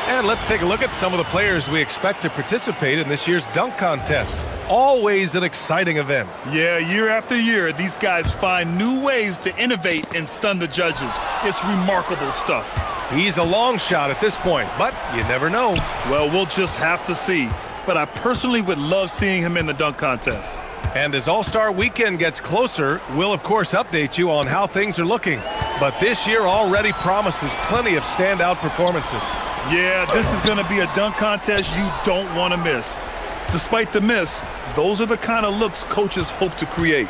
And let's take a look at some of the players we expect to participate in this year's dunk contest. Always an exciting event. Yeah, year after year, these guys find new ways to innovate and stun the judges. It's remarkable stuff. He's a long shot at this point, but you never know. Well, we'll just have to see. But I personally would love seeing him in the dunk contest. And as All-Star Weekend gets closer, we'll of course update you on how things are looking. But this year already promises plenty of standout performances. Yeah, this is going to be a dunk contest you don't want to miss. Despite the miss, those are the kind of looks coaches hope to create.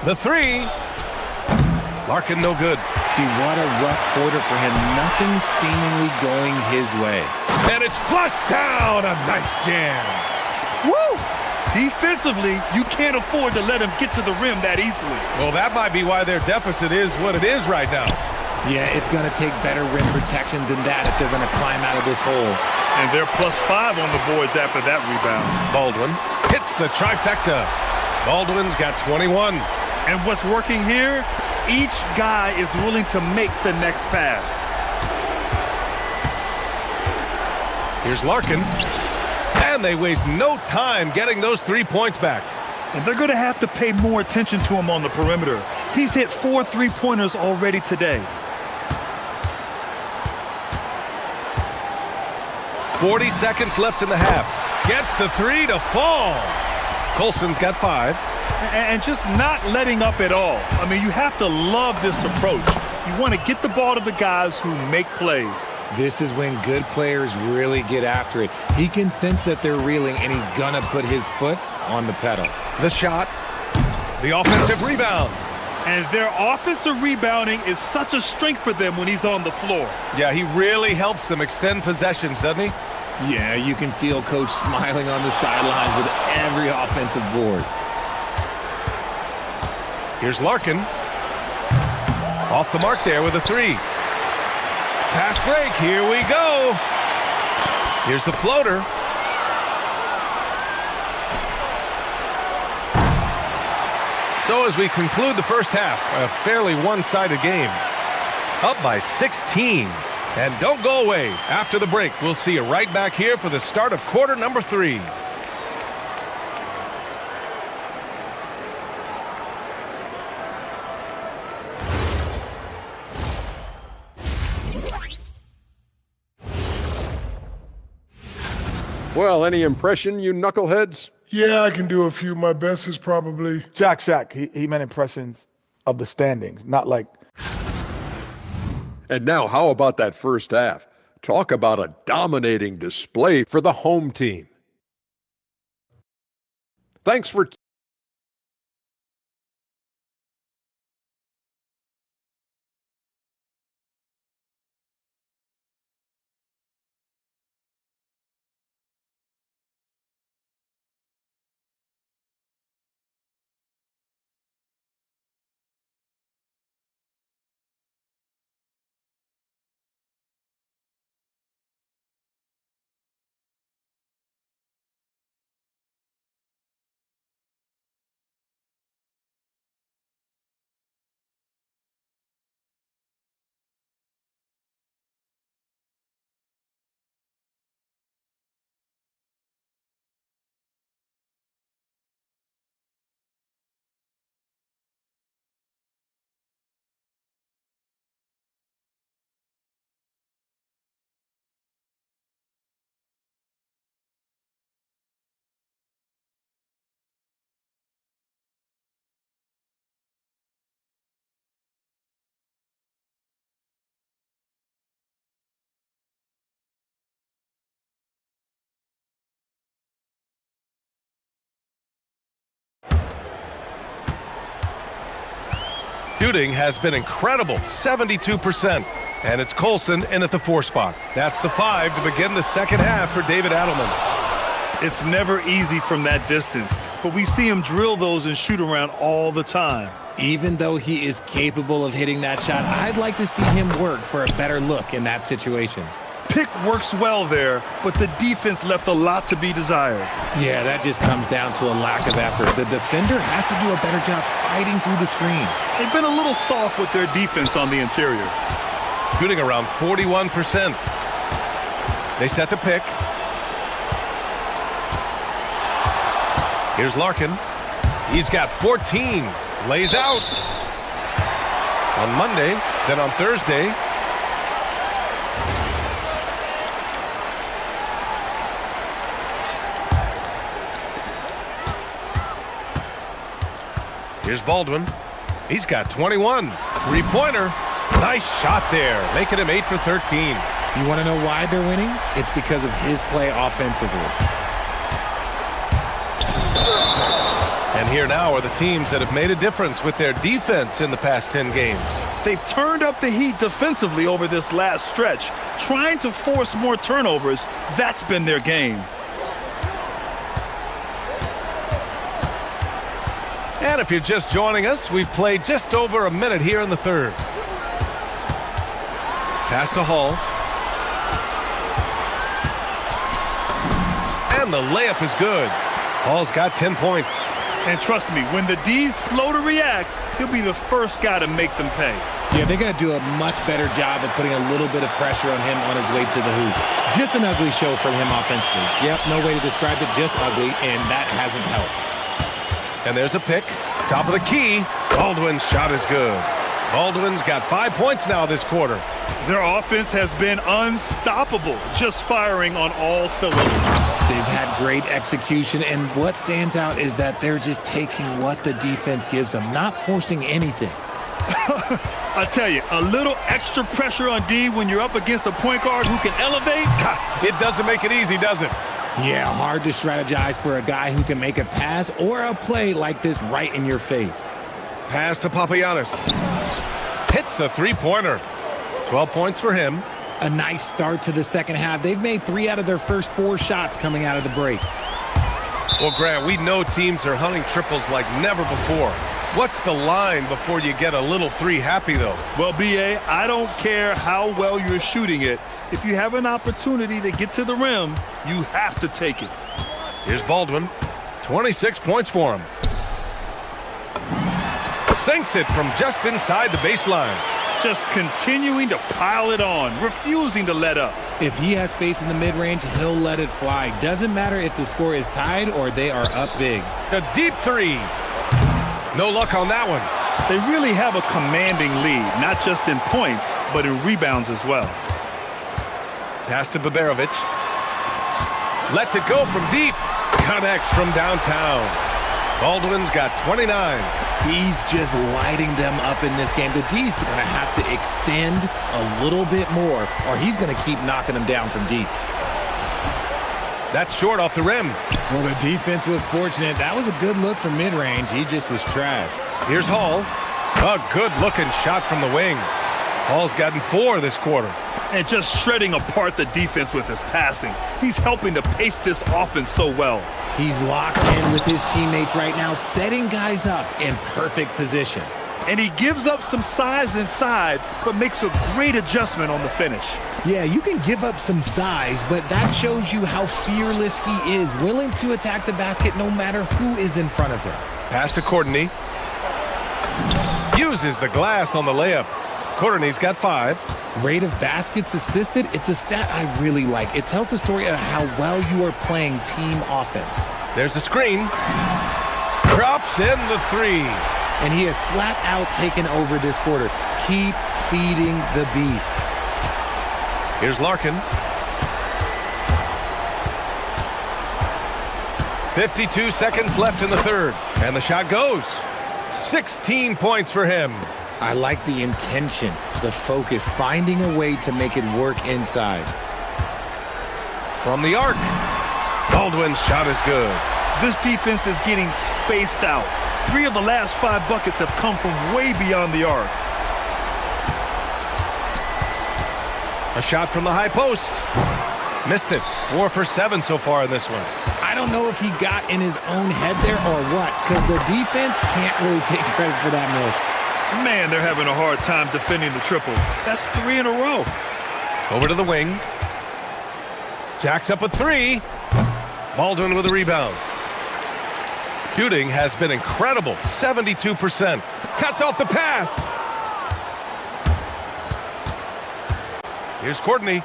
The three. Larkin no good. See, what a rough quarter for him. Nothing seemingly going his way. And it's flushed down. A nice jam. Woo! Defensively, you can't afford to let him get to the rim that easily. Well, that might be why their deficit is what it is right now. Yeah, it's going to take better rim protection than that if they're going to climb out of this hole. And they're +5 on the boards after that rebound. Baldwin hits the trifecta. Baldwin's got 21. And what's working here? Each guy is willing to make the next pass. Here's Larkin. And they waste no time getting those 3 points back. And they're going to have to pay more attention to him on the perimeter. He's hit 4 3-pointers already today. 40 seconds left in the half. Gets the three to fall. Colson's got 5. And just not letting up at all. I mean, you have to love this approach. You want to get the ball to the guys who make plays. This is when good players really get after it. He can sense that they're reeling, and he's going to put his foot on the pedal. The shot. The offensive rebound. And their offensive rebounding is such a strength for them when he's on the floor. Yeah, he really helps them extend possessions, doesn't he? Yeah, you can feel Coach smiling on the sidelines with every offensive board. Here's Larkin. Off the mark there with a 3. Fast break, here we go. Here's the floater. So as we conclude the first half, a fairly one-sided game. Up by 16. And don't go away. After the break, we'll see you right back here for the start of quarter number 3. Well, any impression, you knuckleheads? Yeah, I can do a few. My best is probably... Shaq. He meant impressions of the standings, not like... And now, how about that first half? Talk about a dominating display for the home team. Thanks for... Shooting has been incredible, 72%. And it's Colson in at the 4 spot. That's the 5 to begin the second half for David Adelman. It's never easy from that distance, but we see him drill those and shoot around all the time. Even though he is capable of hitting that shot, I'd like to see him work for a better look in that situation. Pick works well there, but the defense left a lot to be desired. Yeah, that just comes down to a lack of effort. The defender has to do a better job fighting through the screen. They've been a little soft with their defense on the interior. shooting around 41%. They set the pick. Here's Larkin. He's got 14. Lays out. On Monday, then on Thursday. Here's Baldwin. He's got 21. Three-pointer. Nice shot there, making him 8 for 13. You want to know why they're winning? It's because of his play offensively. And here now are the teams that have made a difference with their defense in the past 10 games. They've turned up the heat defensively over this last stretch, trying to force more turnovers. That's been their game. And if you're just joining us, we've played just over a minute here in the third. Pass to Hall. And the layup is good. Hall's got 10 points. And trust me, when the D's slow to react, he'll be the first guy to make them pay. Yeah, they're going to do a much better job of putting a little bit of pressure on him on his way to the hoop. Just an ugly show from him offensively. Yep, no way to describe it, just ugly, and that hasn't helped. And there's a pick. Top of the key. Baldwin's shot is good. Baldwin's got 5 points now this quarter. Their offense has been unstoppable, just firing on all cylinders. They've had great execution, and what stands out is that they're just taking what the defense gives them, not forcing anything. I tell you, a little extra pressure on D when you're up against a point guard who can elevate. It doesn't make it easy, does it? Yeah, hard to strategize for a guy who can make a pass or a play like this right in your face. Pass to Papagiannis. Hits the three-pointer. 12 points for him. A nice start to the second half. They've made 3 out of their first 4 shots coming out of the break. Well, Grant, we know teams are hunting triples like never before. What's the line before you get a little three happy, though? Well, B.A., I don't care how well you're shooting it. If you have an opportunity to get to the rim, you have to take it. Here's Baldwin. 26 points for him. Sinks it from just inside the baseline. Just continuing to pile it on, refusing to let up. If he has space in the mid-range, he'll let it fly. Doesn't matter if the score is tied or they are up big. A deep three. No luck on that one. They really have a commanding lead, not just in points, but in rebounds as well. Pass to Baberovic. Lets it go from deep. Connects from downtown. Baldwin's got 29. He's just lighting them up in this game. The D's are going to have to extend a little bit more, or he's going to keep knocking them down from deep. That's short off the rim. Well, the defense was fortunate. That was a good look from mid-range. He just was trash. Here's Hall. A good-looking shot from the wing. Hall's gotten 4 this quarter. And just shredding apart the defense with his passing. He's helping to pace this offense so well. He's locked in with his teammates right now, setting guys up in perfect position. And he gives up some size inside, but makes a great adjustment on the finish. Yeah, you can give up some size, but that shows you how fearless he is, willing to attack the basket no matter who is in front of him. Pass to Courtney. Uses the glass on the layup. Courtney's got 5. Rate of baskets assisted, it's a stat I really like. It tells the story of how well you are playing team offense. There's a screen. Drops in the 3. And he has flat out taken over this quarter. Keep feeding the beast. Here's Larkin. 52 seconds left in the third. And the shot goes. 16 points for him. I like the intention, the focus, finding a way to make it work inside. From the arc. Baldwin's shot is good. This defense is getting spaced out. 3 of the last 5 buckets have come from way beyond the arc. A shot from the high post. Missed it. 4 for 7 so far in this one. I don't know if he got in his own head there or what, because the defense can't really take credit for that miss. Man, they're having a hard time defending the triple. That's 3 in a row. Over to the wing. Jacks up a 3. Baldwin with a rebound. Shooting has been incredible. 72%. Cuts off the pass. Here's Courtney.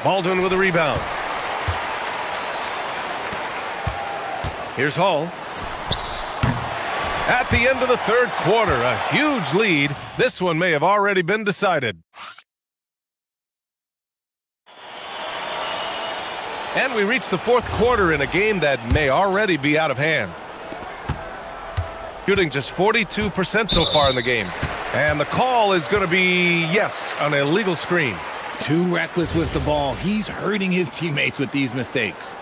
Baldwin with a rebound. Here's Hall. At the end of the third quarter, a huge lead. This one may have already been decided. And we reach the fourth quarter in a game that may already be out of hand. Shooting just 42% so far in the game. And the call is going to be, yes, an illegal screen. Too reckless with the ball. He's hurting his teammates with these mistakes.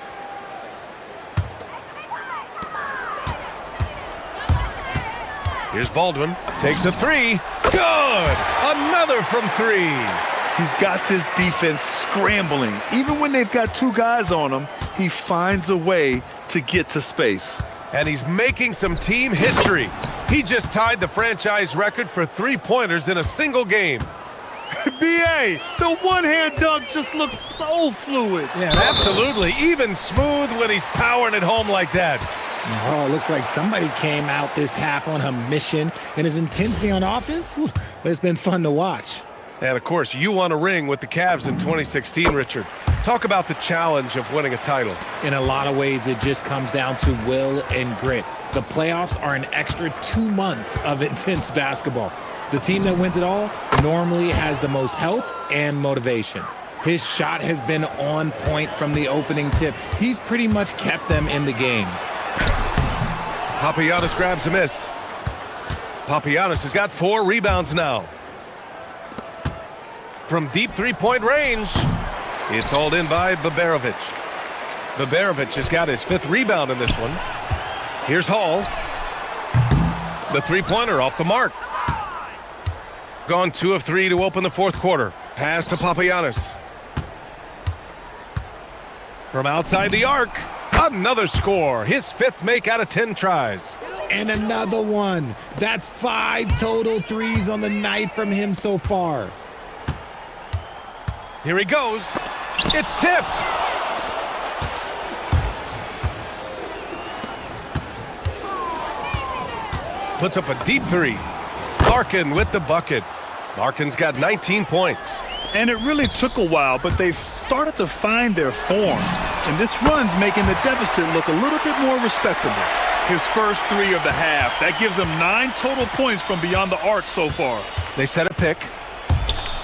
Here's Baldwin. Takes a three. Good! Another from three. He's got this defense scrambling. Even when they've got two guys on him, he finds a way to get to space. And he's making some team history. He just tied the franchise record for three-pointers in a single game. B.A., the one-hand dunk just looks so fluid. Yeah, absolutely. Even smooth when he's powering it home like that. Oh, it looks like somebody came out this half on a mission, and his intensity on offense, it's been fun to watch. And, of course, you won a ring with the Cavs in 2016, Richard. Talk about the challenge of winning a title. In a lot of ways, it just comes down to will and grit. The playoffs are an extra 2 months of intense basketball. The team that wins it all normally has the most health and motivation. His shot has been on point from the opening tip. He's pretty much kept them in the game. Papagiannis grabs a miss. Papagiannis has got 4 rebounds now. From deep three-point range, it's hauled in by Baberovic. Baberovic has got his 5th rebound in this one. Here's Hall. The three-pointer off the mark. Gone 2 of 3 to open the fourth quarter. Pass to Papagiannis. From outside the arc, another score. His 5th make out of 10 tries. And another one. That's 5 total threes on the night from him so far. Here he goes. It's tipped. Puts up a deep 3. Larkin with the bucket. Larkin's got 19 points. And it really took a while, but they've started to find their form. And this run's making the deficit look a little bit more respectable. His first 3 of the half. That gives him 9 total points from beyond the arc so far. They set a pick.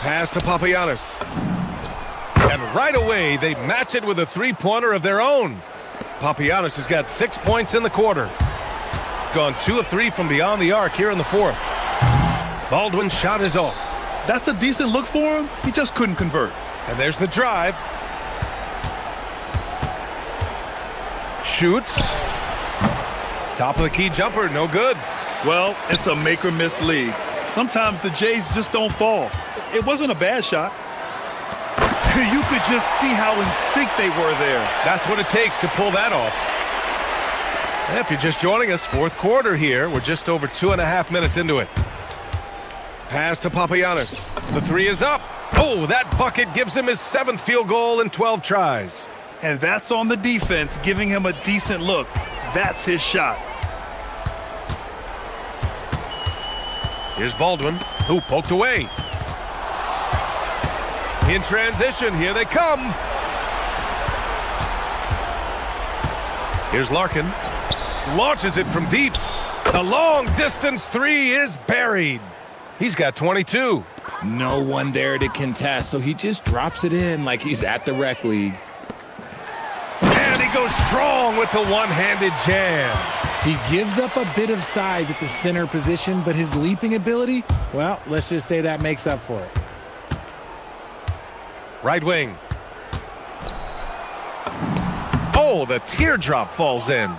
Pass to Papagiannis. And right away, they match it with a three-pointer of their own. Papagiannis has got 6 points in the quarter. Gone 2 of 3 from beyond the arc here in the fourth. Baldwin's shot is off. That's a decent look for him. He just couldn't convert. And there's the drive. Shoots. Top of the key jumper, no good. Well, it's a make or miss league. Sometimes the Jays just don't fall. It wasn't a bad shot. You could just see how in sync they were there. That's what it takes to pull that off. And if you're just joining us, fourth quarter here. We're just over 2.5 minutes into it. Pass to Papagiannis. The 3 is up. Oh, that bucket gives him his 7th field goal in 12 tries. And that's on the defense, giving him a decent look. That's his shot. Here's Baldwin, who poked away. In transition, here they come. Here's Larkin. Launches it from deep. The long-distance 3 is buried. He's got 22. No one there to contest, so he just drops it in like he's at the rec league. And he goes strong with the one-handed jam. He gives up a bit of size at the center position, but his leaping ability, well, let's just say that makes up for it. Right wing. Oh, the teardrop falls in.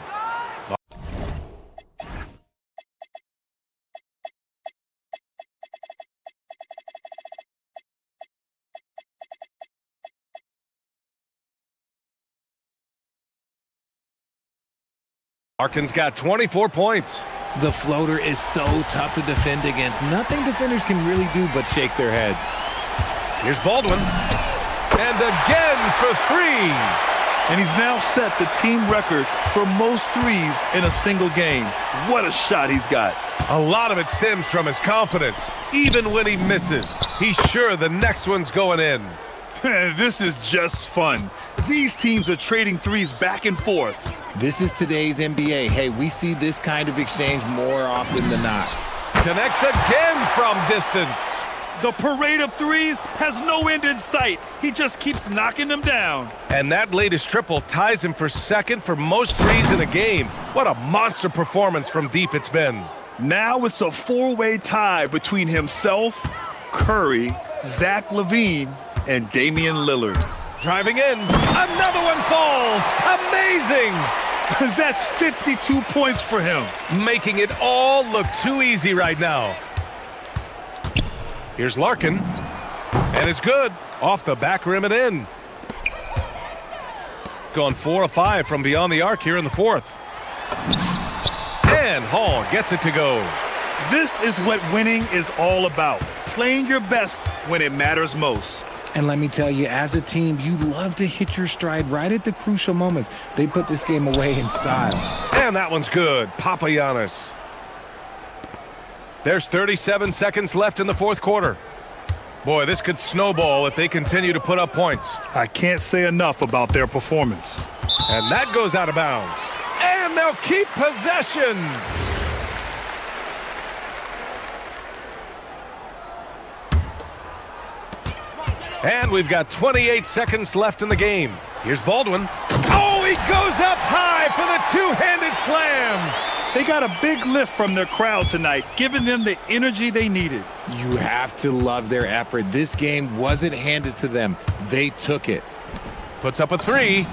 Larkin's got 24 points. The floater is so tough to defend against. Nothing defenders can really do but shake their heads. Here's Baldwin. And again for 3. And he's now set the team record for most threes in a single game. What a shot he's got. A lot of it stems from his confidence. Even when he misses, he's sure the next one's going in. This is just fun. These teams are trading threes back and forth. This is today's NBA. Hey, we see this kind of exchange more often than not. Connects again from distance. The parade of threes has no end in sight. He just keeps knocking them down. And that latest triple ties him for second for most threes in a game. What a monster performance from deep it's been. Now it's a four-way tie between himself, Curry, Zach LaVine, and Damian Lillard. Driving in, another one falls. Amazing! That's 52 points for him. Making it all look too easy right now. Here's Larkin, and it's good. Off the back rim and in. Gone 4 of 5 from beyond the arc here in the fourth. And Hall gets it to go. This is what winning is all about. Playing your best when it matters most. And let me tell you, as a team, you love to hit your stride right at the crucial moments. They put this game away in style. And that one's good. Papagiannis. There's 37 seconds left in the fourth quarter. Boy, this could snowball if they continue to put up points. I can't say enough about their performance. And that goes out of bounds. And they'll keep possession. And we've got 28 seconds left in the game. Here's Baldwin. Oh, he goes up high for the two-handed slam. They got a big lift from their crowd tonight, giving them the energy they needed. You have to love their effort. This game wasn't handed to them. They took it. Puts up a three.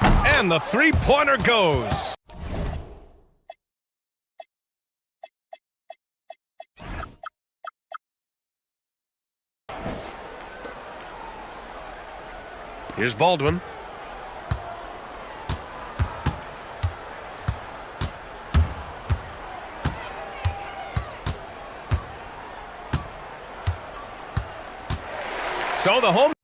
And the three-pointer goes. Here's Baldwin. So the home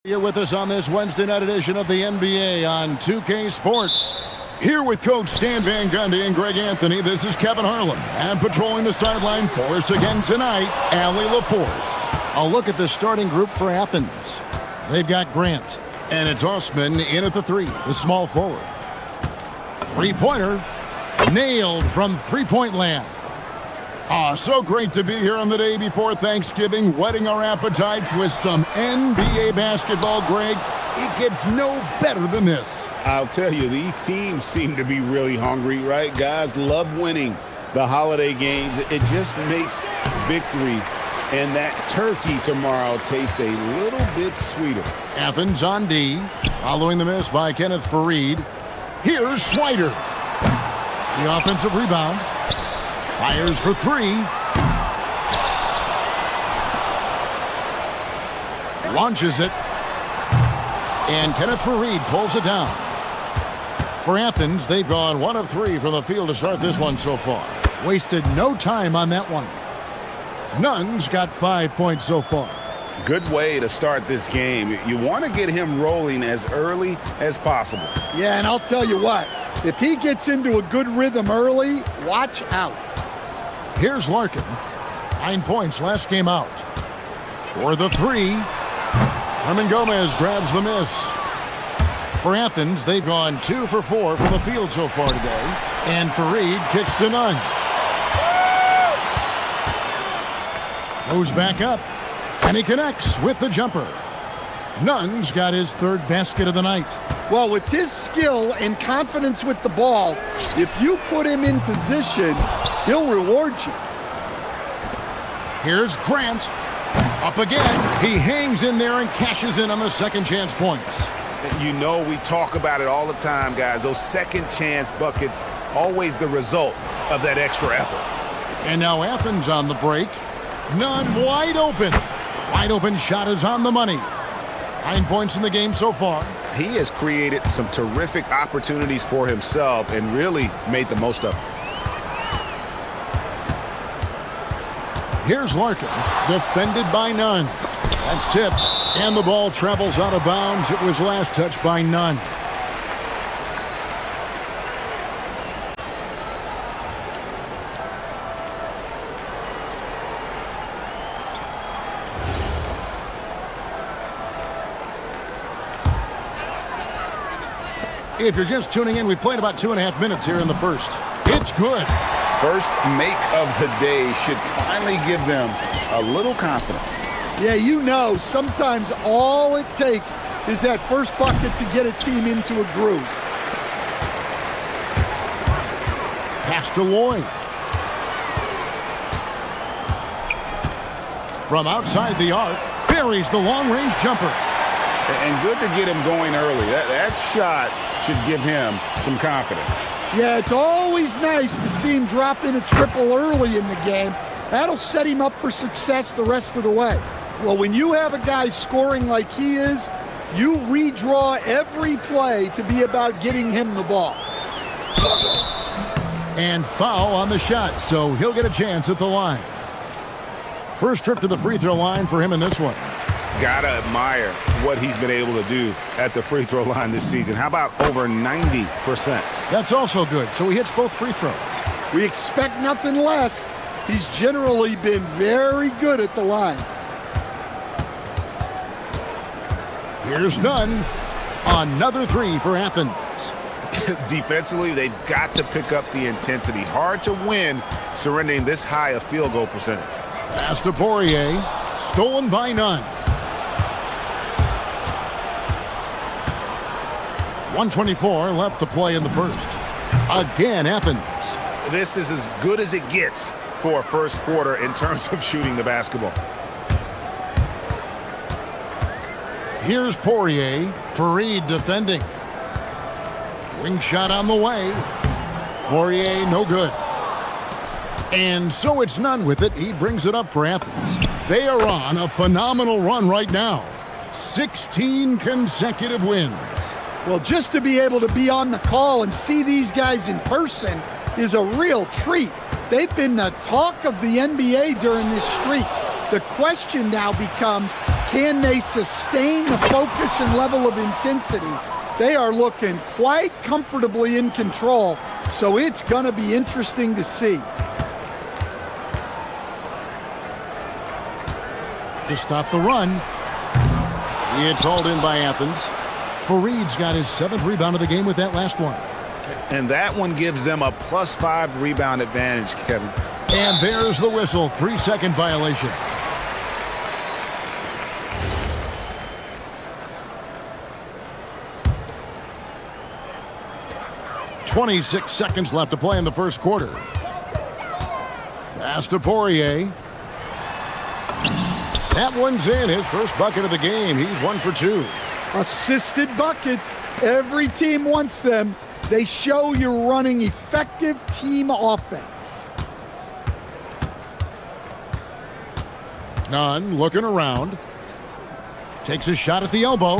You're with us on this Wednesday night edition of the NBA on 2K Sports. Here with Coach Stan Van Gundy and Greg Anthony, this is Kevin Harlan. And patrolling the sideline for us again tonight, Allie LaForce. A look at the starting group for Athens. They've got Grant, and it's Osman in at the three, the small forward. Three-pointer, nailed from three-point land. So great to be here on the day before Thanksgiving, whetting our appetites with some NBA basketball, Greg. It gets no better than this. I'll tell you, these teams seem to be really hungry, right? Guys love winning the holiday games. It just makes victory and that turkey tomorrow taste a little bit sweeter. Athens on D, following the miss by Kenneth Fareed. Here's Swider. The offensive rebound. Fires for three. Launches it. And Kenneth Fareed pulls it down. For Athens, they've gone 1 of 3 from the field to start this one so far. Wasted no time on that one. Nunn's got 5 points so far. Good way to start this game. You want to get him rolling as early as possible. Yeah, and I'll tell you what, if he gets into a good rhythm early, watch out. Here's Larkin. 9 points last game out. For the three, Herman Gomez grabs the miss. For Athens, they've gone 2 for 4 from the field so far today. And Fareed kicks to Nunn. Goes back up. And he connects with the jumper. Nunn's got his 3rd basket of the night. Well, with his skill and confidence with the ball, if you put him in position, he'll reward you. Here's Grant. Up again. He hangs in there and cashes in on the second chance points. You know, we talk about it all the time, guys. Those second chance buckets, always the result of that extra effort. And now Athens on the break. Nunn wide open. Wide open shot is on the money. 9 points in the game so far. He has created some terrific opportunities for himself and really made the most of it. Here's Larkin, defended by Nunn. That's tipped, and the ball travels out of bounds. It was last touched by Nunn. If you're just tuning in, we played about 2.5 minutes here in the first. It's good. First make of the day should finally give them a little confidence. Yeah, you know, sometimes all it takes is that first bucket to get a team into a groove. Pass to Lloyd. From outside the arc, buries the long-range jumper. And good to get him going early. That shot should give him some confidence. Yeah, it's always nice to see him drop in a triple early in the game. That'll set him up for success the rest of the way. Well, when you have a guy scoring like he is, you redraw every play to be about getting him the ball. And foul on the shot, so he'll get a chance at the line. First trip to the free throw line for him in this one. Gotta admire what he's been able to do at the free throw line this season. How about over 90%? That's also good, so he hits both free throws. We expect nothing less. He's generally been very good at the line. Here's Nunn. Another three for Athens. Defensively, they've got to pick up the intensity. Hard to win surrendering this high a field goal percentage. Pass to Poirier. Stolen by Nunn. 1:24 left to play in the first. Again, Athens. This is as good as it gets for a first quarter in terms of shooting the basketball. Here's Poirier. Fareed defending. Wing shot on the way. Poirier, no good. And so it's Nunn with it. He brings it up for Athens. They are on a phenomenal run right now. 16 consecutive wins. Well, just to be able to be on the call and see these guys in person is a real treat. They've been the talk of the NBA during this streak. The question now becomes, Can they sustain the focus and level of intensity? They are looking quite comfortably in control, so it's going to be interesting to see. To stop the run. It's hauled in by Athens. Fareed's got his 7th rebound of the game with that last one. And that one gives them a +5 rebound advantage, Kevin. And there's the whistle. 3-second violation. .26 seconds left to play in the first quarter. Pass to Poirier. That one's in. His first bucket of the game. He's 1 for 2. Assisted buckets. Every team wants them. They show you're running effective team offense. Nunn looking around. Takes a shot at the elbow.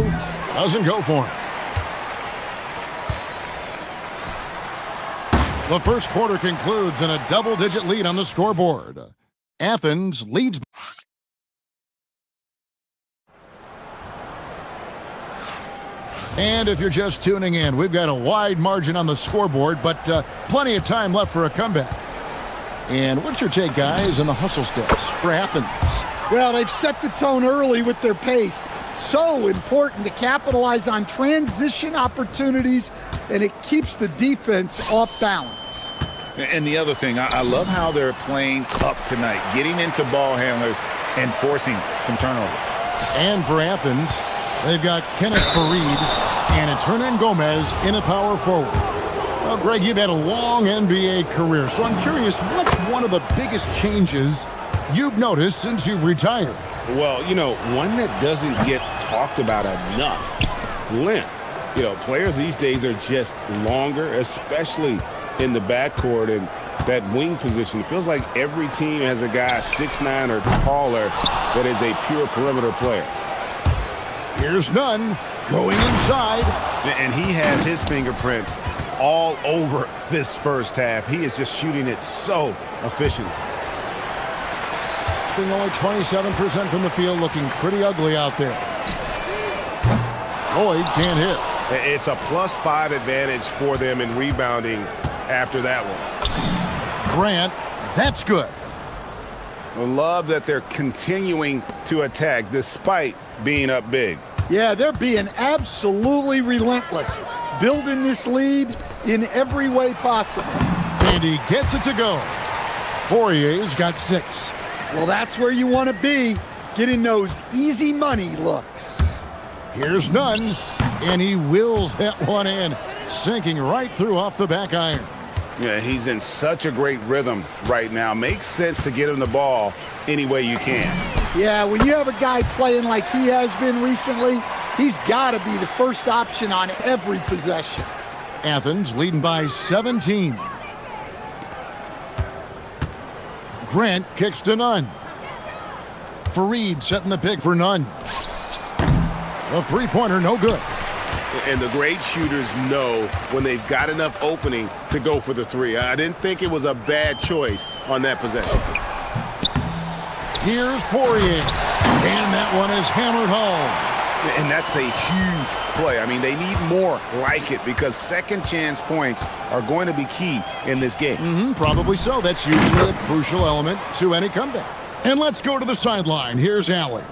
Doesn't go for it. The first quarter concludes in a double-digit lead on the scoreboard. Athens leads. And if you're just tuning in, we've got a wide margin on the scoreboard, but plenty of time left for a comeback. And what's your take, guys, on the hustle sticks for Athens? Well, they've set the tone early with their pace. So important to capitalize on transition opportunities, and it keeps the defense off balance. And the other thing, I love how they're playing up tonight, getting into ball handlers and forcing some turnovers. And for Athens, they've got Kenneth Fareed, and it's Hernan Gomez in a power forward. Well, Greg, you've had a long NBA career, so I'm curious, what's one of the biggest changes you've noticed since you've retired? Well, you know, one that doesn't get talked about enough, length. You know, players these days are just longer, especially in the backcourt and that wing position. It feels like every team has a guy 6'9" or taller that is a pure perimeter player. Here's Nunn going inside. And he has his fingerprints all over this first half. He is just shooting it so efficiently. Shooting only 27% from the field, looking pretty ugly out there. Lloyd can't hit. It's a +5 advantage for them in rebounding after that one. Grant, that's good. I love that they're continuing to attack despite being up big. Yeah, they're being absolutely relentless, building this lead in every way possible. And he gets it to go. Poirier's got 6. Well, that's where you want to be, getting those easy money looks. Here's Nunn, and he wills that one in, sinking right through off the back iron. Yeah, he's in such a great rhythm right now. Makes sense to get him the ball any way you can. Yeah, when you have a guy playing like he has been recently, he's got to be the first option on every possession. Athens leading by 17. Grant kicks to Nunn. Fareed setting the pick for Nunn. The three-pointer, no good. And the great shooters know when they've got enough opening to go for the three. I didn't think it was a bad choice on that possession. Here's Poirier. And that one is hammered home. And that's a huge play. I mean, they need more like it because second chance points are going to be key in this game. Probably so. That's usually a crucial element to any comeback. And let's go to the sideline. Here's Allie.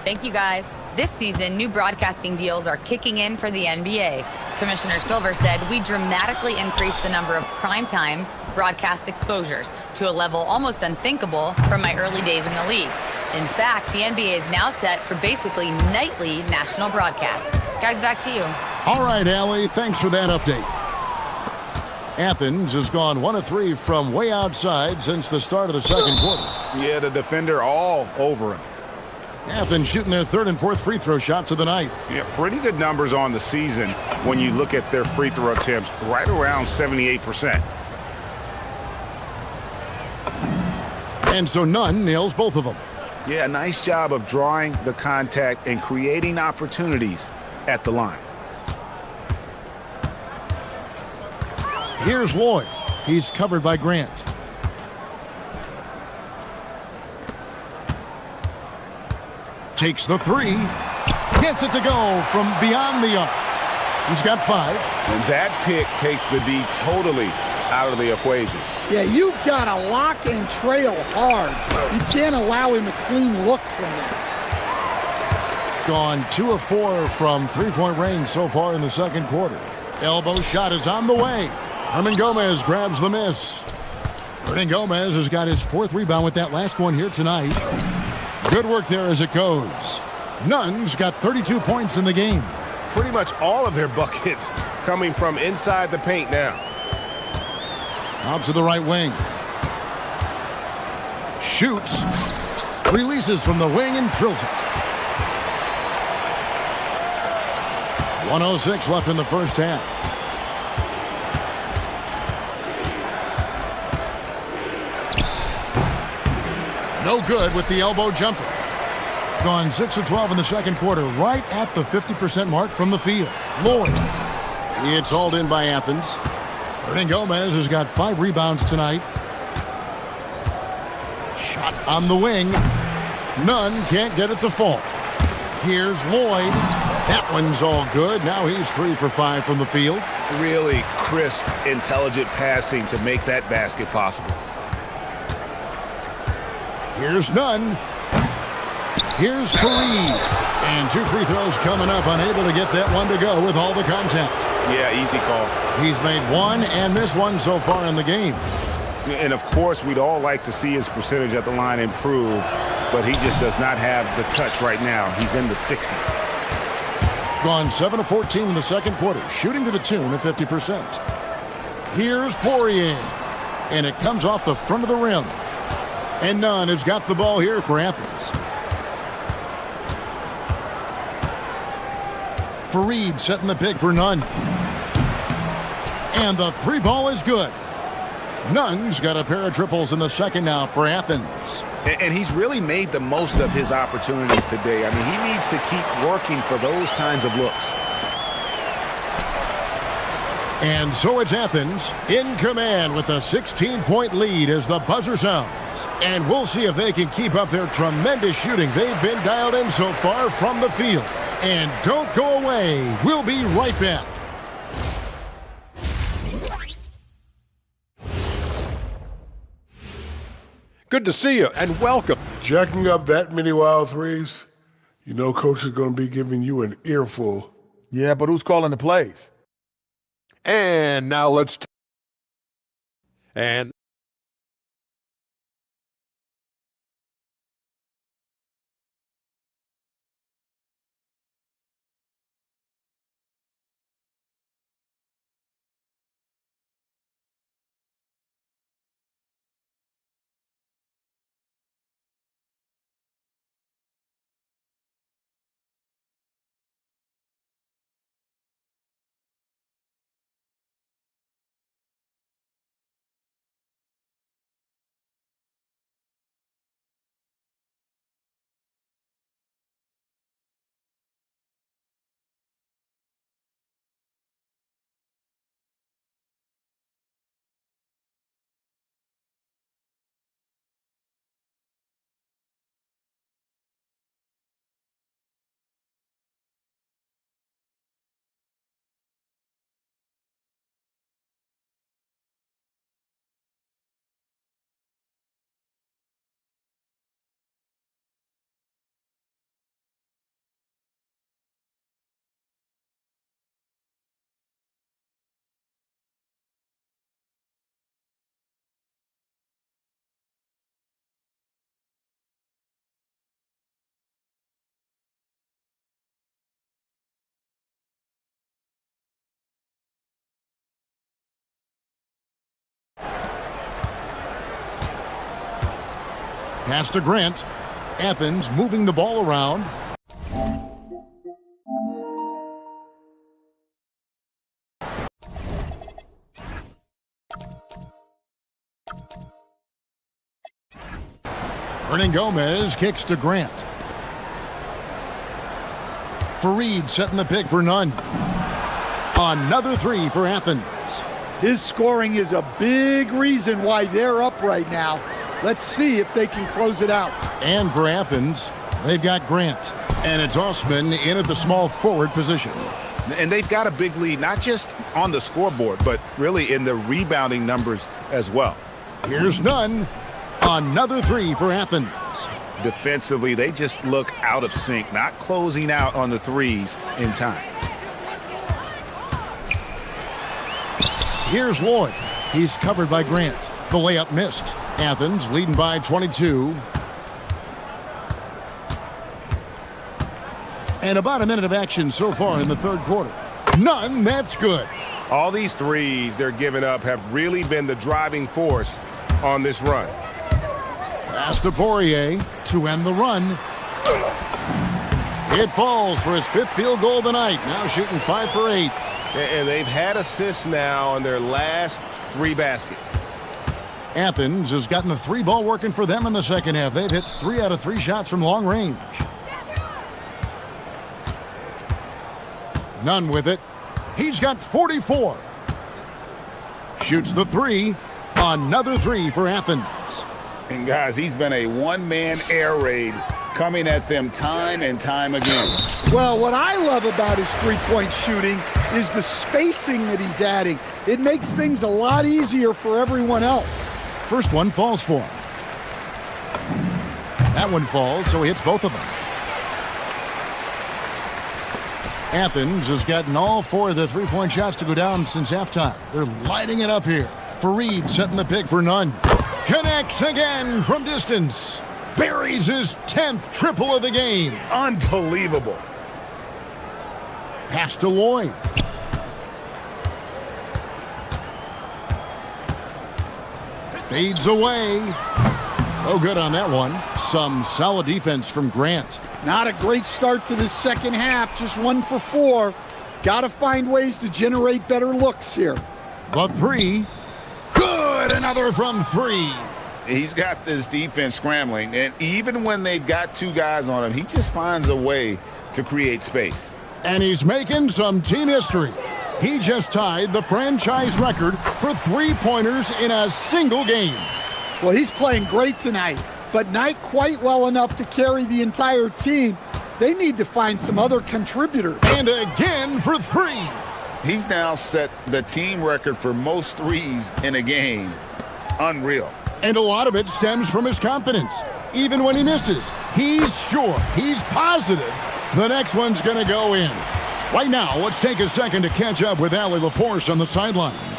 Thank you, guys. This season, new broadcasting deals are kicking in for the NBA. Commissioner Silver said we dramatically increased the number of primetime broadcast exposures to a level almost unthinkable from my early days in the league. In fact, the NBA is now set for basically nightly national broadcasts. Guys, back to you. All right, Allie, thanks for that update. Athens has gone 1 of 3 from way outside since the start of the second quarter. Yeah, the defender all over him. Athens shooting their 3rd and 4th free throw shots of the night. Yeah, pretty good numbers on the season when you look at their free throw attempts, right around 78%. And so Nunn nails both of them. Yeah, nice job of drawing the contact and creating opportunities at the line. Here's Lloyd. He's covered by Grant. Takes the three. Gets it to go from beyond the arc. He's got 5. And that pick takes the D totally out of the equation. Yeah, you've got to lock and trail hard. You can't allow him a clean look from that. Gone 2 of 4 from three-point range so far in the second quarter. Elbow shot is on the way. Hernan Gomez grabs the miss. Hernan Gomez has got his 4th rebound with that last one here tonight. Good work there as it goes. Nunn's got 32 points in the game. Pretty much all of their buckets coming from inside the paint now. Out to the right wing. Shoots. Releases from the wing and drills it. 1:06 left in the first half. No good with the elbow jumper. Gone 6 of 12 in the second quarter, right at the 50% mark from the field. Lloyd. It's hauled in by Athens. Hernan Gomez has got 5 rebounds tonight. Shot on the wing. Nunn can't get it to fall. Here's Lloyd. That one's all good. Now he's 3 for 5 from the field. Really crisp, intelligent passing to make that basket possible. Here's Nunn. Here's Fareed. And 2 free throws coming up. Unable to get that one to go with all the contact. Yeah, easy call. He's made 1 and missed 1 so far in the game. And of course, we'd all like to see his percentage at the line improve, but he just does not have the touch right now. He's in the 60s. Gone 7 of 14 in the second quarter, shooting to the tune of 50%. Here's Poirier. And it comes off the front of the rim. And Nunn has got the ball here for Athens. Fareed setting the pick for Nunn. And the 3 ball is good. Nunn's got a pair of triples in the second now for Athens. And he's really made the most of his opportunities today. I mean, he needs to keep working for those kinds of looks. And so it's Athens in command with a 16-point lead as the buzzer sounds. And we'll see if they can keep up their tremendous shooting they've been dialed in so far from the field. And don't go away. We'll be right back. Good to see you and welcome. Jacking up that many wild threes, you know Coach is going to be giving you an earful. Yeah, but who's calling the plays? And now let's and pass to Grant. Athens moving the ball around. Hernan Gomez kicks to Grant. Fareed setting the pick for Nunn. Another 3 for Athens. His scoring is a big reason why they're up right now. Let's see if they can close it out. And for Athens, They've got Grant, and it's Osman in at the small forward position. And they've got a big lead, not just on the scoreboard, but really in the rebounding numbers as well. Here's Nunn. Another three for Athens. Defensively, they just look out of sync, not closing out on the threes in time. Here's Lloyd. He's covered by Grant. The layup missed. Athens leading by 22. And about a minute of action so far in the third quarter. None, that's good. All these threes they're giving up have really been the driving force on this run. Pass to Poirier to end the run. It falls for his fifth field goal of the night. Now shooting 5 for 8. And they've had assists now on their last 3 baskets. Athens has gotten the 3 ball working for them in the second half. They've hit 3 out of 3 shots from long range. None with it. He's got 44. Shoots the 3. Another 3 for Athens. And guys, he's been a one-man air raid coming at them time and time again. Well, what I love about his three-point shooting is the spacing that he's adding. It makes things a lot easier for everyone else. First one falls for him. That one falls, so he hits both of them. Athens has gotten all 4 of the three-point shots to go down since halftime. They're lighting it up here. Fareed setting the pick for Nunn. Connects again from distance. Buries his 10th triple of the game. Unbelievable. Pass to Lloyd. Fades away. No good on that one. Some solid defense from Grant. Not a great start to the second half. Just 1 for 4. Got to find ways to generate better looks here. The 3. Good. Another from 3. He's got this defense scrambling, and even when they've got 2 guys on him, he just finds a way to create space. And he's making some team history. He just tied the franchise record for three-pointers in a single game. Well, he's playing great tonight, but not quite well enough to carry the entire team. They need to find some other contributors. And again for 3. He's now set the team record for most threes in a game. Unreal. And a lot of it stems from his confidence. Even when he misses, he's sure, he's positive the next one's going to go in. Right now, let's take a second to catch up with Allie LaForce on the sidelines.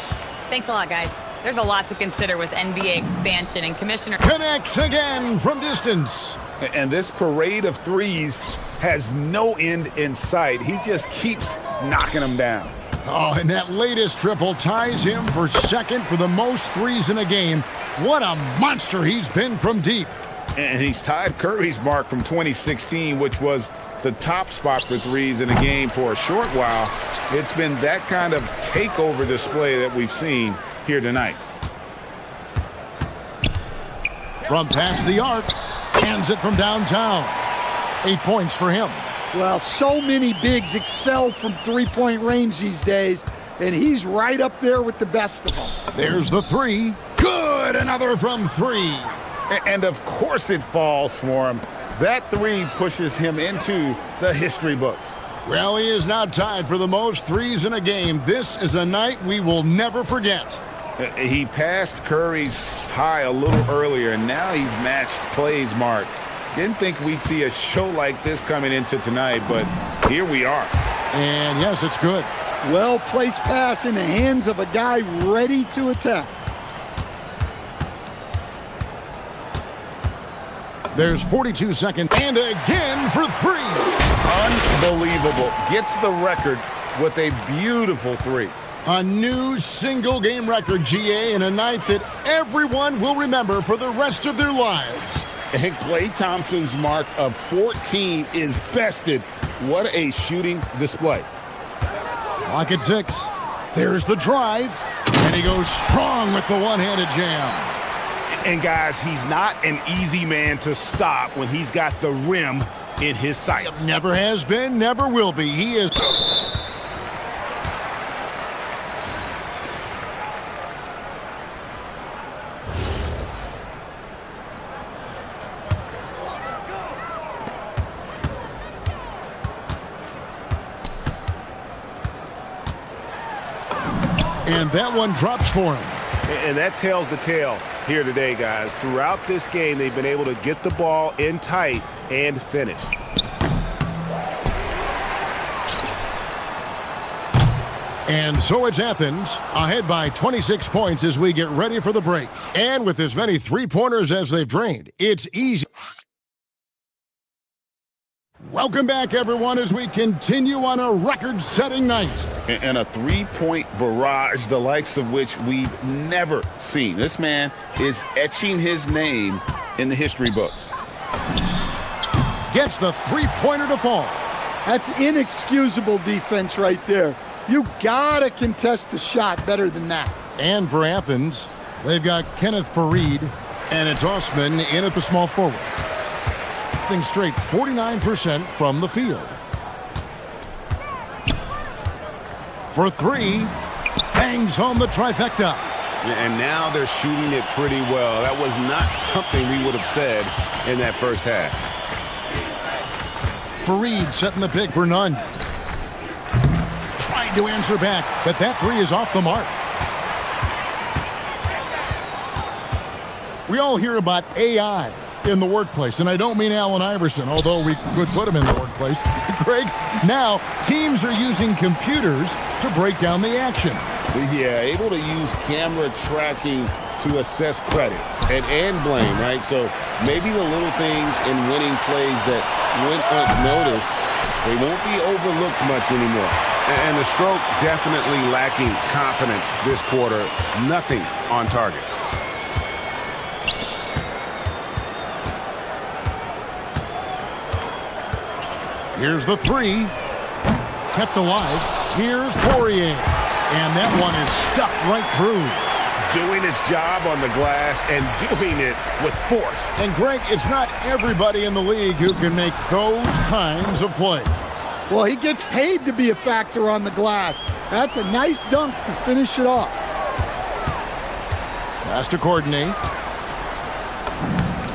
Thanks a lot, guys. There's a lot to consider with NBA expansion and Commissioner... Connects again from distance. And this parade of threes has no end in sight. He just keeps knocking them down. Oh, and that latest triple ties him for second for the most threes in a game. What a monster he's been from deep. And he's tied Curry's mark from 2016, which was the top spot for threes in a game for a short while. It's been that kind of takeover display that we've seen here tonight. From past the arc, hands it from downtown. 8 points for him. Well, so many bigs excel from three-point range these days, and he's right up there with the best of them. There's the 3. Good, another from 3. And of course it falls for him. That 3 pushes him into the history books. Well, he is now tied for the most threes in a game. This is a night we will never forget. He passed Curry's high a little earlier, and now he's matched Clay's mark. Didn't think we'd see a show like this coming into tonight, but here we are. And yes, it's good. Well-placed pass in the hands of a guy ready to attack. There's 42 seconds, and again for 3. Unbelievable. Gets the record with a beautiful 3. A new single-game record, GA, in a night that everyone will remember for the rest of their lives. And Klay Thompson's mark of 14 is bested. What a shooting display. Clock at 6. There's the drive, and he goes strong with the one-handed jam. And guys, he's not an easy man to stop when he's got the rim in his sights. Never has been, never will be. He is... And that one drops for him. And that tells the tale here today, guys. Throughout this game, they've been able to get the ball in tight and finish. And so it's Athens, ahead by 26 points as we get ready for the break. And with as many three-pointers as they've drained, it's easy. Welcome back, everyone, as we continue on a record-setting night. And a three-point barrage, the likes of which we've never seen. This man is etching his name in the history books. Gets the three-pointer to fall. That's inexcusable defense right there. You gotta contest the shot better than that. And for Athens, they've got Kenneth Farid, and it's Osman in at the small forward. Straight 49% from the field. For three, bangs home the trifecta. And now they're shooting it pretty well. That was not something we would have said in that first half. Farid setting the pick for none. Trying to answer back, but that three is off the mark. We all hear about AI in the workplace, and I don't mean Allen Iverson, although we could put him in the workplace. Greg, now teams are using computers to break down the action. Yeah, able to use camera tracking to assess credit and blame, right? So maybe the little things in winning plays that went unnoticed, they won't be overlooked much anymore. And the stroke definitely lacking confidence this quarter. Nothing on target. Here's the three. Kept alive. Here's Poirier. And that one is stuffed right through. Doing his job on the glass and doing it with force. And Greg, it's not everybody in the league who can make those kinds of plays. Well, he gets paid to be a factor on the glass. That's a nice dunk to finish it off. Has to coordinate.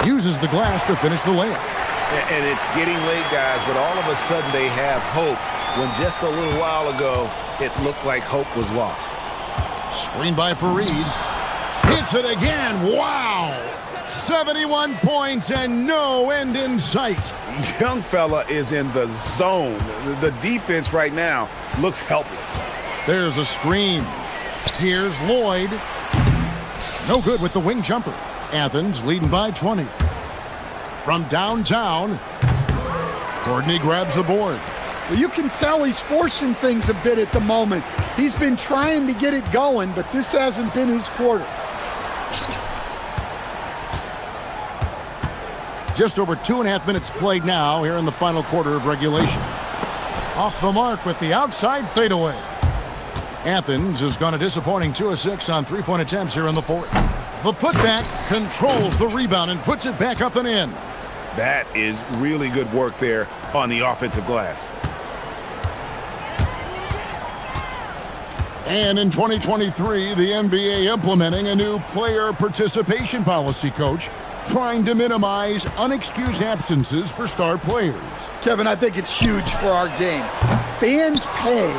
Uses the glass to finish the layup. And it's getting late, guys, but all of a sudden they have hope when just a little while ago it looked like hope was lost. Screen by Farid. Hits it again. Wow! 71 points and no end in sight. Young fella is in the zone. The defense right now looks helpless. There's a screen. Here's Lloyd. No good with the wing jumper. Athens leading by 20. From downtown, Courtney grabs the board. Well, you can tell he's forcing things a bit at the moment. He's been trying to get it going, but this hasn't been his quarter. Just over 2.5 minutes played now here in the final quarter of regulation. Off the mark with the outside fadeaway. Athens has gone a disappointing 2 of 6 on three-point attempts here in the fourth. The putback controls the rebound and puts it back up and in. That is really good work there on the offensive glass. And in 2023, the NBA implementing a new player participation policy, Coach, trying to minimize unexcused absences for star players. Kevin, I think it's huge for our game. Fans pay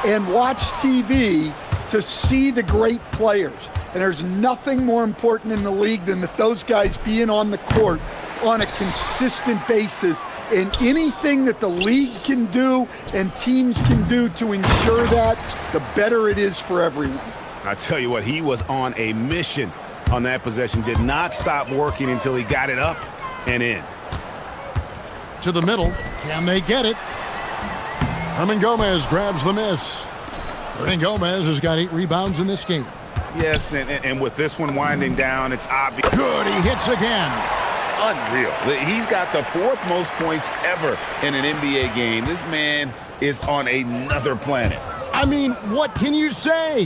and watch TV to see the great players. And there's nothing more important in the league than that those guys being on the court on a consistent basis. And anything that the league can do and teams can do to ensure that, the better it is for everyone. I tell you what, he was on a mission on that possession. Did not stop working until he got it up and in. To the middle. Can they get it? Herman Gomez grabs the miss. Herman Gomez has got 8 rebounds in this game. Yes, and with this one winding down, it's obvious. Good, he hits again. Unreal. He's got the 4th most points ever in an NBA game. This man is on another planet. I mean, what can you say?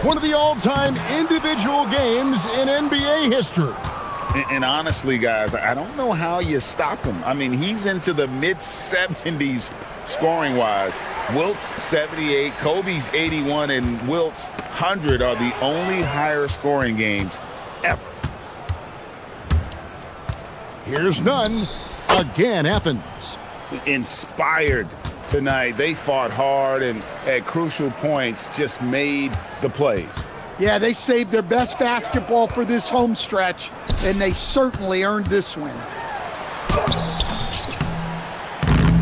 One of the all-time individual games in NBA history. And honestly, guys, I don't know how you stop him. I mean, he's into the mid-70s scoring-wise. Wilt's 78, Kobe's 81, and Wilt's 100 are the only higher scoring games ever. Here's none. Again, Athens. Inspired tonight. They fought hard and at crucial points just made the plays. Yeah, they saved their best basketball for this home stretch, and they certainly earned this win.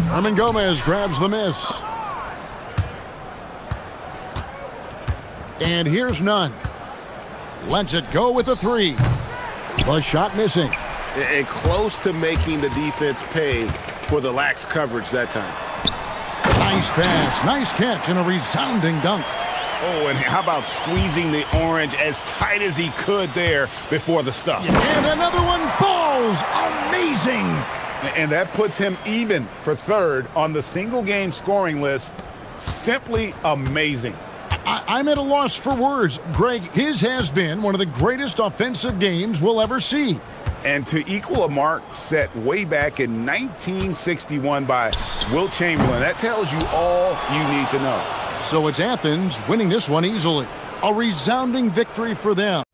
Herman Gomez grabs the miss. And here's none. Lets it go with a three. The shot missing. And close to making the defense pay for the lax coverage that time. Nice pass, nice catch, and a resounding dunk. Oh, and how about squeezing the orange as tight as he could there before the stuff? And another one falls. Amazing. And that puts him even for third on the single-game scoring list. Simply amazing. I'm at a loss for words. Greg, his has been one of the greatest offensive games we'll ever see. And to equal a mark set way back in 1961 by Wilt Chamberlain, that tells you all you need to know. So it's Athens winning this one easily. A resounding victory for them.